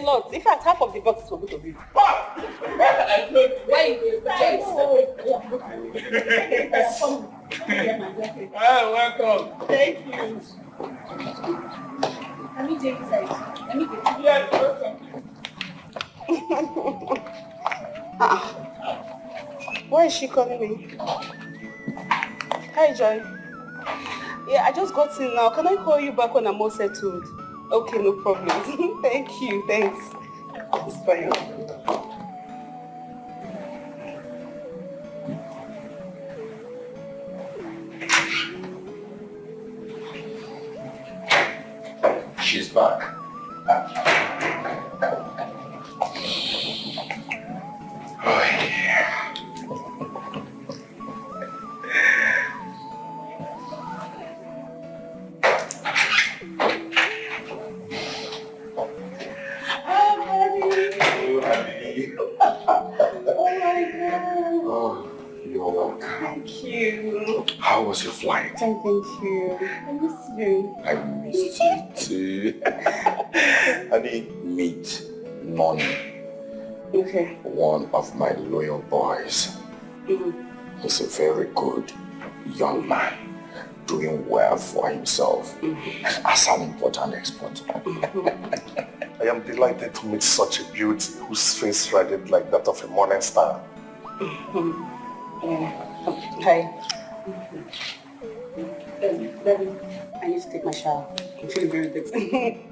lot. In fact, half of the box will go to you. Why you welcome. Thank you. Let me take this side. Let me take it. Yes, welcome. Why is she calling me? Hi, Joy. Yeah, I just got in now. Can I call you back when I'm all settled? Okay, no problem. Thank you. Thanks. It's fine. She's back. Oh, yeah. Thank you. How was your flight? Thank you. I miss you. I missed you too. Honey, meet Noni. Okay. One of my loyal boys. He's a very good young man, doing well for himself as an important expert. I am delighted to meet such a beauty whose face radiated like that of a morning star. Hi. Baby, I need to take my shower. I'm feeling very good.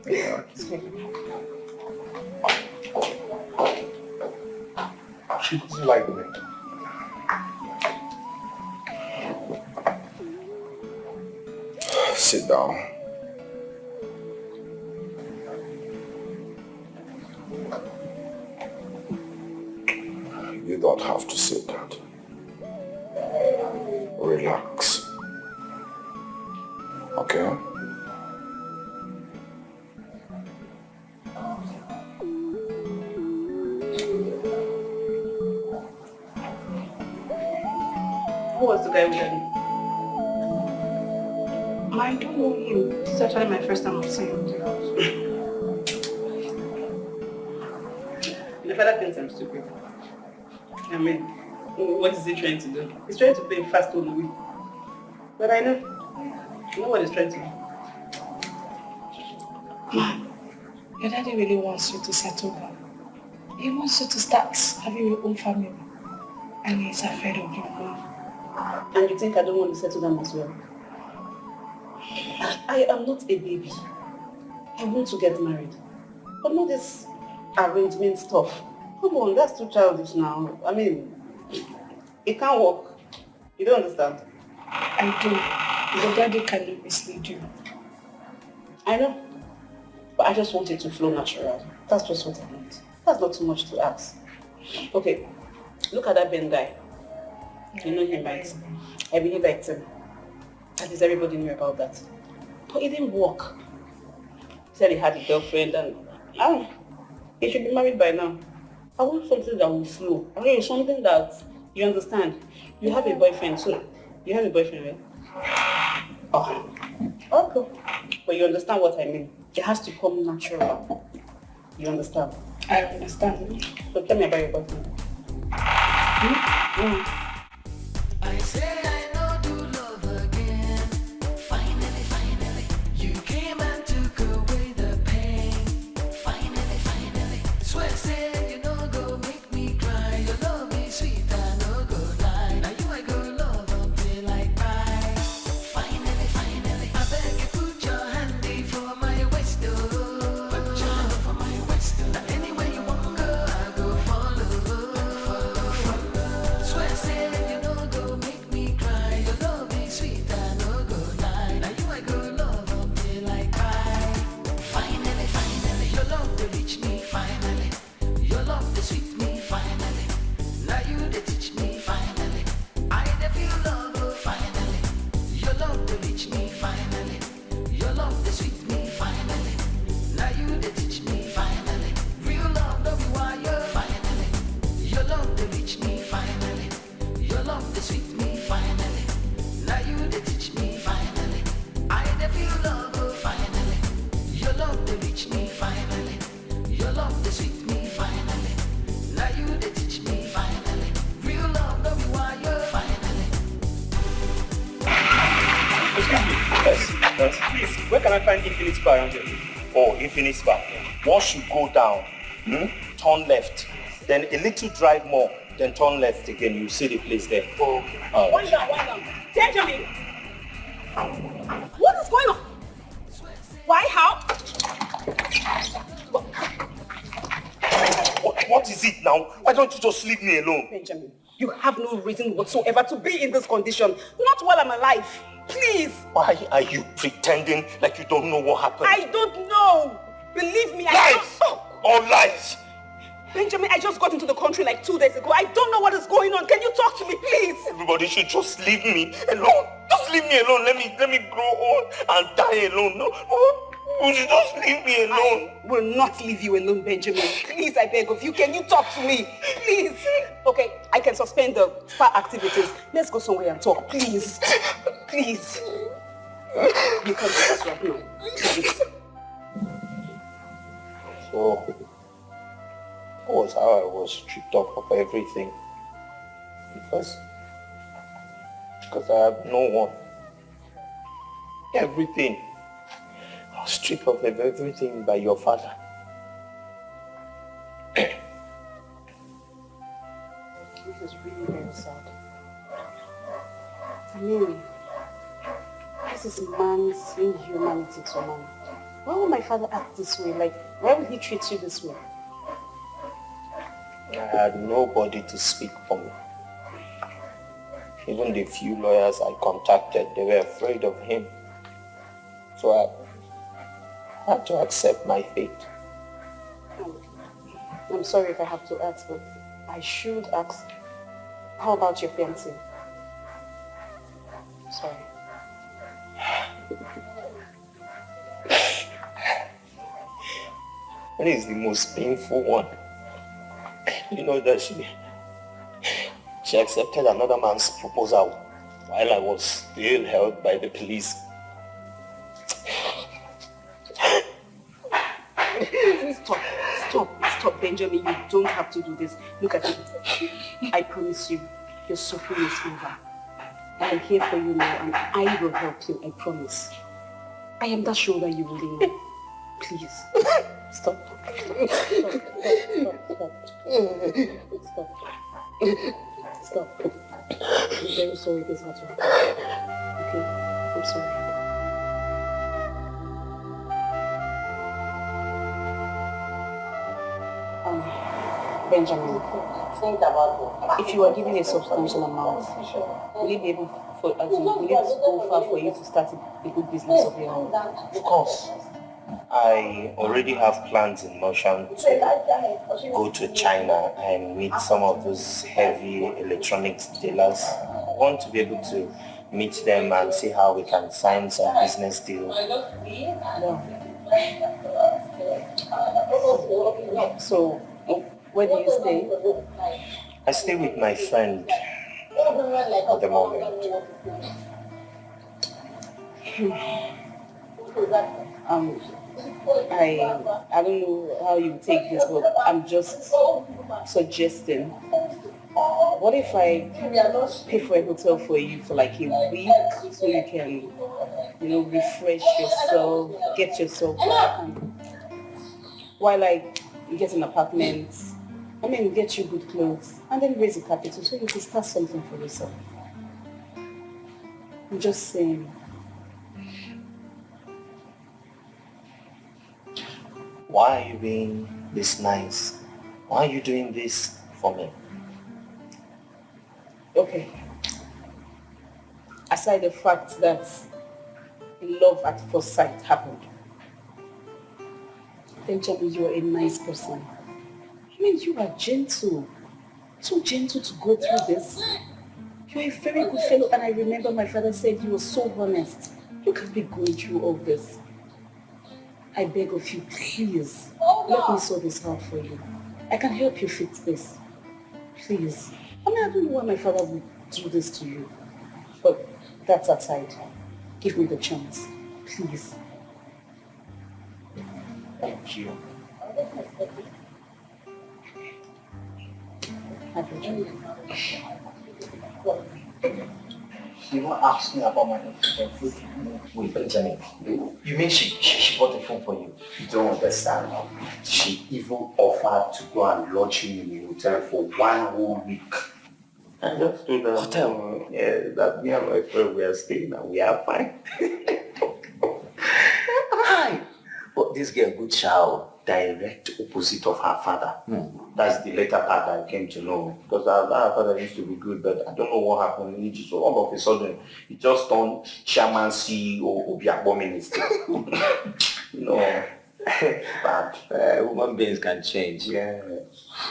Yeah. She doesn't like me. Sit down. You don't have to say that. Relax. Okay? Who was the guy with him? I don't know him. This is actually my first time of seeing him. The father thinks I'm stupid. I mean, what is he trying to do? He's trying to play fast on me. But I know what he's trying to do. Man, your daddy really wants you to settle down. He wants you to start having your own family. And he's afraid of you. And you think I don't want to settle down as well? I am not a baby. I want to get married. But not this arrangement stuff. Come on, that's too childish now. I mean, it can't work. You don't understand? I do. Your daddy cannot mislead you. I know. But I just want it to flow natural. That's just what I want. That's not too much to ask. Okay, look at that Ben guy. You know him, right? I really liked him. At least everybody knew about that. But it didn't work. He said he had a girlfriend and he should be married by now. I want something that will flow. I mean, something that you understand. You have a boyfriend, so you have a boyfriend, right? Oh, okay. But you understand what I mean. It has to come natural. You understand? I understand. So tell me about your boyfriend. I say I know to love again. Finally, finally, you came and took away the pain. Finally, finally, swear say you no go make me cry. Your love is sweet, I no go lie. Now you I go love until I cry. Finally, finally, I beg you put your hand for my waist, oh. Put your hand for my waist, oh. Now anywhere you want go, I go follow. Swear say Please, where can I find Infinite Spa around here? Oh, Infinite Spa. Once you go down, turn left. Then a little drive more, then turn left again. You see the place there. Oh, okay. Wind down. Benjamin! What is going on? Why? How? What is it now? Why don't you just leave me alone? Benjamin, you have no reason whatsoever to be in this condition. Not while I'm alive. Please. Why are you pretending like you don't know what happened? I don't know. Believe me, Lies! All lies! Benjamin, I just got into the country like 2 days ago. I don't know what is going on. Can you talk to me, please? Everybody should just leave me alone. Just leave me alone. Let me grow old and die alone. No, you should just leave me alone. I will not leave you alone, Benjamin. Please, I beg of you. Can you talk to me? Please. Okay, I can suspend the spa activities. Let's go somewhere and talk, please. Please. You can do this right now. Please. So, that was how I was stripped off of everything. Because I have no one. Everything. I was stripped off of everything by your father. This is really very sad. I mean, this is man's inhumanity to man. Why would my father act this way? Like, why would he treat you this way? I had nobody to speak for me. Even the few lawyers I contacted, they were afraid of him. So I had to accept my fate. I'm sorry if I have to ask, but I should ask. How about your fiancé? Sorry. That is the most painful one. You know that she accepted another man's proposal while I was still held by the police. Stop, Benjamin. You don't have to do this. Look at it. I promise you, your suffering is over. I am here for you now and I will help you, I promise. I am that shoulder you will lean on. Please. Stop. Stop. I'm very sorry this had to happen. Okay? I'm sorry. Benjamin, if you are given a substantial amount, will you be able will it go far for you to start a good business of your own? Of course. I already have plans in motion to go to China and meet some of those heavy electronics dealers. I want to be able to meet them and see how we can sign some business deal. So, where do you stay? I stay with my friend at the moment. I don't know how you take this, but I'm just suggesting. What if I pay for a hotel for you for like a week so you can, refresh yourself, get yourself back, while I get an apartment, get you good clothes, and then raise a capital so you can start something for yourself. I'm just saying. Why are you being this nice? Why are you doing this for me? Okay. Aside the fact that love at first sight happened, Benjamin, you are a nice person. You are gentle. So gentle to go through this. You are a very good fellow, and I remember my father said you were so honest. You can't be going through all this. I beg of you, please, let me sort this out for you. I can help you fix this. Please. I don't know why my father would do this to you. But that's aside. Give me the chance. Please. Thank you. She even asked me about my food. Wait, Benjamin, you mean she bought a phone for you? You don't understand. She even offered to go and lodge him in a hotel for 1 whole week. I just told her, hotel? Yeah, that me and my friend we are staying and we are fine. Hi. But this girl, good child, direct opposite of her father. That's the later part I came to know. Because our father used to be good, but I don't know what happened. He just, all of a sudden, he just turned chairman, CEO, Obiakbo minister. Bad. Human beings can change. Yeah.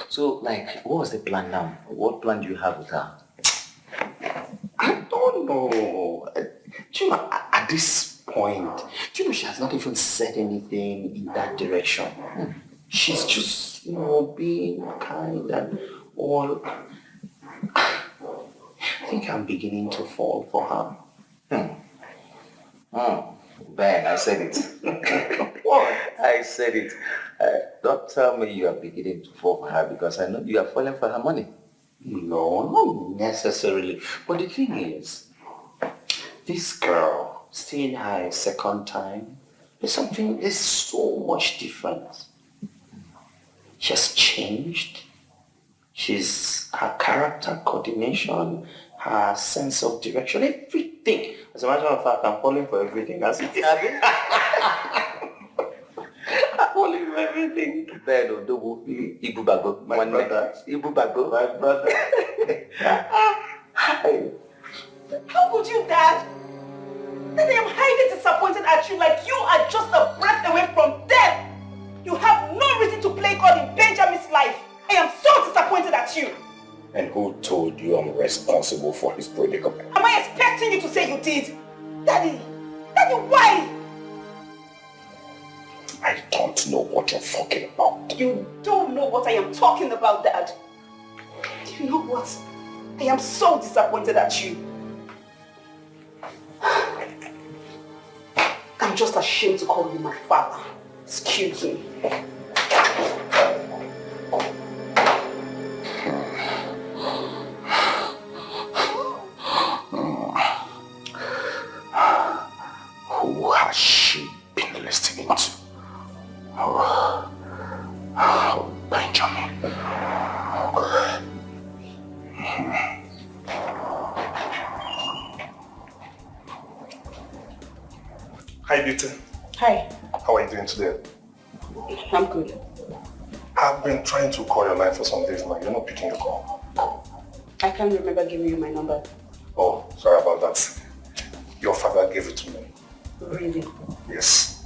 So, like, what was the plan now? What plan do you have with her? I don't know. Do you know, at this point, do you know she has not even said anything in that direction? She's just, being kind and all. I think I'm beginning to fall for her. Ben, I said it. What? I said it. Don't tell me you are beginning to fall for her because I know you are falling for her money. No, not necessarily. But the thing is, this girl seeing her a second time, there's so much different. She has changed. Her character coordination, her sense of direction, everything. As a matter of fact, I'm falling for everything as it is. I'm falling for everything. Ben Odobu, Ibubago, my brother. Ibubago, my brother. How could you, Dad? That I am highly disappointed at you like you are just a breath away from death. You have no reason to play God in Benjamin's life. I am so disappointed at you. And who told you I'm responsible for his predicament? Am I expecting you to say you did? Daddy, why? I don't know what you're talking about. You don't know what I am talking about, Dad. You know what? I am so disappointed at you. I'm just ashamed to call you my father. Excuse me. Who has she been listening to? Oh, Benjamin. Hi, Beauty. Hi. How are you doing today? I'm good. I've been trying to call your line for some days now. You're not picking the call. I can't remember giving you my number. Oh, sorry about that. Your father gave it to me. Really? Yes.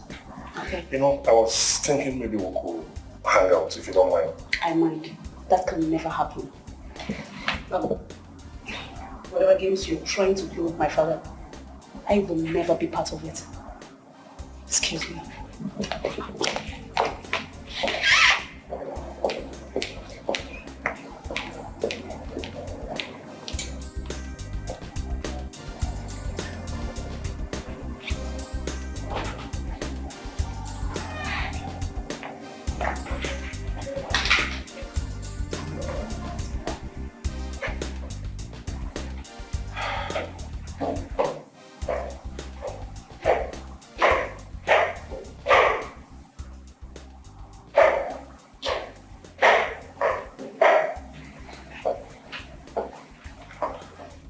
Okay. I was thinking maybe we could hang out if you don't mind. I mind. That can never happen. Whatever games you're trying to play with my father, I will never be part of it. Excuse me.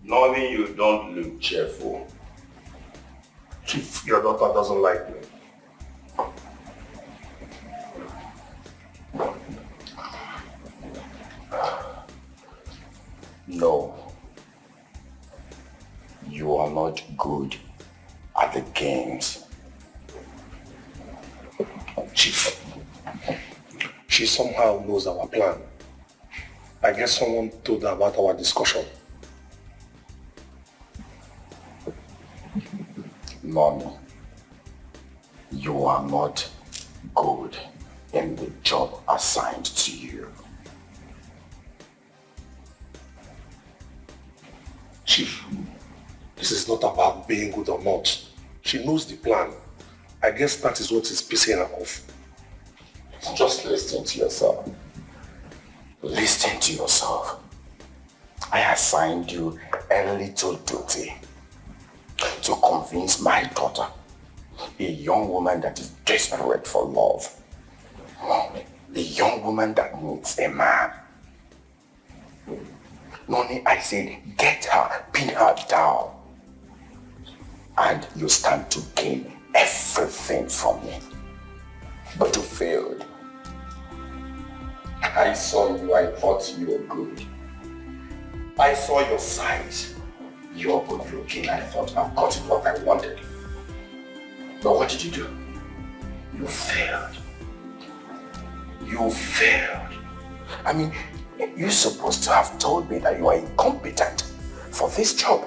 Nolly, you don't look cheerful. Chief, your daughter doesn't like me. No. You are not good at the games. Chief, she somehow knows our plan. I guess someone told her about our discussion. Mommy, you are not good in the job assigned to you. Chief, this is not about being good or not. She knows the plan. I guess that is what is pissing her off. Just listen to yourself. Listen to yourself. I assigned you a little duty. to convince my daughter, a young woman that is desperate for love, a young woman that needs a man. Noni, I said, get her, pin her down, and you stand to gain everything from me. But you failed. I saw you, I thought you were good. I saw your size. You're good looking. I thought I've gotten what I wanted. But what did you do? You failed. You failed. I mean, you're supposed to have told me that you are incompetent for this job.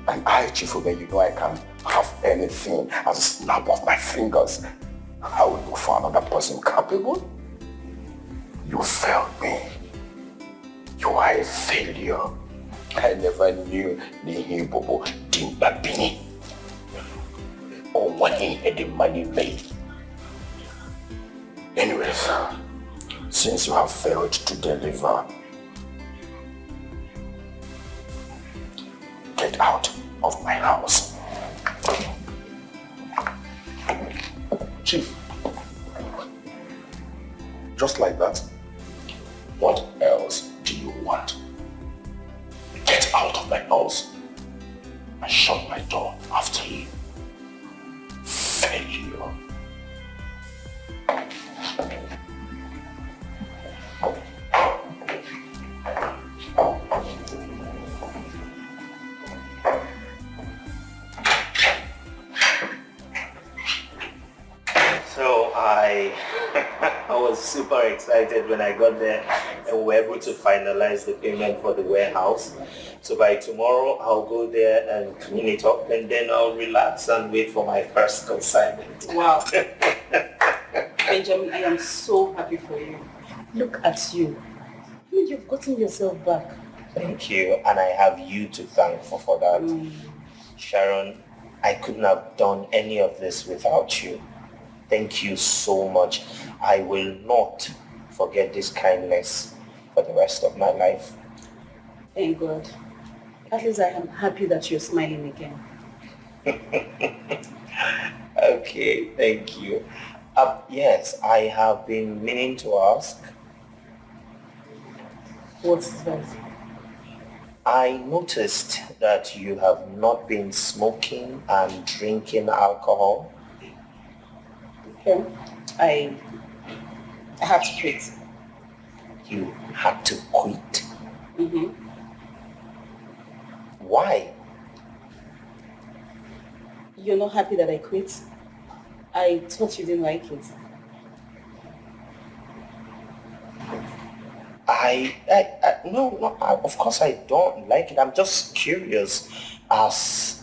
And I, Chief Ume, you know I can have anything as a snap of my fingers. I will look for another person capable. You failed me. You are a failure. I never knew the Bobo Dimbabini or what he had the money made. Anyways, since you have failed to deliver, get out of my house. Chief, just like that. What else do you want? Get out of my house and shut my door after you. Failure. So I was super excited when I got there and we were able to finalize the payment for the warehouse. So by tomorrow I'll go there and clean it up and then I'll relax and wait for my first consignment. Wow. Benjamin, I am so happy for you. Look at you. I mean, you've gotten yourself back. Thank you, and I have you to thank for that. Sharon, I couldn't have done any of this without you. Thank you so much. I will not forget this kindness for the rest of my life. Thank God. At least I am happy that you're smiling again. Okay, thank you. Yes, I have been meaning to ask. What's that? I noticed that you have not been smoking and drinking alcohol. Okay. I have to quit. You had to quit? Mm-hmm. Why? You're not happy that I quit? I thought you didn't like it. No, of course I don't like it. I'm just curious as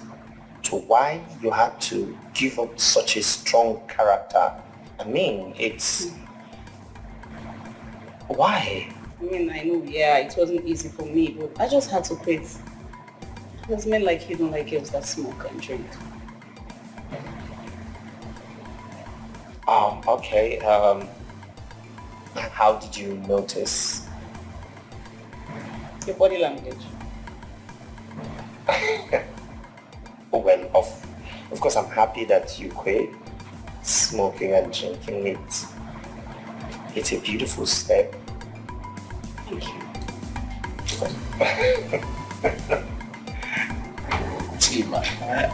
to why you had to give up such a strong character. I mean, it's... Why? I mean, I know, yeah, it wasn't easy for me, but I just had to quit. Because men like you don't like girls that smoke and drink. Okay. How did you notice? Your body language. Well, of course, I'm happy that you quit smoking and drinking. It's a beautiful step. Thank you. Tima,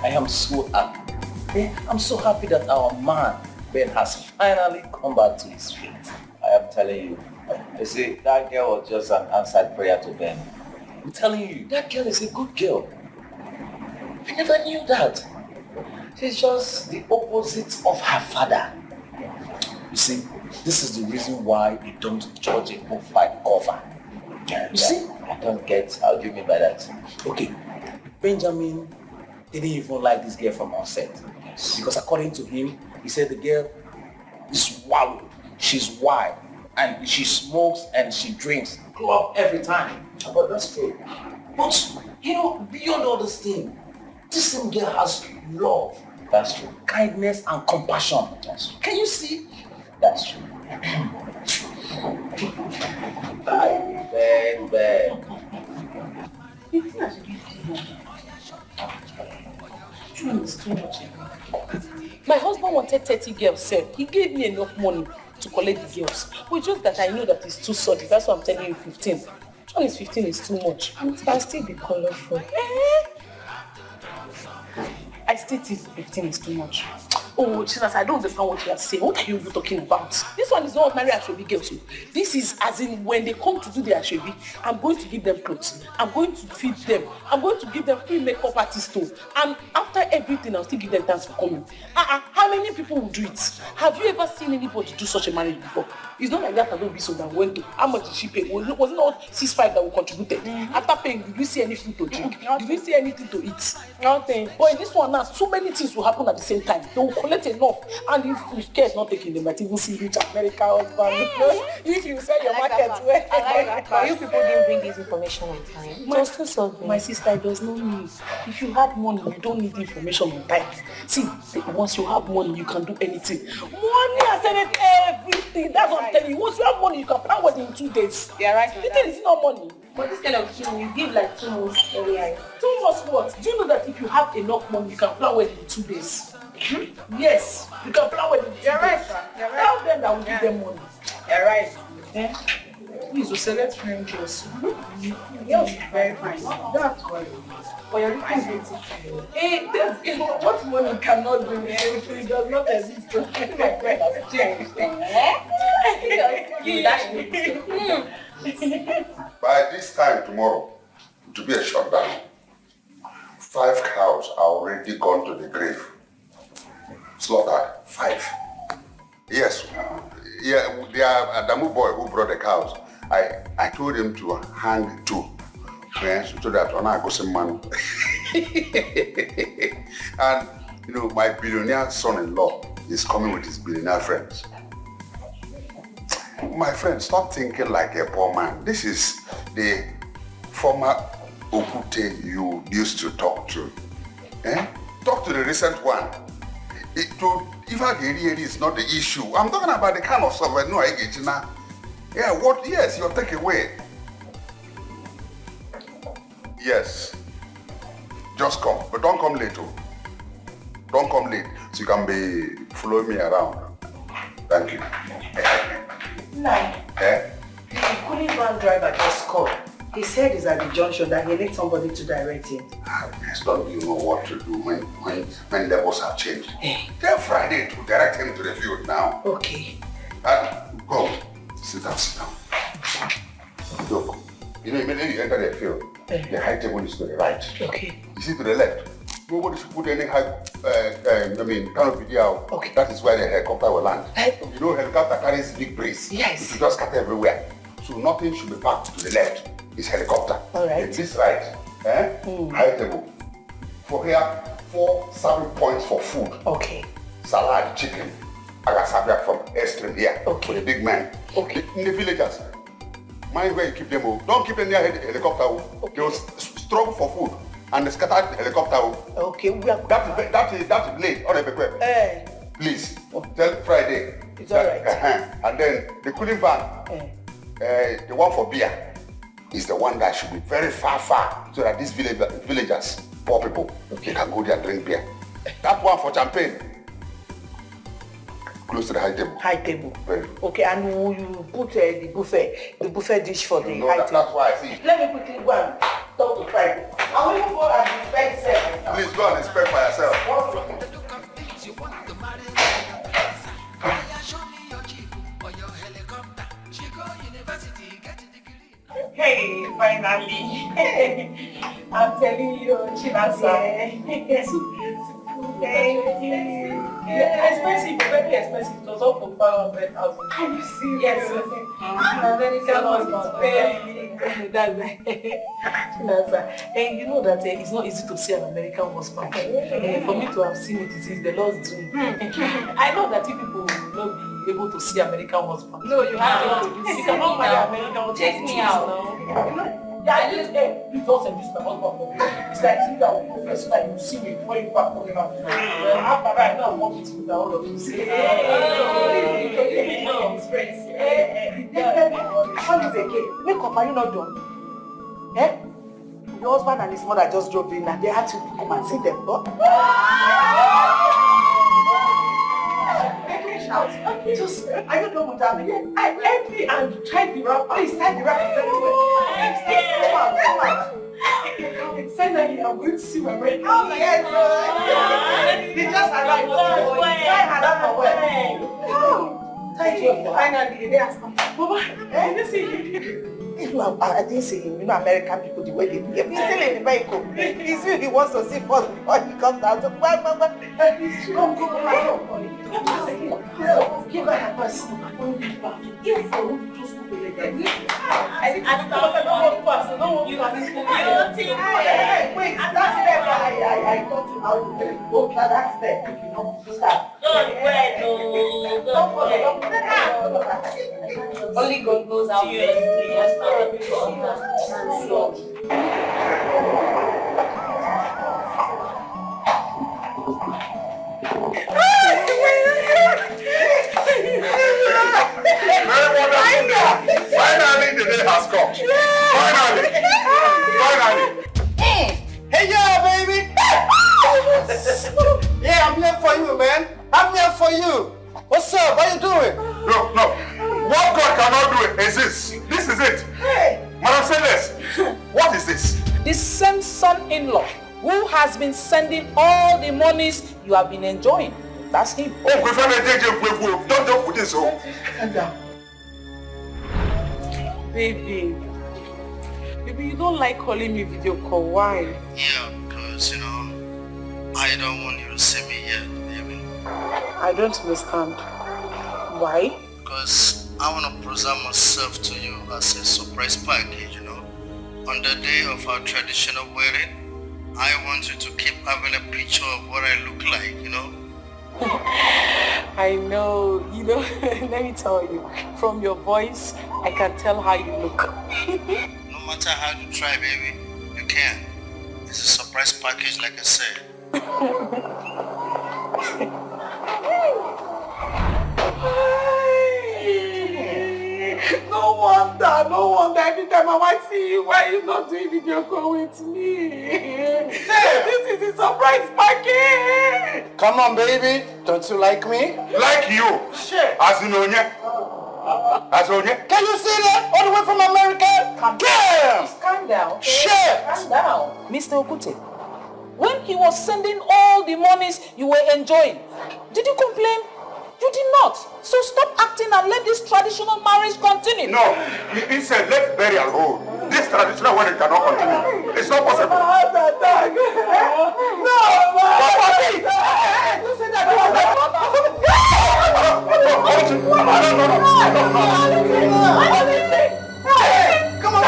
I am so happy. I'm so happy that our man, Ben, has finally come back to his feet. I am telling you. You see, that girl was just an answered prayer to Ben. I'm telling you, that girl is a good girl. I never knew that. She's just the opposite of her father. You see, this is the reason why you don't judge a book by cover. You see? I don't get, how do you mean by that? Okay, Benjamin didn't even like this girl from onset. Because according to him, he said the girl is swallowed, she's wild, and she smokes and she drinks club every time. But that's true. But, you know, beyond all this thing, this same girl has love. That's true. Kindness and compassion. That's true. Can you see? That's true. Ben. one is too much. My husband wanted 30 girls, sir. He gave me enough money to collect the girls. But just that I know that it's too solid. That's why I'm telling you 15. Which one is 15 is too much? And it can still be colorful. I still think 15 is too much. Oh, Jesus, I don't understand what you are saying. What are you even talking about? This one is not ordinary Ashobi girls. This is as in when they come to do their Ashobi, I'm going to give them clothes. I'm going to feed them. I'm going to give them free makeup artist too. And after everything, I'll still give them thanks for coming. How many people will do it? Have you ever seen anybody do such a marriage before? It's not like that. I don't be so that went to. How much did she pay? Was it not 6,500 that we contributed? After paying, did we see any food to drink? Did we see anything to eat? Nothing. But in this one now, so many things will happen at the same time. They will collect enough. And if care is not taking them, might even see rich American husband. If you sell your market well. I like that. You people didn't bring this information on time. My sister, it does not mean if you have money, you don't need information on time. See, once you have money, you can do anything. Money has said everything. That's what I'm telling you. Once you have money, you can plan wedding in 2 days. Yeah, right. The thing is not money. But this kind of thing, you give like 2 months earlier. 2 months what? Do you know that if you have enough money, you can plan wedding in 2 days? Yes, you can plan wedding in 2 days. You're right, sir. You're right. Tell them that will give them money. You're right. Please, we select friend girls. Yes, very fine. That's why. But you're looking beautiful. What money cannot do, it does not exist. My friend has changed. You dash me. By this time tomorrow, to be a shutdown, 5 cows are already gone to the grave. Slaughtered. 5. Yes. Yeah, the Adamu boy who brought the cows, I told him to hang 2. Yes, so that when I go some money. And you know, my billionaire son-in-law is coming with his billionaire friends. My friend, stop thinking like a poor man. This is the former Okute you used to talk to. Talk to the recent one. If is not the issue. I'm talking about the kind of stuff I know I get now. Yeah, what? Yes, your takeaway. Yes. Just come, but don't come late. Don't come late, so you can be following me around. Thank you. No. The cooling van driver just called. He said he's at the junction that he needs somebody to direct him. Yes, don't you know what to do when levels have changed? Tell Friday to direct him to the field now. Okay. Go. Sit down. Look, you know, immediately you enter the field, the high table is to the right. Okay. You see to the left. Nobody should put any high, canopy there. Okay. That is where the helicopter will land. You know, helicopter carries big breeze. Yes. It should just cut everywhere. So nothing should be parked to the left. It's helicopter. All right. And this right, high table. For here, 4 serving points for food. Okay. Salad, chicken. I got sabia from extreme here. Okay. For the big man. Okay. In the villagers, mind where you keep them. Don't keep them near the helicopter. Okay. They will struggle for food. And the scattered helicopter. Okay. That's blade on the paper. Please. Tell Friday. It's all right. And then the cooling van. The one for beer is the one that should be very far, so that these villagers, poor people, they can go there and drink beer. That one for champagne, close to the high table. High table. Very good. Okay, and you put the buffet dish for the high table. That's why I see. Let me quickly go and talk to Friday. I will go and inspect myself. Please go and inspect for yourself. Hey, finally. I'm telling you, Chinasa. Thank you. Expensive, very expensive. It was all for 500,000. Are you serious? Yes. American husband. And you know that it's not easy to see an American husband. For me to have seen it, it is the Lord's doing. I know that you people will not be able to see American husband. No, you have to. You cannot marry American husband. Check me out. Yeah, please don't send this to my husband. It's like you that will first time you see me before you back coming out. After that, now I'm walking to the all of you. Say, What is again? Make up, are you not done? Your husband and his mother just drove in and they had to come and see them. But... Just, I don't know what happened yet. I empty and tried the wrap. Please, tie the wrap very well. Come out. And finally, I'm going to see my wedding. Oh, yes. They just arrived. Thank you. Finally, they asked me, Mama, I didn't see him. I didn't see him. You know, American people, the way they behave. He's still in the vehicle. He's really wants to see first before he comes out. So, come. Give her her purse. Yes, I want to just go to the guys. I wait, that's there. I thought you how to go. That's there. You know, start. Don't forget. Only God knows how to do it. Finally, the day has come. Finally. Hey, yeah, baby. Yeah, I'm here for you, man. I'm here for you. What's up? How you doing? No. What God cannot do is this. This is it. Hey. Madam Sellers, what is this? The same son-in-law who has been sending all the monies you have been enjoying. That's him. Oh, don't joke with this. Oh. Calm down. Baby, you don't like calling me video call. Why? Yeah, because, I don't want you to see me yet, baby. I don't understand. Why? Because I want to present myself to you as a surprise package, On the day of our traditional wedding, I want you to keep having a picture of what I look like, I know, let me tell you, from your voice, I can tell how you look. No matter how you try, baby, you can. It's a surprise package, like I said. No wonder. Every time I want to see you, why are you not doing video call with me? This is a surprise package. Come on, baby. Don't you like me? Like you? Shit. As in Onya. Can you see that? All the way from America? Calm down. Okay? Shit. Calm down. Mr. Okute, when he was sending all the monies you were enjoying, did you complain? You did not. So stop acting and let this traditional marriage continue. No, he said let's bury and hold. This traditional wedding cannot continue. It's not possible. No, Come on,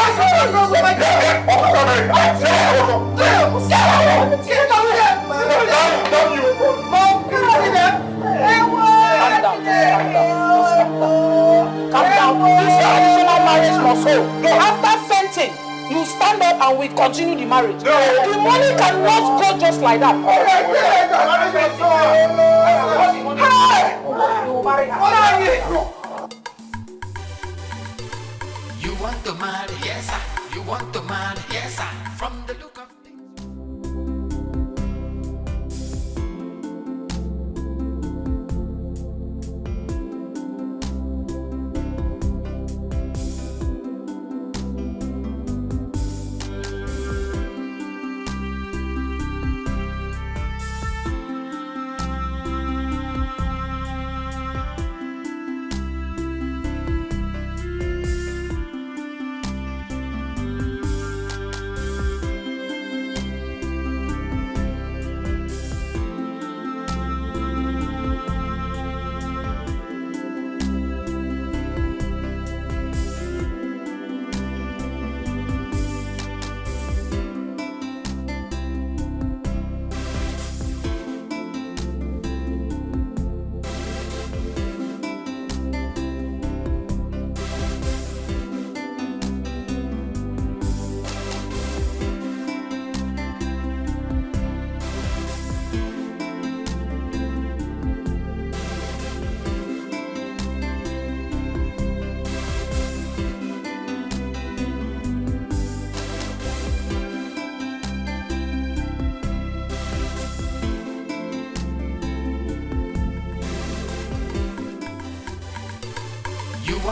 Calm down. This traditional marriage must hold. After fainting, you stand up and we continue the marriage. The money cannot go just like that. You want to marry, yes sir. You want to marry, yes sir. From the look of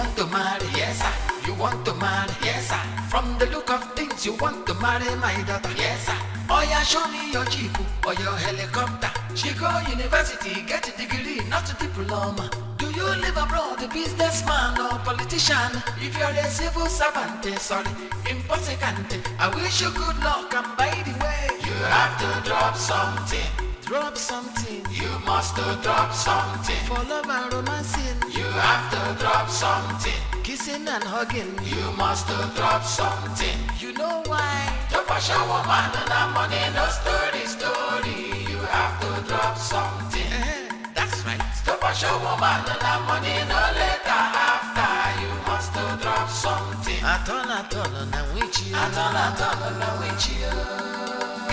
want to marry, yes sir. You want to marry, yes sir. From the look of things, you want to marry my daughter, yes sir. Oh yeah, show me your jeep or your helicopter. She go university, get a degree, not a diploma. Do you live abroad, a businessman or politician? If you're a civil servant, sorry, impossible. I wish you good luck, and by the way, you have to drop something. Drop something. You must drop something. For love and romancing. You have to drop something. Kissing and hugging. You must drop something. You know why? To push a woman and money, no story. You have to drop something. That's right. To push a woman and money, no later after. You must drop something. At all, na wichi.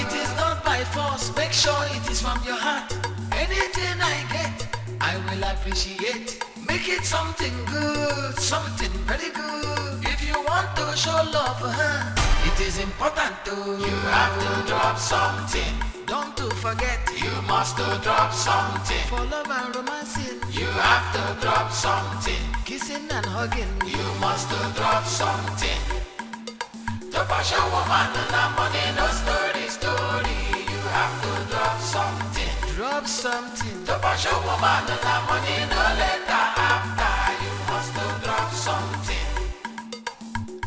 It is not by force, make sure it is from your heart. Anything I get, I will appreciate. Make it something good, something very good. If you want to show love for her, it is important to. You have to drop something. Don't to forget, you must drop something. For love and romancing, you have to drop something. Kissing and hugging, you must drop something. To push a woman and money, no story. You have to drop something. Drop something. To push a woman and money, no later after. You must drop something.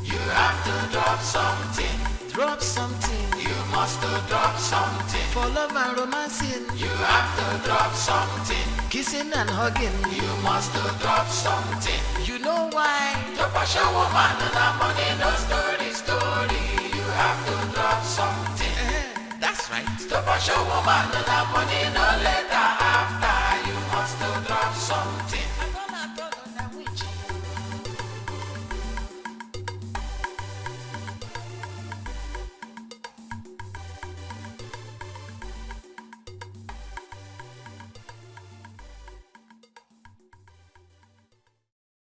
You have to drop something. Drop something. You must drop something. For love and romancing, you have to drop something. Kissing and hugging, you must drop something. You know why? To push a woman and money, no story. You have to drop something. That's right. To push a woman and money, no later after. You must